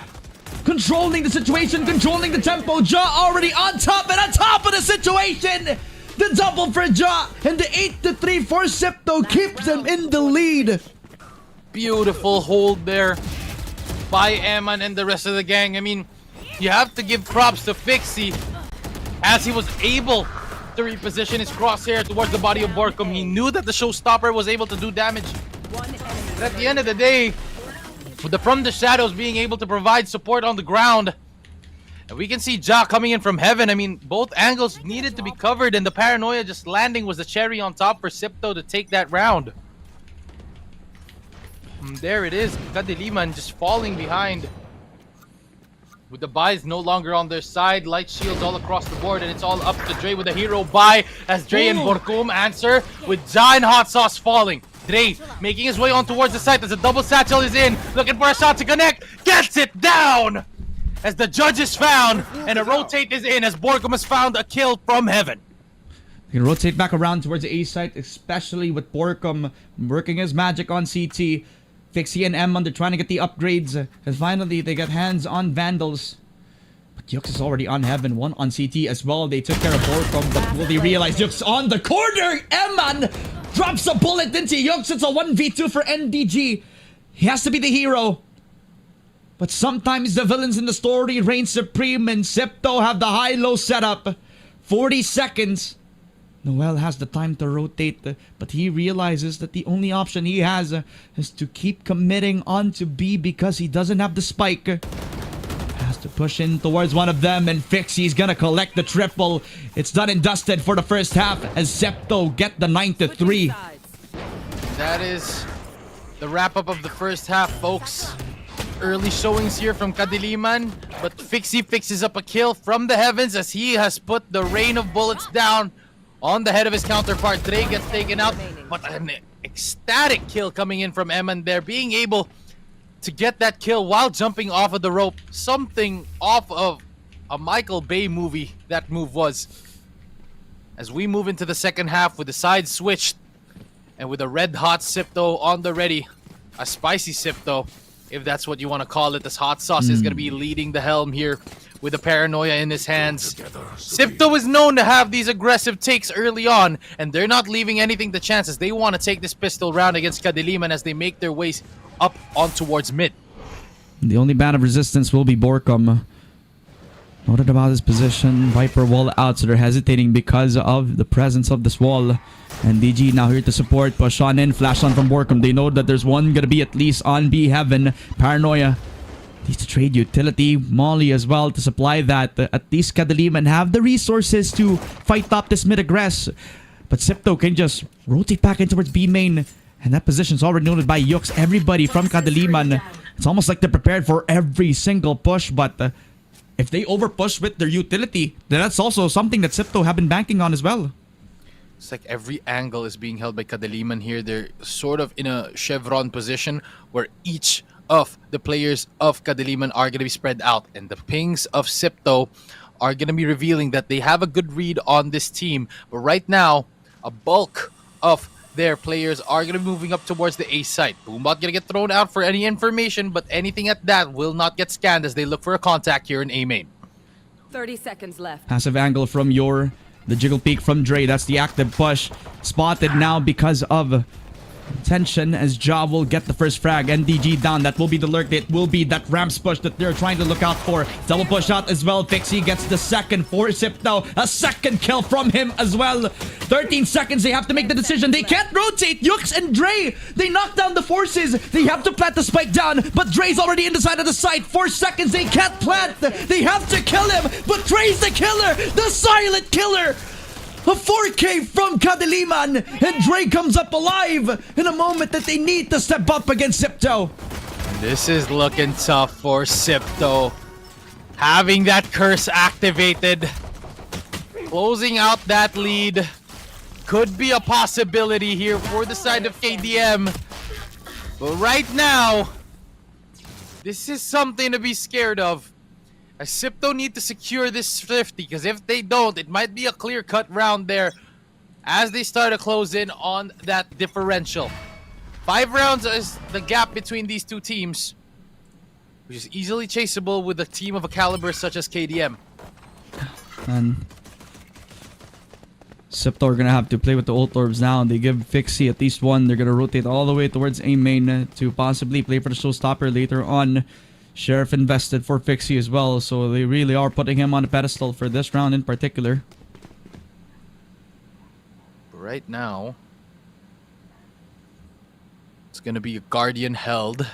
controlling the situation, controlling the tempo. Ja already on top and on top of the situation. The double for Ja, and the 8-3 for Sipto keeps them in the lead. Beautiful hold there by Eman and the rest of the gang. I mean, you have to give props to Fixie as he was able to reposition his crosshair towards the body of Borkum. He knew that the showstopper was able to do damage. But at the end of the day, with the From the Shadows being able to provide support on the ground, And we can see Ja coming in from heaven. I mean, both angles needed to be covered, and the paranoia just landing was the cherry on top for Sipto to take that round. And there it is, Kadiliman just falling behind. With the buys no longer on their side, light shields all across the board, and it's all up to Dre with a hero buy as Dre and Borkum answer with Ja and Hot Sauce falling. Dre making his way on towards the site as a double satchel is in, looking for a shot to connect, gets it down! As the judge is found, and a rotate is in as Borkum has found a kill from heaven. He can rotate back around towards the A site, especially with Borkum working his magic on CT. Fixie and Emon, they're trying to get the upgrades. And finally, they get hands on Vandals. But Yux is already on heaven. One on CT as well. They took care of Borkum, but will they realize Yux on the corner? Emon drops a bullet into Yux. It's a 1v2 for NDG. He has to be the hero. But sometimes the villains in the story reign supreme, and Sipto have the high-low setup. 40 seconds. Noel has the time to rotate, but he realizes that the only option he has is to keep committing on to B because he doesn't have the spike. Has to push in towards one of them, and Fixie's gonna collect the triple. It's done and dusted for the first half as Septo get the 9-3. That is the wrap-up of the first half, folks. Early showings here from Kadiliman, but Fixie fixes up a kill from the heavens as he has put the rain of bullets down on the head of his counterpart. Dre gets taken out, but an ecstatic kill coming in from Eman there, being able to get that kill while jumping off of the rope. Something off of a Michael Bay movie that move was. As we move into the second half with the side switched and with a red-hot Sipto on the ready, a spicy Sipto, if that's what you want to call it, as Hot Sauce is going to be leading the helm here with the paranoia in his hands. Sipto is known to have these aggressive takes early on, and they're not leaving anything to chance as they want to take this pistol round against Kadiliman as they make their ways up on towards mid. The only band of resistance will be Borkum. Noted about his position. Viper wall out, so they're hesitating because of the presence of this wall. And DG now here to support. Push on in, flash on from Borkum. They know that there's one gonna be at least on B heaven. Paranoia needs to trade utility. Molly as well to supply that. At least Kadiliman have the resources to fight top this mid aggress. But Sipto can just rotate back in towards B main. And that position's already noted by Yux. Everybody from Kadiliman. It's almost like they're prepared for every single push, but if they overpush with their utility, then that's also something that Sipto have been banking on as well. It's like every angle is being held by Kadiliman here. They're sort of in a chevron position where each of the players of Kadiliman are going to be spread out. And the pings of Sipto are going to be revealing that they have a good read on this team. But right now, a bulk of their players are going to be moving up towards the A site. Boombot going to get thrown out for any information, but anything at that will not get scanned as they look for a contact here in A main. 30 seconds left. Passive angle from the jiggle peek from Dre. That's the active push. Spotted now because of tension as Ja will get the first frag. NDG down. That will be the lurk. It will be that ramps push that they're trying to look out for. Double push out as well. Fixie gets the second for Sipto. A second kill from him as well. 13 seconds. They have to make the decision. They can't rotate. Yux and Dre. They knock down the forces. They have to plant the spike down. But Dre's already in the side of the site. 4 seconds. They can't plant. They have to kill him. But Dre's the killer. The silent killer. A 4K from Kadiliman, and Dre comes up alive in a moment that they need to step up against Sipto. This is looking tough for Sipto. Having that curse activated, closing out that lead could be a possibility here for the side of KDM. But right now, this is something to be scared of. As Sipto need to secure this 50, because if they don't, it might be a clear-cut round there as they start to close in on that differential. 5 rounds is the gap between these two teams, which is easily chaseable with a team of a caliber such as KDM. And Sipto are going to have to play with the ult orbs now. They give Fixie at least one. They're going to rotate all the way towards A main to possibly play for the showstopper later on. Sheriff invested for Fixie as well, so they really are putting him on a pedestal for this round in particular. Right now, it's going to be a Guardian held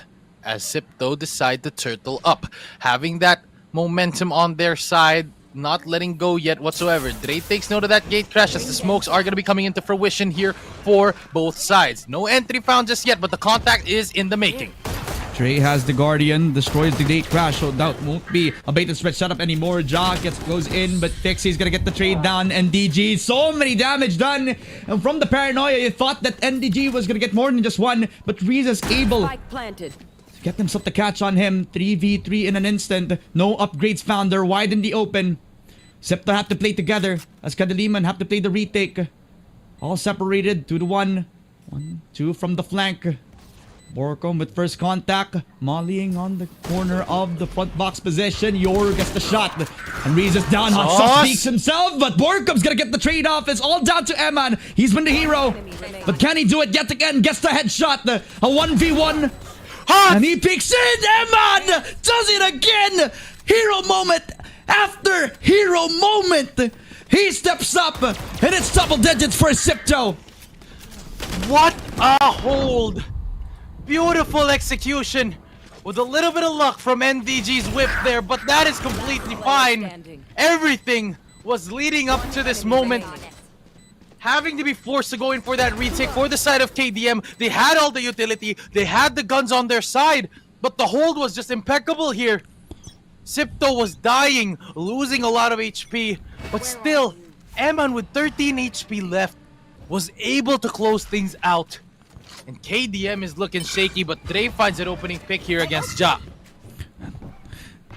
as Sipto decide to turtle up. Having that momentum on their side, not letting go yet whatsoever. Dre takes note of that gate crash as the smokes are going to be coming into fruition here for both sides. No entry found just yet, but the contact is in the making. Dre has the Guardian, destroys the gate crash, so that won't be a bait and switch setup anymore. Ja goes in, but Fixie's gonna get the trade down. NDG, so many damage done. And from the paranoia, you thought that NDG was gonna get more than just one, but Riza's able Spike planted. to get himself the catch on him. 3v3 in an instant. No upgrades found. They're wide in the open. Septa have to play together as Kadaliman have to play the retake. All separated, 2-1. 1-2 from the flank. Borcom with first contact, mollying on the corner of the front box position. Yor gets the shot, and Riza's down. Hot Sauce beats himself, but Borcom's gonna get the trade off. It's all down to Eman. He's been the hero, but can he do it yet again? Gets the headshot, a 1v1, and he peeks in. Eman does it again. Hero moment after hero moment. He steps up, and it's double digits for Sipto. What a hold! Beautiful execution with a little bit of luck from NDG's whip there, but that is completely fine. Everything was leading up to this moment. Having to be forced to go in for that retake for the side of KDM. They had all the utility, they had the guns on their side, but the hold was just impeccable here. Sipto was dying, losing a lot of HP, but still, Eman with 13 HP left was able to close things out. And KDM is looking shaky, but Dre finds an opening pick here against Ja.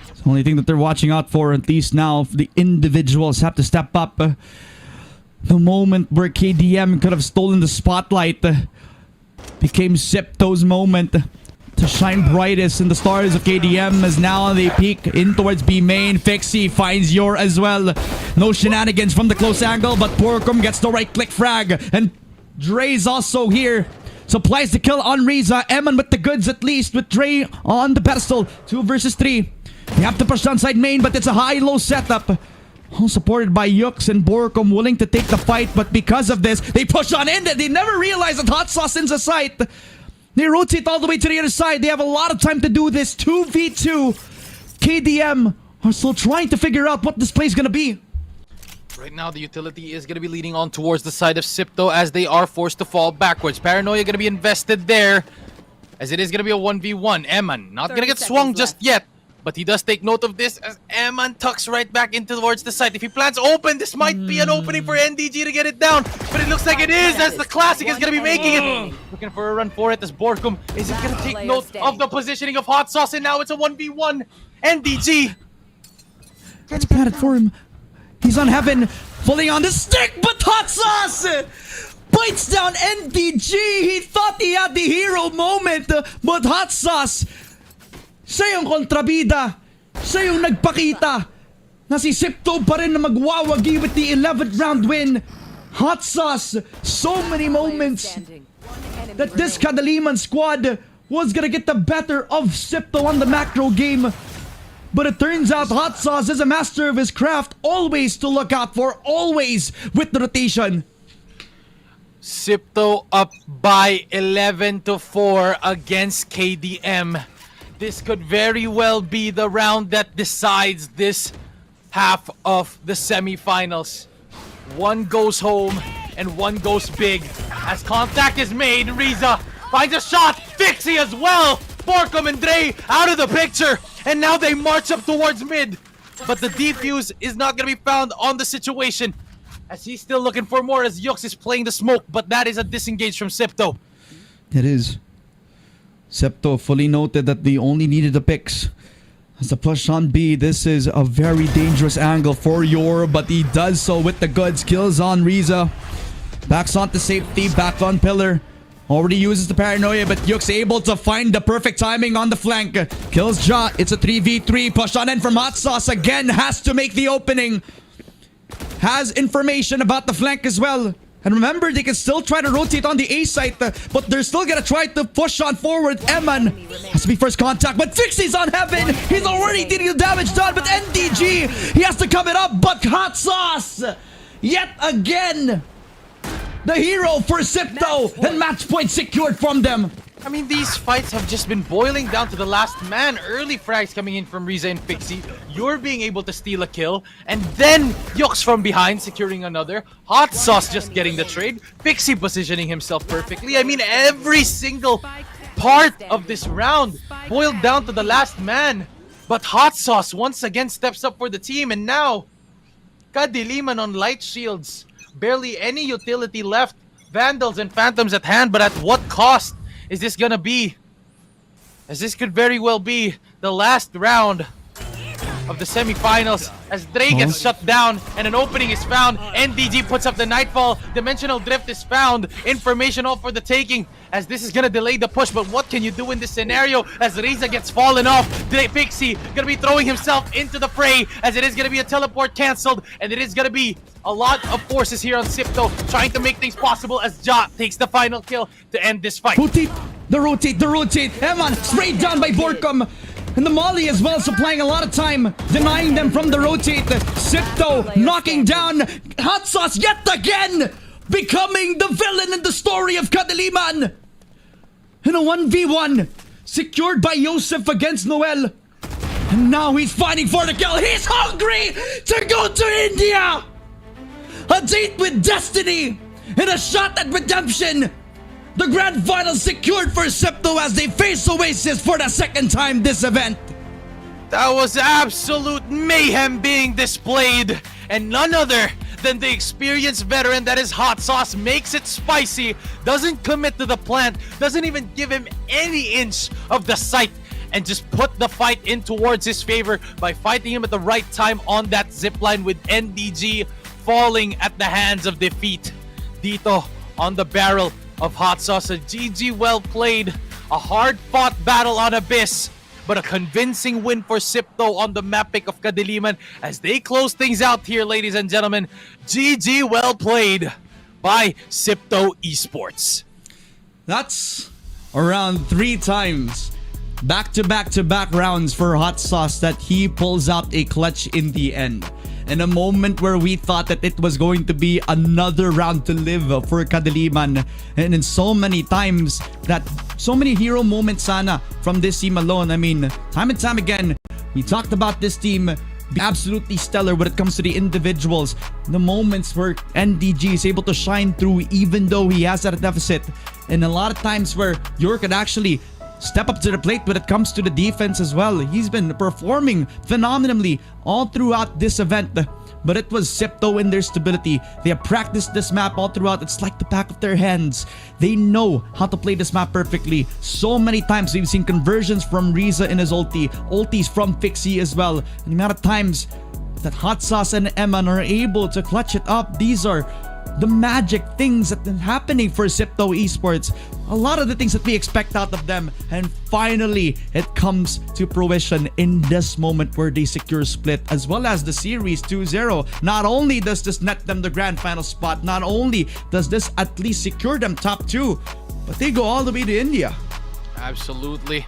It's the only thing that they're watching out for, at least now. The individuals have to step up. The moment where KDM could have stolen the spotlight became Sipto's moment to shine brightest in the stars of KDM, as now they peek in towards B main. Fixie finds Yor as well. No shenanigans from the close angle, but Borcom gets the right click frag, and Dre's also here. Supplies the kill on Riza. Eman with the goods, at least, with Dre on the pedestal. 2 versus 3. They have to push down side main, but it's a high-low setup. All supported by Yux and Borcom, willing to take the fight, but because of this, they push on in. They never realize that Hot Sauce in the sight. They rotate all the way to the other side. They have a lot of time to do this. 2v2. KDM are still trying to figure out what this play is going to be. Right now, the utility is going to be leading on towards the side of Sipto as they are forced to fall backwards. Paranoia going to be invested there, as it is going to be a 1v1. Eman not going to get swung just yet, but he does take note of this as Eman tucks right back into towards the side. If he plans open, this might be an opening for NDG to get it down, but it looks like it is, as the Classic is going to be making it. Looking for a run for it as Borcom isn't going to take note of the positioning of Hot Sauce, and now it's a 1v1. NDG. Let's pat it for him. He's on heaven, fully on the stick, but Hot Sauce bites down NDG. He thought he had the hero moment, but Hot Sauce, siya yung kontrabida. Siya yung nagpakita na si Sipto pa rin na magwawagi with the 11th round win. Hot Sauce, so many moments that this Kadaliman squad was gonna get the better of Sipto on the macro game. But it turns out Hot Sauce is a master of his craft, always to look out for, always with the rotation. Sipto up by 11-4 against KDM. This could very well be the round that decides this half of the semifinals. One goes home and one goes big. As contact is made, Riza finds a shot. Fixie as well. Borcom and Dre out of the picture, and now they march up towards mid. But the defuse is not going to be found on the situation, as he's still looking for more as Yux is playing the smoke, but that is a disengage from Sipto. It is. Sipto fully noted that they only needed the picks. As the push on B, this is a very dangerous angle for Yor, but he does so with the goods. Kills on Riza. Backs onto safety, back on pillar. Already uses the paranoia, but Yuk's able to find the perfect timing on the flank. Kills Ja. It's a 3v3. Push on in from Hot Sauce. Again, has to make the opening. Has information about the flank as well. And remember, they can still try to rotate on the A site, but they're still gonna try to push on forward. Eman has to be first contact, but Fixie's on heaven. He's already getting the damage done, but NDG, he has to come it up, but Hot Sauce, yet again, the hero for Sipto, and match point secured from them. I mean, these fights have just been boiling down to the last man. Early frags coming in from Riza and Pixie. You're being able to steal a kill. And then Yox from behind securing another. Hot Sauce just getting the trade. Pixie positioning himself perfectly. I mean, every single part of this round boiled down to the last man. But Hot Sauce once again steps up for the team. And now, Kadiliman on light shields. Barely any utility left. Vandals and Phantoms at hand, but at what cost is this gonna be? As this could very well be the last round of the semifinals as Dre gets shut down and an opening is found. NDG puts up the Nightfall. Dimensional Drift is found. Information all for the taking as this is gonna delay the push. But what can you do in this scenario as Riza gets fallen off? Dre Pixie gonna be throwing himself into the fray as it is gonna be a teleport cancelled and it is gonna be a lot of forces here on Sipto trying to make things possible as Ja takes the final kill to end this fight. Rotate, the rotate. Eman sprayed down by Borkum. And the Molly as well, supplying a lot of time, denying them from the rotate. Sipto knocking down Hot Sauce yet again, becoming the villain in the story of Kadiliman. In a 1v1, secured by Yosef against Noel. And now he's fighting for the kill. He's hungry to go to India. A date with destiny and a shot at redemption. The grand final secured for Sipto as they face Oasis for the second time this event. That was absolute mayhem being displayed, and none other than the experienced veteran that is Hot Sauce makes it spicy, doesn't commit to the plant, doesn't even give him any inch of the sight, and just put the fight in towards his favor by fighting him at the right time on that zipline with NDG falling at the hands of defeat. Dito on the barrel of Hot Sauce. A GG well played. A hard-fought battle on Abyss, but a convincing win for Sipto on the map pick of Kadiliman as they close things out here, ladies and gentlemen. GG well played by Sipto Esports. That's around 3 times back-to-back-to-back rounds for Hot Sauce that he pulls out a clutch in the end. In a moment where we thought that it was going to be another round to live for Kadiliman. And in so many times that so many hero moments sana from this team alone. I mean, time and time again, we talked about this team being absolutely stellar when it comes to the individuals. The moments where NDG is able to shine through even though he has that deficit. And a lot of times where York could actually step up to the plate when it comes to the defense as well. He's been performing phenomenally all throughout this event. But it was Sipto in their stability. They have practiced this map all throughout. It's like the back of their hands. They know how to play this map perfectly. So many times we've seen conversions from Riza in his ulti. Ultis from Pixie as well. And the amount of times that Hot Sauce and Eman are able to clutch it up. These are the magic things that are happening for Sipto Esports. A lot of the things that we expect out of them, and finally it comes to fruition in this moment where they secure split as well as the series 2-0. Not only does this net them the grand final spot, not only does this at least secure them top 2, but they go all the way to India. Absolutely.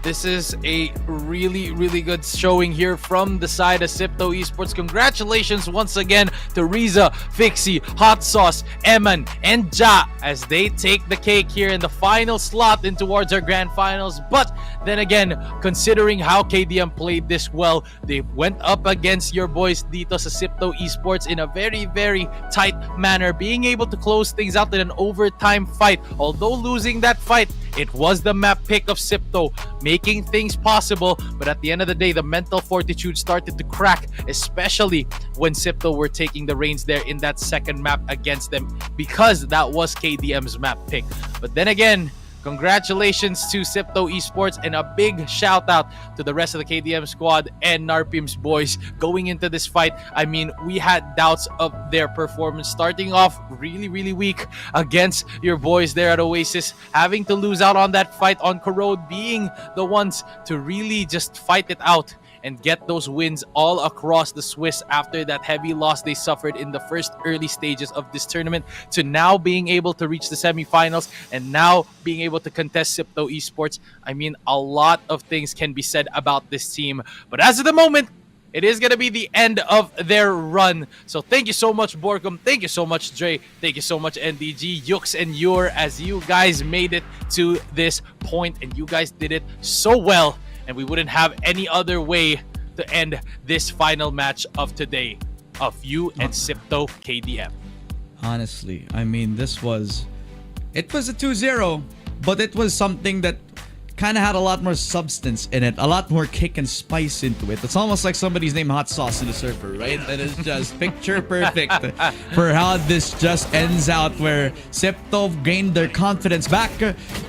This is a really good showing here from the side of Sipto Esports. Congratulations once again to Riza, Fixie, Hot Sauce, Eman, and Ja as they take the cake here in the final slot in towards our grand finals. But then again, considering how KDM played this well, they went up against your boys dito sa Sipto Esports in a very tight manner, being able to close things out in an overtime fight. Although losing that fight, it was the map pick of Sipto making things possible, but at the end of the day, the mental fortitude started to crack, especially when Sipto were taking the reins there in that second map against them, because that was KDM's map pick. But then again, congratulations to Sipto Esports and a big shout out to the rest of the KDM squad and Narpim's boys going into this fight. I mean, we had doubts of their performance starting off really weak against your boys there at Oasis, having to lose out on that fight on Corrode, being the ones to really just fight it out and get those wins all across the Swiss after that heavy loss they suffered in the first early stages of this tournament, to now being able to reach the semifinals and now being able to contest Sipto Esports. I mean, a lot of things can be said about this team, but as of the moment, it is going to be the end of their run. So thank you so much, Borkum. Thank you so much, Dre. Thank you so much, NDG, Yux, and Yor, as you guys made it to this point, and you guys did it so well, and we wouldn't have any other way to end this final match of today of you and Sipto KDM. Honestly, I mean, it was a 2-0, but it was something that kind of had a lot more substance in it, a lot more kick and spice into it. It's almost like somebody's named Hot Sauce in the Surfer, right? That is just picture perfect for how this just ends out, where Sipto gained their confidence back,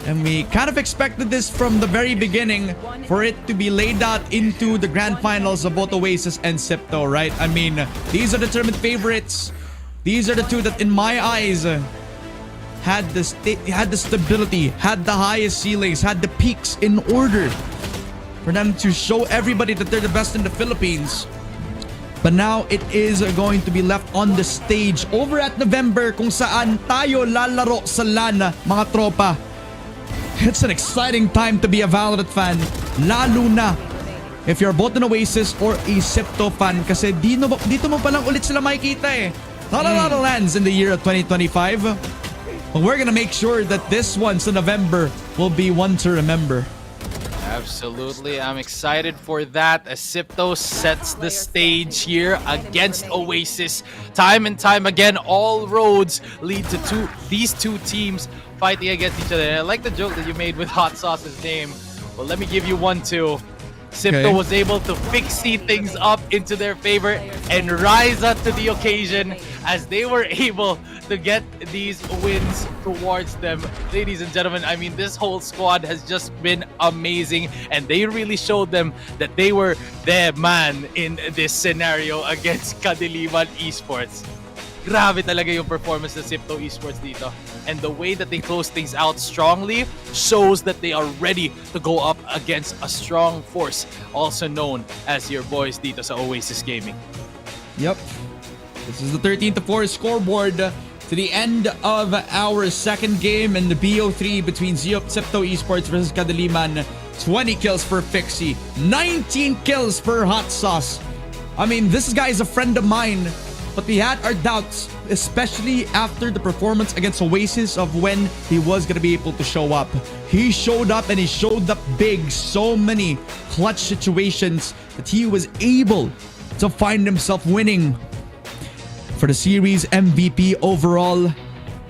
and we kind of expected this from the very beginning, for it to be laid out into the grand finals of both Oasis and Sipto, right? I mean, these are determined favorites. These are the two that, in my eyes, had the stability, had the highest ceilings, had the peaks in order for them to show everybody that they're the best in the Philippines. But now it is going to be left on the stage over at November, kung saan tayo lalaro sa LAN, mga tropa. It's an exciting time to be a Valorant fan, lalo na if you're both an Oasis or a Sipto fan, kasi dito mo palang ulit sila makikita eh. Not a lot of LANs in the year of 2025. But we're gonna make sure that this one's in November will be one to remember. Absolutely, I'm excited for that as Sipto sets the stage here against Oasis. Time and time again, all roads lead to these two teams fighting against each other. And I like the joke that you made with Hot Sauce's name. Well, let me give you one too. Sipto was able to fixie things up into their favor and rise up to the occasion as they were able to get these wins towards them. Ladies and gentlemen, I mean, this whole squad has just been amazing, and they really showed them that they were their man in this scenario against Kadiliman Esports. Grabe talaga yung performance ng Sipto Esports dito. And the way that they close things out strongly shows that they are ready to go up against a strong force, also known as your boys dito sa Oasis Gaming. Yep. This is the 13-4 scoreboard to the end of our second game in the BO3 between Sipto Esports versus Kadiliman. 20 kills for Fixie, 19 kills for Hot Sauce. I mean, this guy is a friend of mine. But we had our doubts, especially after the performance against Oasis, of when he was going to be able to show up. He showed up, and he showed up big. So many clutch situations that he was able to find himself winning. For the series MVP overall,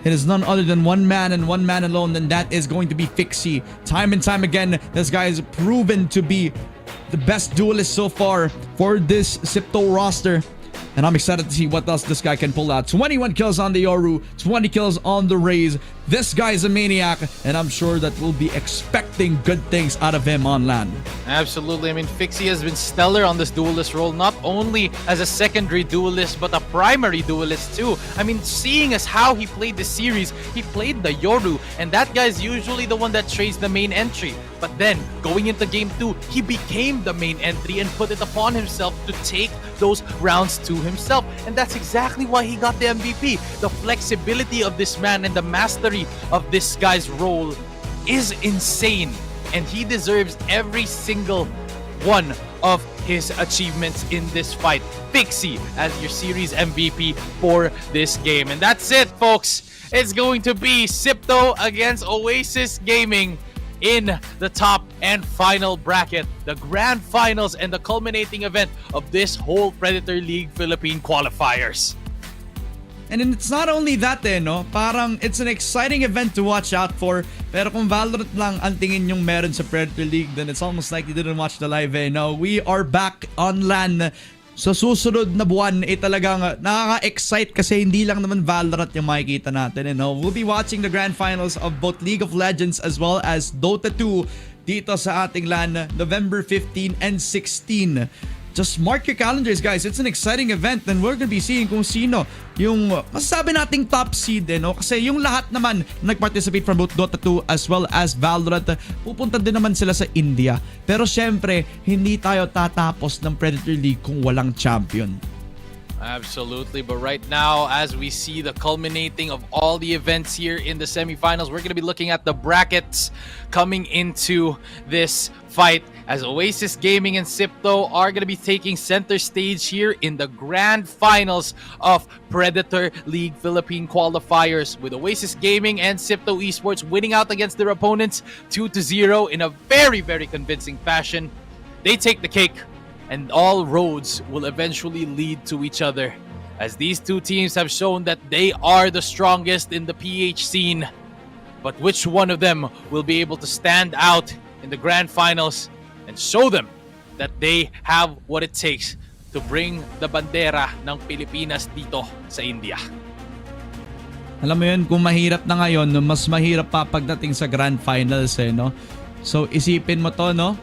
it is none other than one man and one man alone, and that is going to be Fixie. Time and time again, this guy has proven to be the best duelist so far for this Sipto roster. And I'm excited to see what else this guy can pull out. 21 kills on the Yoru, 20 kills on the Raze. This guy's a maniac, and I'm sure that we'll be expecting good things out of him on LAN. Absolutely. I mean, Fixie has been stellar on this duelist role, not only as a secondary duelist, but a primary duelist too. I mean, seeing as how he played the series, he played the Yoru, and that guy's usually the one that trades the main entry. But then, going into Game 2, he became the main entry and put it upon himself to take those rounds to himself. And that's exactly why he got the MVP. The flexibility of this man and the mastery of this guy's role is insane. And he deserves every single one of his achievements in this fight. Fixie as your series MVP for this game. And that's it, folks. It's going to be Sipto against Oasis Gaming in the top and final bracket, the grand finals and the culminating event of this whole Predator League Philippine qualifiers. And it's not only that no? Parang it's an exciting event to watch out for. Pero kung Valorant lang ang tingin yung meron sa Predator League, then it's almost like you didn't watch the live No, we are back on LAN. Sa susunod na buwan, talagang nakaka-excite kasi hindi lang naman Valorant yung makikita natin. We'll be watching the grand finals of both League of Legends as well as Dota 2 dito sa ating LAN November 15 and 16. Just mark your calendars, guys. It's an exciting event, and we're gonna be seeing kung sino yung masasabi nating top seed kasi yung lahat naman na nag-participate from both Dota 2 as well as Valorant, pupunta din naman sila sa India. Pero syempre, hindi tayo tatapos ng Predator League kung walang champion. Absolutely, but right now, as we see the culminating of all the events here in the semifinals, we're going to be looking at the brackets coming into this fight, as Oasis Gaming and Sipto are going to be taking center stage here in the grand finals of Predator League Philippine qualifiers, with Oasis Gaming and Sipto Esports winning out against their opponents 2-0 in a very, very convincing fashion. They take the cake, and all roads will eventually lead to each other, as these two teams have shown that they are the strongest in the PH scene. But which one of them will be able to stand out in the grand finals and show them that they have what it takes to bring the bandera ng Pilipinas dito sa India? Alam mo yun, kung mahirap na ngayon, mas mahirap pa pagdating sa grand finals no? So isipin mo to, no?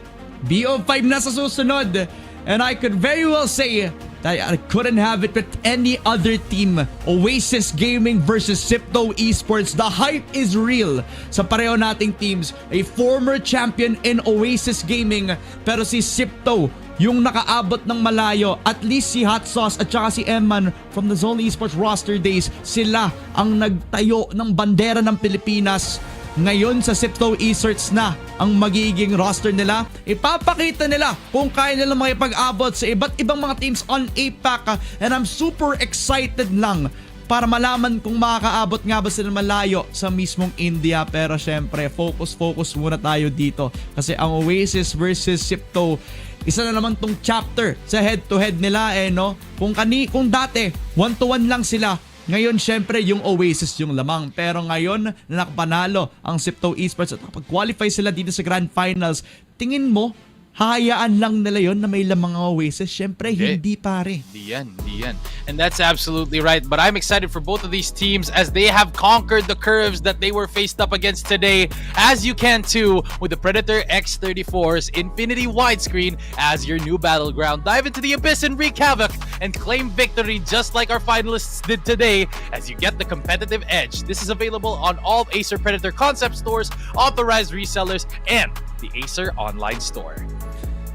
BO5 na sa susunod. And I could very well say that I couldn't have it with any other team. Oasis Gaming versus Sipto Esports. The hype is real sa pareho nating teams. A former champion in Oasis Gaming, pero si Sipto yung nakaabot ng malayo. At least si Hot Sauce at saka si Emman from the Zone Esports roster days, sila ang nagtayo ng bandera ng Pilipinas. Ngayon sa Sipto Esports na ang magiging roster nila. Ipapakita nila kung kaya nila makipag-abot sa iba't ibang mga teams on APAC, and I'm super excited lang para malaman kung makakaabot nga ba sila malayo sa mismong India. Pero syempre, focus muna tayo dito, kasi ang Oasis versus Sipto, isa na naman tong chapter sa head-to-head nila no? Kung dati 1-1 lang sila, ngayon, syempre, yung Oasis yung lamang. Pero ngayon, na nakapanalo ang Sipto Esports at nakapag-qualify sila dito sa Grand Finals, tingin mo, hahayaan lang nila yon na may lamang ang Oasis? Syempre, hindi pare. Hindi yan. And that's absolutely right. But I'm excited for both of these teams as they have conquered the curves that they were faced up against today. As you can too with the Predator X34's Infinity Widescreen as your new battleground. Dive into the abyss and wreak havoc and claim victory just like our finalists did today as you get the competitive edge. This is available on all Acer Predator concept stores, authorized resellers, and the Acer online store.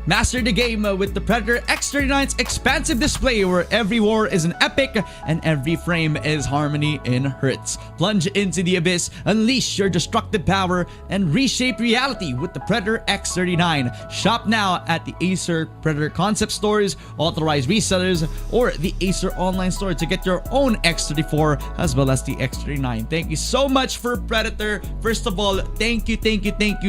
Master the game with the Predator X39's expansive display, where every war is an epic and every frame is harmony in hertz. Plunge into the abyss, unleash your destructive power, and reshape reality with the Predator X39. Shop now at the Acer Predator concept stores, authorized resellers, or the Acer online store to get your own X34 as well as the X39. Thank you so much for Predator. First of all, thank you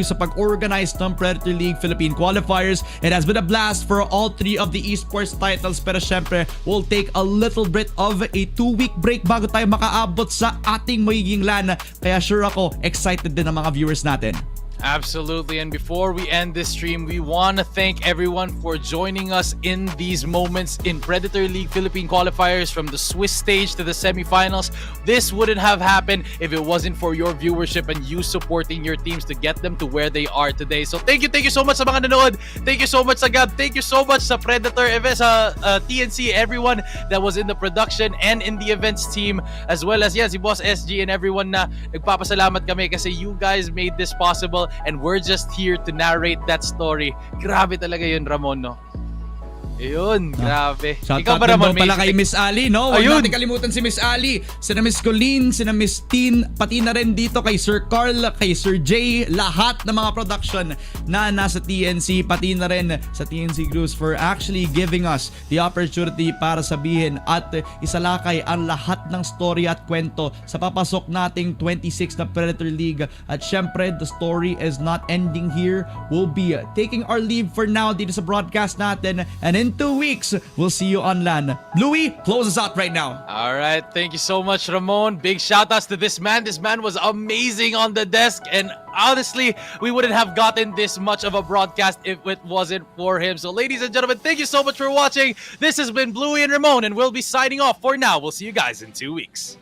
sa pag-organize ng Predator League Philippine qualifiers. It has been a blast for all three of the esports titles, pero syempre, we'll take a little bit of a 2-week break bago tayo makaabot sa ating magiging LAN. Kaya sure ako, excited din ang mga viewers natin. Absolutely, and before we end this stream, we want to thank everyone for joining us in these moments in Predator League Philippine qualifiers, from the Swiss stage to the semifinals. This wouldn't have happened if it wasn't for your viewership and you supporting your teams to get them to where they are today. So thank you so much sa mga nanood. Thank you so much sa Gab. Thank you so much sa Predator, sa TNC, everyone that was in the production and in the events team, as well as si Boss SG and everyone na nagpapasalamat kami kasi you guys made this possible. And we're just here to narrate that story. Grabe talaga yun, Ramon, no? Ayun, grabe. Ikaw ba, Ramon? Pala kay Miss Ali, no? Huwag natin kalimutan si Miss Ali, sina Miss Colleen, sina Miss Teen, pati na rin dito kay Sir Carl, kay Sir Jay, lahat ng mga production na nasa TNC, pati na rin sa TNC Groups for actually giving us the opportunity para sabihin at isalakay ang lahat ng story at kwento sa papasok nating 26 na Predator League. At syempre, the story is not ending here. We'll be taking our leave for now dito sa broadcast natin, and in 2 weeks, we'll see you on LAN. Louie, close us out right now. All right, thank you so much, Ramon. Big shout outs to this man. This man was amazing on the desk, and honestly, we wouldn't have gotten this much of a broadcast if it wasn't for him. So ladies and gentlemen, thank you so much for watching. This has been Bluey and Ramon, and we'll be signing off for now. We'll see you guys in 2 weeks.